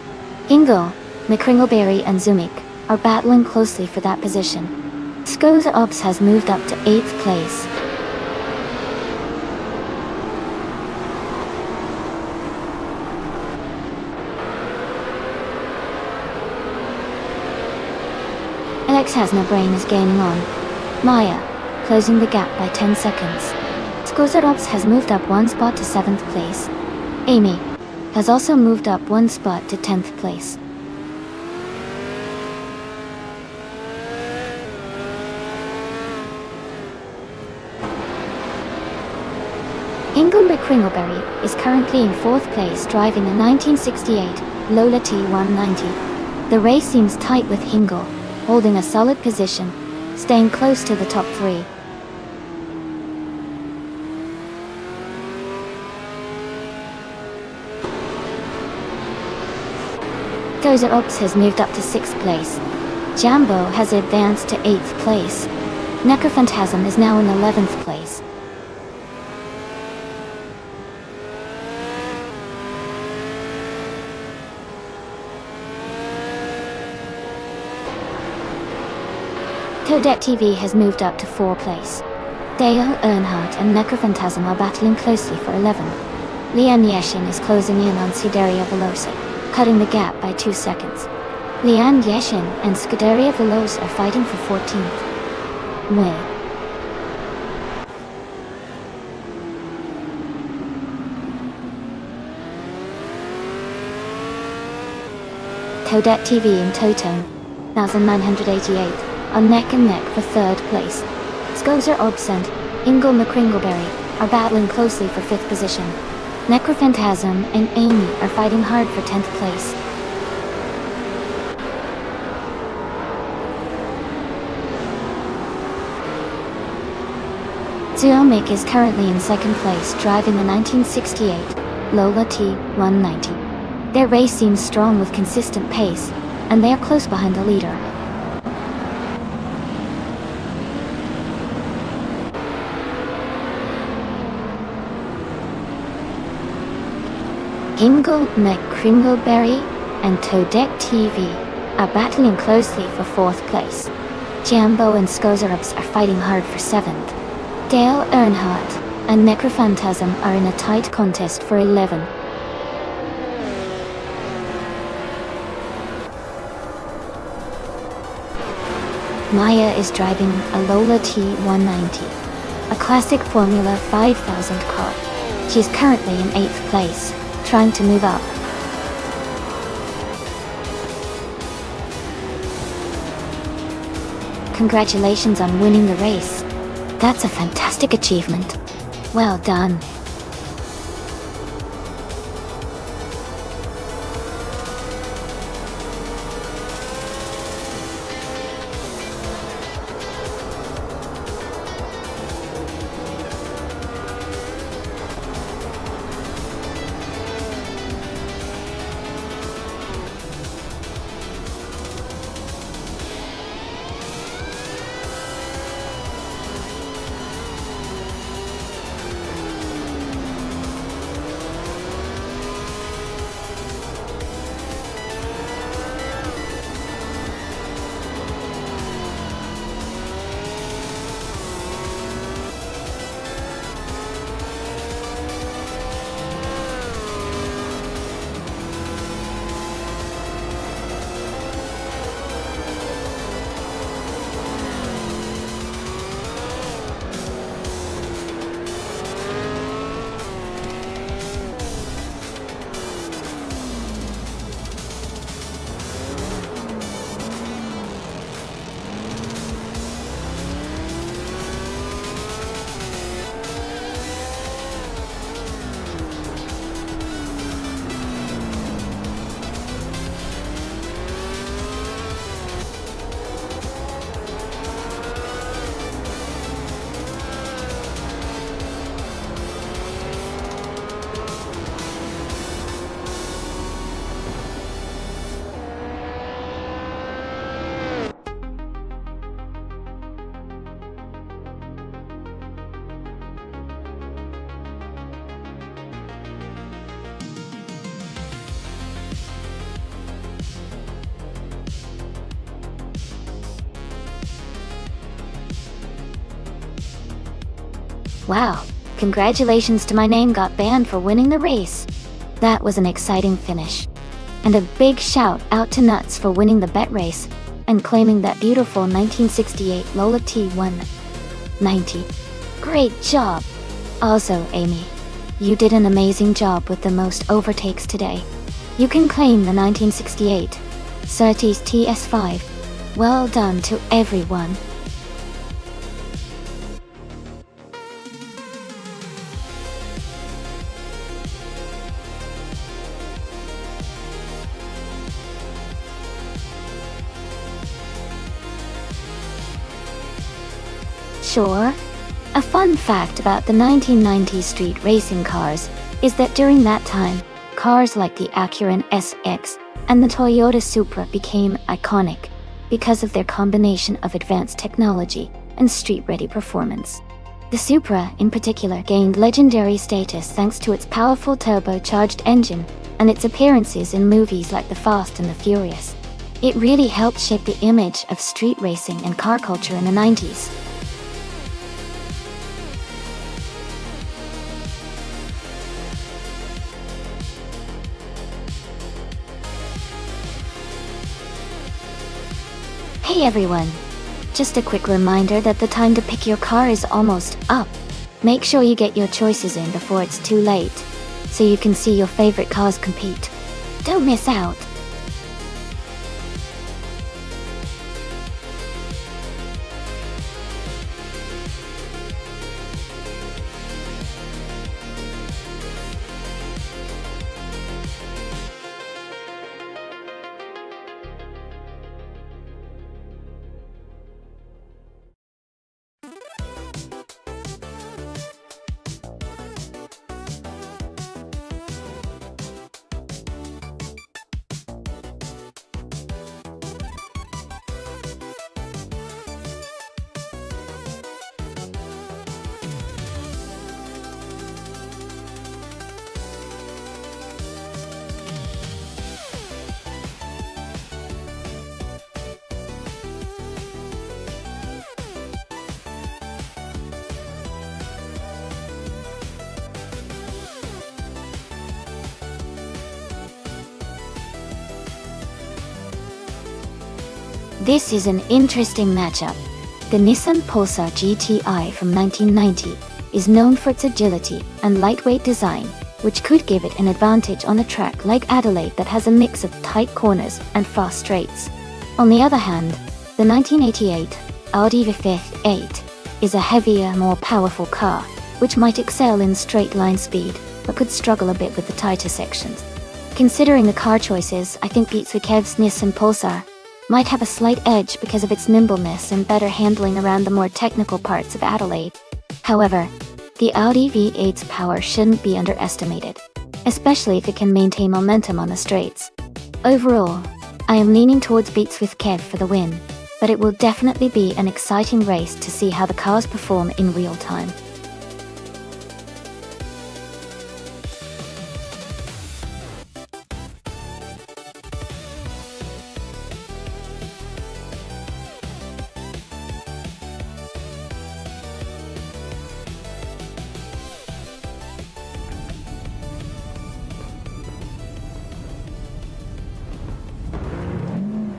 Hingle, McCringleberry and Zulmik are battling closely for that position. Skoza Ops has moved up to 8th place. Alex Has No Brain is gaining on Maya, closing the gap by 10 seconds. Skoza Ops has moved up 1 spot to 7th place. Amy has also moved up 1 spot to 10th place. Hingle McCringleberry is currently in 4th place driving a 1968 Lola T190. The race seems tight with Hingle holding a solid position, staying close to the top 3. Skoza Ops has moved up to 6th place. Jambo has advanced to 8th place. Necrophantasm is now in 11th place. Toadette TV has moved up to 4th place. Dale Earnhardt and Necrophantasm are battling closely for 11th. Lian Yeshin is closing in on Scuderia Veloce, cutting the gap by 2 seconds. Lian Yeshin and Scuderia Veloce are fighting for 14th. Win. Toadette TV and Totone, 1988, are neck and neck for 3rd place. Skoza Ops and Hingle McCringleberry are battling closely for 5th position. Necrophantasm and Amy are fighting hard for 10th place. Zulmik is currently in 2nd place driving the 1968 Lola T190. Their race seems strong with consistent pace, and they are close behind the leader. Hingle McCringleberry and Toadette TV are battling closely for 4th place. Jambo and Skoza Ops are fighting hard for 7th. Dale Earnhardt and Necrophantasm are in a tight contest for 11th. Maya is driving a Lola T190, a classic Formula 5000 car. She is currently in 8th place, trying to move up. Congratulations on winning the race. That's a fantastic achievement. Well done. Wow, congratulations to my name got banned for winning the race. That was an exciting finish. And a big shout out to Nuts for winning the bet race and claiming that beautiful 1968 Lola T190. Great job! Also, Amy, you did an amazing job with the most overtakes today. You can claim the 1968 Surtees TS5. Well done to everyone. Sure. A fun fact about the 1990s street racing cars is that during that time, cars like the Acura SX and the Toyota Supra became iconic because of their combination of advanced technology and street-ready performance. The Supra, in particular, gained legendary status thanks to its powerful turbocharged engine and its appearances in movies like The Fast and the Furious. It really helped shape the image of street racing and car culture in the 90s. Hey everyone! Just a quick reminder that the time to pick your car is almost up. Make sure you get your choices in before it's too late, so you can see your favorite cars compete. Don't miss out! This is an interesting matchup. The Nissan Pulsar GTI from 1990 is known for its agility and lightweight design, which could give it an advantage on a track like Adelaide that has a mix of tight corners and fast straights. On the other hand, the 1988 Audi V8 is a heavier, more powerful car, which might excel in straight-line speed, but could struggle a bit with the tighter sections. Considering the car choices, I think Beats with Kev's Nissan Pulsar might have a slight edge because of its nimbleness and better handling around the more technical parts of Adelaide. However, the Audi V8's power shouldn't be underestimated, especially if it can maintain momentum on the straights. Overall, I am leaning towards Beats with Kev for the win, but it will definitely be an exciting race to see how the cars perform in real time.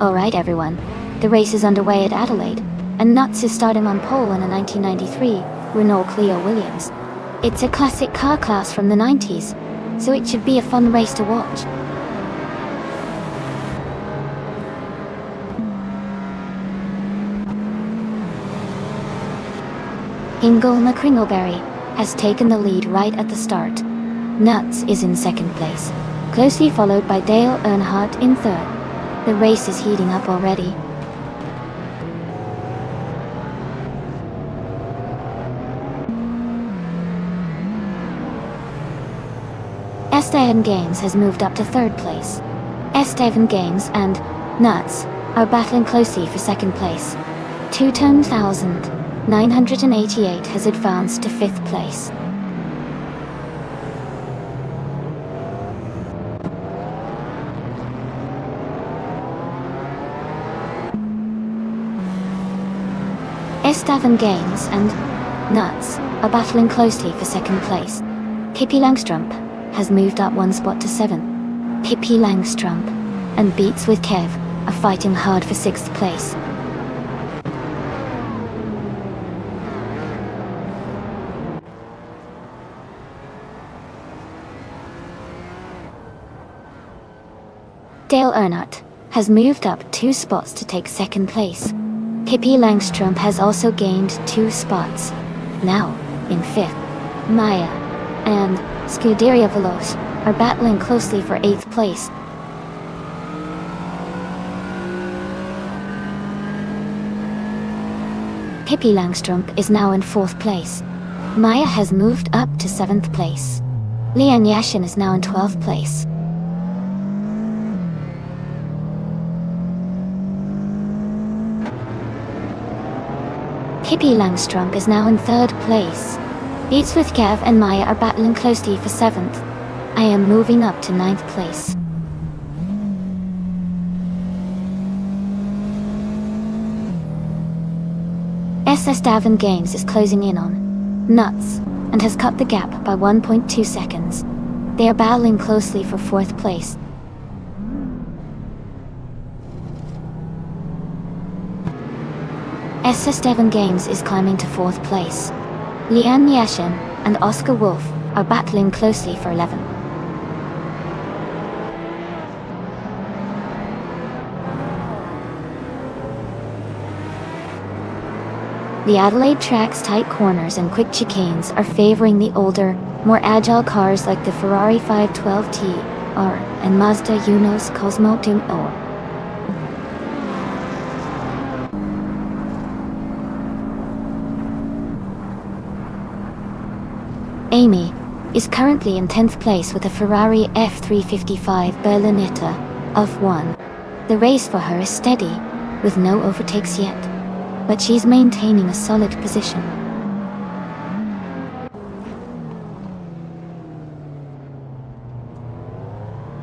Alright everyone, the race is underway at Adelaide, and Nuts is starting on pole in a 1993 Renault Clio Williams. It's a classic car class from the 90s, so it should be a fun race to watch. Ingle McCringleberry has taken the lead right at the start. Nuts is in second place, closely followed by Dale Earnhardt in third. The race is heating up already. Estevan Games has moved up to third place. Estevan Games and Nuts are battling closely for second place. 210,988 has advanced to fifth place. Estevan Games and Nuts are battling closely for second place. Pippi Langstrump has moved up one spot to 7th. Pippi Langstrump and Beats with Kev are fighting hard for 6th place. Dale Earnhardt has moved up 2 spots to take 2nd place. Pippi Langstrump has also gained 2 spots. Now, in 5th, Maya and Scuderia Veloce are battling closely for 8th place. Pippi Langstrump is now in 4th place. Maya has moved up to 7th place. Leanne Yashin is now in 12th place. Pippi Langstrump is now in 3rd place. Beats with Kev and Maya are battling closely for 7th. I am moving up to 9th place. SS Davin Games is closing in on Nuts and has cut the gap by 1.2 seconds. They are battling closely for 4th place. SS Devon Games is climbing to 4th place. Leanne Yashin and Oscar Wolf are battling closely for 11th. The Adelaide track's tight corners and quick chicanes are favoring the older, more agile cars like the Ferrari 512T-R and Mazda Unos Cosmo 2-R. Amy is currently in 10th place with a Ferrari F355 Berlinetta of 1. The race for her is steady, with no overtakes yet, but she's maintaining a solid position.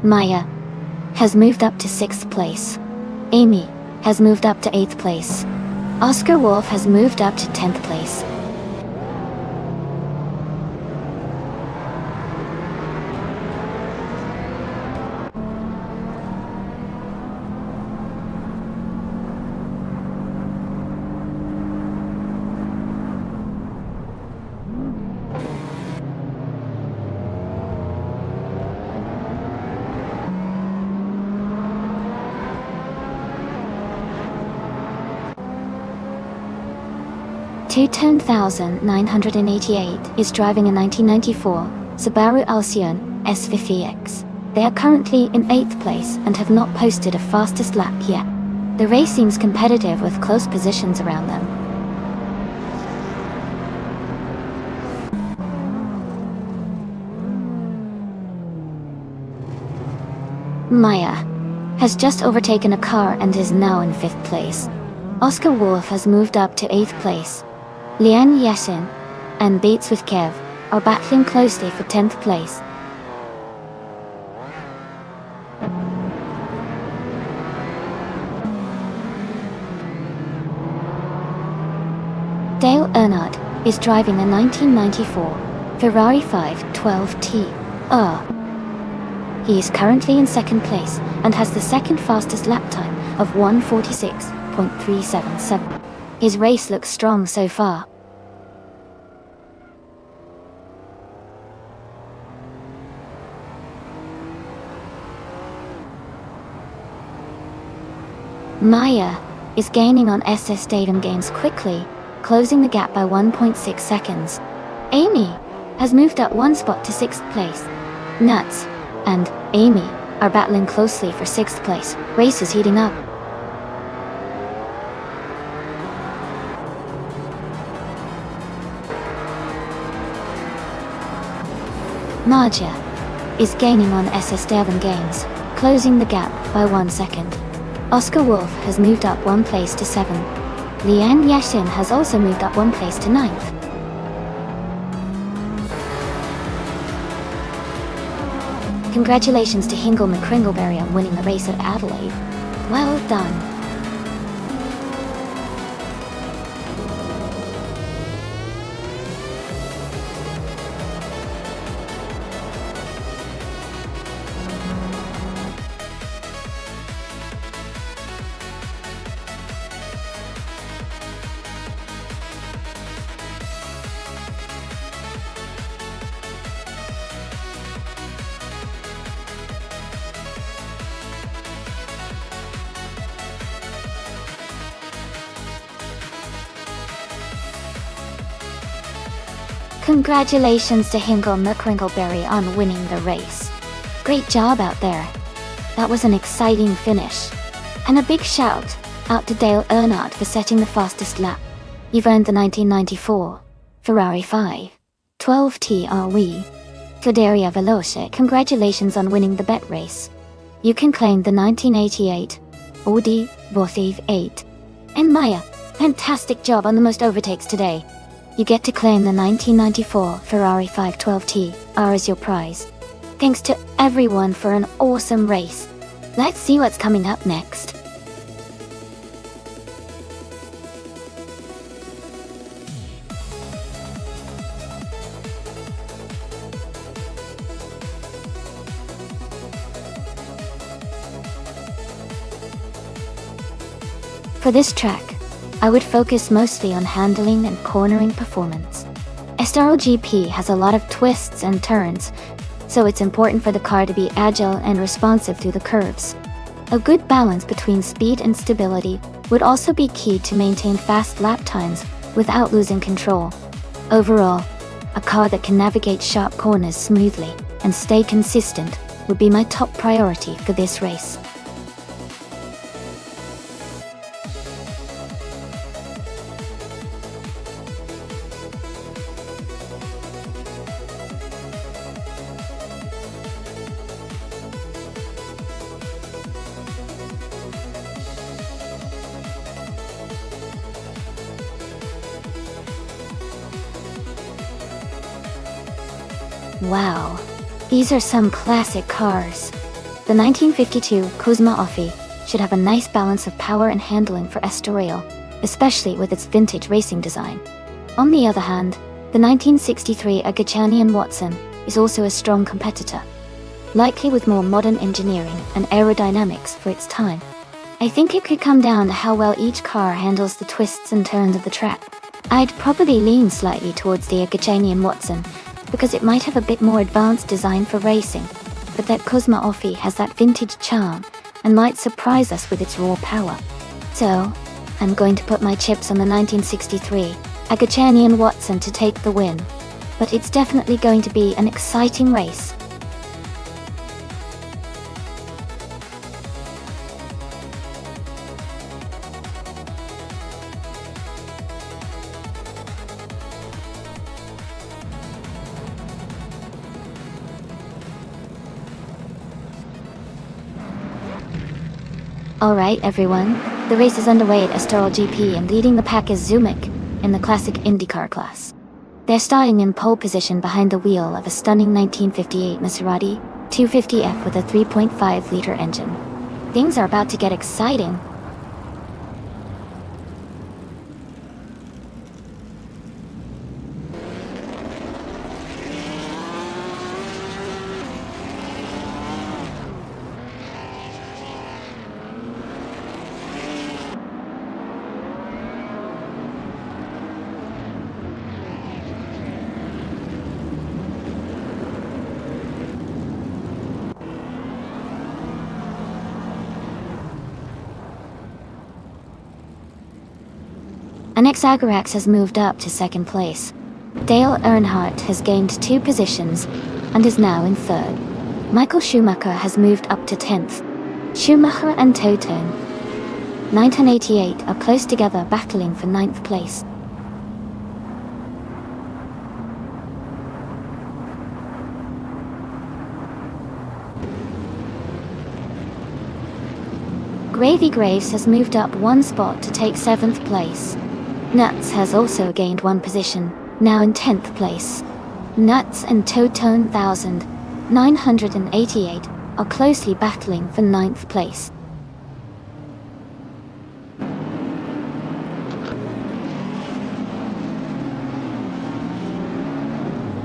Maya has moved up to 6th place. Amy has moved up to 8th place. Oscar Wolf has moved up to 10th place. $210,988 is driving a 1994 Subaru Alcyon S50X. They are currently in 8th place and have not posted a fastest lap yet. The race seems competitive with close positions around them. Maya has just overtaken a car and is now in 5th place. Oscar Wolf has moved up to 8th place. Leanne Yashin and Beats with Kev are battling closely for 10th place. Dale Earnhardt is driving a 1994 Ferrari 512T-R. He is currently in 2nd place and has the 2nd fastest lap time of 1:46.377. His race looks strong so far. Maya is gaining on SS Datum Games quickly, closing the gap by 1.6 seconds. Amy has moved up 1 spot to 6th place. Nuts and Amy are battling closely for 6th place. Race is heating up. Marja is gaining on SS Devon Games, closing the gap by 1 second. Oscar Wolf has moved up 1 place to 7th. Leanne Yashin has also moved up 1 place to 9th. Congratulations to Hingle McCringleberry on winning the race at Adelaide. Well done. Congratulations to Hinkle McCrinkleberry on winning the race. Great job out there. That was an exciting finish. And a big shout out to Dale Earnhardt for setting the fastest lap. You've earned the 1994 Ferrari 512T RW. Claudia Veloce, congratulations on winning the bet race. You can claim the 1988 Audi Vortheve 8. And Maya, fantastic job on the most overtakes today. You get to claim the 1994 Ferrari 512T R as your prize. Thanks to everyone for an awesome race. Let's see what's coming up next. For this track, I would focus mostly on handling and cornering performance. Estoril GP has a lot of twists and turns, so it's important for the car to be agile and responsive through the curves. A good balance between speed and stability would also be key to maintain fast lap times without losing control. Overall, a car that can navigate sharp corners smoothly and stay consistent would be my top priority for this race. Wow, these are some classic cars. The 1952 Cosma Offi should have a nice balance of power and handling for Estoril, especially with its vintage racing design. On the other hand, the 1963 Agachani & Watson is also a strong competitor, likely with more modern engineering and aerodynamics for its time. I think it could come down to how well each car handles the twists and turns of the track. I'd probably lean slightly towards the Agachani & Watson, because it might have a bit more advanced design for racing, but that Cosma Offi has that vintage charm and might surprise us with its raw power. So, I'm going to put my chips on the 1963 Agachani & Watson to take the win, but it's definitely going to be an exciting race. Alright everyone, the race is underway at Estoril GP and leading the pack is Zumik in the classic IndyCar class. They're starting in pole position behind the wheel of a stunning 1958 Maserati 250F with a 3.5-liter engine. Things are about to get exciting. Alex Agarax has moved up to second place. Dale Earnhardt has gained 2 positions and is now in third. Michael Schumacher has moved up to 10th. Schumacher and Totone 1988 are close together battling for 9th place. Gravy Graves has moved up 1 spot to take 7th place. Nuts has also gained 1 position, now in 10th place. Nuts and Totone 1988 are closely battling for 9th place.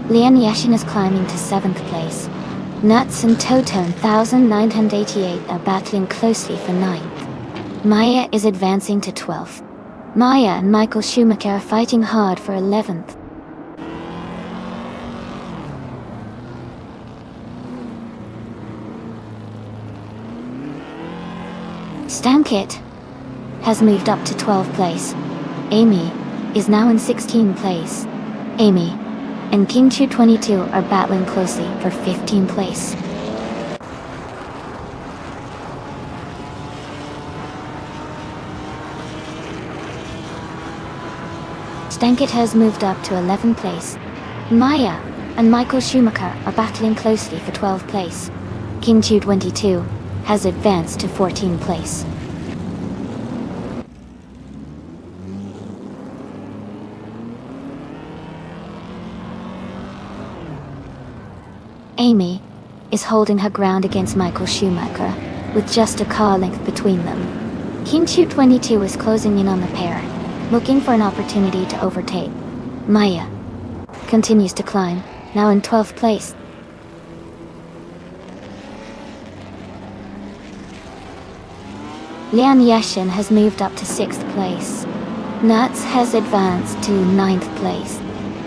Leon Yashin is climbing to 7th place. Nuts and Totone 1988 are battling closely for 9th. Maya is advancing to 12th. Maya and Michael Schumacher are fighting hard for 11th. Stankit has moved up to 12th place. Amy is now in 16th place. Amy and King Chu 22 are battling closely for 15th place. Stankit has moved up to 11th place. Maya and Michael Schumacher are battling closely for 12th place. King Chu 22 has advanced to 14th place. Amy is holding her ground against Michael Schumacher, with just a car length between them. King Chu 22 is closing in on the pair, looking for an opportunity to overtake. Maya continues to climb, now in 12th place. Lian Yashin has moved up to 6th place. Nuts has advanced to 9th place.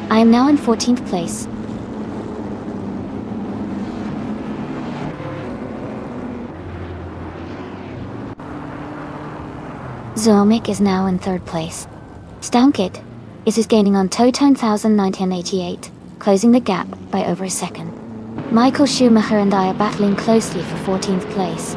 I am now in 14th place. Zomik is now in 3rd place. Stankit is gaining on Toto 1988, closing the gap by over a second. Michael Schumacher and I are battling closely for 14th place.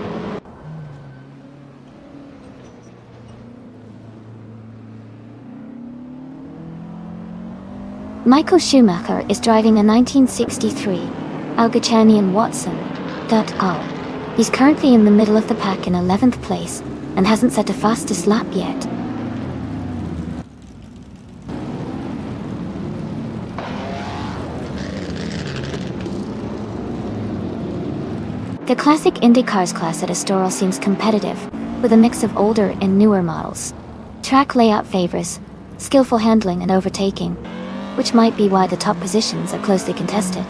Michael Schumacher is driving a 1963 Algachanian Watson .R. He's currently in the middle of the pack in 11th place and hasn't set a fastest lap yet. The classic IndyCars class at Estoril seems competitive, with a mix of older and newer models. Track layout favors skillful handling and overtaking, which might be why the top positions are closely contested.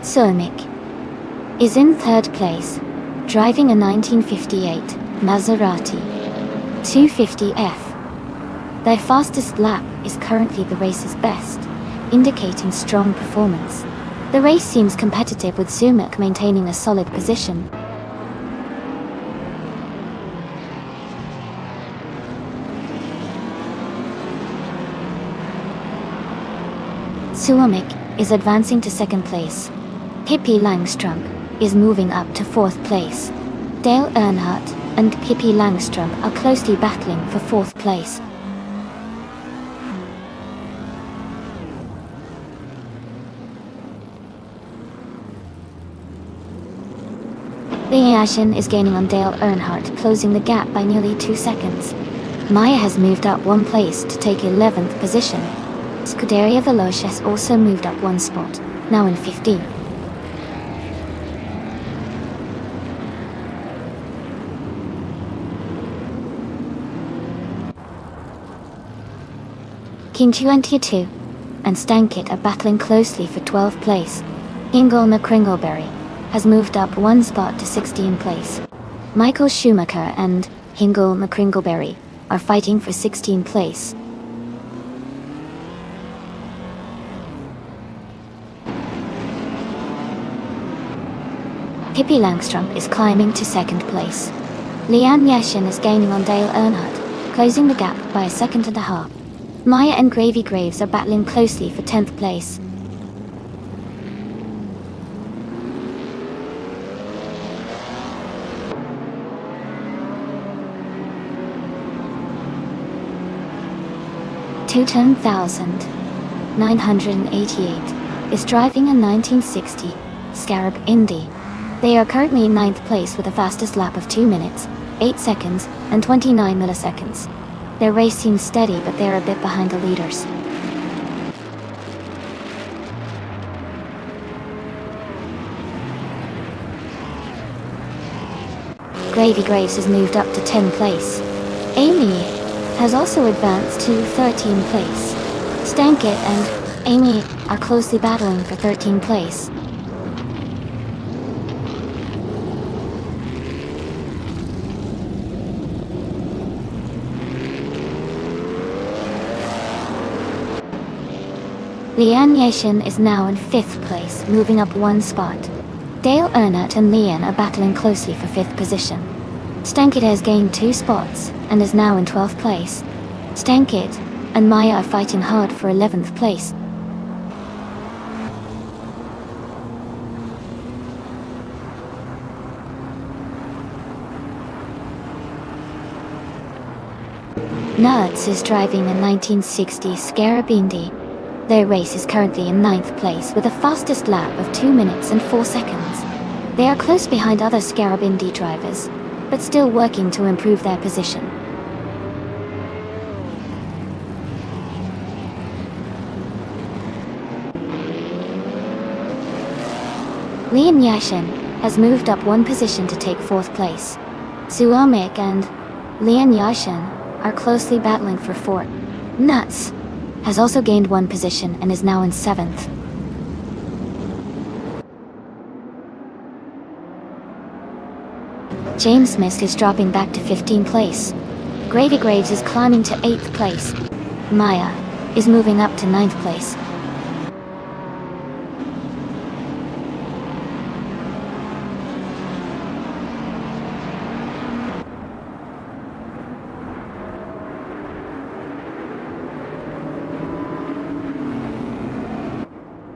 Zomik is in 3rd place, driving a 1958 Maserati 250F. Their fastest lap is currently the race's best, indicating strong performance. The race seems competitive, with Zomik maintaining a solid position. Zomik is advancing to 2nd place. Pippi Langström is moving up to 4th place. Dale Earnhardt and Pippi Langström are closely battling for 4th place. Lian is gaining on Dale Earnhardt, closing the gap by nearly 2 seconds. Maya has moved up 1 place to take 11th position. Scuderia Veloce has also moved up 1 spot, now in 15th. King 22 and Stankit are battling closely for 12th place. Ingol McCringleberry has moved up 1 spot to 16th place. Michael Schumacher and Ingol McCringleberry are fighting for 16th place. Pippi Langström is climbing to 2nd place. Lian Yashin is gaining on Dale Earnhardt, closing the gap by a second and a half. Maya and Gravy Graves are battling closely for 10th place. Toto 1988 is driving a 1960 Scarab Indy. They are currently in 9th place with a fastest lap of 2 minutes, 8 seconds, and 29 milliseconds. Their race seems steady, but they're a bit behind the leaders. Gravy Graves has moved up to 10th place. Amy has also advanced to 13th place. Stankit and Amy are closely battling for 13th place. Lian Yashin is now in 5th place, moving up 1 spot. Dale Earnhardt and Leon are battling closely for 5th position. Stankit has gained 2 spots and is now in 12th place. Stankit and Maya are fighting hard for 11th place. Nerds is driving a 1960 Scarabindi. Their race is currently in 9th place with a fastest lap of 2 minutes and 4 seconds. They are close behind other Scarabindi drivers, but still working to improve their position. Lian Yashin has moved up 1 position to take 4th place. Suamik and Lian Yashin are closely battling for 4th. Nuts has also gained 1 position and is now in 7th. James Smith is dropping back to 15th place. Gravy Graves is climbing to 8th place. Maya is moving up to 9th place.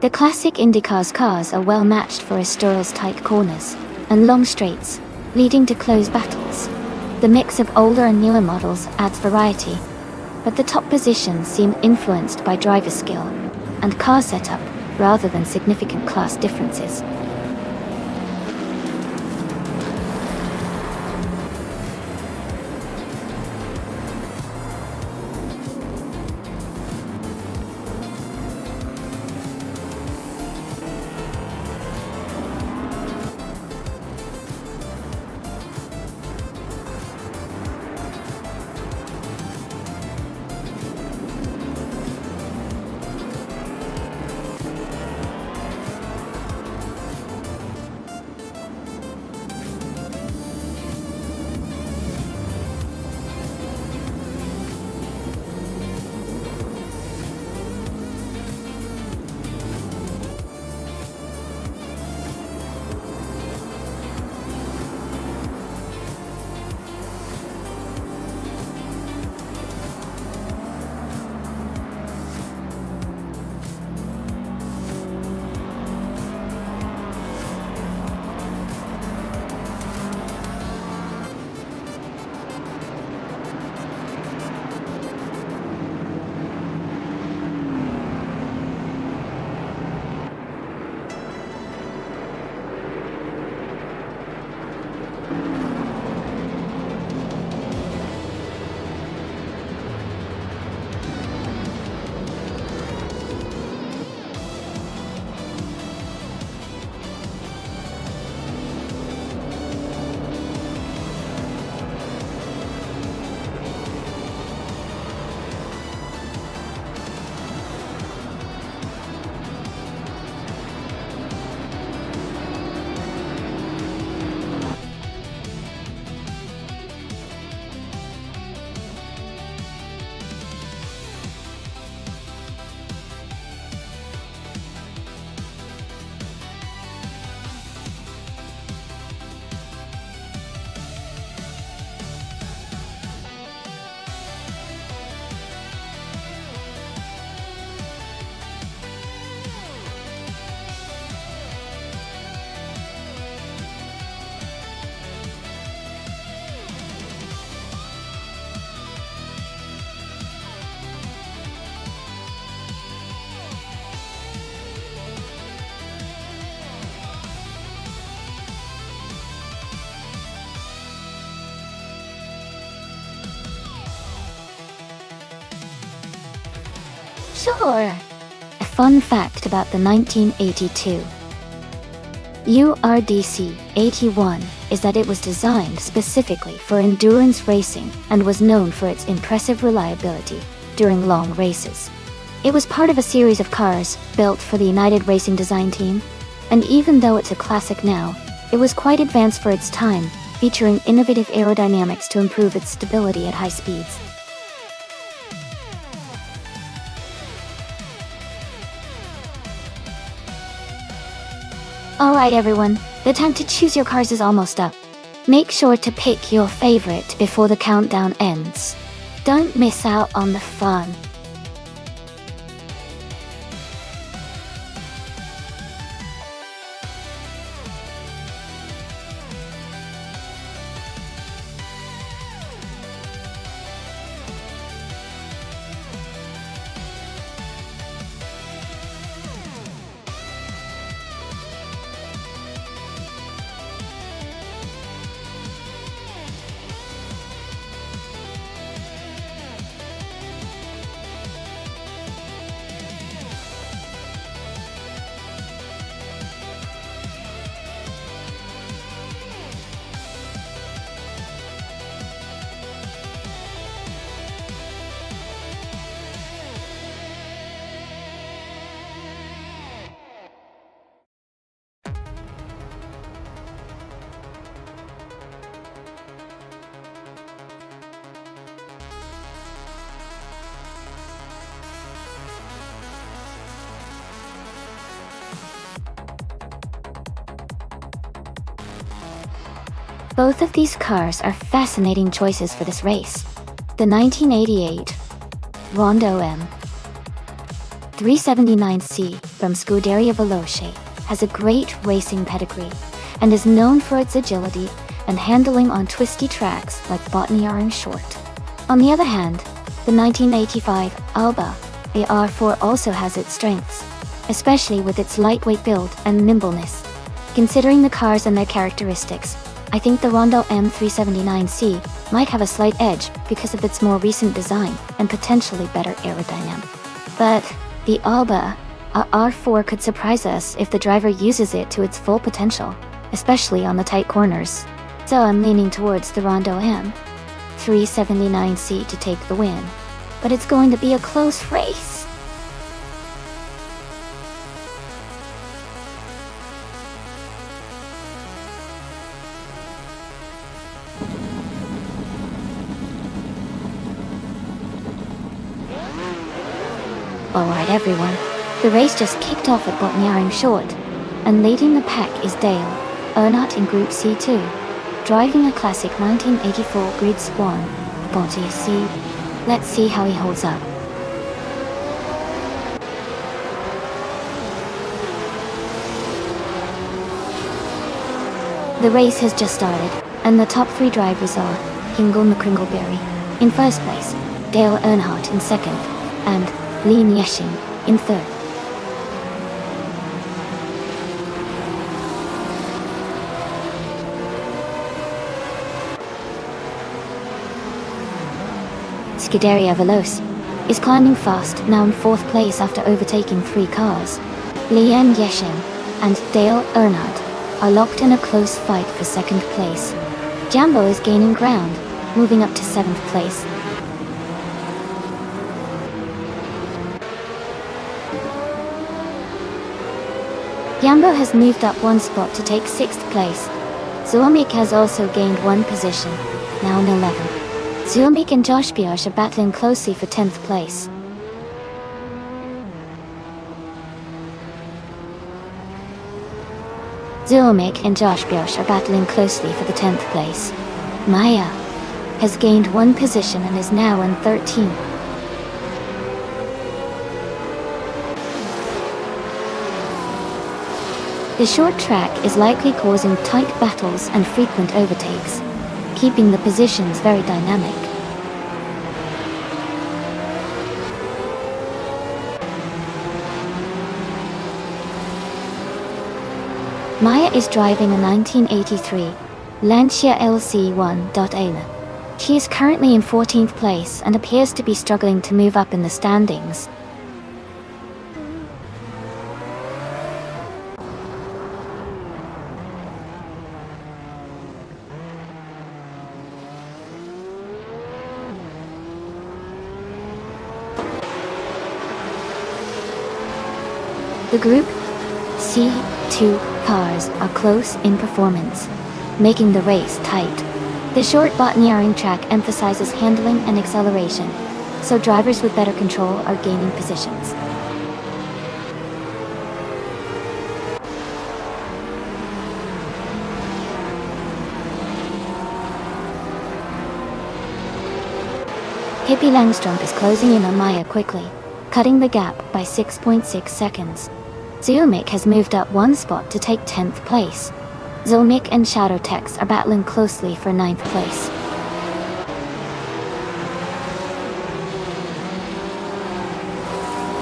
The classic IndyCar's cars are well matched for Estoril's tight corners and long straights, leading to close battles. The mix of older and newer models adds variety, but the top positions seem influenced by driver skill and car setup rather than significant class differences. Sure. A fun fact about the 1982 URDC 81 is that it was designed specifically for endurance racing and was known for its impressive reliability during long races. It was part of a series of cars built for the United Racing design team, and even though it's a classic now, it was quite advanced for its time, featuring innovative aerodynamics to improve its stability at high speeds. Alright everyone, the time to choose your cars is almost up. Make sure to pick your favorite before the countdown ends. Don't miss out on the fun. Both of these cars are fascinating choices for this race. The 1988 Rondo M 379C from Scuderia Veloce has a great racing pedigree and is known for its agility and handling on twisty tracks like Botany Orange Short. On the other hand, the 1985 Alba AR4 also has its strengths, especially with its lightweight build and nimbleness. Considering the cars and their characteristics, I think the Rondo M379C might have a slight edge because of its more recent design and potentially better aerodynamic. But the Alba R4 could surprise us if the driver uses it to its full potential, especially on the tight corners. So I'm leaning towards the Rondo M379C to take the win. But it's going to be a close race. Alright everyone, the race just kicked off at Botany Orange Short, and leading the pack is Dale Earnhardt in Group C2, driving a classic 1984 Grid Swan Body C. Let's see how he holds up. The race has just started, and the top three drivers are Hingle McCringleberry in first place, Dale Earnhardt in second, and Li Yeshing in third. Scuderia Veloce is climbing fast, now in fourth place after overtaking three cars. Li Yeshing and Dale Earnhardt are locked in a close fight for second place. Jambo is gaining ground, moving up to seventh place. Jambo has moved up one spot to take sixth place. Zuomik has also gained one position, now in 11th. Zuomik and Josh Biosh are battling closely for 10th place. Zuomik and Josh Biosh are battling closely for the 10th place. Maya has gained one position and is now in 13th. The short track is likely causing tight battles and frequent overtakes, keeping the positions very dynamic. Maya is driving a 1983 Lancia LC1.ALA. She is currently in 14th place and appears to be struggling to move up in the standings. The Group C2 cars are close in performance, making the race tight. The short Botany Orange track emphasizes handling and acceleration, so drivers with better control are gaining positions. Hippie Langstrump is closing in on Maya quickly, cutting the gap by 6.6 seconds. Zumik has moved up one spot to take 10th place. Zomik and Shadowtex are battling closely for 9th place.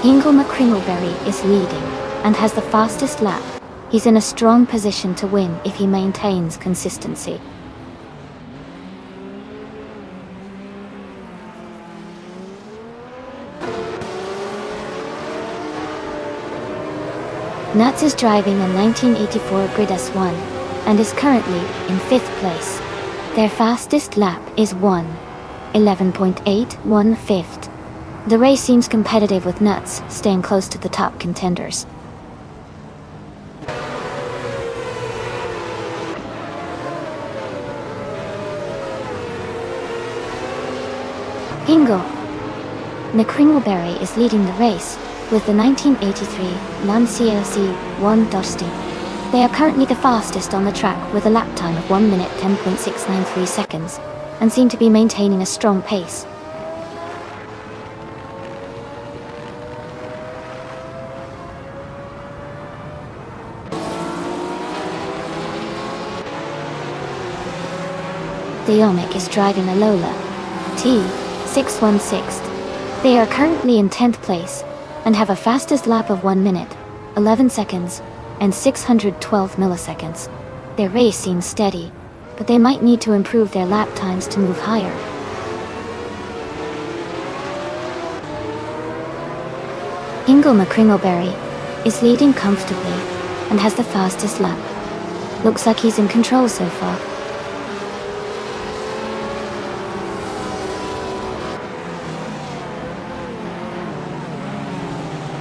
Hingle McCringleberry is leading, and has the fastest lap. He's in a strong position to win if he maintains consistency. Nuts is driving a 1984 Grid S1, and is currently in 5th place. Their fastest lap is 1:11.815. The race seems competitive with Nuts staying close to the top contenders. Hingle McCringleberry is leading the race with the 1983 Lancia C1 Dusty. They are currently the fastest on the track with a lap time of 1 minute 10.693 seconds and seem to be maintaining a strong pace. Deomic is driving a Lola T616. They are currently in 10th place and have a fastest lap of 1 minute, 11 seconds, and 612 milliseconds. Their race seems steady, but they might need to improve their lap times to move higher. Hingle McCringleberry is leading comfortably and has the fastest lap. Looks like he's in control so far.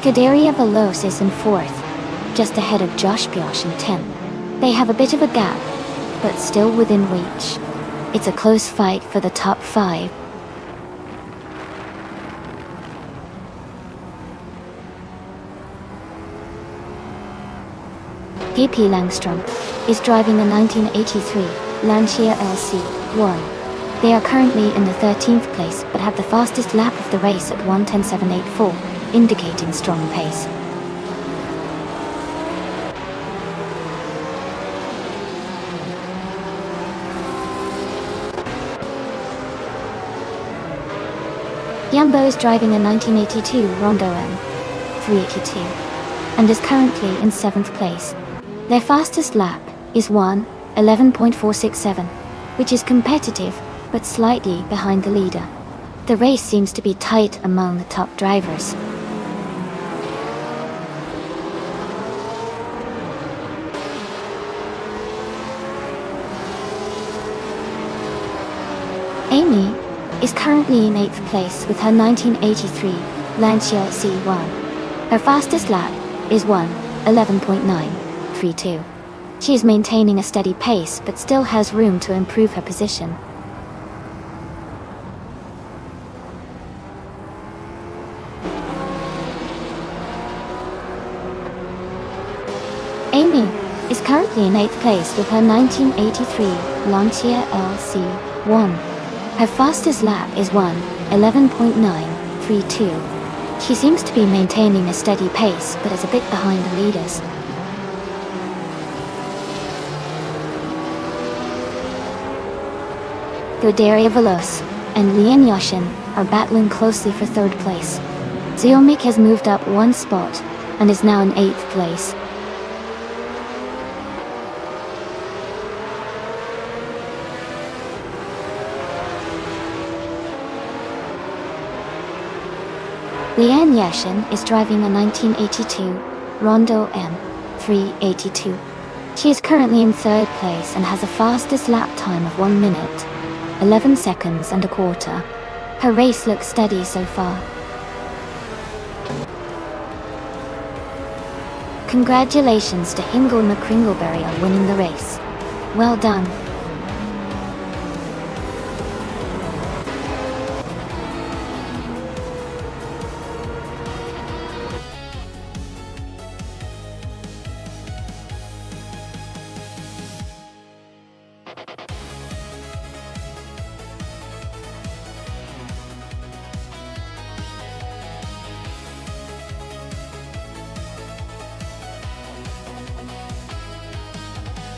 Gadaria Veloz is in 4th, just ahead of Josh Biosh in 10th. They have a bit of a gap, but still within reach. It's a close fight for the top 5. PP Langstrump is driving a 1983 Lancia LC1. They are currently in the 13th place but have the fastest lap of the race at 1:10.784. Indicating strong pace. Yambo is driving a 1982 Rondo M382 and is currently in 7th place. Their fastest lap is 1:11.467, which is competitive but slightly behind the leader. The race seems to be tight among the top drivers. Amy is currently in 8th place with her 1983 Lancia C1. Her fastest lap is 1:11.932. She is maintaining a steady pace but still has room to improve her position. Amy is currently in 8th place with her 1983 Lancia LC1. Her fastest lap is 1:11.932. She seems to be maintaining a steady pace, but is a bit behind the leaders. Godaria Veloz and Lian Yoshin are battling closely for 3rd place. Xiaomik has moved up one spot and is now in 8th place. Lian Yashin is driving a 1982 Rondo M382. She is currently in 3rd place and has a fastest lap time of 1 minute, 11 seconds and a quarter. Her race looks steady so far. Congratulations to Hingle McCringleberry on winning the race. Well done.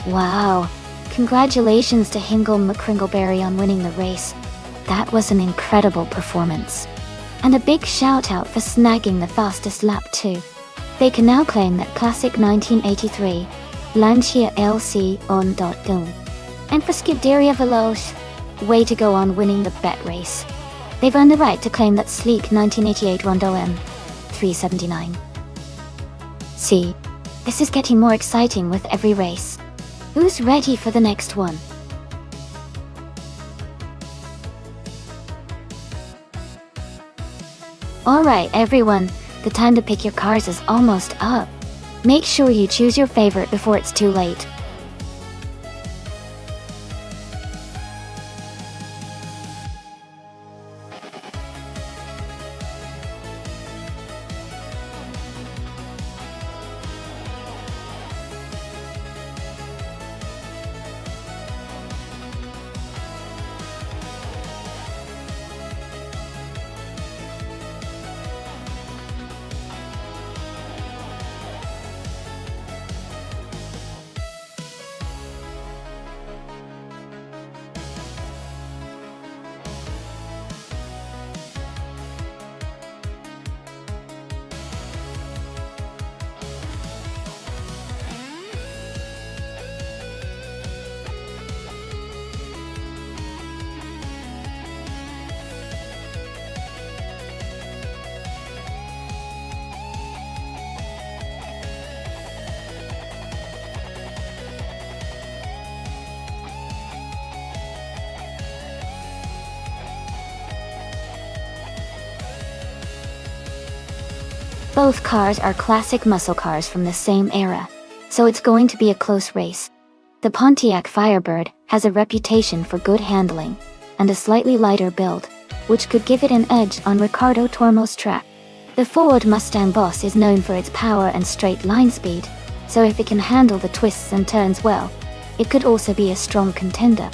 Wow! Congratulations to Hingle McCringleberry on winning the race. That was an incredible performance. And a big shout out for snagging the fastest lap too. They can now claim that classic 1983 Lancia LC on .do. And for Scuderia Veloce, way to go on winning the bet race. They've earned the right to claim that sleek 1988 Rondo M 379. See, this is getting more exciting with every race. Who's ready for the next one? Alright everyone, the time to pick your cars is almost up. Make sure you choose your favorite before it's too late. Both cars are classic muscle cars from the same era, so it's going to be a close race. The Pontiac Firebird has a reputation for good handling and a slightly lighter build, which could give it an edge on Ricardo Tormo's track. The Ford Mustang Boss is known for its power and straight line speed, so if it can handle the twists and turns well, it could also be a strong contender.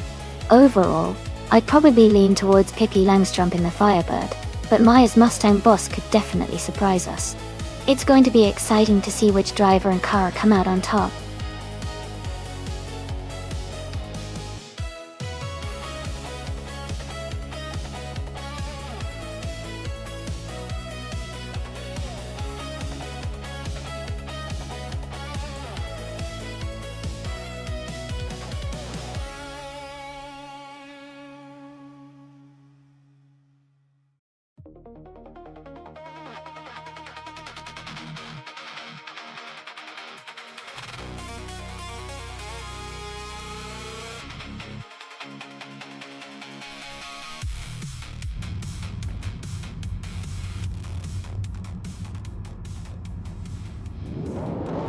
Overall, I'd probably lean towards Pippi Langstrumpf in the Firebird, but Maya's Mustang Boss could definitely surprise us. It's going to be exciting to see which driver and car come out on top.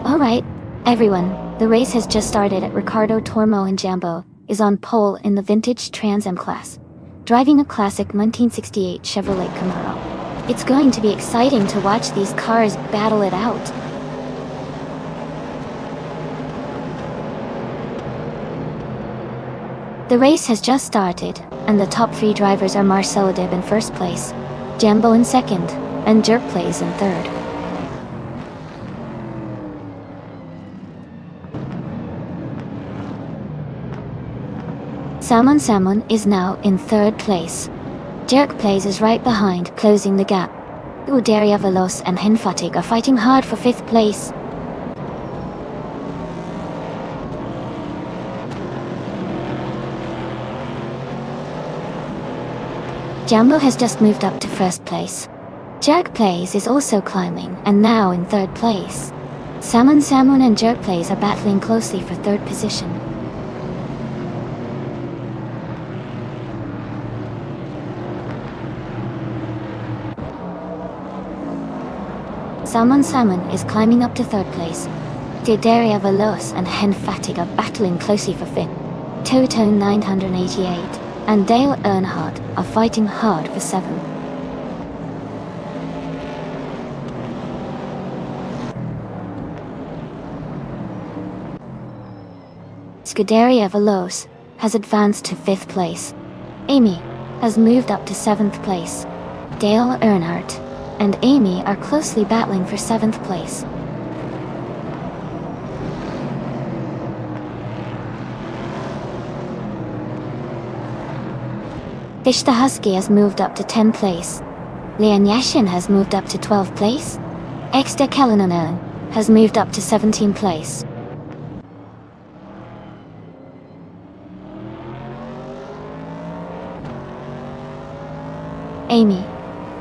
Alright, everyone, the race has just started at Ricardo Tormo and Jambo is on pole in the vintage Trans Am class, driving a classic 1968 Chevrolet Camaro. It's going to be exciting to watch these cars battle it out. The race has just started, and the top three drivers are Marcelo Dib in first place, Jambo in second, and Jerk Plays in third. Salmon is now in third place. Jerk Plays is right behind, closing the gap. Uderia Veloz and Henfatig are fighting hard for fifth place. Jambo has just moved up to first place. Jerk Plays is also climbing, and now in third place. Salmon and Jerk Plays are battling closely for third position. Salmon is climbing up to third place. Dideria Veloz and Henfatig are battling closely for fifth. Toto 988 and Dale Earnhardt are fighting hard for seventh. Scuderia Veloz has advanced to fifth place. Amy has moved up to seventh place. Dale Earnhardt and Amy are closely battling for seventh place. Fish the Husky has moved up to 10th place. Lian Yashin has moved up to 12th place. Exter Kellenone has moved up to 17th place. Amy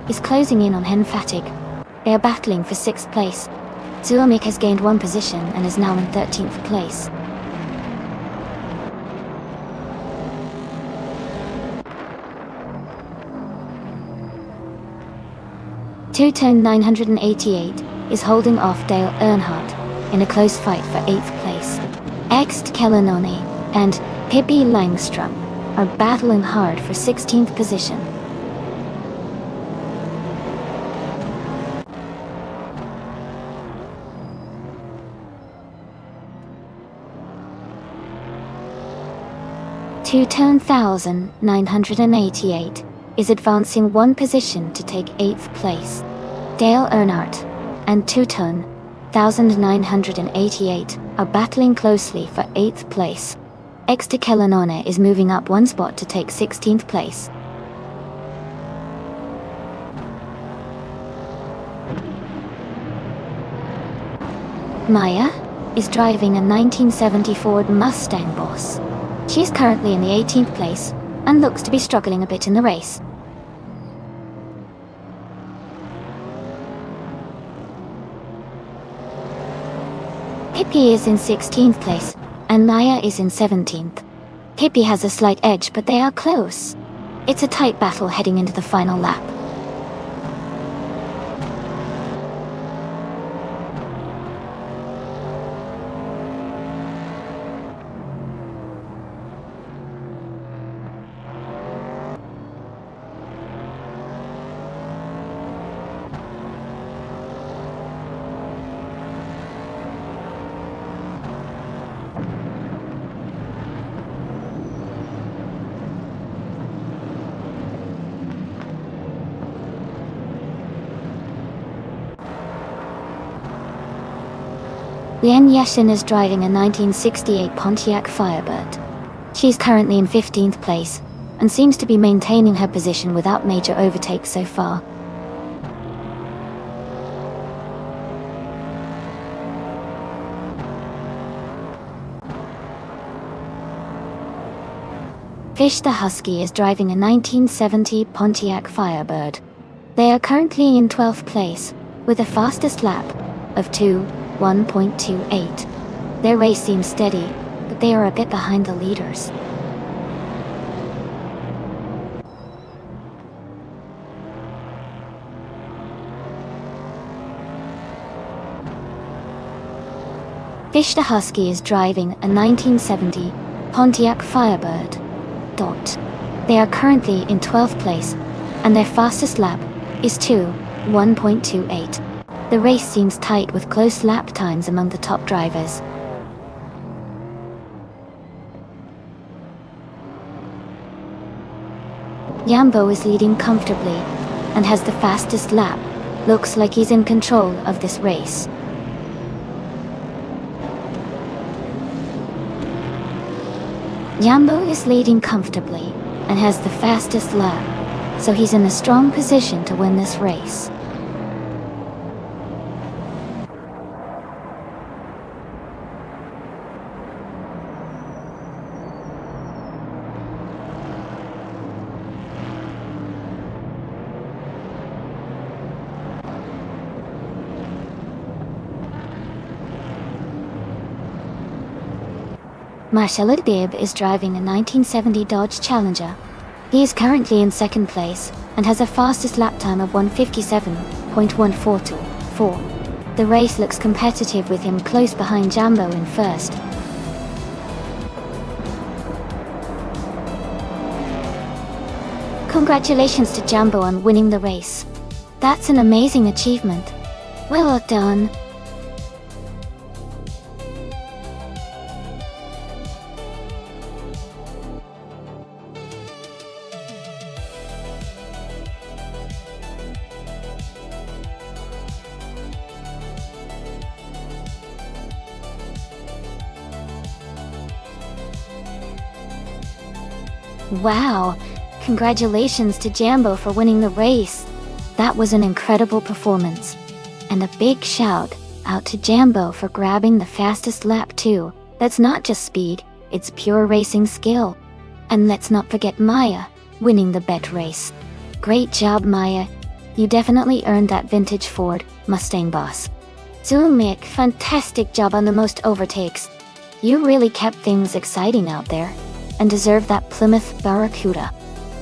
is closing in on Hen Fatig. They are battling for 6th place. Zuomik has gained 1 position and is now in 13th place. Two-Tone 988 is holding off Dale Earnhardt in a close fight for 8th place. Ext Kellenone and Pippi Langstrom are battling hard for 16th position. Two-Tone 1988 is advancing 1 position to take 8th place. Dale Earnhardt and Two-Tone 1988 are battling closely for 8th place. Exter Kellenone is moving up 1 spot to take 16th place. Maya is driving a 1970 Ford Mustang Boss. She's currently in the 18th place and looks to be struggling a bit in the race. Pippi is in 16th place, and Maya is in 17th. Pippi has a slight edge, but they are close. It's a tight battle heading into the final lap. Lian Yashin is driving a 1968 Pontiac Firebird. She's currently in 15th place, and seems to be maintaining her position without major overtakes so far. Fish the Husky is driving a 1970 Pontiac Firebird. They are currently in 12th place, with a fastest lap of 1.28. Their race seems steady, but they are a bit behind the leaders. Fish the Husky is driving a 1970 Pontiac Firebird. They are currently in 12th place, and their fastest lap is 1.28. The race seems tight with close lap times among the top drivers. Yambo is leading comfortably and has the fastest lap. Looks like he's in control of this race. Yambo is leading comfortably and has the fastest lap, so he's in a strong position to win this race. Marshall Dib is driving a 1970 Dodge Challenger. He is currently in 2nd place and has a fastest lap time of 1:57.142. The race looks competitive with him close behind Jambo in 1st. Congratulations to Jambo on winning the race. That's an amazing achievement. Well done. Wow, Congratulations to Jambo for winning the race. That was an incredible performance. And a big shout out to Jambo for grabbing the fastest lap too. That's not just speed, it's pure racing skill. And let's not forget Maya, winning the bet race. Great job, Maya. You definitely earned that vintage Ford Mustang boss. Zulmik, fantastic job on the most overtakes. You really kept things exciting out there, and deserve that Plymouth Barracuda.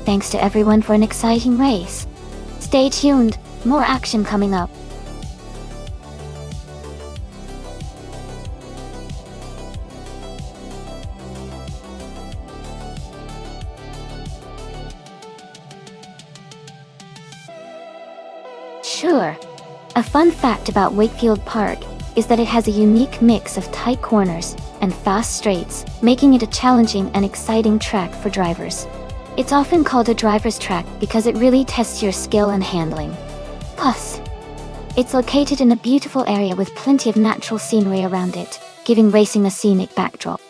Thanks to everyone for an exciting race. Stay tuned, more action coming up. Sure. A fun fact about Wakefield Park is that it has a unique mix of tight corners and fast straights, making it a challenging and exciting track for drivers. It's often called a driver's track because it really tests your skill and handling. Plus, it's located in a beautiful area with plenty of natural scenery around it, giving racing a scenic backdrop.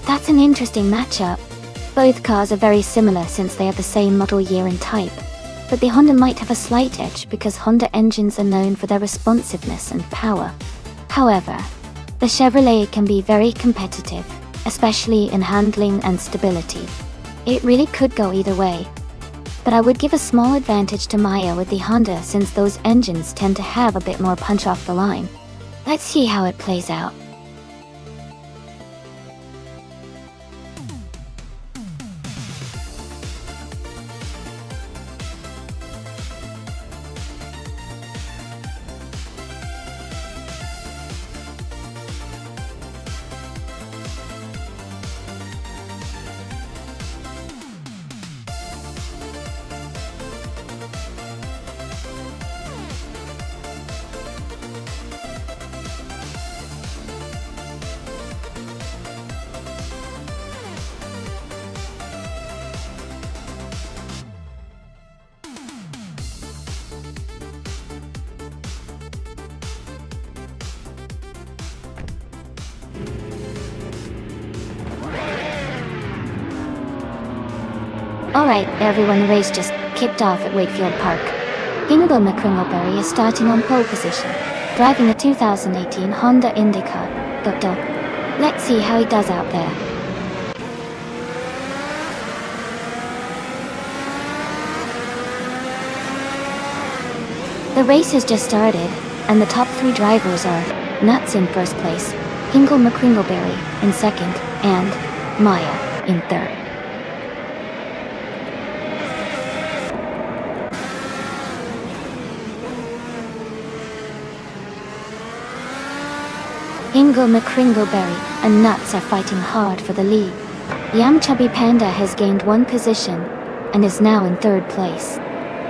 That's an interesting matchup. Both cars are very similar since they are the same model year and type, but the Honda might have a slight edge because Honda engines are known for their responsiveness and power. However, the Chevrolet can be very competitive, especially in handling and stability. It really could go either way, but I would give a small advantage to Maya with the Honda since those engines tend to have a bit more punch off the line. Let's see how it plays out. Alright, everyone, the race just kicked off at Wakefield Park. Ingo McCringleberry is starting on pole position, driving a 2018 Honda IndyCar. Let's see how he does out there. The race has just started, and the top three drivers are Nuts in first place, Ingo McCringleberry in second, and Maya in third. Ingo McCringleberry and Nuts are fighting hard for the lead. Yam Chubby Panda has gained one position and is now in third place.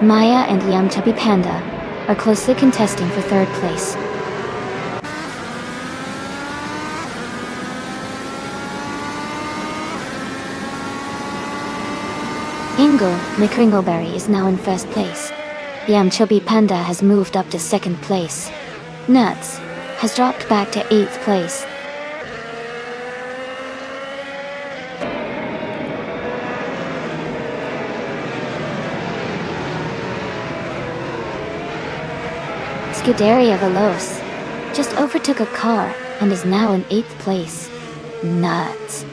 Maya and Yam Chubby Panda are closely contesting for third place. Ingo McCringleberry is now in first place. Yam Chubby Panda has moved up to second place. Nuts has dropped back to 8th place. Scuderia Veloz just overtook a car and is now in 8th place. Nuts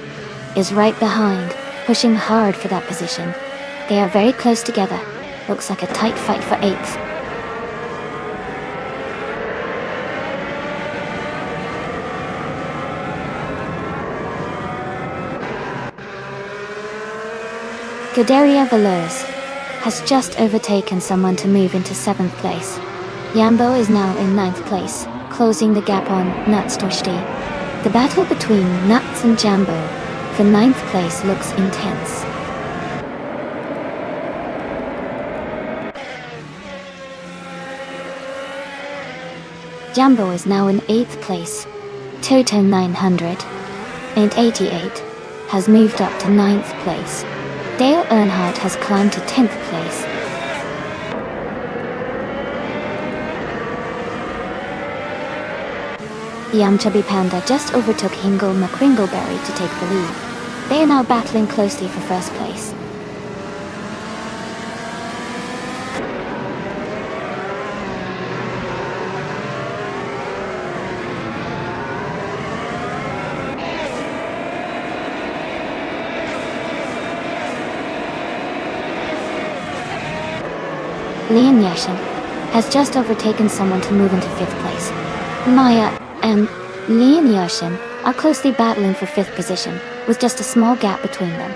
is right behind, pushing hard for that position. They are very close together. Looks like a tight fight for 8th. Scuderia Veloz has just overtaken someone to move into 7th place. Yambo is now in 9th place, closing the gap on Nuts Toshti. The battle between Nuts and Jambo for 9th place looks intense. Jambo is now in 8th place, Toto 900. and 88 has moved up to 9th place. Dale Earnhardt has climbed to 10th place. Yum Chubby Panda just overtook Hingle McCringleberry to take the lead. They are now battling closely for first place. Liam Yashin has just overtaken someone to move into 5th place. Maya and Liam Yashin are closely battling for 5th position, with just a small gap between them.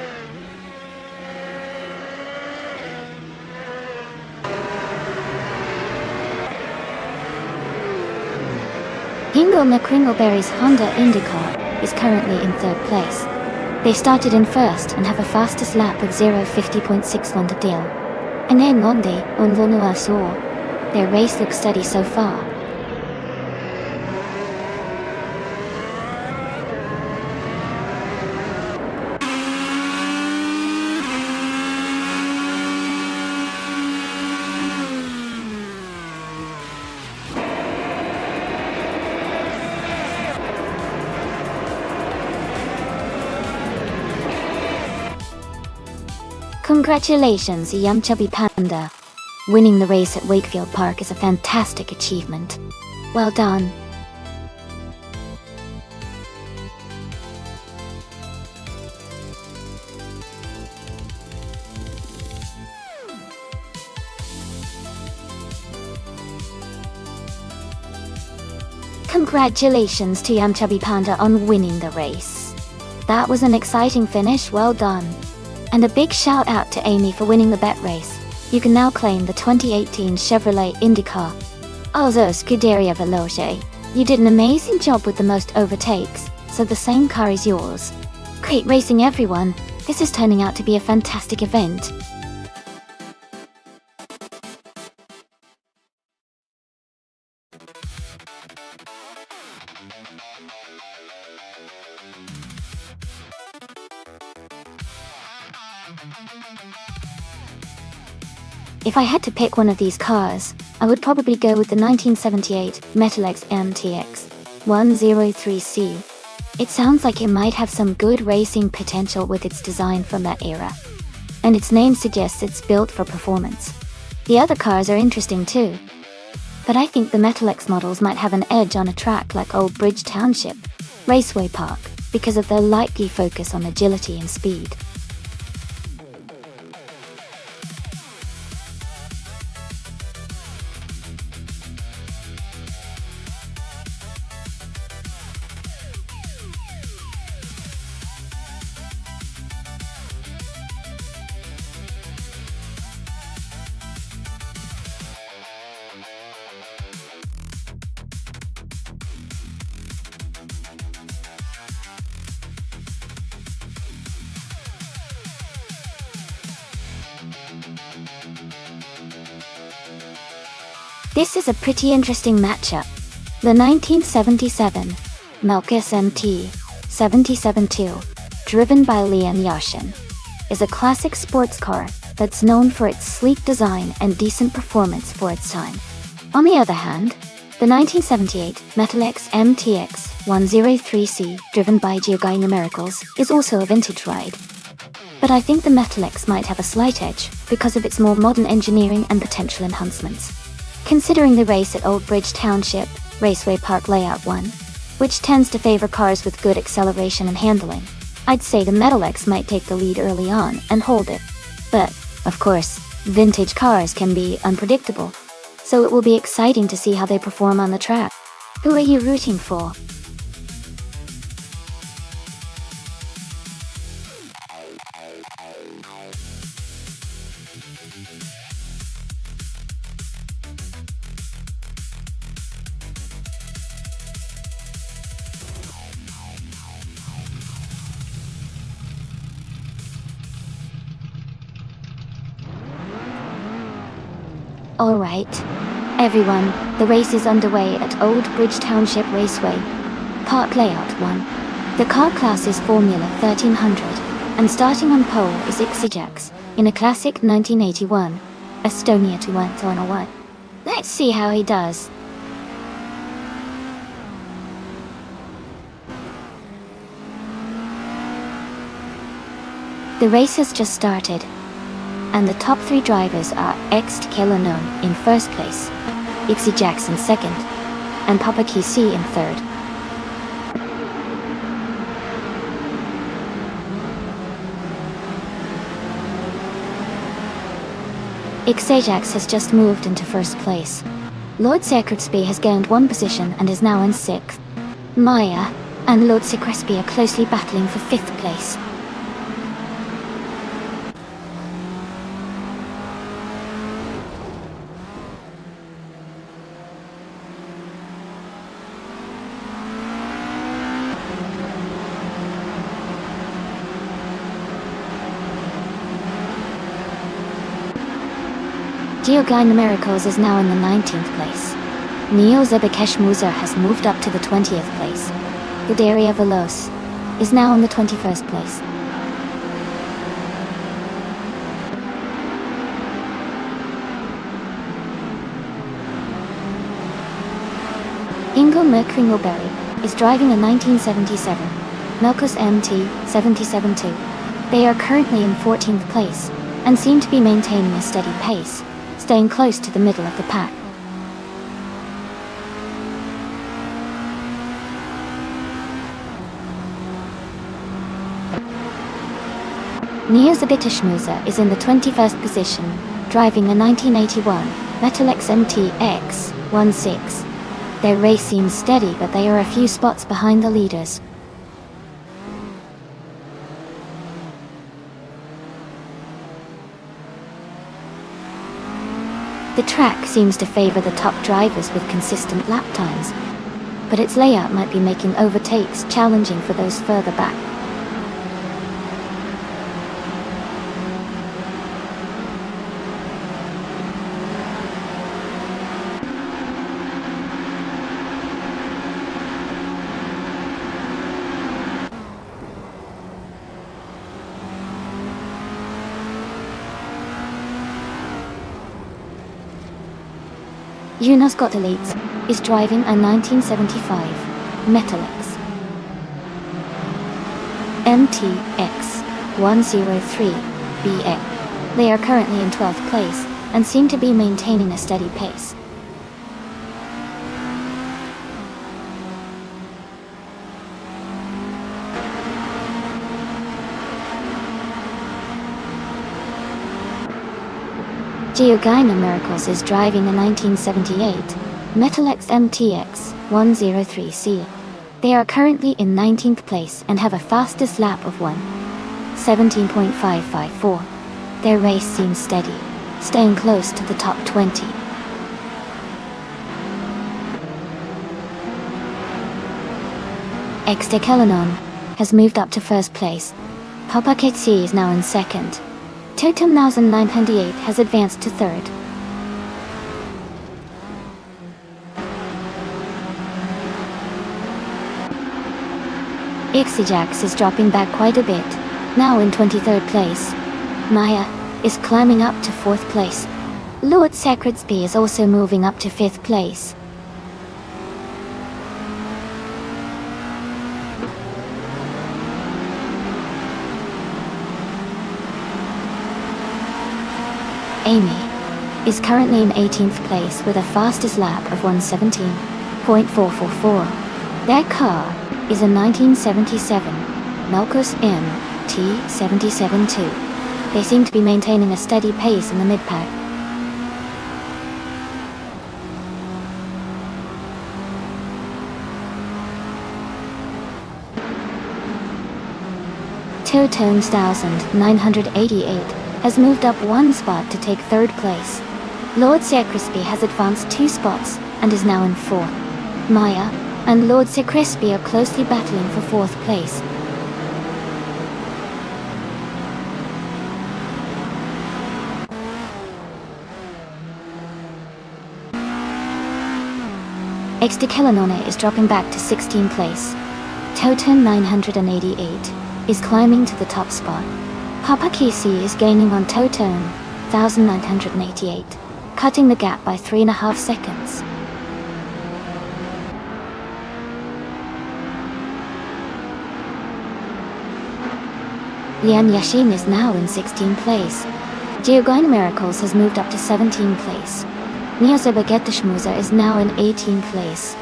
Hingle McCringleberry's Honda IndyCar is currently in 3rd place. They started in 1st and have a fastest lap of 0:50.61 to deal. And then Monday, on Vanuatu, their race looks steady so far. Congratulations, Yum Chubby Panda. Winning the race at Wakefield Park is a fantastic achievement. Well done. Congratulations to Yum Chubby Panda on winning the race. That was an exciting finish, well done. And a big shout out to Amy for winning the bet race. You can now claim the 2018 Chevrolet IndyCar. Also, Scuderia Veloce, you did an amazing job with the most overtakes, so the same car is yours. Great racing everyone, this is turning out to be a fantastic event. If I had to pick one of these cars, I would probably go with the 1978 Metalex MTX 103C. It sounds like it might have some good racing potential with its design from that era. And its name suggests it's built for performance. The other cars are interesting too. But I think the Metalex models might have an edge on a track like Old Bridge Township, Raceway Park, because of their likely focus on agility and speed. This is a pretty interesting matchup. The 1977 Melkus MT 772, driven by Liam Yashin, is a classic sports car that's known for its sleek design and decent performance for its time. On the other hand, the 1978 Metalex MTX 103C, driven by Giovanni Numericals, is also a vintage ride. But I think the Metalex might have a slight edge because of its more modern engineering and potential enhancements. Considering the race at Old Bridge Township, Raceway Park Layout 1, which tends to favor cars with good acceleration and handling, I'd say the Metalex might take the lead early on and hold it. But, of course, vintage cars can be unpredictable, so it will be exciting to see how they perform on the track. Who are you rooting for? Alright, everyone, the race is underway at Old Bridge Township Raceway, Park Layout 1. The car class is Formula 1300, and starting on pole is Ixijax, in a classic 1981 Estonia 2101. Let's see how he does. The race has just started, and the top 3 drivers are Xtkelanon in first place, Ixijax in second, and Papakisi in third. Ixijax has just moved into first place. Lord Secretsby has gained 1 position and is now in 6th. Maya and Lord Secretsby are closely battling for 5th place. Geogay Numericals is now in the 19th place. Neo Zebikesh Muzer has moved up to the 20th place. Gudaria Veloz is now in the 21st place. Ingo Merkringleberry is driving a 1977 Melkos MT 772. They are currently in 14th place and seem to be maintaining a steady pace, staying close to the middle of the pack. Nia Zabitishmuza is in the 21st position, driving a 1981 Metalex MTX-16. Their race seems steady, but they are a few spots behind the leaders. The track seems to favor the top drivers with consistent lap times, but its layout might be making overtakes challenging for those further back. Jonas Gottelietz is driving a 1975 Metalex MTX-103BX. They are currently in 12th place and seem to be maintaining a steady pace. Geogay Numericals is driving a 1978 Metalex MTX-103C. They are currently in 19th place and have a fastest lap of 1:17.554. Their race seems steady, staying close to the top 20. Xtekelanon has moved up to first place. Papaketsi is now in second. Totem 998 has advanced to third. Ixijax is dropping back quite a bit, now in 23rd place. Maya is climbing up to 4th place. Lord Secretsby is also moving up to 5th place. Amy is currently in 18th place with a fastest lap of 1:17.444. Their car is a 1977 Melkos MT-772. They seem to be maintaining a steady pace in the mid-pack. Totones 988 has moved up 1 spot to take 3rd place. Lord Secretsby has advanced 2 spots and is now in 4th. Maya and Lord Secretsby are closely battling for 4th place. Xtekelanon is dropping back to 16th place. Toton 988 is climbing to the top spot. Papa Casey is gaining on Toton 1988, cutting the gap by 3.5 seconds. Lian Yashin is now in 16th place. Geogine Miracles has moved up to 17th place. Neozebagetishmuza is now in 18th place.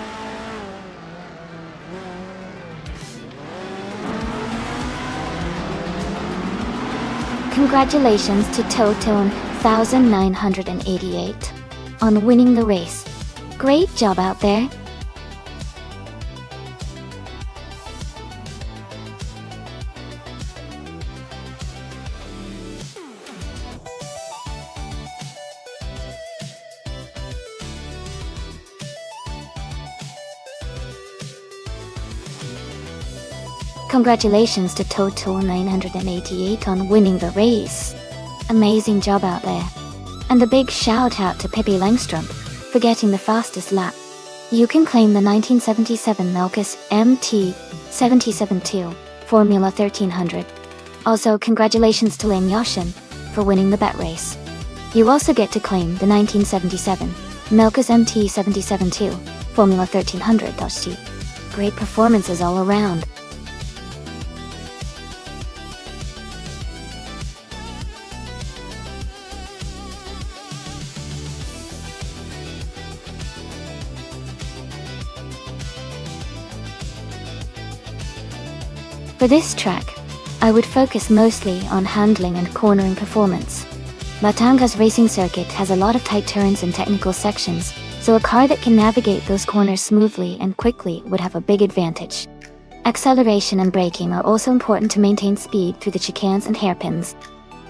Congratulations to Toton 1988 on winning the race. Great job out there. Congratulations to Toton 988 on winning the race. Amazing job out there. And a big shout out to Pippi Langstrom for getting the fastest lap. You can claim the 1977 Melkus MT-772 Formula 1300. Also, congratulations to Lane Yashin for winning the bet race. You also get to claim the 1977 Melkus MT-772 Formula 1300. Great performances all around. For this track, I would focus mostly on handling and cornering performance. Batangas racing circuit has a lot of tight turns and technical sections, so a car that can navigate those corners smoothly and quickly would have a big advantage. Acceleration and braking are also important to maintain speed through the chicanes and hairpins.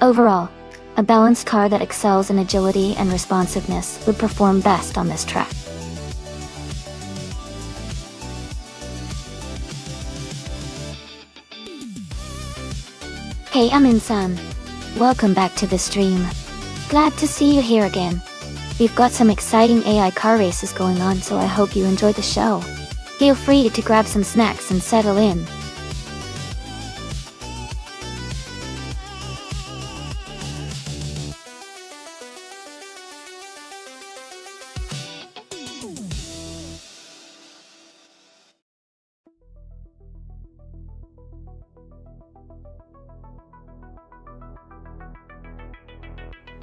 Overall, a balanced car that excels in agility and responsiveness would perform best on this track. Hey Amin-san, welcome back to the stream. Glad to see you here again. We've got some exciting AI car races going on, so I hope you enjoy the show. Feel free to grab some snacks and settle in.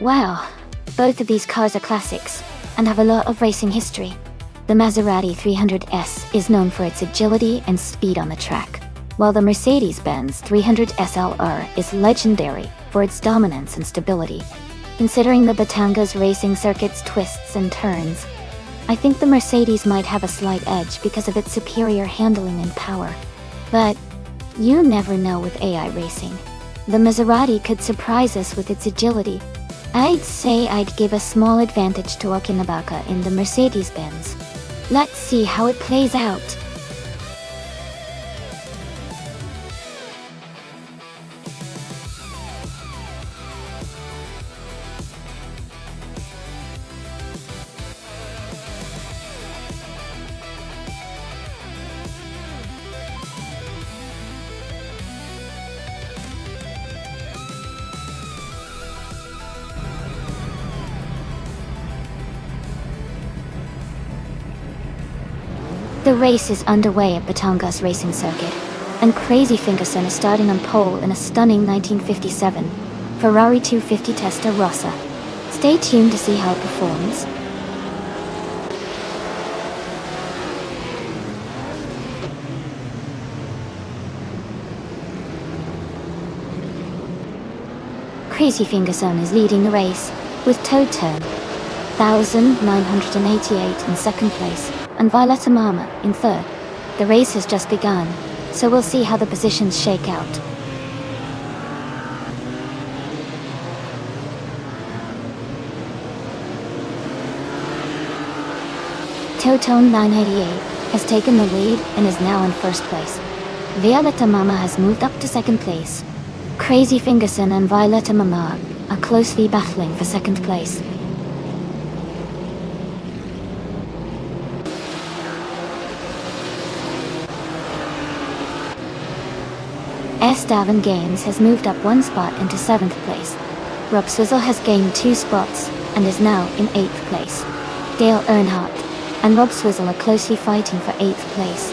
Wow, both of these cars are classics, and have a lot of racing history. The Maserati 300S is known for its agility and speed on the track, while the Mercedes-Benz 300 SLR is legendary for its dominance and stability. Considering the Batangas racing circuit's twists and turns, I think the Mercedes might have a slight edge because of its superior handling and power. But you never know with AI racing. The Maserati could surprise us with its agility. I'd say I'd give a small advantage to Okinabaka in the Mercedes-Benz. Let's see how it plays out. The race is underway at Batangas Racing Circuit, and Crazy Fingerson is starting on pole in a stunning 1957 Ferrari 250 Testarossa. Stay tuned to see how it performs. Crazy Fingerson is leading the race, with Toton 1988 in second place, and Violetta Mama in third. The race has just begun, so we'll see how the positions shake out. Toton 988 has taken the lead and is now in first place. Violetta Mama has moved up to second place. Crazy Fingerson and Violetta Mama are closely battling for second place. Davin Games has moved up one spot into 7th place. Rob Swizzle has gained 2 spots and is now in 8th place. Dale Earnhardt and Rob Swizzle are closely fighting for 8th place.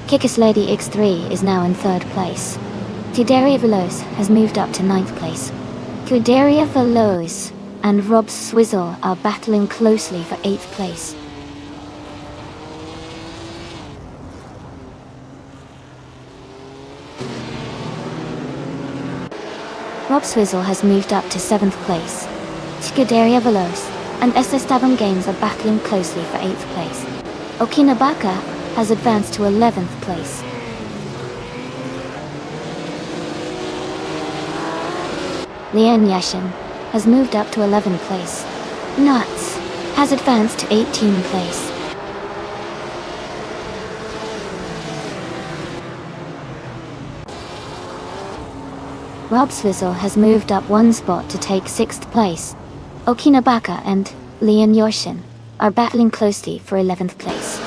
Kickass Lady X3 is now in 3rd place. Cuderia Veloz has moved up to 9th place. Cuderia Veloz and Rob Swizzle are battling closely for 8th place. Rob Swizzle has moved up to 7th place. Scuderia Veloz and Davin Games are battling closely for 8th place. Okinabaka has advanced to 11th place. Lian Yashin has moved up to 11th place. Nuts has advanced to 18th place. Rob Swizzle has moved up one spot to take 6th place. Okinabaka and Lian Yoshin are battling closely for 11th place.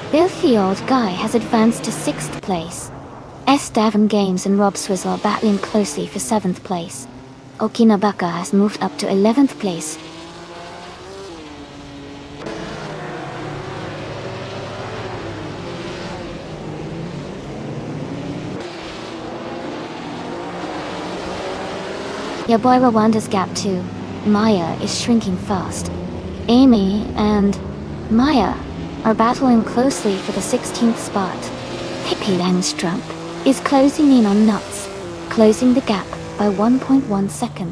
Filthy Old Guy has advanced to 6th place. Davin Games and Rob Swizzle are battling closely for 7th place. Okinabaka has moved up to 11th place. Your boy Rwanda's gap to Maya is shrinking fast. Amy and Maya are battling closely for the 16th spot. Pippi Langstrup is closing in on Nuts, closing the gap by 1.1 second.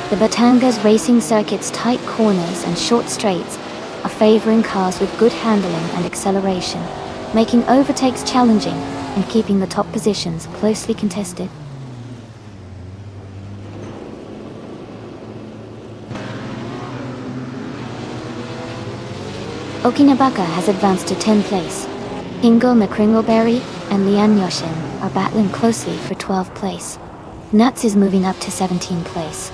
The Batangas racing circuit's tight corners and short straights are favoring cars with good handling and acceleration, making overtakes challenging and keeping the top positions closely contested. Okinabaka has advanced to 10th place. Ingo McCringleberry and Lian Yoshin are battling closely for 12th place. Nuts is moving up to 17th place.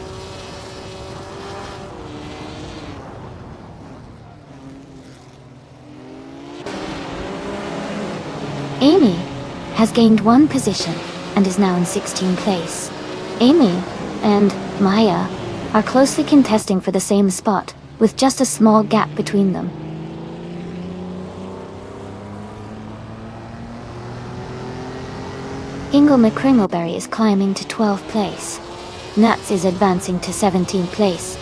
Amy has gained one position and is now in 16th place. Amy and Maya are closely contesting for the same spot, with just a small gap between them. Ingo McCringleberry is climbing to 12th place. Nuts is advancing to 17th place.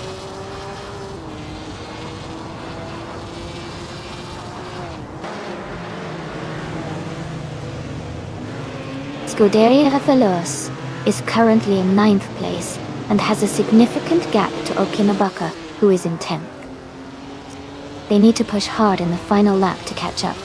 Scuderia Veloz is currently in 9th place and has a significant gap to Okinabaka, who is in 10th. They need to push hard in the final lap to catch up.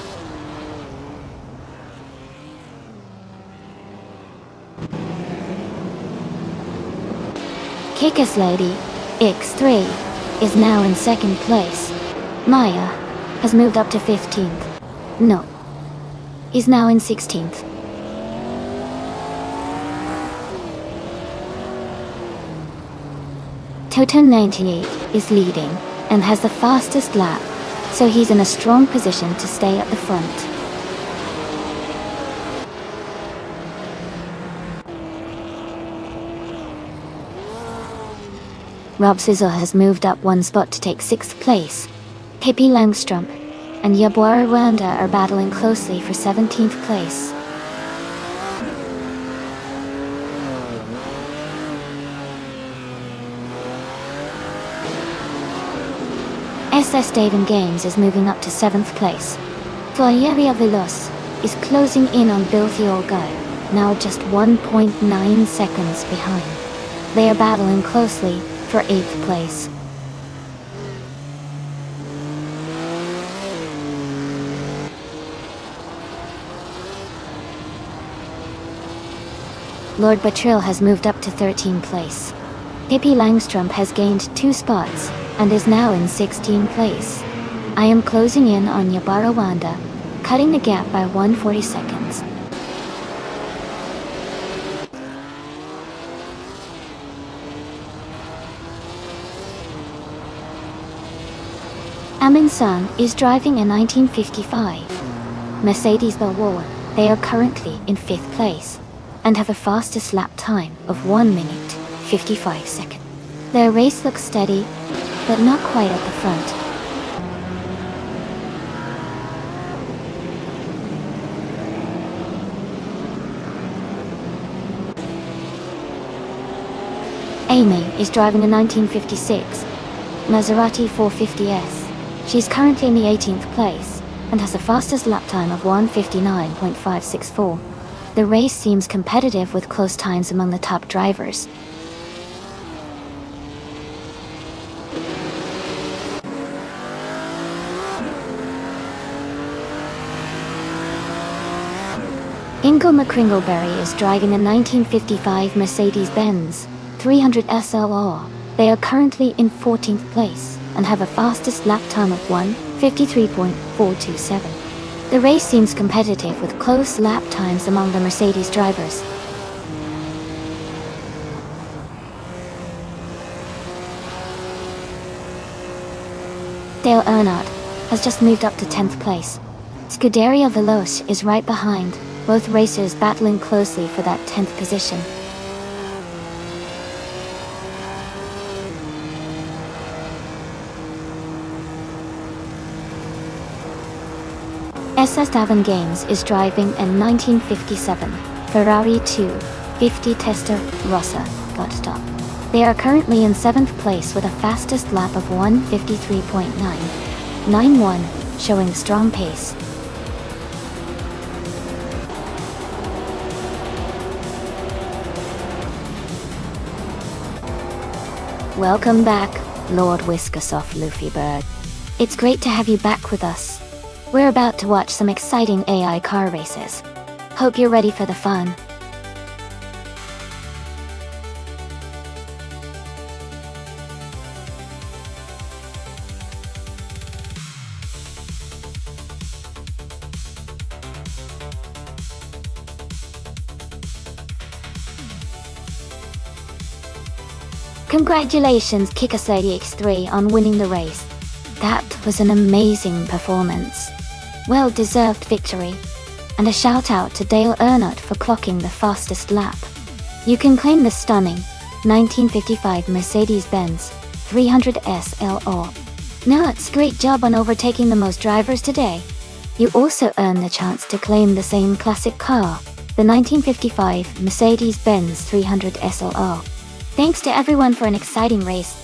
Kickass Lady X3 is now in 2nd place. Maya has moved up to 15th. No, is now in 16th. Toto98 is leading and has the fastest lap, so he's in a strong position to stay at the front. Rob Swizzle has moved up one spot to take 6th place. Pippi Langstrup and Yabwara Rwanda are battling closely for 17th place. Davin Games is moving up to 7th place. Floyeria Veloz is closing in on Filthy Old Guy, now just 1.9 seconds behind. They are battling closely for 8th place. Lord Batril has moved up to 13th place. Pippi Langstrup has gained 2 spots and is now in 16th place. I am closing in on Yabarawanda, cutting the gap by 140 seconds. Amin-san is driving a 1955 Mercedes-Benz. They are currently in 5th place and have a fastest lap time of 1 minute 55 seconds. Their race looks steady, but not quite at the front. Amy is driving a 1956 Maserati 450S. She's currently in the 18th place and has the fastest lap time of 1:59.564. The race seems competitive with close times among the top drivers. Ingo McCringleberry is driving a 1955 Mercedes-Benz 300 SLR. They are currently in 14th place and have a fastest lap time of 1:53.427. The race seems competitive with close lap times among the Mercedes drivers. Dale Earnhardt has just moved up to 10th place. Scuderia Veloce is right behind, both racers battling closely for that 10th position. SS Davin Games is driving a 1957 Ferrari 250 Testarossa Nonstop. They are currently in 7th place with a fastest lap of 1:53.991, showing strong pace. Welcome back, Lord Whiskasoft Luffy Bird. It's great to have you back with us. We're about to watch some exciting AI car races. Hope you're ready for the fun. Congratulations Kikasadi X3 on winning the race. That was an amazing performance. Well-deserved victory. And a shout out to Dale Earnhardt for clocking the fastest lap. You can claim the stunning 1955 Mercedes-Benz 300 SLR. Nuts, great job on overtaking the most drivers today. You also earn the chance to claim the same classic car, the 1955 Mercedes-Benz 300 SLR. Thanks to everyone for an exciting race.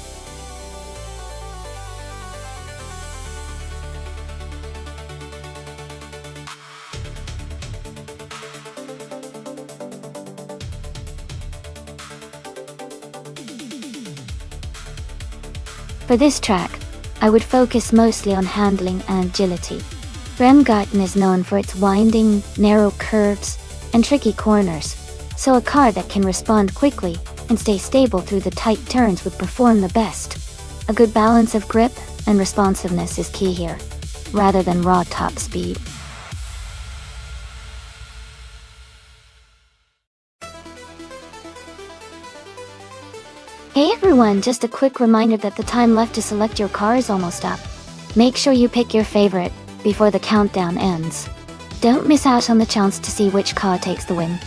For this track, I would focus mostly on handling and agility. Bremgarten is known for its winding, narrow curves and tricky corners, so a car that can respond quickly and stay stable through the tight turns would perform the best. A good balance of grip and responsiveness is key here, rather than raw top speed. Hey everyone, just a quick reminder that the time left to select your car is almost up. Make sure you pick your favorite before the countdown ends. Don't miss out on the chance to see which car takes the win.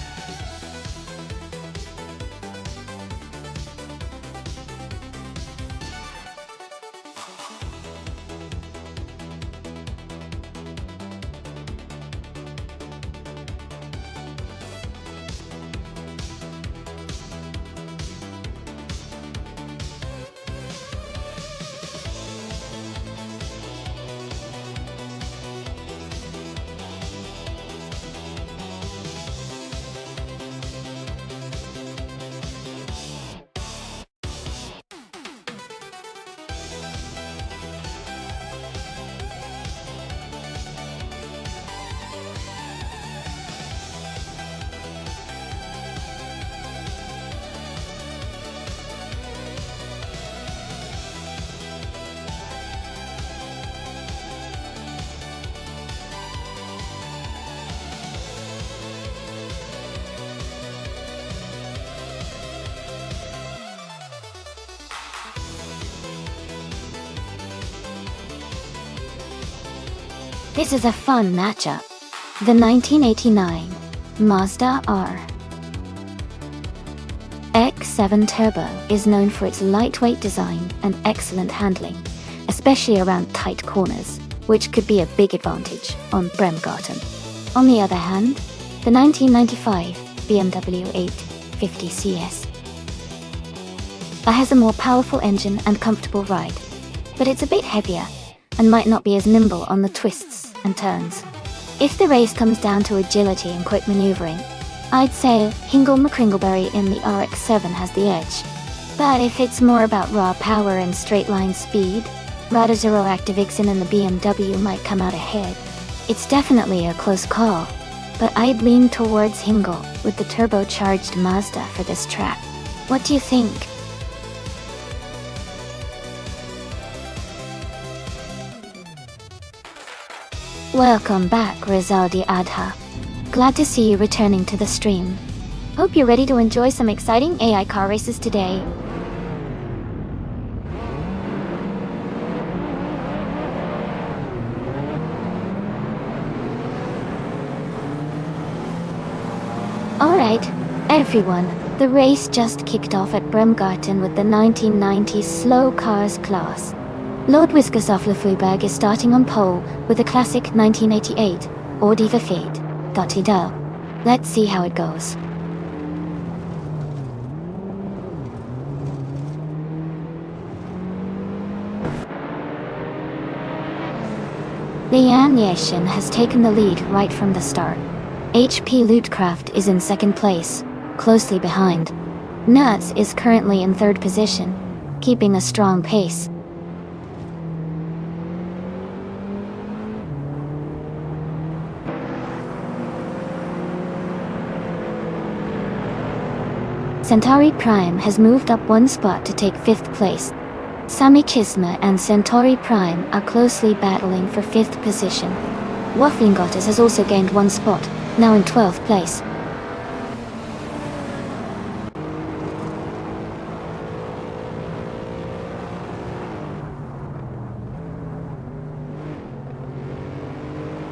This is a fun matchup. The 1989 Mazda RX-7 Turbo is known for its lightweight design and excellent handling, especially around tight corners, which could be a big advantage on Bremgarten. On the other hand, the 1995 BMW 850 CS has a more powerful engine and comfortable ride, but it's a bit heavier and might not be as nimble on the twists and turns. If the race comes down to agility and quick maneuvering, I'd say Hingle McCringleberry in the RX-7 has the edge. But if it's more about raw power and straight-line speed, Radar Zero Active Vixen and the BMW might come out ahead. It's definitely a close call, but I'd lean towards Hingle with the turbocharged Mazda for this track. What do you think? Welcome back, Rizaldi Adha. Glad to see you returning to the stream. Hope you're ready to enjoy some exciting AI car races today. Alright, everyone, the race just kicked off at Bremgarten with the 1990s Slow Cars class. Lord Wiskershoff-Lefeuberg is starting on pole with the classic 1988 Audi V8 Dottido. Let's see how it goes. Leanne Yeshin has taken the lead right from the start. HP Lootcraft is in second place, closely behind. Nuts is currently in third position, keeping a strong pace. Centauri Prime has moved up one spot to take 5th place. Sami Chisma and Centauri Prime are closely battling for 5th position. Wafflingottes has also gained one spot, now in 12th place.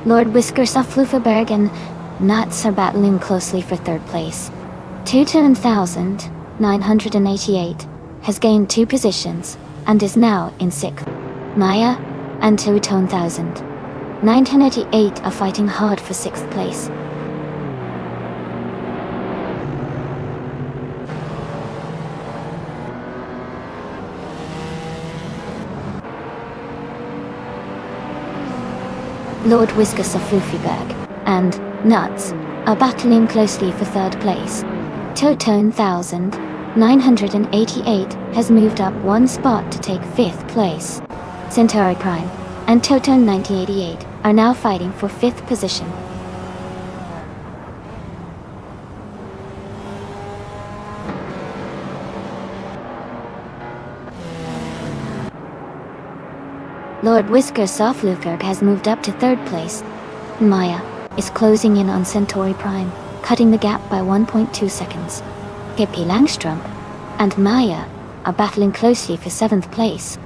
Lord Wiskershoff-Lefeuberg and Nuts are battling closely for 3rd place. 210,988 has gained 2 positions and is now in 6th. Maya and 210,988 are fighting hard for 6th place. Lord Wiskershoff-Lefeuberg and Nuts are battling closely for 3rd place. Totone 988 has moved up one spot to take 5th place. Centauri Prime and Totone 1988 are now fighting for 5th position. Lord Wiskershoff-Lefeuberg has moved up to 3rd place. Maya is closing in on Centauri Prime, cutting the gap by 1.2 seconds. Pippi Langstrup and Maya are battling closely for 7th place.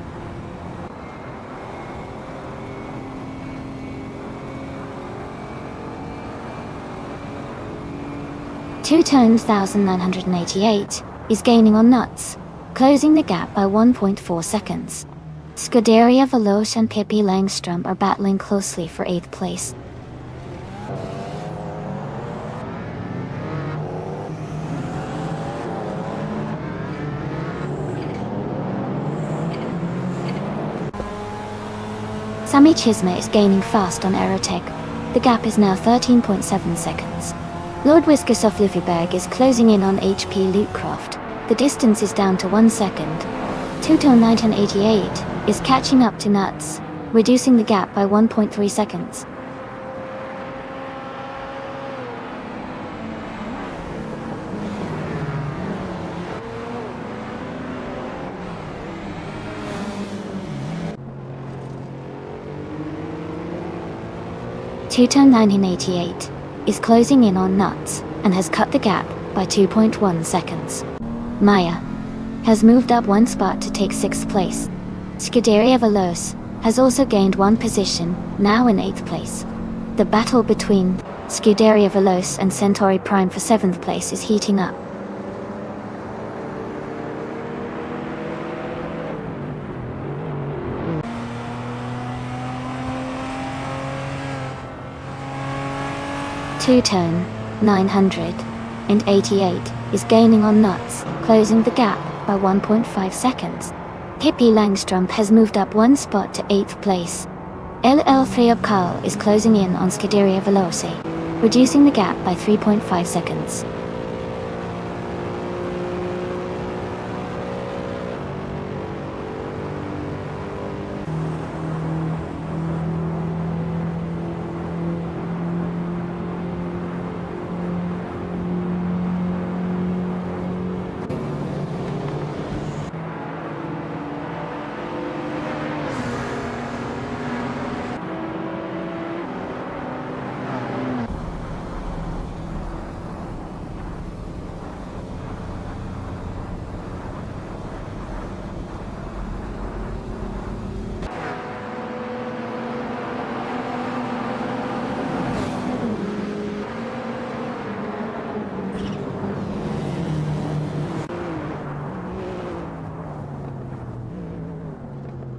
Two-Tones 1988 is gaining on Nuts, closing the gap by 1.4 seconds. Scuderia Veloce and Pippi Langstrup are battling closely for 8th place. Sami Chisma is gaining fast on Aerotech. The gap is now 13.7 seconds. Lord Wiskershoff-Lefeuberg is closing in on HP Lootcraft. The distance is down to 1 second. Two-Tone 1988 is catching up to Nuts, reducing the gap by 1.3 seconds. Two-Tone 1988 is closing in on Nuts and has cut the gap by 2.1 seconds. Maya has moved up one spot to take 6th place. Scuderia Veloce has also gained one position, now in 8th place. The battle between Scuderia Veloce and Centauri Prime for 7th place is heating up. Two-Tone 988 is gaining on Nuts, closing the gap by 1.5 seconds. Hippie Langstrom has moved up one spot to 8th place. LL3 Abkal is closing in on Scuderia Veloce, reducing the gap by 3.5 seconds.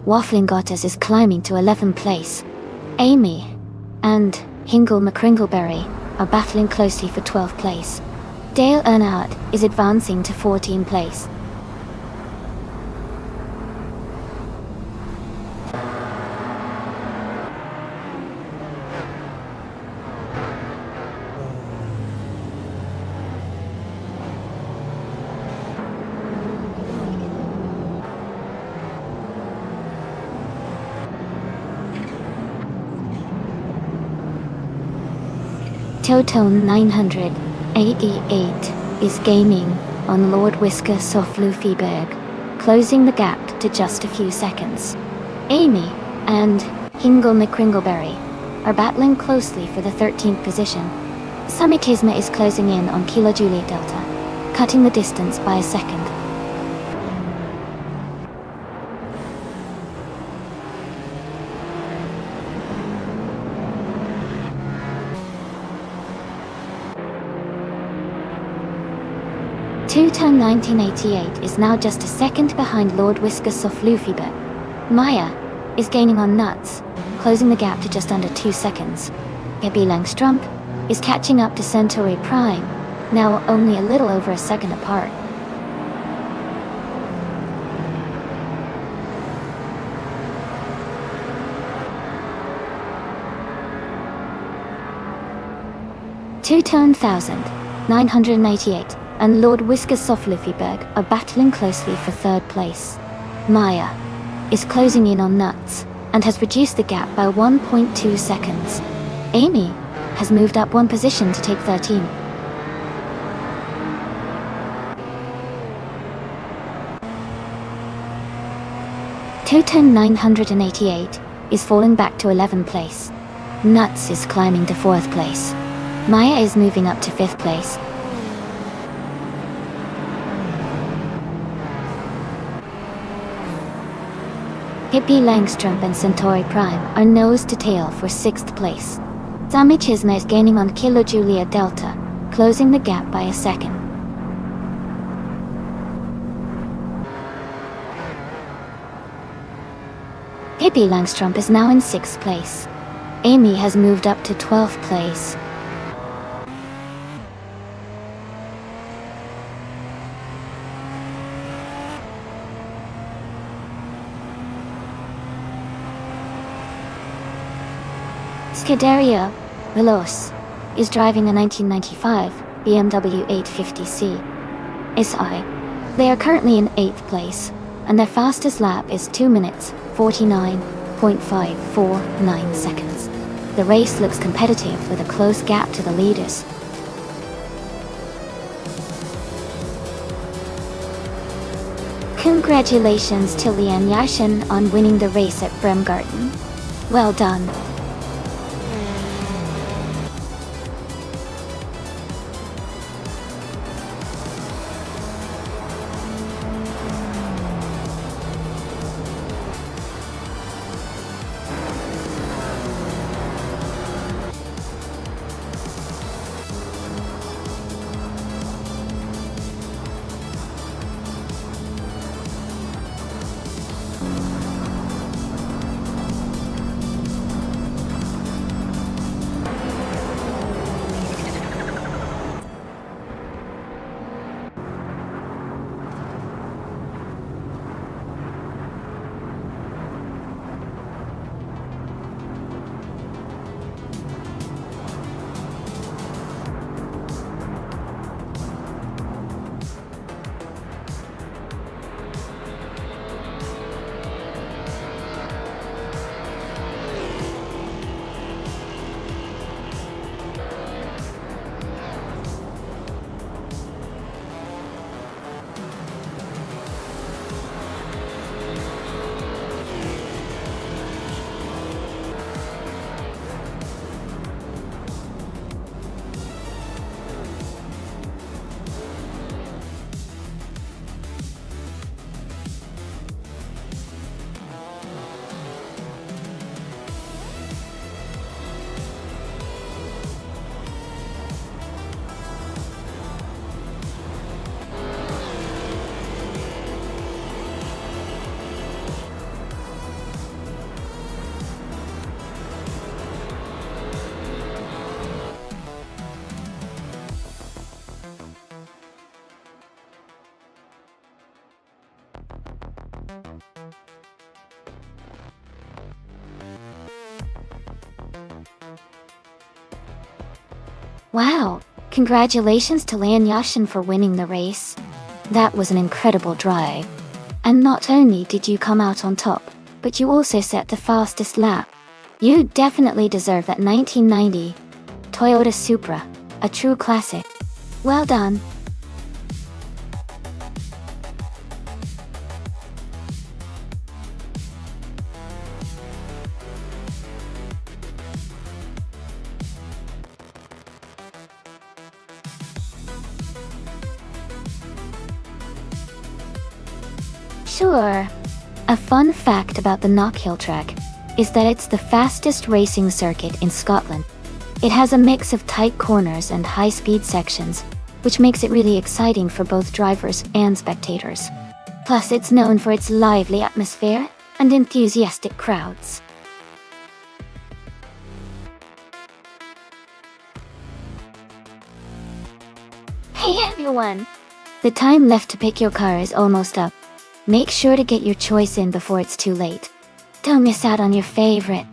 Waffling Gottes is climbing to 11th place. Amy and Hingle McCringleberry are battling closely for 12th place. Dale Earnhardt is advancing to 14th place. Two-Tone 988 is gaining on Lord Whisker Soflufiberg, closing the gap to just a few seconds. Amy and Hingle McCringleberry are battling closely for the 13th position. Samitisma is closing in on Kilo Juliet Delta, cutting the distance by a second. Two-Tone 1988 is now just a second behind Lord Whisker Soflufiberg. Maya is gaining on Nuts, closing the gap to just under 2 seconds. Hippie Langstrom is catching up to Centauri Prime, now only a little over a second apart. Two-Tone 1988 and Lord Whisker Soflufiberg are battling closely for 3rd place. Maya is closing in on Nuts and has reduced the gap by 1.2 seconds. Amy has moved up one position to take 13. Two-Tone 988 is falling back to 11th place. Nuts is climbing to 4th place. Maya is moving up to 5th place. Hippie Langstrom and Centauri Prime are nose to tail for 6th place. Sami Chisma is gaining on Kilo Julia Delta, closing the gap by a second. Hippie Langstrom is now in 6th place. Amy has moved up to 12th place. Scuderia Veloce is driving a 1995 BMW 850C SI. They are currently in 8th place, and their fastest lap is 2 minutes 49.549 seconds. The race looks competitive with a close gap to the leaders. Congratulations to Lian Yashin on winning the race at Bremgarten. Well done. Wow! Congratulations to Lan Yashin for winning the race. That was an incredible drive. And not only did you come out on top, but you also set the fastest lap. You definitely deserve that 1990 Toyota Supra, a true classic. Well done. Sure. A fun fact about the Knockhill track is that it's the fastest racing circuit in Scotland. It has a mix of tight corners and high-speed sections, which makes it really exciting for both drivers and spectators. Plus, it's known for its lively atmosphere and enthusiastic crowds. Hey everyone! The time left to pick your car is almost up. Make sure to get your choice in before it's too late. Don't miss out on your favorite.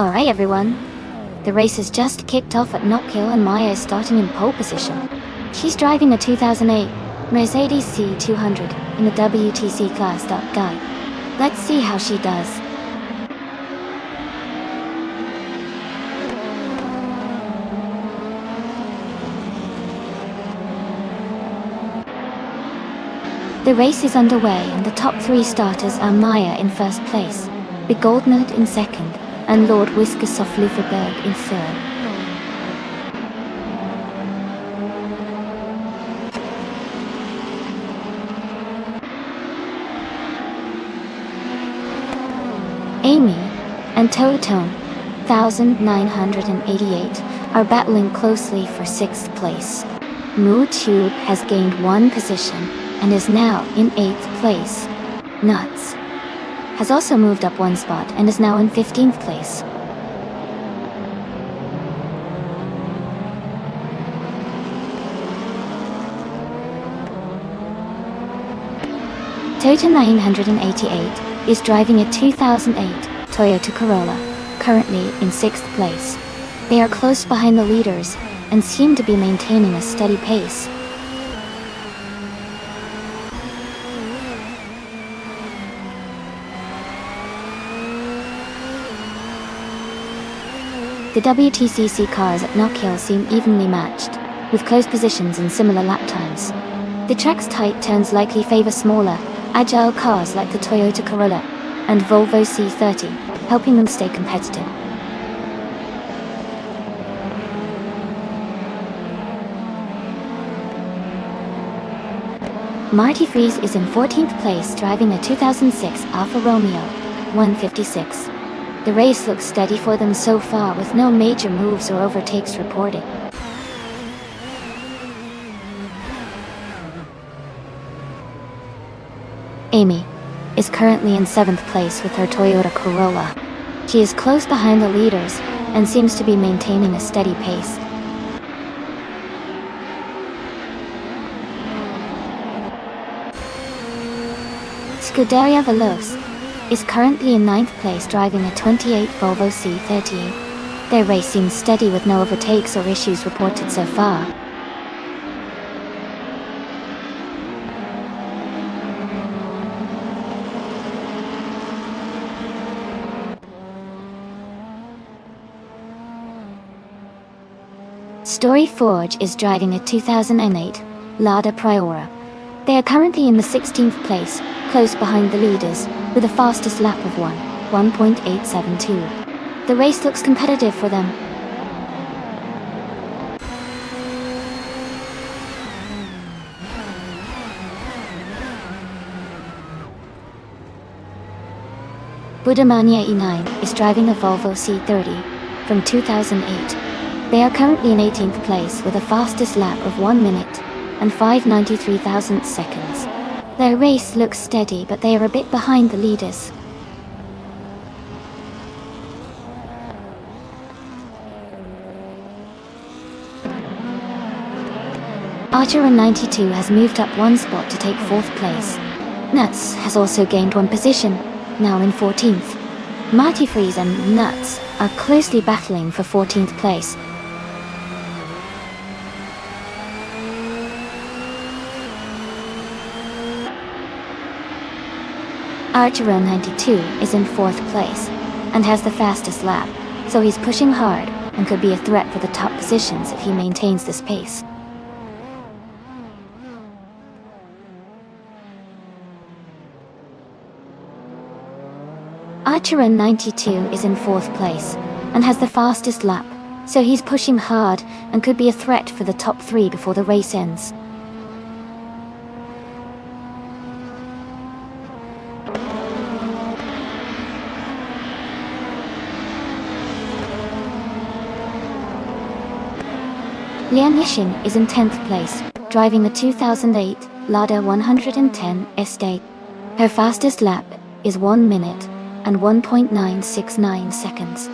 Alright everyone, the race has just kicked off at Knockhill and Maya is starting in pole position. She's driving a 2008 Mercedes C200 in the WTC class. Guide. Let's see how she does. The race is underway and the top three starters are Maya in first place, Begoldnerd in second, and Lord Wiskersoff Luferberg in third. Amy and Totone, 1988, are battling closely for 6th place. Moo Tube has gained 1 position and is now in 8th place. Nuts has also moved up 1 spot and is now in 15th place. Tota 988 is driving a 2008 Toyota Corolla, currently in 6th place. They are close behind the leaders and seem to be maintaining a steady pace. The WTCC cars at Knockhill seem evenly matched, with close positions and similar lap times. The track's tight turns likely favor smaller, agile cars like the Toyota Corolla and Volvo C30, helping them stay competitive. Marty Freese is in 14th place driving a 2006 Alfa Romeo 156. The race looks steady for them so far with no major moves or overtakes reported. Amy is currently in 7th place with her Toyota Corolla. She is close behind the leaders and seems to be maintaining a steady pace. Scuderia Veloce is currently in 9th place driving a 28 Volvo C38. Their race seems steady with no overtakes or issues reported so far. Story Forge is driving a 2008 Lada Priora. They are currently in the 16th place, close behind the leaders, with a fastest lap of 1:872. The race looks competitive for them. Budamania E9 is driving a Volvo C30 from 2008. They are currently in 18th place with a fastest lap of 1 minute and 593,000 seconds. Their race looks steady, but they are a bit behind the leaders. Archer 92 has moved up 1 spot to take 4th place. Nuts has also gained 1 position, now in 14th. Marty Freese and Nuts are closely battling for 14th place. Archer 92 is in 4th place and has the fastest lap, so he's pushing hard and could be a threat for the top positions if he maintains this pace. Archer 92 is in 4th place and has the fastest lap, so he's pushing hard and could be a threat for the top 3 before the race ends. Lian Yixin is in 10th place, driving a 2008 Lada 110 Estate. Her fastest lap is 1 minute and 1.969 seconds.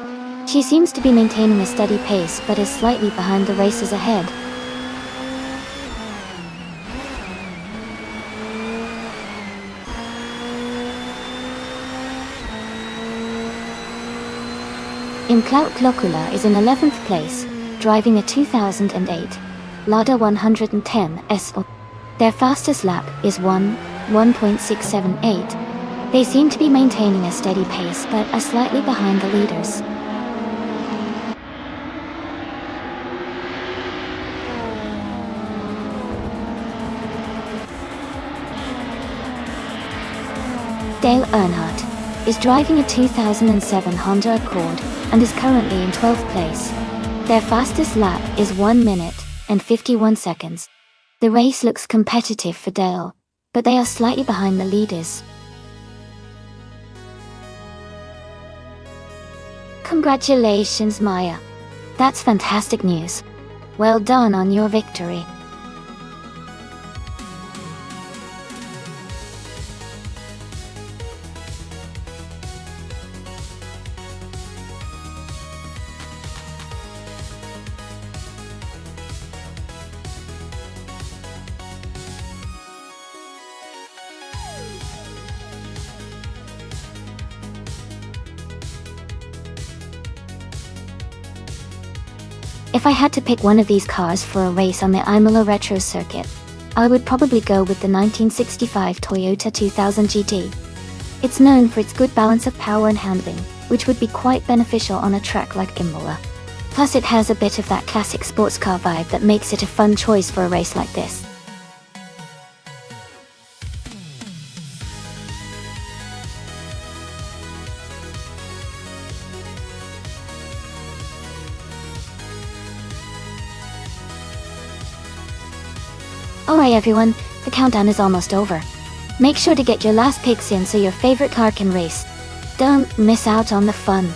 She seems to be maintaining a steady pace but is slightly behind the racers ahead. Implaut Locula is in 11th place, driving a 2008 Lada 110 SO. Their fastest lap is 1.678. They seem to be maintaining a steady pace but are slightly behind the leaders. Dale Earnhardt is driving a 2007 Honda Accord and is currently in 12th place. Their fastest lap is 1 minute and 51 seconds. The race looks competitive for Dale, but they are slightly behind the leaders. Congratulations, Maya. That's fantastic news. Well done on your victory. If I had to pick one of these cars for a race on the Imola Retro Circuit, I would probably go with the 1965 Toyota 2000 GT. It's known for its good balance of power and handling, which would be quite beneficial on a track like Imola. Plus it has a bit of that classic sports car vibe that makes it a fun choice for a race like this. Alright everyone, the countdown is almost over. Make sure to get your last picks in so your favorite car can race. Don't miss out on the fun.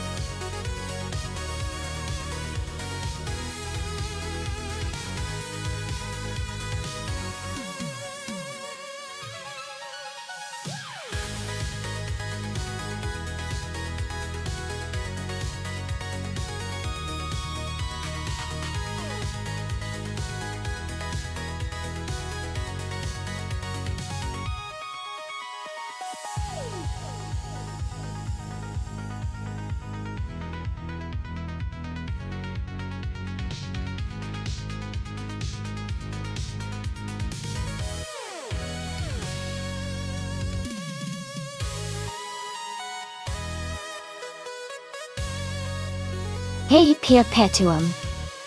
Hey Perpetuum.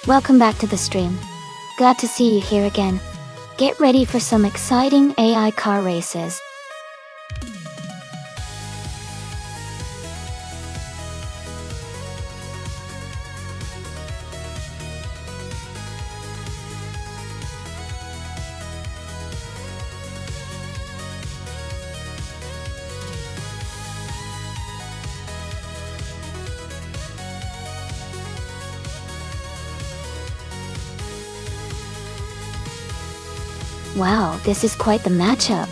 Welcome back to the stream. Glad to see you here again. Get ready for some exciting AI car races. Wow, this is quite the matchup.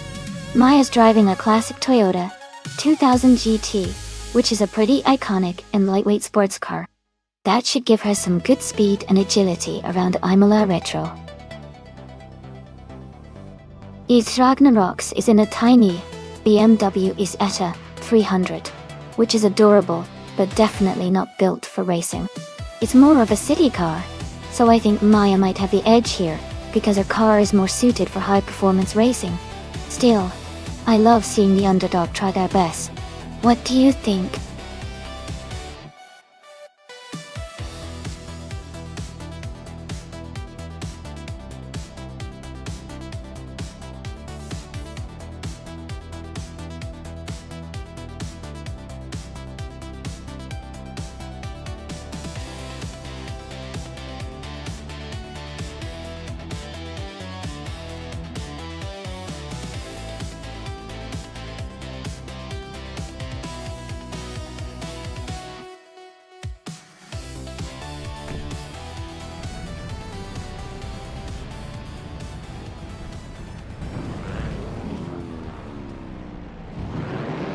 Maya's driving a classic Toyota 2000 GT, which is a pretty iconic and lightweight sports car. That should give her some good speed and agility around Imola Retro. Ys Ragnaroks is in a tiny BMW Isetta 300, which is adorable, but definitely not built for racing. It's more of a city car, so I think Maya might have the edge here, because her car is more suited for high-performance racing. Still, I love seeing the underdog try their best. What do you think?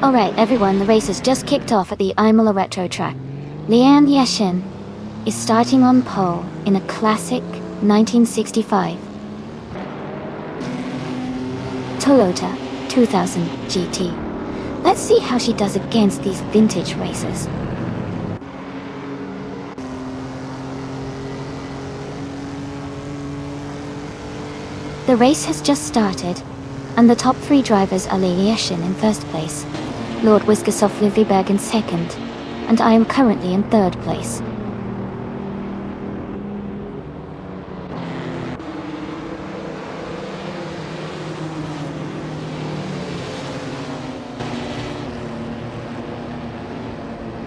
Alright everyone, the race has just kicked off at the Imola Retro track. Leanne Yeshin is starting on pole in a classic 1965 Toyota 2000 GT. Let's see how she does against these vintage races. The race has just started, and the top three drivers are Leanne Yeshin in first place, Lord Wiskasoff Livyberg in second, and I am currently in third place.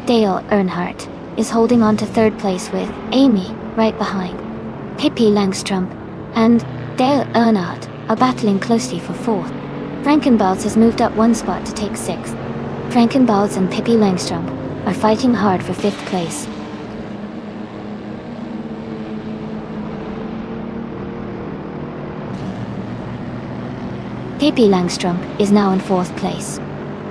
Dale Earnhardt is holding on to third place with Amy right behind. Pippi Langstrom and Dale Earnhardt are battling closely for fourth. Frankenbalds has moved up one spot to take sixth. Frankenbalds and Pippi Langstrom are fighting hard for fifth place. Pippi Langstrom is now in fourth place.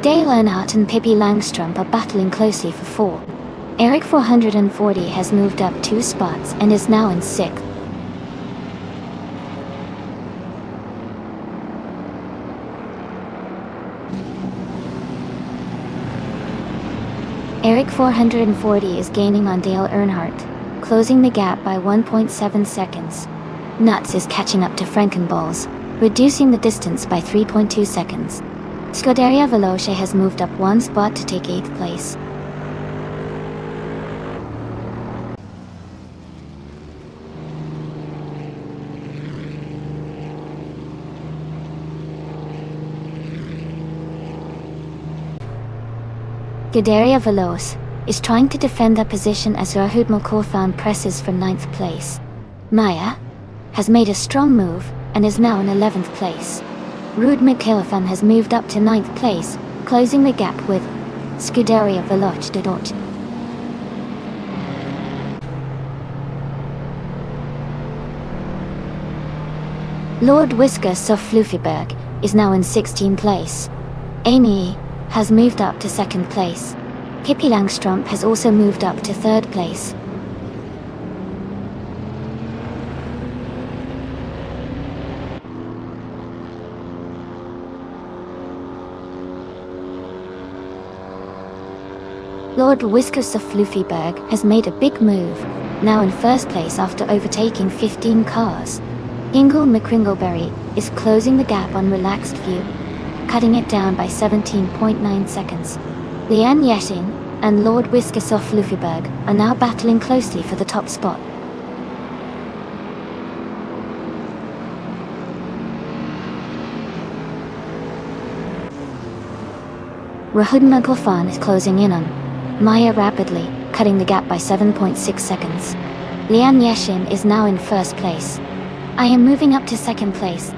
Dale Earnhardt and Pippi Langstrom are battling closely for fourth. Eric 440 has moved up two spots and is now in sixth. Eric 440 is gaining on Dale Earnhardt, closing the gap by 1.7 seconds. Nuts is catching up to Frankenballs, reducing the distance by 3.2 seconds. Scuderia Veloce has moved up one spot to take 8th place. Scuderia Veloce is trying to defend their position as Rahud Malkorfan presses for 9th place. Maya has made a strong move and is now in 11th place. Ruud Mikkelfen has moved up to 9th place, closing the gap with Scuderia Veloce de Dort. Lord Whisker Soflufiberg is now in 16th place. Amy has moved up to 2nd place. Pippi Langstrup has also moved up to 3rd place. Lord Whisker Soflufiberg has made a big move, now in 1st place after overtaking 15 cars. Ingle McCringleberry is closing the gap on Relaxed View, cutting it down by 17.9 seconds. Lian Yeshin and Lord Whisker Soflufiberg are now battling closely for the top spot. Ruud Mikkelfen is closing in on Maya rapidly, cutting the gap by 7.6 seconds. Lian Yeshin is now in 1st place. I am moving up to 2nd place.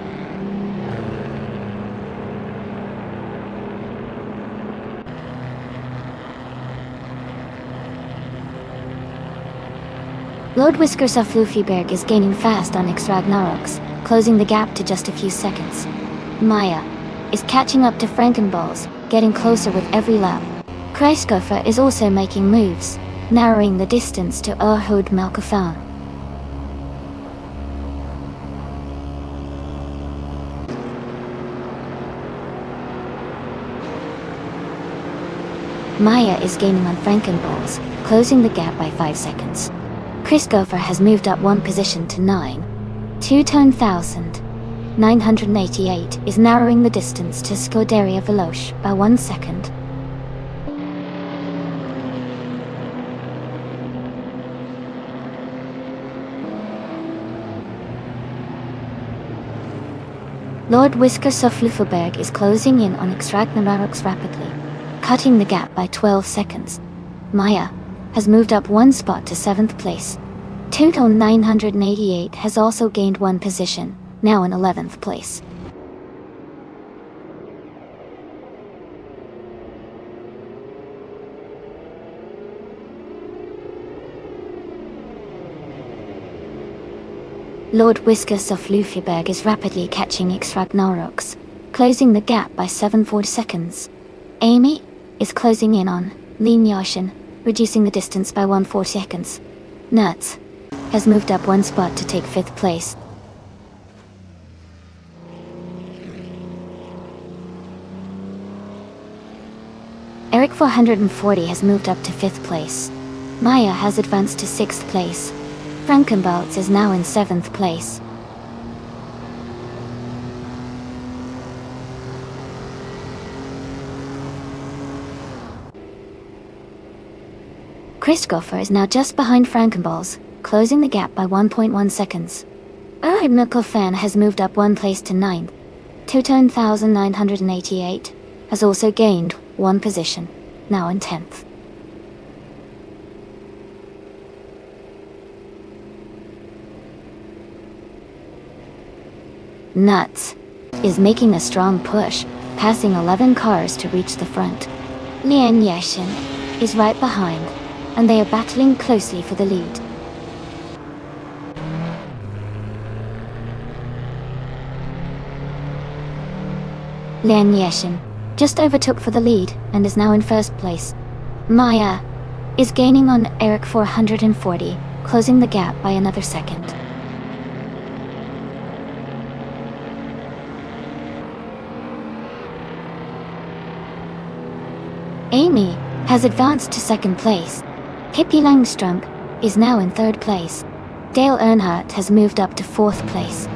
Lord Whisker Soflufiberg is gaining fast on X Ragnaroks, closing the gap to just a few seconds. Maya is catching up to Frankenballs, getting closer with every lap. Kreisgoffer is also making moves, narrowing the distance to Ruud Mikkelfen. Maya is gaining on Frankenballs, closing the gap by 5 seconds. Kreisgoffer has moved up 1 position to 9. 2,988 is narrowing the distance to Scuderia Veloce by 1 second. Lord Whisker Soflufiberg is closing in on X Ragnaroks rapidly, cutting the gap by 12 seconds. Maya has moved up 1 spot to 7th place. 2,988 has also gained 1 position, now in 11th place. Lord Whisker Soflufiberg is rapidly catching X Ragnaroks, closing the gap by 7.4 seconds. Amy is closing in on Lian Yeshin, reducing the distance by 1.4 seconds. Nuts has moved up 1 spot to take 5th place. Eric 440 has moved up to 5th place. Maya has advanced to 6th place. Frankenbalz is now in 7th place. Kreisgoffer is now just behind Frankenbalz, closing the gap by 1.1 seconds. Ruud Mikkelfen has moved up 1 place to 9th. 2,988 has also gained 1 position, now in 10th. Nuts is making a strong push, passing 11 cars to reach the front. Lian Yeshin is right behind, and they are battling closely for the lead. Lian Yeshin just overtook for the lead and is now in 1st place. Maya is gaining on Eric 440, closing the gap by another second. Amy has advanced to 2nd place. Pippi Langstrup is now in 3rd place. Dale Earnhardt has moved up to 4th place.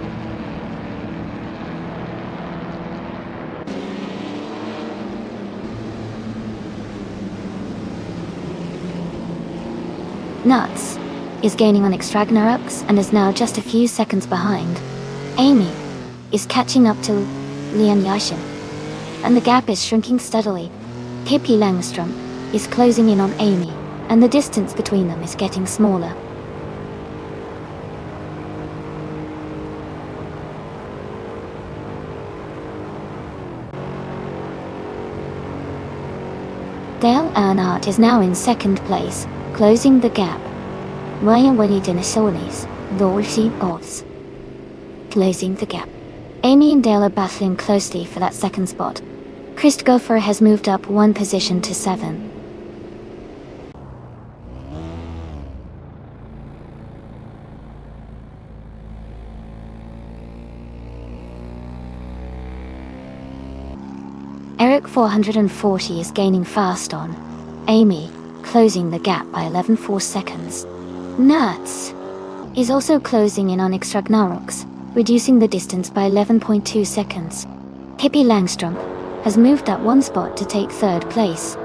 Nuts is gaining on X Ragnaroks and is now just a few seconds behind. Amy is catching up to Lian Yeshin, and the gap is shrinking steadily. Pippi Langstrup is closing in on Amy, and the distance between them is getting smaller. Dale Earnhardt is now in second place, closing the gap. Maya Dinasolis, Lorsi Oz. Closing the gap. Amy and Dale are battling closely for that second spot. Christopher has moved up one position to 7. Eric 440 is gaining fast on Amy, closing the gap by 11.4 seconds. Nuts is also closing in on Extragnarox, reducing the distance by 11.2 seconds. Hippie Langstrom has moved up one spot to take third place.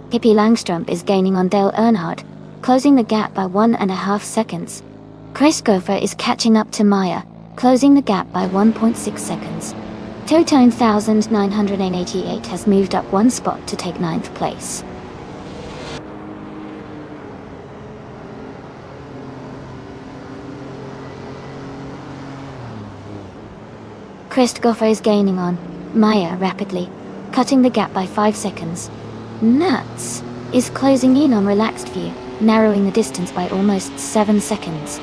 Hippie Langstrom is gaining on Dale Earnhardt, closing the gap by 1.5 seconds. Chris Gopher is catching up to Maya, closing the gap by 1.6 seconds. Totone 1988 has moved up one spot to take 9th place. Chris Gopher is gaining on Maya rapidly, cutting the gap by 5 seconds. Nuts is closing in on Relaxed View, narrowing the distance by almost 7 seconds.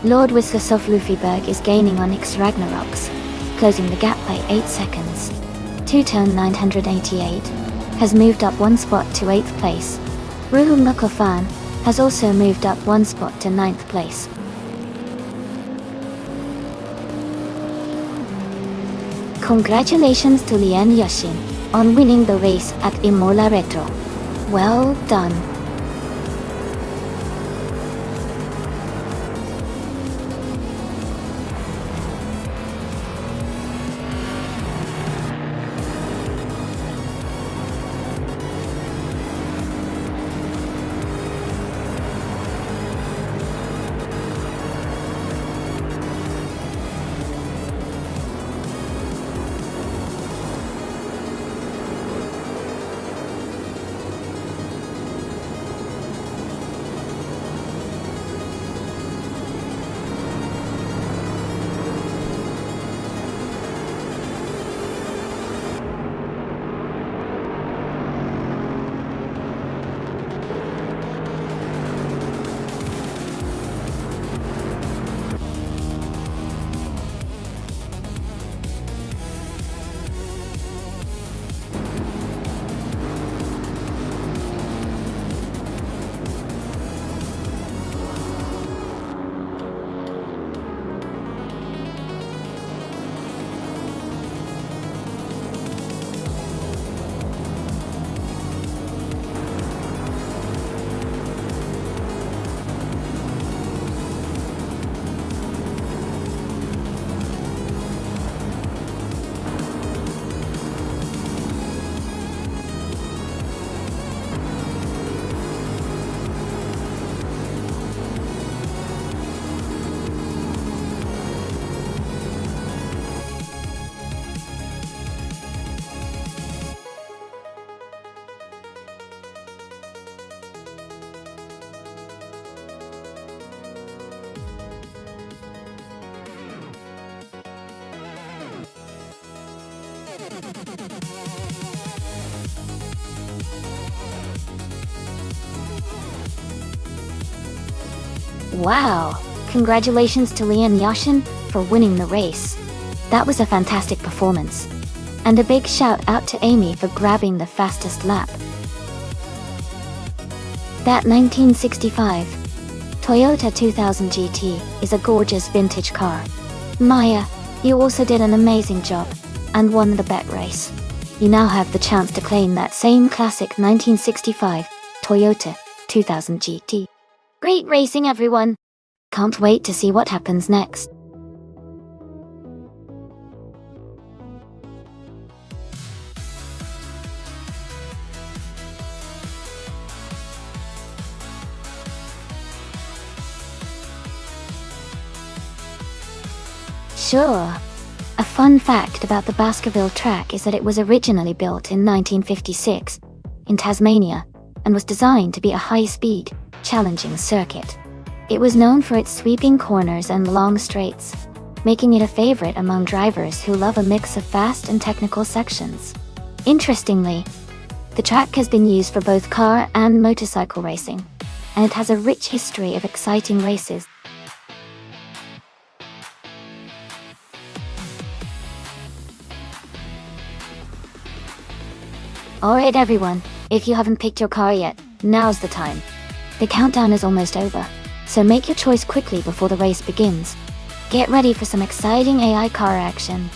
Lord Wislasov Luffyberg is gaining on X Ragnaroks, closing the gap by 8 seconds. Two-Tone 988 has moved up one spot to 8th place. Ruhu Mukofan has also moved up one spot to 9th place. Congratulations to Lian Yashin on winning the race at Imola Retro. Well done. Wow! Congratulations to Lian Yashin for winning the race. That was a fantastic performance. And a big shout out to Amy for grabbing the fastest lap. That 1965 Toyota 2000 GT is a gorgeous vintage car. Maya, you also did an amazing job and won the bet race. You now have the chance to claim that same classic 1965 Toyota 2000 GT. Great racing, everyone! Can't wait to see what happens next. Sure. A fun fact about the Baskerville track is that it was originally built in 1956 in Tasmania and was designed to be a high-speed, challenging circuit. It was known for its sweeping corners and long straights, making it a favorite among drivers who love a mix of fast and technical sections. Interestingly, the track has been used for both car and motorcycle racing, and it has a rich history of exciting races. Alright everyone, if you haven't picked your car yet, now's the time. The countdown is almost over, so make your choice quickly before the race begins. Get ready for some exciting AI car action.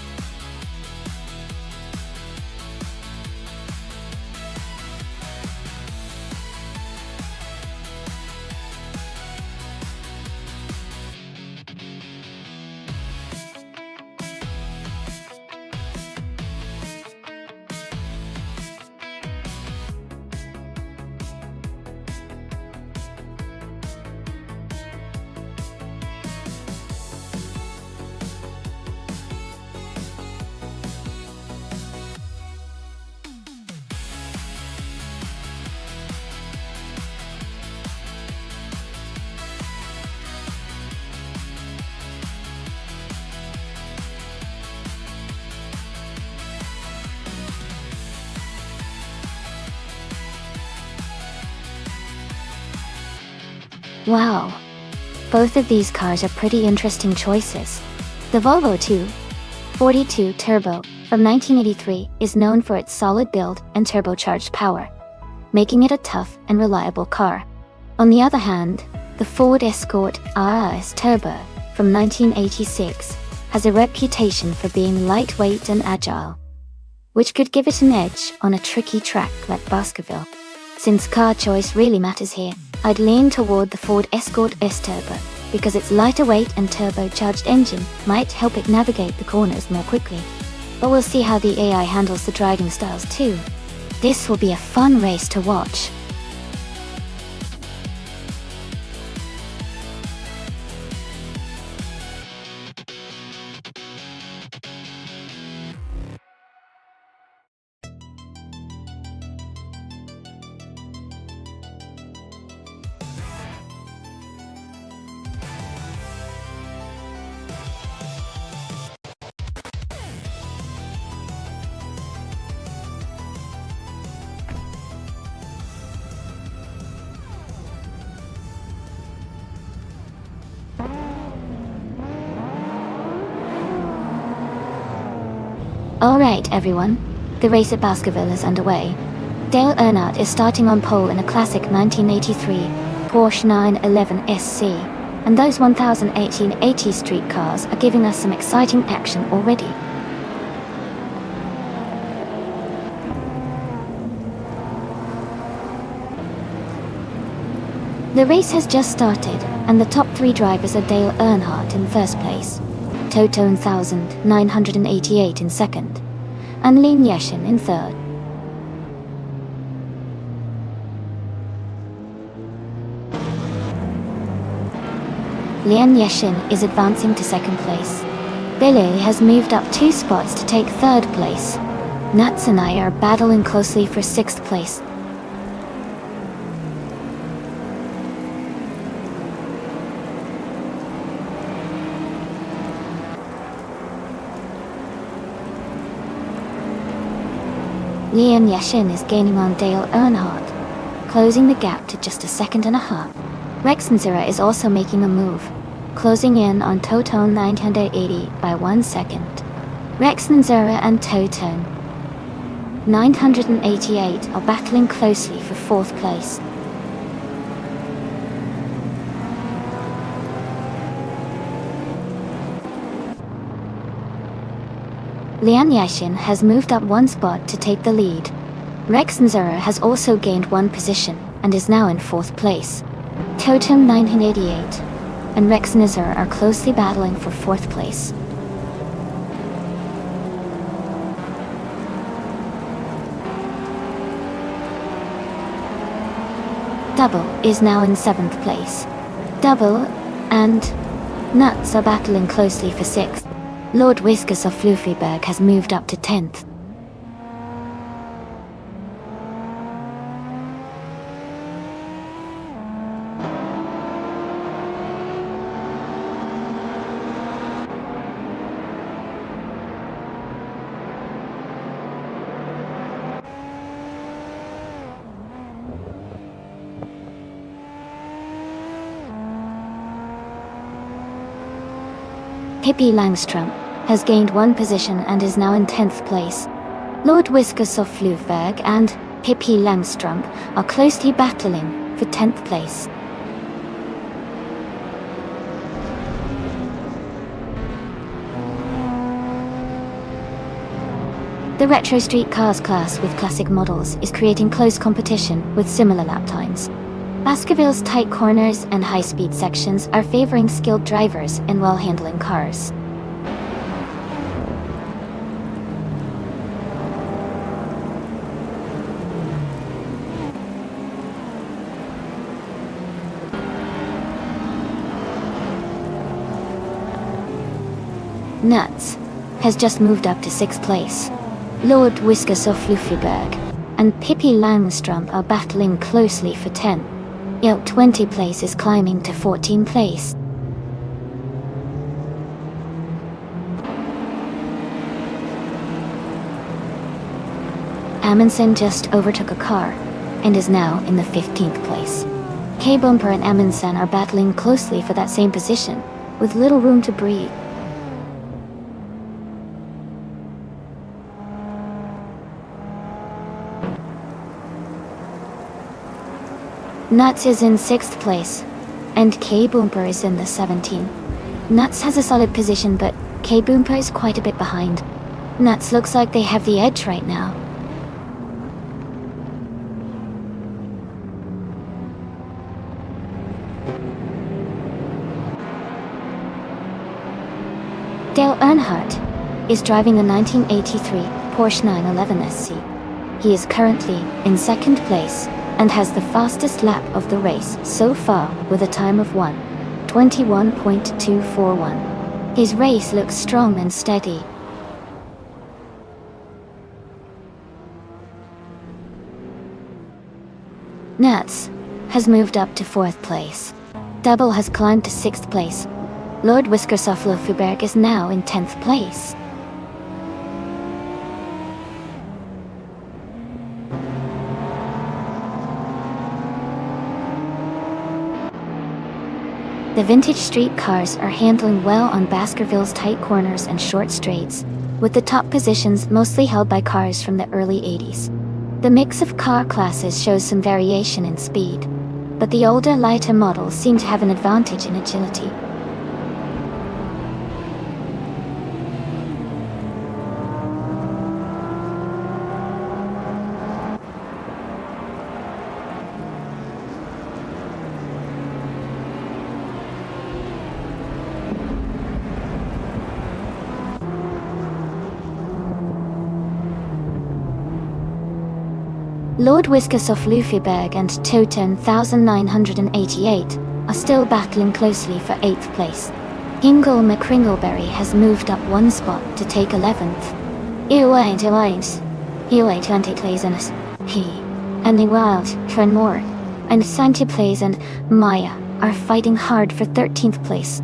Wow. Both of these cars are pretty interesting choices. The Volvo 242 Turbo from 1983 is known for its solid build and turbocharged power, making it a tough and reliable car. On the other hand, the Ford Escort RS Turbo from 1986 has a reputation for being lightweight and agile, which could give it an edge on a tricky track like Baskerville. Since car choice really matters here, I'd lean toward the Ford Escort S Turbo, because its lighter weight and turbocharged engine might help it navigate the corners more quickly. But we'll see how the AI handles the driving styles too. This will be a fun race to watch. Alright everyone, the race at Baskerville is underway. Dale Earnhardt is starting on pole in a classic 1983 Porsche 911 SC, and those 1018 street cars are giving us some exciting action already. The race has just started, and the top three drivers are Dale Earnhardt in first place, Toto 1988 in second, and Leon Yashin in third. Leon Yashin is advancing to second place. Billy has moved up 2 spots to take third place. Nuts and I are battling closely for 6th place. Leon Yashin is gaining on Dale Earnhardt, closing the gap to just 1.5 seconds. Rex Nzera is also making a move, closing in on Toto 980 by 1 second. Rex Nzera and Toto 988 are battling closely for 4th place. Leon Yashin has moved up 1 spot to take the lead. Rex Nzera has also gained 1 position and is now in 4th place. Totem 988 and Rex Nzera are closely battling for 4th place. Double is now in 7th place. Double and Nuts are battling closely for 6th. Lord Whiskas of Flufferberg has moved up to 10th. Pippi Langstrumpf has gained 1 position and is now in 10th place. Lord Whiskas of Flufferberg and Pippi Langstrumpf are closely battling for 10th place. The Retro Street Cars class with classic models is creating close competition with similar lap times. Baskerville's tight corners and high-speed sections are favoring skilled drivers in well-handling cars. Nuts has just moved up to 6th place. Lord Whiskas of Flufferberg and Pippi Langstrumpf are battling closely for 10th. Yet 20 place is climbing to 14th place. Amundsen just overtook a car and is now in the 15th place. K-Bumper and Amundsen are battling closely for that same position, with little room to breathe. Nuts is in 6th place, and K-Bumper is in the 17th. Nuts has a solid position, but K-Bumper is quite a bit behind. Nuts looks like they have the edge right now. Dale Earnhardt is driving the 1983 Porsche 911 SC. He is currently in 2nd place and has the fastest lap of the race so far with a time of 1:21.241. His race looks strong and steady. Nuts has moved up to 4th place. Double has climbed to 6th place. Lord Whiskas of Flufferberg is now in 10th place. The vintage street cars are handling well on Baskerville's tight corners and short straights, with the top positions mostly held by cars from the early 80s. The mix of car classes shows some variation in speed, but the older, lighter models seem to have an advantage in agility. Lord Whiskas of Flufferberg and Toten 1988 are still battling closely for 8th place. Hingle McCringleberry has moved up 1 spot to take 11th. He and Wild, Trenmore, and Santa Plays and Maya are fighting hard for 13th place.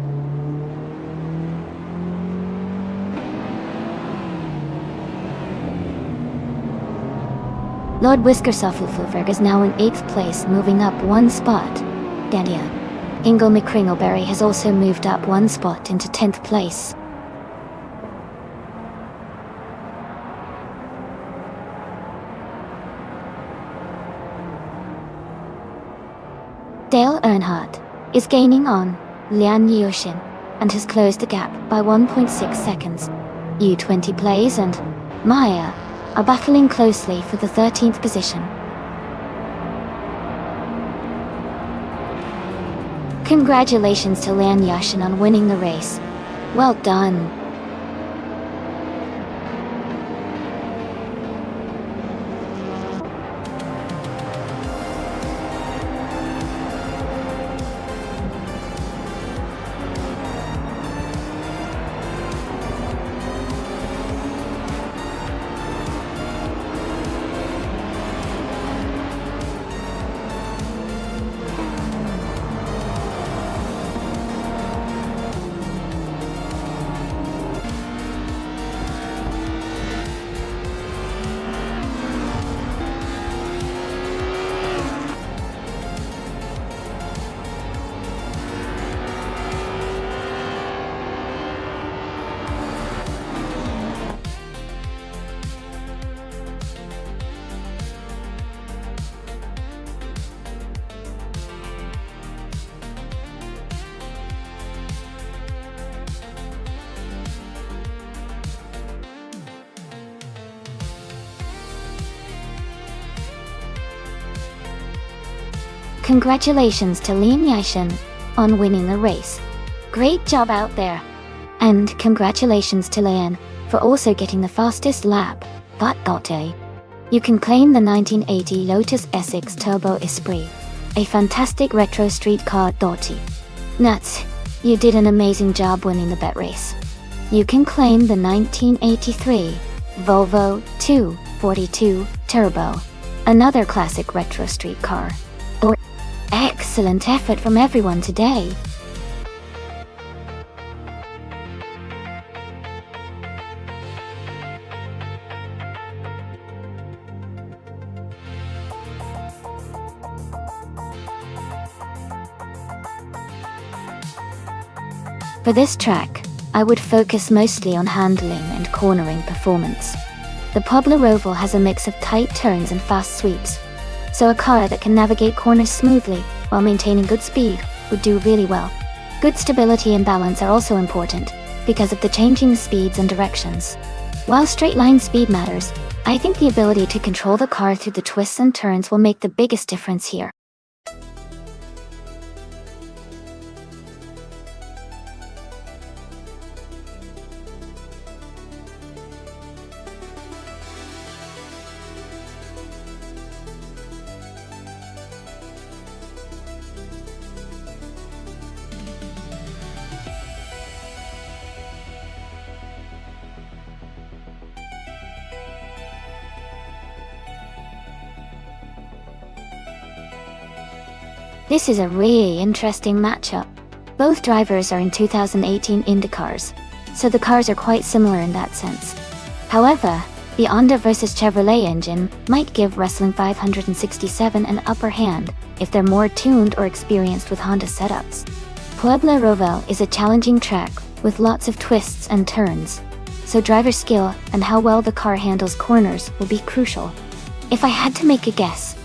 Lord Whiskas of Flufferberg is now in 8th place, moving up 1 spot. Daniel Hingle McCringleberry has also moved up 1 spot into 10th place. Dale Earnhardt is gaining on Lian Yushin and has closed the gap by 1.6 seconds. U20 Plays and Maya are battling closely for the 13th position. Congratulations to Lian Yushin on winning the race. Well done. Congratulations to Liam Yashin on winning the race. Great job out there. And congratulations to Leanne for also getting the fastest lap. You can claim the 1980 Lotus Essex Turbo Esprit, a fantastic retro street car. Nuts, you did an amazing job winning the bet race. You can claim the 1983 Volvo 242 Turbo, another classic retro street car. Excellent effort from everyone today. For this track, I would focus mostly on handling and cornering performance. The Pueblo Roval has a mix of tight turns and fast sweeps, so a car that can navigate corners smoothly while maintaining good speed would do really well. Good stability and balance are also important because of the changing speeds and directions. While straight line speed matters, I think the ability to control the car through the twists and turns will make the biggest difference here. This is a really interesting matchup. Both drivers are in 2018 IndyCars, so the cars are quite similar in that sense. However, the Honda vs Chevrolet engine might give Wrestling 567 an upper hand if they're more tuned or experienced with Honda setups. Pueblo Roval is a challenging track with lots of twists and turns, so driver skill and how well the car handles corners will be crucial. If I had to make a guess,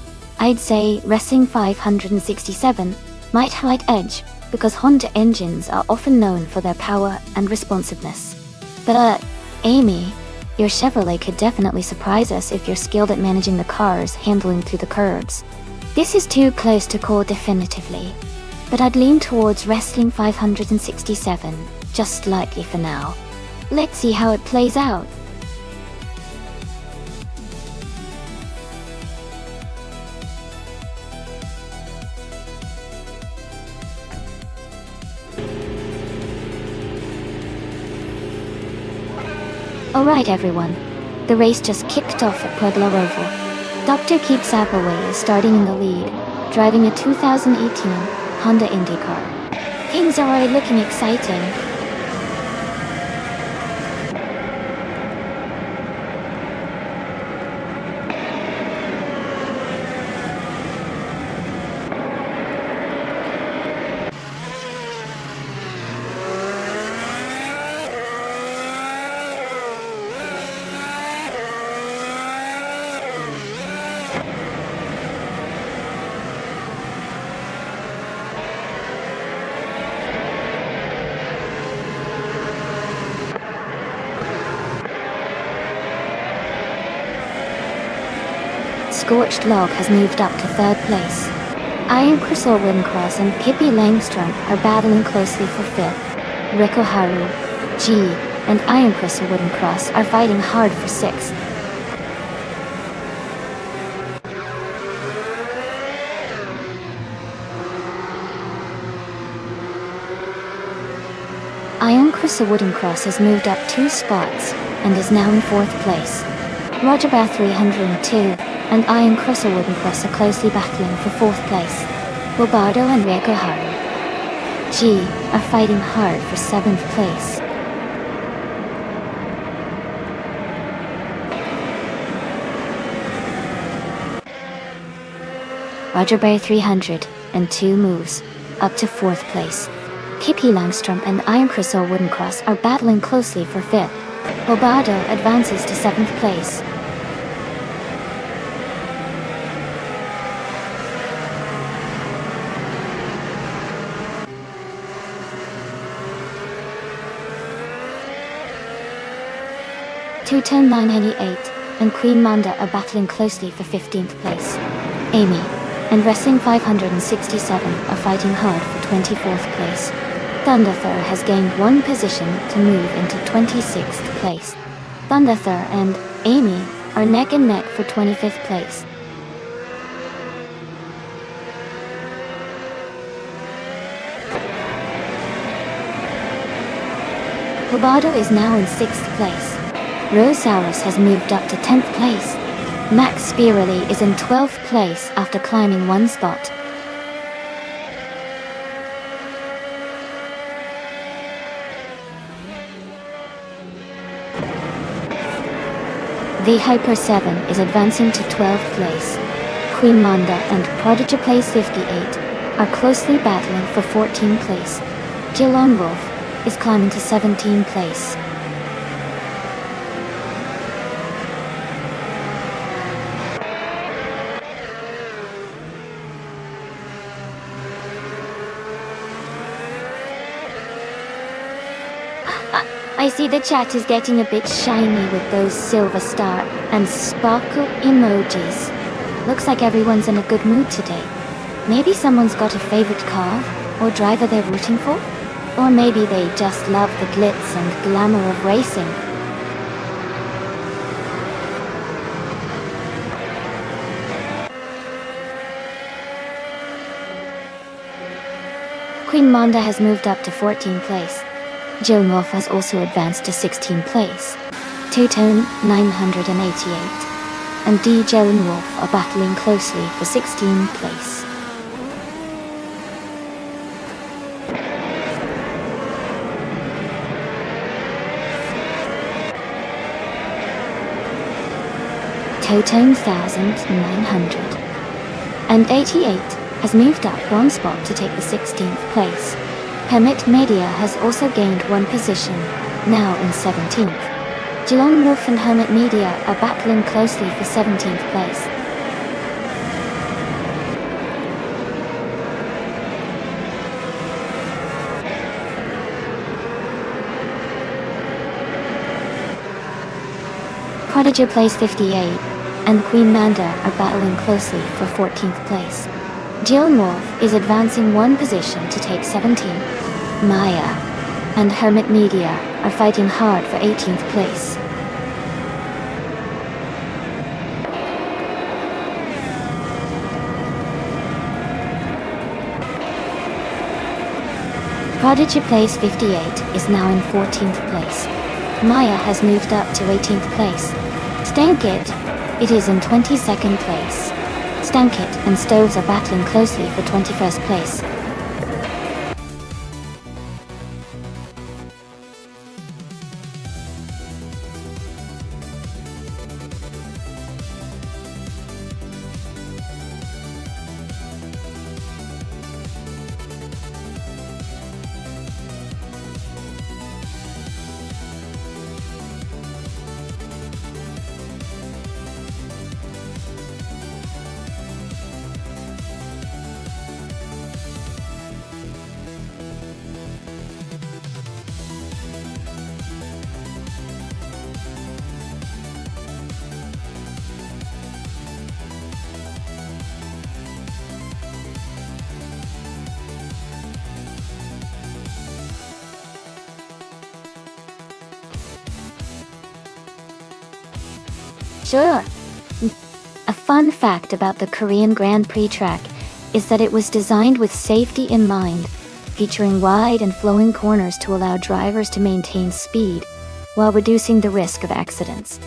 I'd say Wrestling 567 might highlight edge because Honda engines are often known for their power and responsiveness. But Amy, your Chevrolet could definitely surprise us if you're skilled at managing the car's handling through the curves. This is too close to call definitively, but I'd lean towards Wrestling 567, just slightly for now. Let's see how it plays out. Alright everyone, the race just kicked off at Pueblo Roval. Dr. Keith Sapaway is starting in the lead, driving a 2018 Honda Indy car. Things are already looking exciting. Scorched Log has moved up to third place. Iron Crystal Woodencross and Pippi Langstrom are battling closely for fifth. Rico Haru, G, and Iron Crystal Woodencross are fighting hard for sixth. Iron Crystal Woodencross has moved up 2 spots and is now in fourth place. Roger Bear 302 and Iron Crystal Woodencross are closely battling for fourth place. Bobardo and Rico Haru, G, are fighting hard for seventh place. Roger Bear 302 moves up to fourth place. Pippi Langstrom and Iron Crystal Woodencross are battling closely for fifth. Bobardo advances to seventh place. Two-Tone 998 and Queen Manda are battling closely for 15th place. Amy, and Wrestling 567 are fighting hard for 24th place. Thunderthur has gained one position to move into 26th place. Thunderthur and Amy are neck and neck for 25th place. Roboto is now in 6th place. Rosaurus has moved up to 10th place. Max Spirally is in 12th place after climbing one spot. The Hyper 7 is advancing to 12th place. Queen Manda and Prodigy Place 58 are closely battling for 14th place. Jilon Wolf is climbing to 17th place. I see the chat is getting a bit shiny with those silver star and sparkle emojis. Looks like everyone's in a good mood today. Maybe someone's got a favorite car or driver they're rooting for? Or maybe they just love the glitz and glamour of racing. Queen Manda has moved up to 14th place. Joan Wolf has also advanced to 16th place. Two-Tone 988 and D. Joan Wolf are battling closely for 16th place. Totone 1988 has moved up one spot to take the 16th place. Hermit Media has also gained one position, now in 17th. Geelong Wolf and Hermit Media are battling closely for 17th place. Prodigy Place 58 and Queen Manda are battling closely for 14th place. Jill Wolf is advancing one position to take 17th. Maya and Hermit Media are fighting hard for 18th place. Prodigy Place 58 is now in 14th place. Maya has moved up to 18th place. Stankit, it is in 22nd place. Stankit and Stoves are battling closely for 21st place. Sure. A fun fact about the Korean Grand Prix track is that it was designed with safety in mind, featuring wide and flowing corners to allow drivers to maintain speed while reducing the risk of accidents.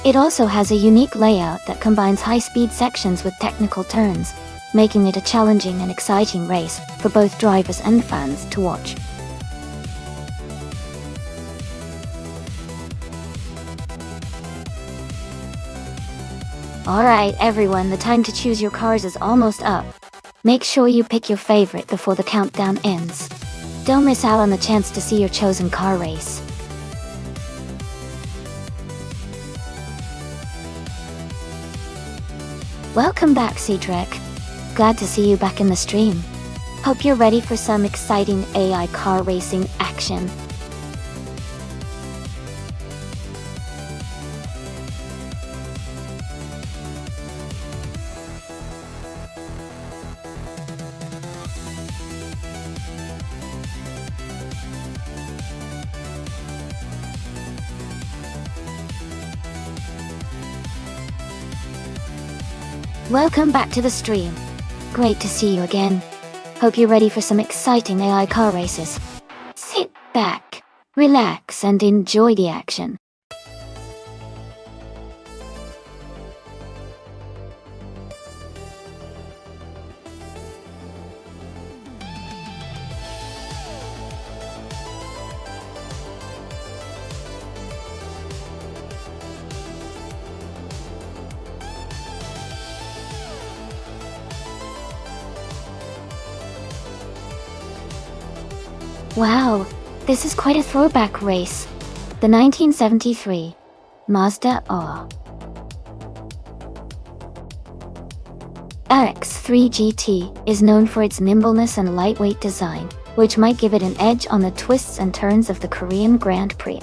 It also has a unique layout that combines high-speed sections with technical turns, making it a challenging and exciting race for both drivers and fans to watch. Alright everyone, the time to choose your cars is almost up. Make sure you pick your favorite before the countdown ends. Don't miss out on the chance to see your chosen car race. Welcome back, Cedric. Glad to see you back in the stream. Hope you're ready for some exciting AI car racing action. Welcome back to the stream. Great to see you again. Hope you're ready for some exciting AI car races. Sit back, relax, and enjoy the action. Wow, this is quite a throwback race. The 1973 Mazda R. RX-3 GT is known for its nimbleness and lightweight design, which might give it an edge on the twists and turns of the Korean Grand Prix.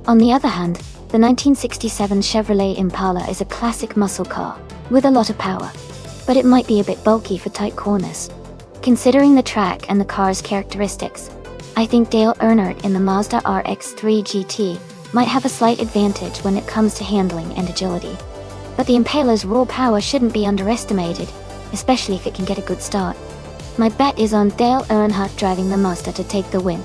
On the other hand, the 1967 Chevrolet Impala is a classic muscle car, with a lot of power, but it might be a bit bulky for tight corners. Considering the track and the car's characteristics, I think Dale Earnhardt in the Mazda RX-3 GT might have a slight advantage when it comes to handling and agility. But the Impala's raw power shouldn't be underestimated, especially if it can get a good start. My bet is on Dale Earnhardt driving the Mazda to take the win.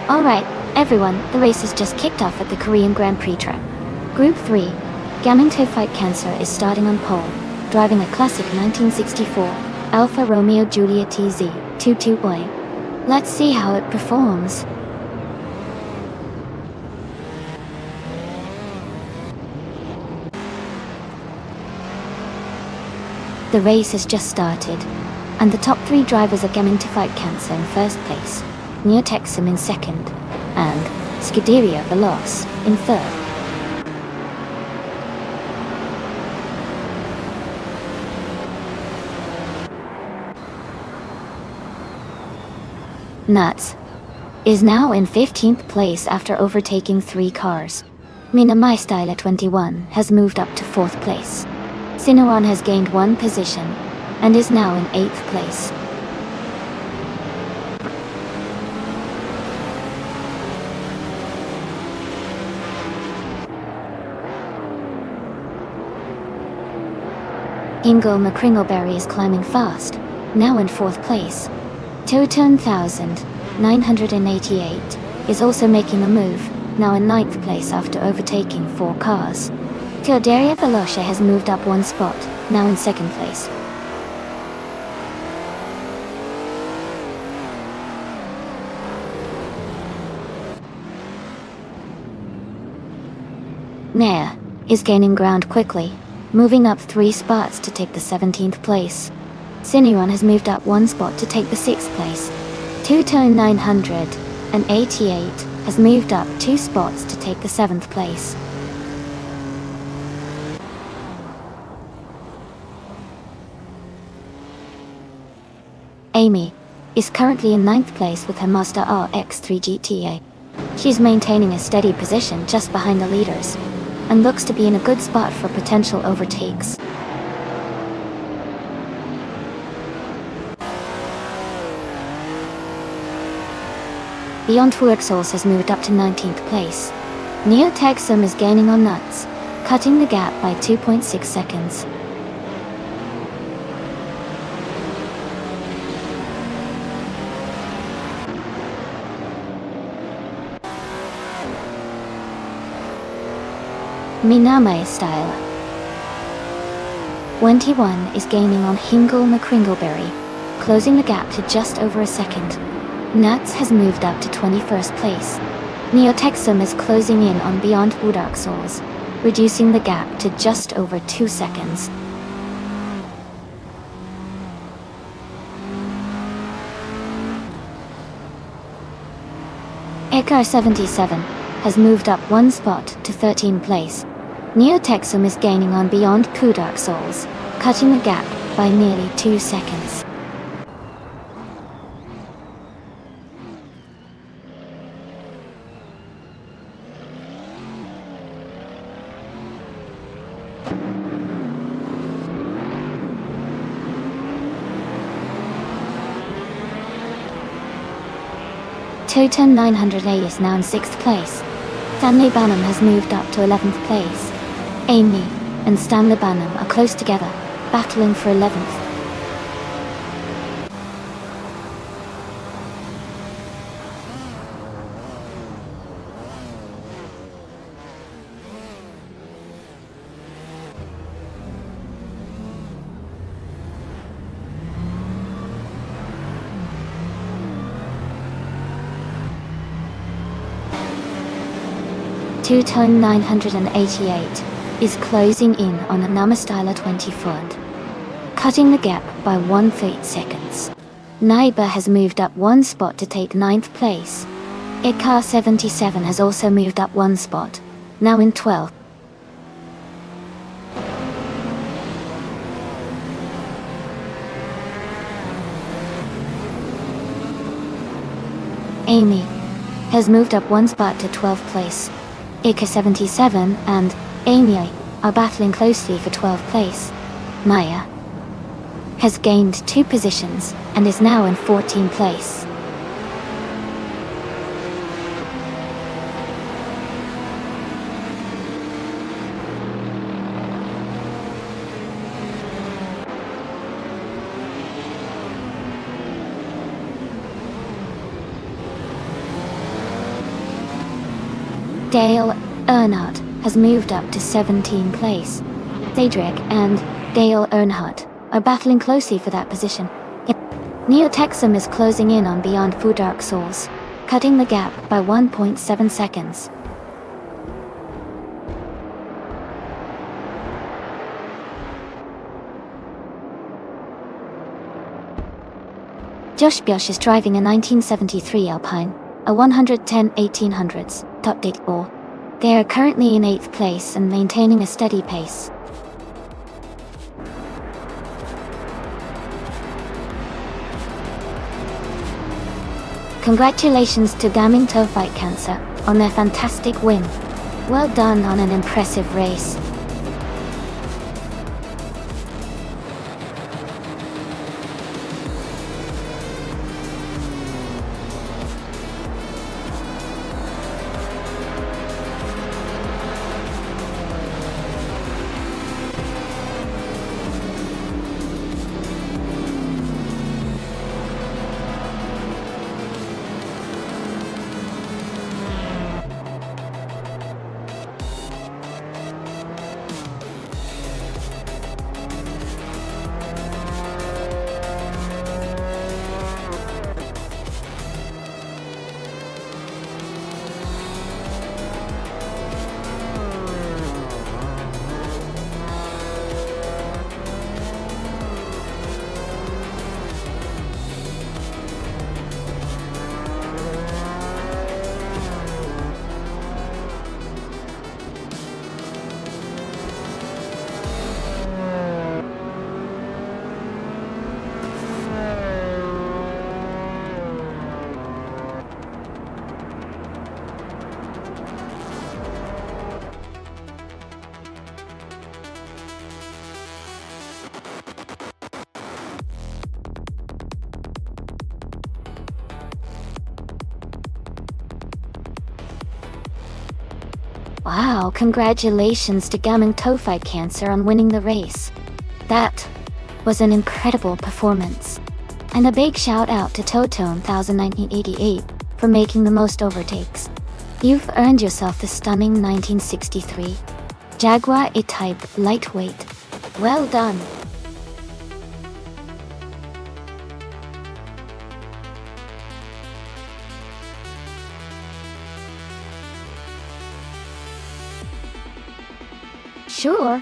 Alright, everyone, the race has just kicked off at the Korean Grand Prix track. Group 3, Gaming to Fight Cancer is starting on pole, driving a classic 1964 Alfa Romeo Giulia TZ 22Y. Let's see how it performs. The race has just started, and the top 3 drivers are Gaming to Fight Cancer in first place, Neo-Texum in second, and Scuderia Veloce in third. Nuts is now in 15th place after overtaking 3 cars. Mina MyStyle 21 has moved up to 4th place. Sinuan has gained 1 position and is now in 8th place. Ingo McCringleberry is climbing fast, now in 4th place. Toton 988 is also making a move, now in 9th place after overtaking 4 cars. Scuderia Veloce has moved up 1 spot, now in 2nd place. Nair is gaining ground quickly, moving up 3 spots to take the 17th place. Sinuan has moved up 1 spot to take the 6th place. Toton 988 has moved up 2 spots to take the 7th place. Amy is currently in 9th place with her Mazda RX-3 GTA. She's maintaining a steady position just behind the leaders, and looks to be in a good spot for potential overtakes. Beyond Wuerxels has moved up to 19th place. Neo-Texum is gaining on Nuts, cutting the gap by 2.6 seconds. Mina MyStyle 21 is gaining on Hingle McCringleberry, closing the gap to just over a second. Nuts has moved up to 21st place. Neo-Texum is closing in on Beyond Wuerxels, reducing the gap to just over 2 seconds. Ekar 77 has moved up 1 spot to 13th place. Neo-Texum is gaining on Beyond Wuerxels, cutting the gap by nearly 2 seconds. Totem 900A is now in 6th place. Stanley Banham has moved up to 11th place. Amy and Stanley Banham are close together, battling for 11th. Two-ton 988 is closing in on a Namastyler 20-foot, cutting the gap by 1.8 seconds. Naiba has moved up 1 spot to take 9th place. Ikar 77 has also moved up 1 spot, now in 12th. Amy has moved up 1 spot to 12th place. Ikar 77 and Amy are battling closely for 12th place. Maya has gained 2 positions and is now in 14th place. Dale Earnhardt has moved up to 17th place. Cedric and Dale Earnhardt are battling closely for that position. Neo Texum is closing in on Beyond Food Dark Souls, cutting the gap by 1.7 seconds. Josh Biosh is driving a 1973 Alpine, a 110 1800s top date ball. They are currently in 8th place and maintaining a steady pace. Congratulations to Gaming Toe Fight Cancer on their fantastic win. Well done on an impressive race. Wow, congratulations to Gaming Toe Fight Cancer on winning the race. That was an incredible performance. And a big shout out to Totem 1988 for making the most overtakes. You've earned yourself the stunning 1963 Jaguar E-Type Lightweight. Well done. Sure.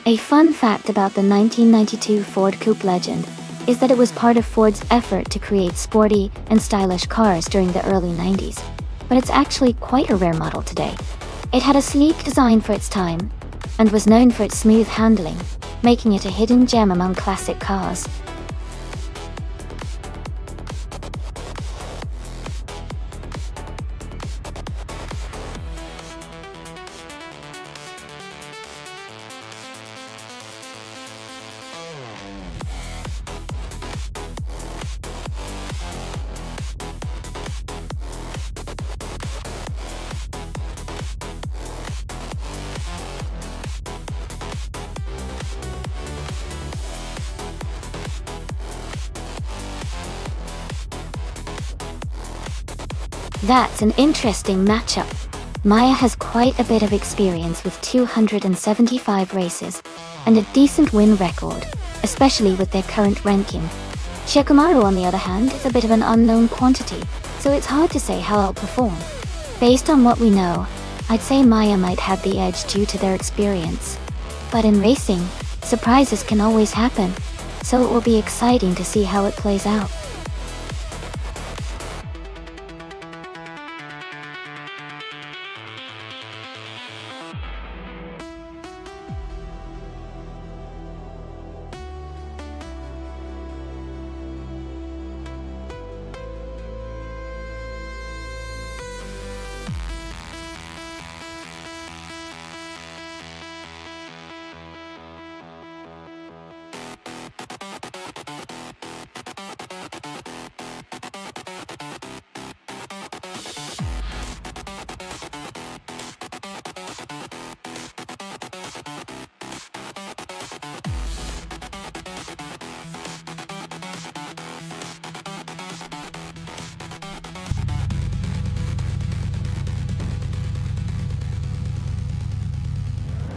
A fun fact about the 1992 Ford Coupe Legend is that it was part of Ford's effort to create sporty and stylish cars during the early 90s, but it's actually quite a rare model today. It had a sleek design for its time, and was known for its smooth handling, making it a hidden gem among classic cars. That's an interesting matchup. Maya has quite a bit of experience with 275 races, and a decent win record, especially with their current ranking. Shikamaru, on the other hand, is a bit of an unknown quantity, so it's hard to say how I'll perform. Based on what we know, I'd say Maya might have the edge due to their experience. But in racing, surprises can always happen, so it will be exciting to see how it plays out.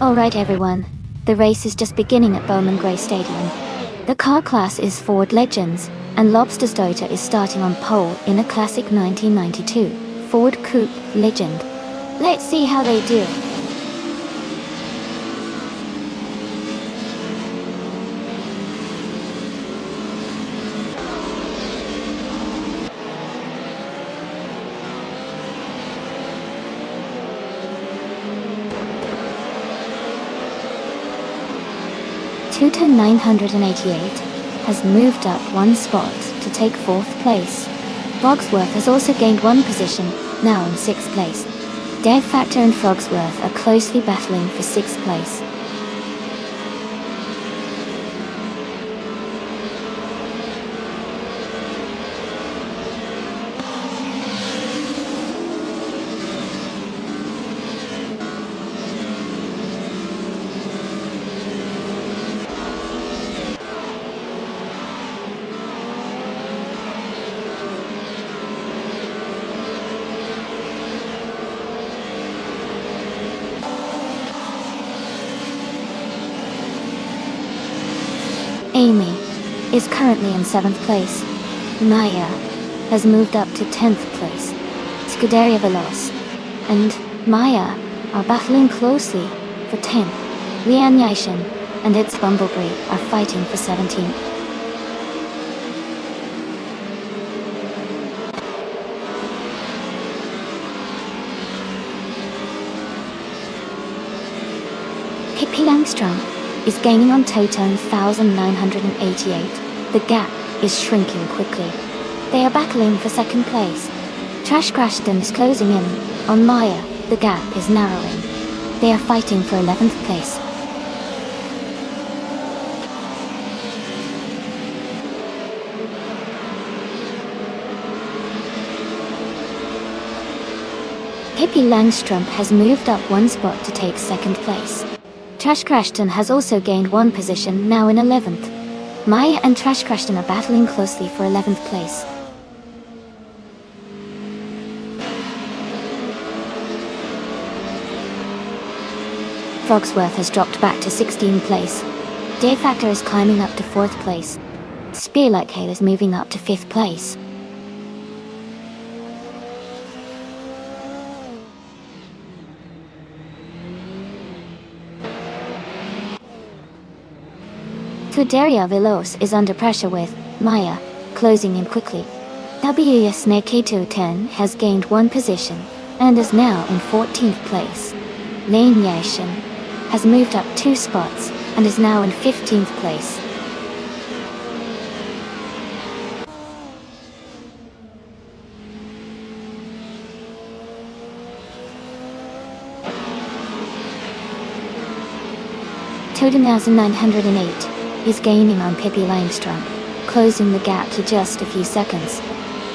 Alright everyone, the race is just beginning at Bowman Gray Stadium. The car class is Ford Legends, and Lobster's Toyota is starting on pole in a classic 1992 Ford Coupe Legend. Let's see how they do. Tuta 988 has moved up one spot to take 4th place. Frogsworth has also gained one position, now in 6th place. Dev Factor and Frogsworth are closely battling for 6th place. Amy is currently in 7th place. Maya has moved up to 10th place. Scuderia Veloz and Maya are battling closely for 10th. Lian Yaishin and its Bumblebee are fighting for 17th. Pippi Langstrom is gaining on Toto 1988. The gap is shrinking quickly. They are battling for 2nd place. Trash Crashton is closing in on Maya. The gap is narrowing. They are fighting for 11th place. Pippi Langstrom has moved up one spot to take 2nd place. Trash Crashton has also gained one position, now in 11th. Maya and Trash Crashton are battling closely for 11th place. Frogsworth has dropped back to 16th place. Day Factor is climbing up to 4th place. Spearlight Hail is moving up to 5th place. Scuderia Veloz is under pressure with Maya closing in quickly. WSNA K210 has gained one position and is now in 14th place. Lane Yashin has moved up 2 spots and is now in 15th place. (2,908) is gaining on Pippi Langstrom, closing the gap to just a few seconds.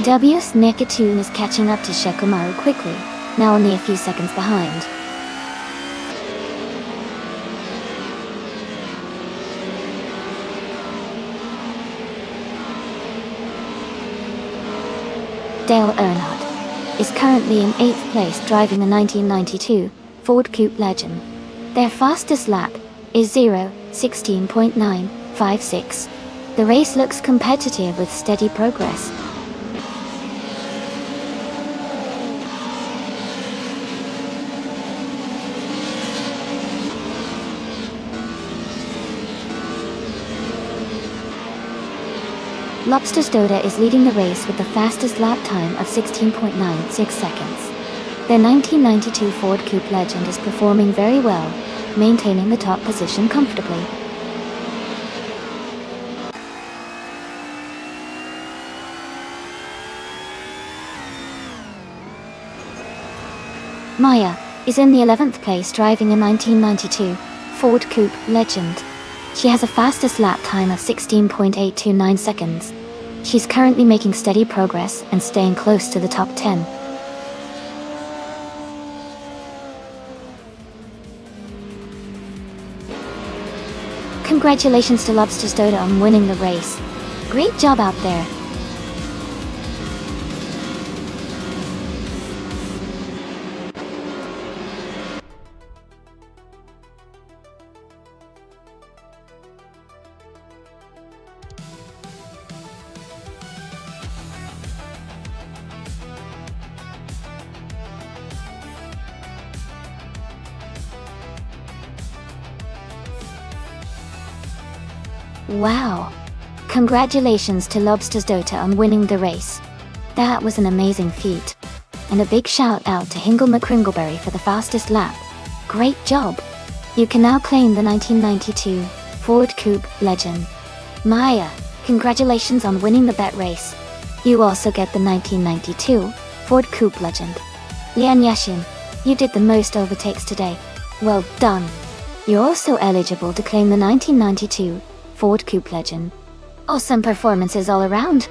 WS Nekatun is catching up to Shekamaru quickly, now only a few seconds behind. Dale Earnhardt is currently in 8th place driving the 1992 Ford Coupe Legend. Their fastest lap is 0:16.956. The race looks competitive with steady progress. Lobster Stoda is leading the race with the fastest lap time of 16.96 seconds. Their 1992 Ford Coupe Legend is performing very well, maintaining the top position comfortably. Maya is in the 11th place driving a 1992 Ford Coupe Legend. She has a fastest lap time of 16.829 seconds. She's currently making steady progress and staying close to the top 10. Congratulations to Lobster Stoda on winning the race. Great job out there. Wow! Congratulations to Lobster Stoda on winning the race. That was an amazing feat. And a big shout out to Hingle McCringleberry for the fastest lap. Great job! You can now claim the 1992 Ford Coupe Legend. Maya, congratulations on winning the bet race. You also get the 1992 Ford Coupe Legend. Lian Yashin, you did the most overtakes today. Well done! You're also eligible to claim the 1992 Ford Coupe Legend. Awesome performances all around!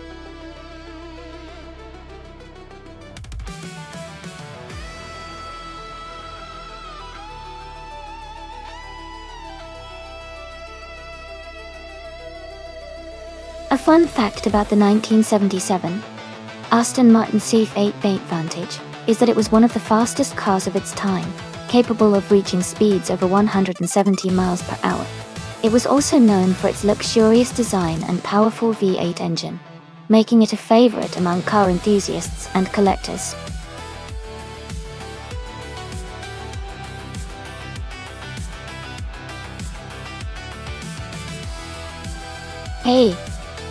A fun fact about the 1977 Aston Martin CF8 Vantage is that it was one of the fastest cars of its time, capable of reaching speeds over 170 miles per hour. It was also known for its luxurious design and powerful V8 engine, making it a favorite among car enthusiasts and collectors. Hey,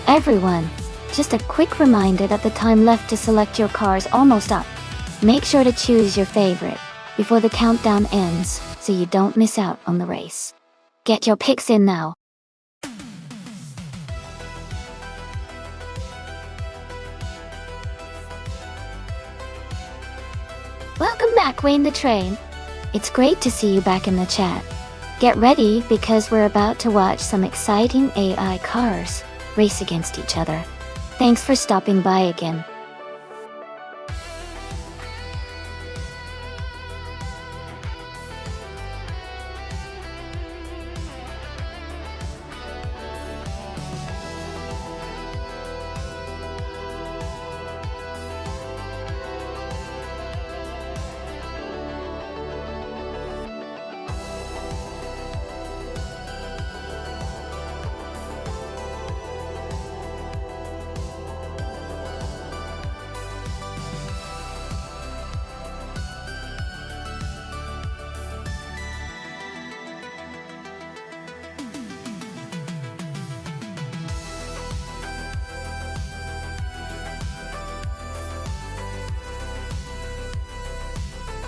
everyone! Just a quick reminder that the time left to select your car is almost up. Make sure to choose your favorite before the countdown ends so you don't miss out on the race. Get your picks in now. Welcome back, Wayne the Train. It's great to see you back in the chat. Get ready because we're about to watch some exciting AI cars race against each other. Thanks for stopping by again.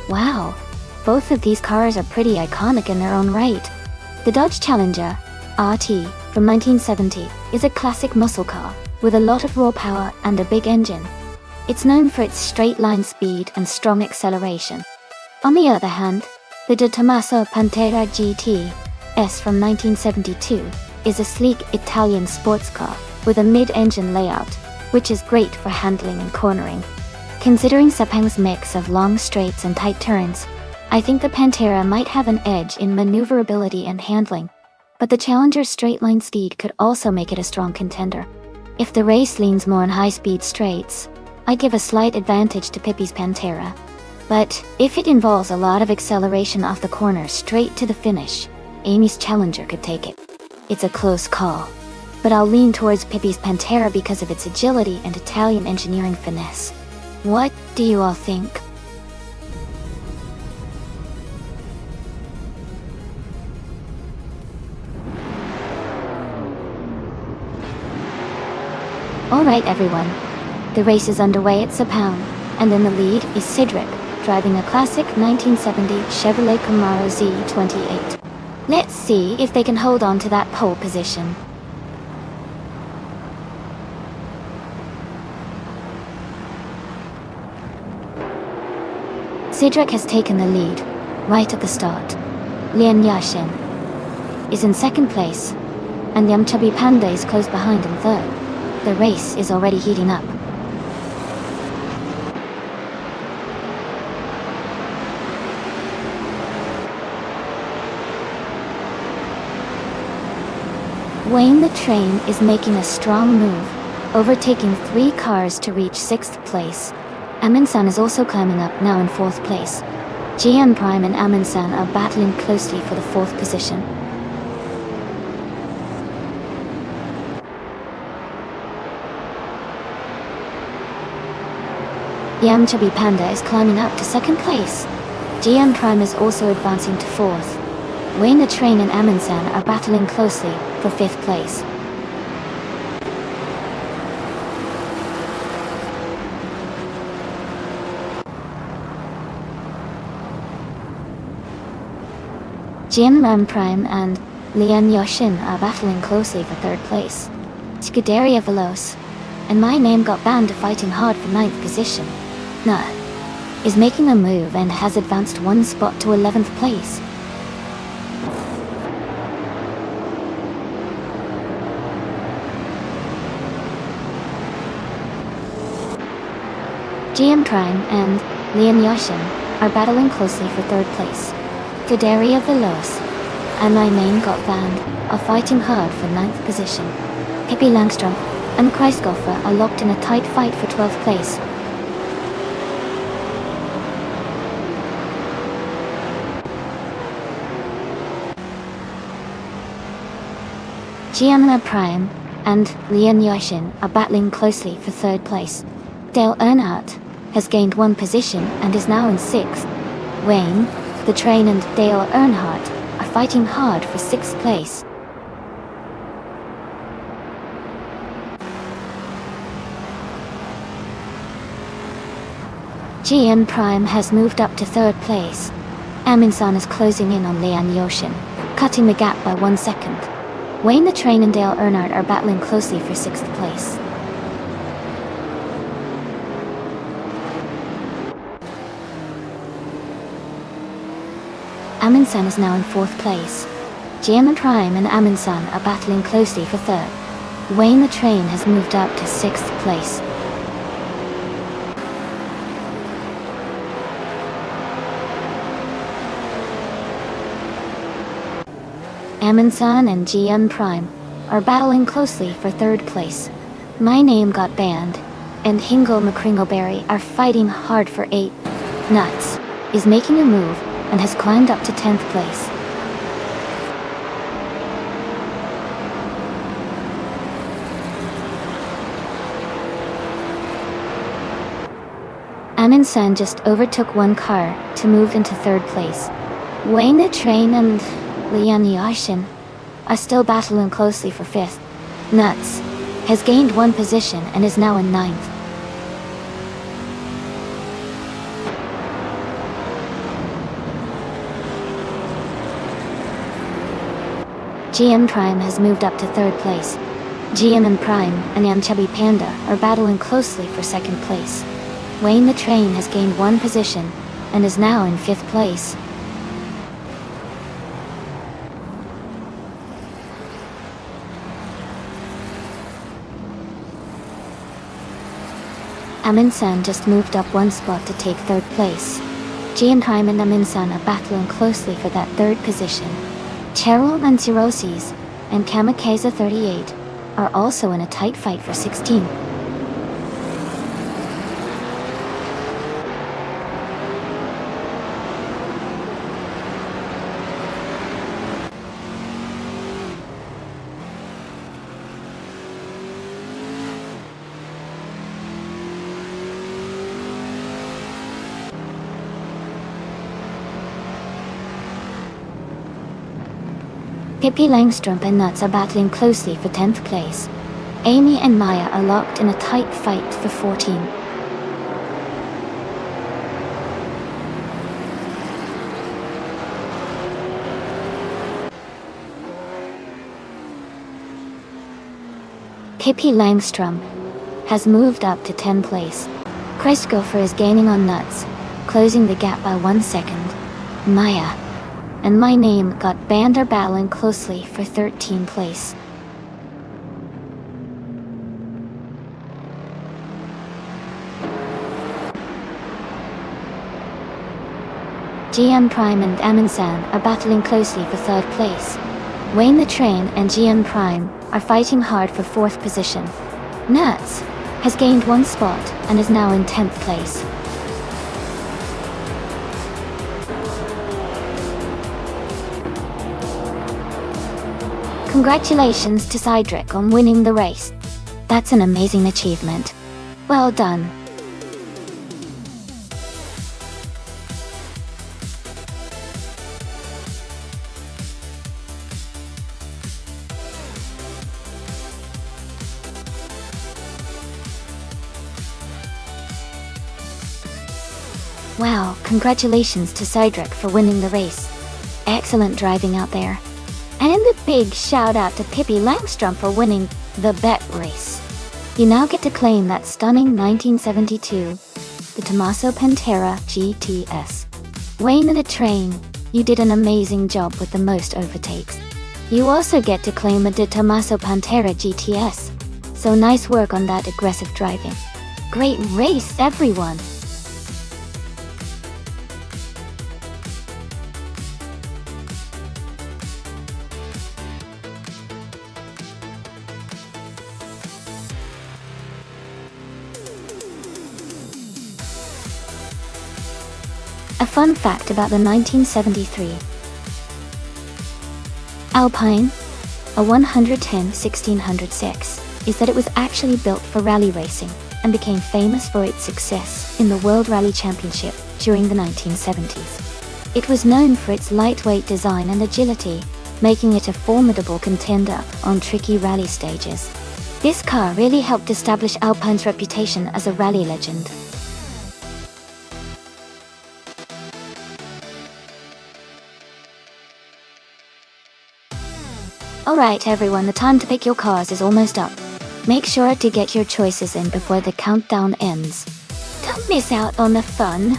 Wow, both of these cars are pretty iconic in their own right. The Dodge Challenger RT from 1970 is a classic muscle car with a lot of raw power and a big engine. It's known for its straight-line speed and strong acceleration. On the other hand, the De Tomaso Pantera GT S from 1972 is a sleek Italian sports car with a mid-engine layout, which is great for handling and cornering. Considering Sepang's mix of long straights and tight turns, I think the Pantera might have an edge in maneuverability and handling, but the Challenger's straight-line speed could also make it a strong contender. If the race leans more on high-speed straights, I'd give a slight advantage to Pippi's Pantera. But if it involves a lot of acceleration off the corner straight to the finish, Amy's Challenger could take it. It's a close call, but I'll lean towards Pippi's Pantera because of its agility and Italian engineering finesse. What do you all think? Alright everyone, the race is underway at Sepang, and in the lead is Cedric, driving a classic 1970 Chevrolet Camaro Z28. Let's see if they can hold on to that pole position. Cedric has taken the lead, right at the start. Lian Yashin is in second place, and Yam Chubby Panda is close behind in third. The race is already heating up. Wayne the Train is making a strong move, overtaking 3 cars to reach 6th place. Amin-san is also climbing up, now in 4th place. GM Prime and Amin-san are battling closely for the 4th position. Yam Chubby Panda is climbing up to 2nd place. GM Prime is also advancing to 4th. Wayne the Train and Amin-san are battling closely for 5th place. Jin Ram Prime and Lian Yoshin are battling closely for 3rd place. Scuderia Veloce and My Name Got Banned are fighting hard for 9th position. Nah is making a move and has advanced 1 spot to 11th place. GM Prime and Lian Yoshin are battling closely for 3rd place. Scuderia Veloce and My Name Got Banned are fighting hard for 9th position. Pippi Langstrom and Kreisgoffer are locked in a tight fight for 12th place. Gianna Prime and Lian Yoshin are battling closely for 3rd place. Dale Earnhardt has gained 1 position and is now in 6th. Wayne the Train and Dale Earnhardt are fighting hard for 6th place. GM Prime has moved up to 3rd place. Amin-san is closing in on Lian Yoshin, cutting the gap by 1 second. Wayne the Train and Dale Earnhardt are battling closely for 6th place. Amin-san is now in 4th place. GM Prime and Amin-san are battling closely for 3rd. Wayne the Train has moved up to 6th place. Amin-san and GM Prime are battling closely for 3rd place. My Name Got Banned and Hingle McCringleberry are fighting hard for 8th. Nuts is making a move and has climbed up to 10th place. Amin-san just overtook 1 car to move into 3rd place. Wayne the Train and Lian Yashin are still battling closely for 5th. Nuts has gained 1 position and is now in 9th. GM Prime has moved up to 3rd place. GM and Prime and Yam Chubby Panda are battling closely for 2nd place. Wayne the Train has gained 1 position and is now in 5th place. Aminsan just moved up 1 spot to take 3rd place. GM Prime and Aminsan are battling closely for that 3rd position. Cheryl and Cirrhosis and Kamikaze 38 are also in a tight fight for 16. Pippi Langstrumpf and Nuts are battling closely for 10th place. Amy and Maya are locked in a tight fight for 14. Pippi Langstrumpf has moved up to 10th place. Christopher is gaining on Nuts, closing the gap by 1 second. Maya and My Name Got Banned are battling closely for 13th place. GM Prime and Aminsan are battling closely for 3rd place. Wayne the Train and GM Prime are fighting hard for 4th position. Nuts has gained 1 spot and is now in 10th place. Congratulations to Cydric on winning the race. That's an amazing achievement. Well done. Wow, congratulations to Cydric for winning the race. Excellent driving out there. And a big shout out to Pippi Langstrumpf for winning the bet race. You now get to claim that stunning 1972, the Tommaso Pantera GTS. Wayne the Train, you did an amazing job with the most overtakes. You also get to claim the Tommaso Pantera GTS. So nice work on that aggressive driving. Great race, everyone! A fun fact about the 1973 Alpine, a 110-1606, is that it was actually built for rally racing and became famous for its success in the World Rally Championship during the 1970s. It was known for its lightweight design and agility, making it a formidable contender on tricky rally stages. This car really helped establish Alpine's reputation as a rally legend. Alright everyone, the time to pick your cars is almost up. Make sure to get your choices in before the countdown ends. Don't miss out on the fun.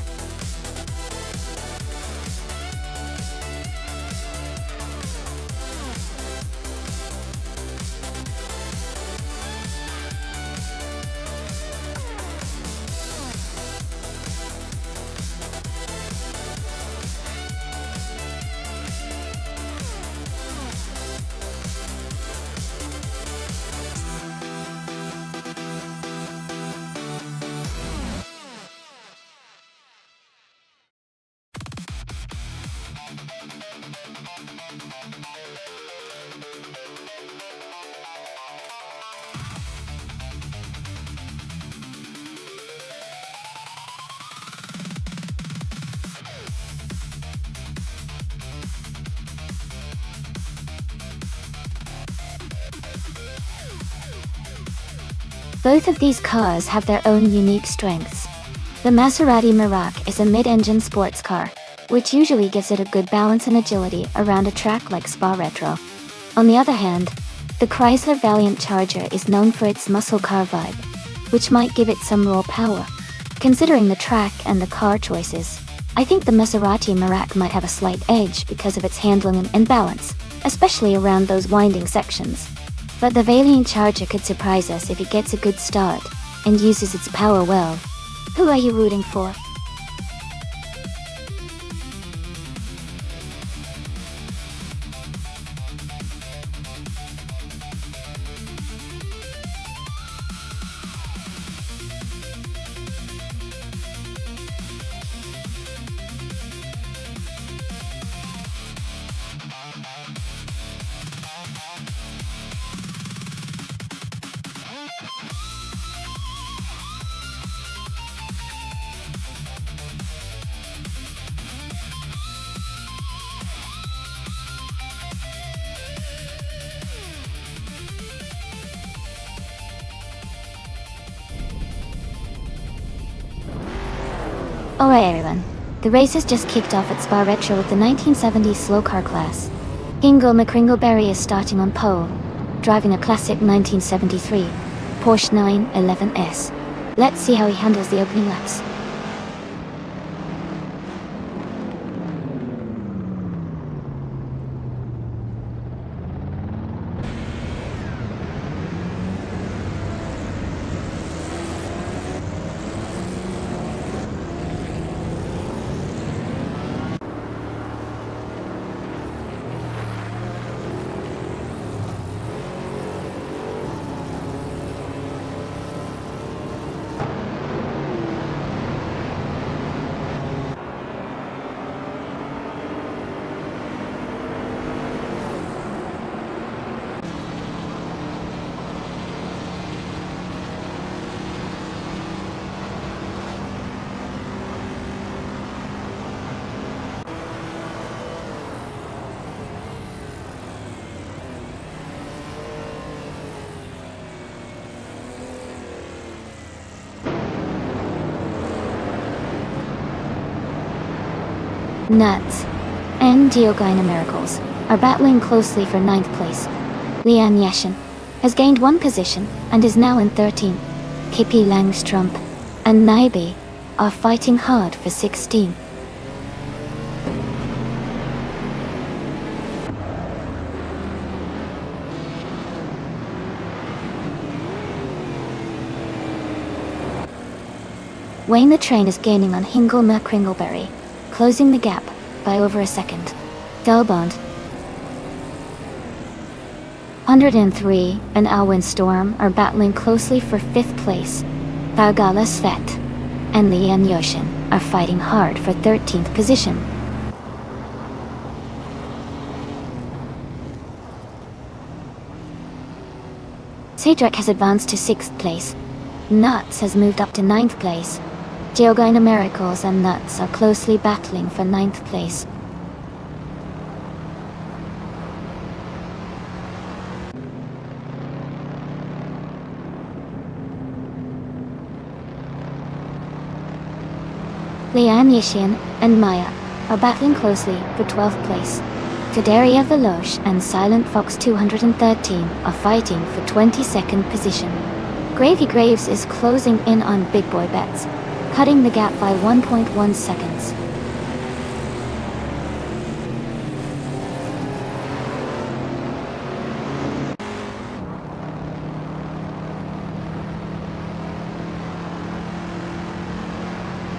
Both of these cars have their own unique strengths. The Maserati Merak is a mid-engine sports car, which usually gives it a good balance and agility around a track like Spa Retro. On the other hand, the Chrysler Valiant Charger is known for its muscle car vibe, which might give it some raw power. Considering the track and the car choices, I think the Maserati Merak might have a slight edge because of its handling and balance, especially around those winding sections. But the Valiant Charger could surprise us if it gets a good start and uses its power well. Who are you rooting for? Alright everyone, the race has just kicked off at Spa Retro with the 1970s slow car class. Hingo McCringleberry is starting on pole, driving a classic 1973 Porsche 911S. Let's see how he handles the opening laps. Nuts and Geogina Miracles are battling closely for 9th place. Lian Yashin has gained 1 position and is now in 13th. Kippi Langstrump and Naibi are fighting hard for 16th. Wayne the Train is gaining on Hingo McCringleberry, closing the gap by over a second. Delbond 103 and Alwyn Storm are battling closely for 5th place. Vargala Svet and Lian Yoshin are fighting hard for 13th position. Cedric has advanced to 6th place. Nuts has moved up to 9th place. Geogina Miracles and Nuts are closely battling for 9th place. Lian Yishin and Maya are battling closely for 12th place. Kaderia Velosh and Silent Fox 213 are fighting for 22nd position. Gravy Graves is closing in on Big Boy Bets, cutting the gap by 1.1 seconds.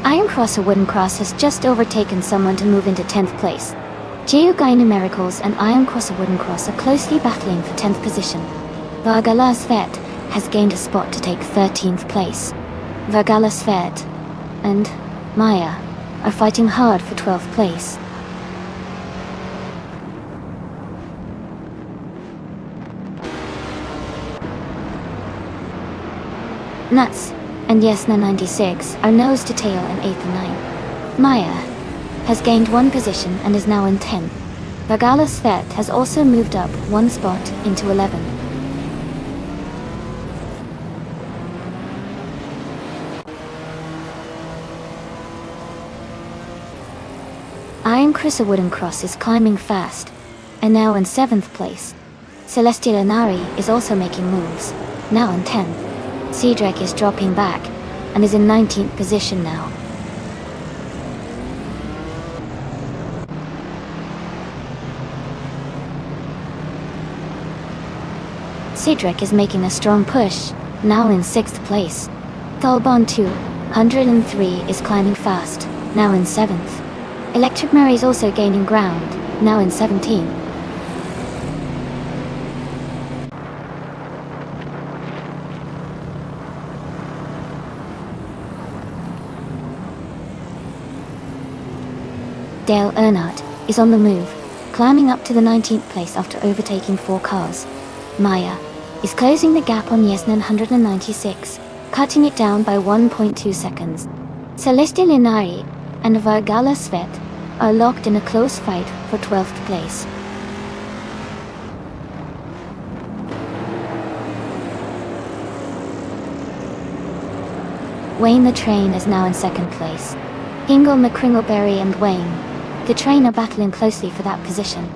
Iron Cross or Wooden Cross has just overtaken someone to move into 10th place. Geogina Miracles and Iron Cross or Wooden Cross are closely battling for 10th position. Vargala Svet has gained a spot to take 13th place. Vargala Svet and Maya are fighting hard for 12th place. Nuts and Yesna 96 are nose to tail in 8th and 9th. Maya has gained 1 position and is now in 10th. Vargala Svet has also moved up 1 spot into 11th. Iron Chris or Wooden Cross is climbing fast, and now in 7th place. Celestial Inari is also making moves, now in 10th. Cedric is dropping back, and is in 19th position now. Cedric is making a strong push, now in 6th place. Thalbon 203 is climbing fast, now in 7th. Electric Mary is also gaining ground, now in 17th. Dale Earnhardt is on the move, climbing up to the 19th place after overtaking 4 cars. Maya is closing the gap on Yesnan 196, cutting it down by 1.2 seconds. Celestial Inari and Vargala Svet are locked in a close fight for 12th place. Wayne the Train is now in 2nd place. Hingle, McCringleberry and Wayne, the Train, are battling closely for that position.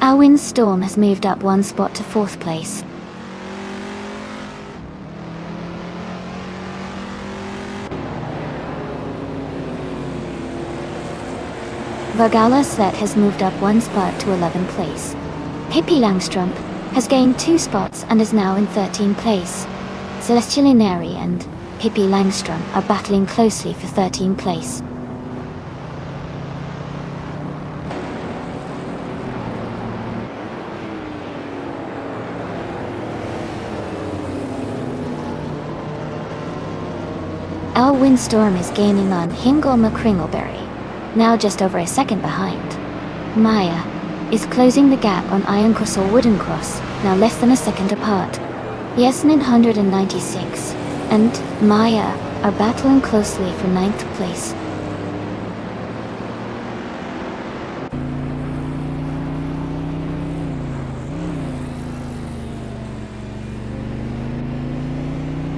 Alwyn Storm has moved up 1 spot to 4th place. Vargala Svet has moved up 1 spot to 11th place. Hippie Langstrup has gained 2 spots and is now in 13th place. Celestial Inari and Hippie Langstrup are battling closely for 13th place. Al Windstorm is gaining on Hingle McCringleberry, now just over a second behind. Maya is closing the gap on Iron Cross or Wooden Cross, now less than a second apart. Yesnin 196 and Maya are battling closely for 9th place.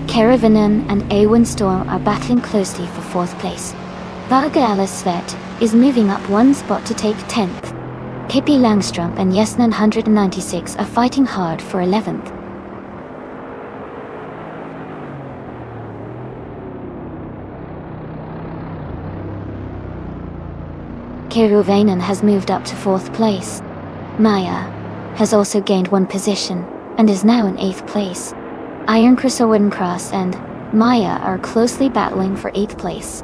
Caravannan and Awen Storm are battling closely for 4th place. Vargala Svet is moving up 1 spot to take 10th. Hippie Langstrup and Yesnan 196 are fighting hard for 11th. Kiruvainen has moved up to 4th place. Maya has also gained 1 position, and is now in 8th place. Iron Cross or Wooden Cross and Maya are closely battling for 8th place.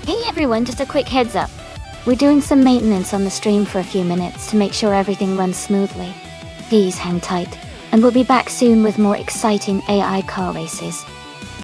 Hey everyone, just a quick heads up. We're doing some maintenance on the stream for a few minutes to make sure everything runs smoothly. Please hang tight, and we'll be back soon with more exciting AI car races.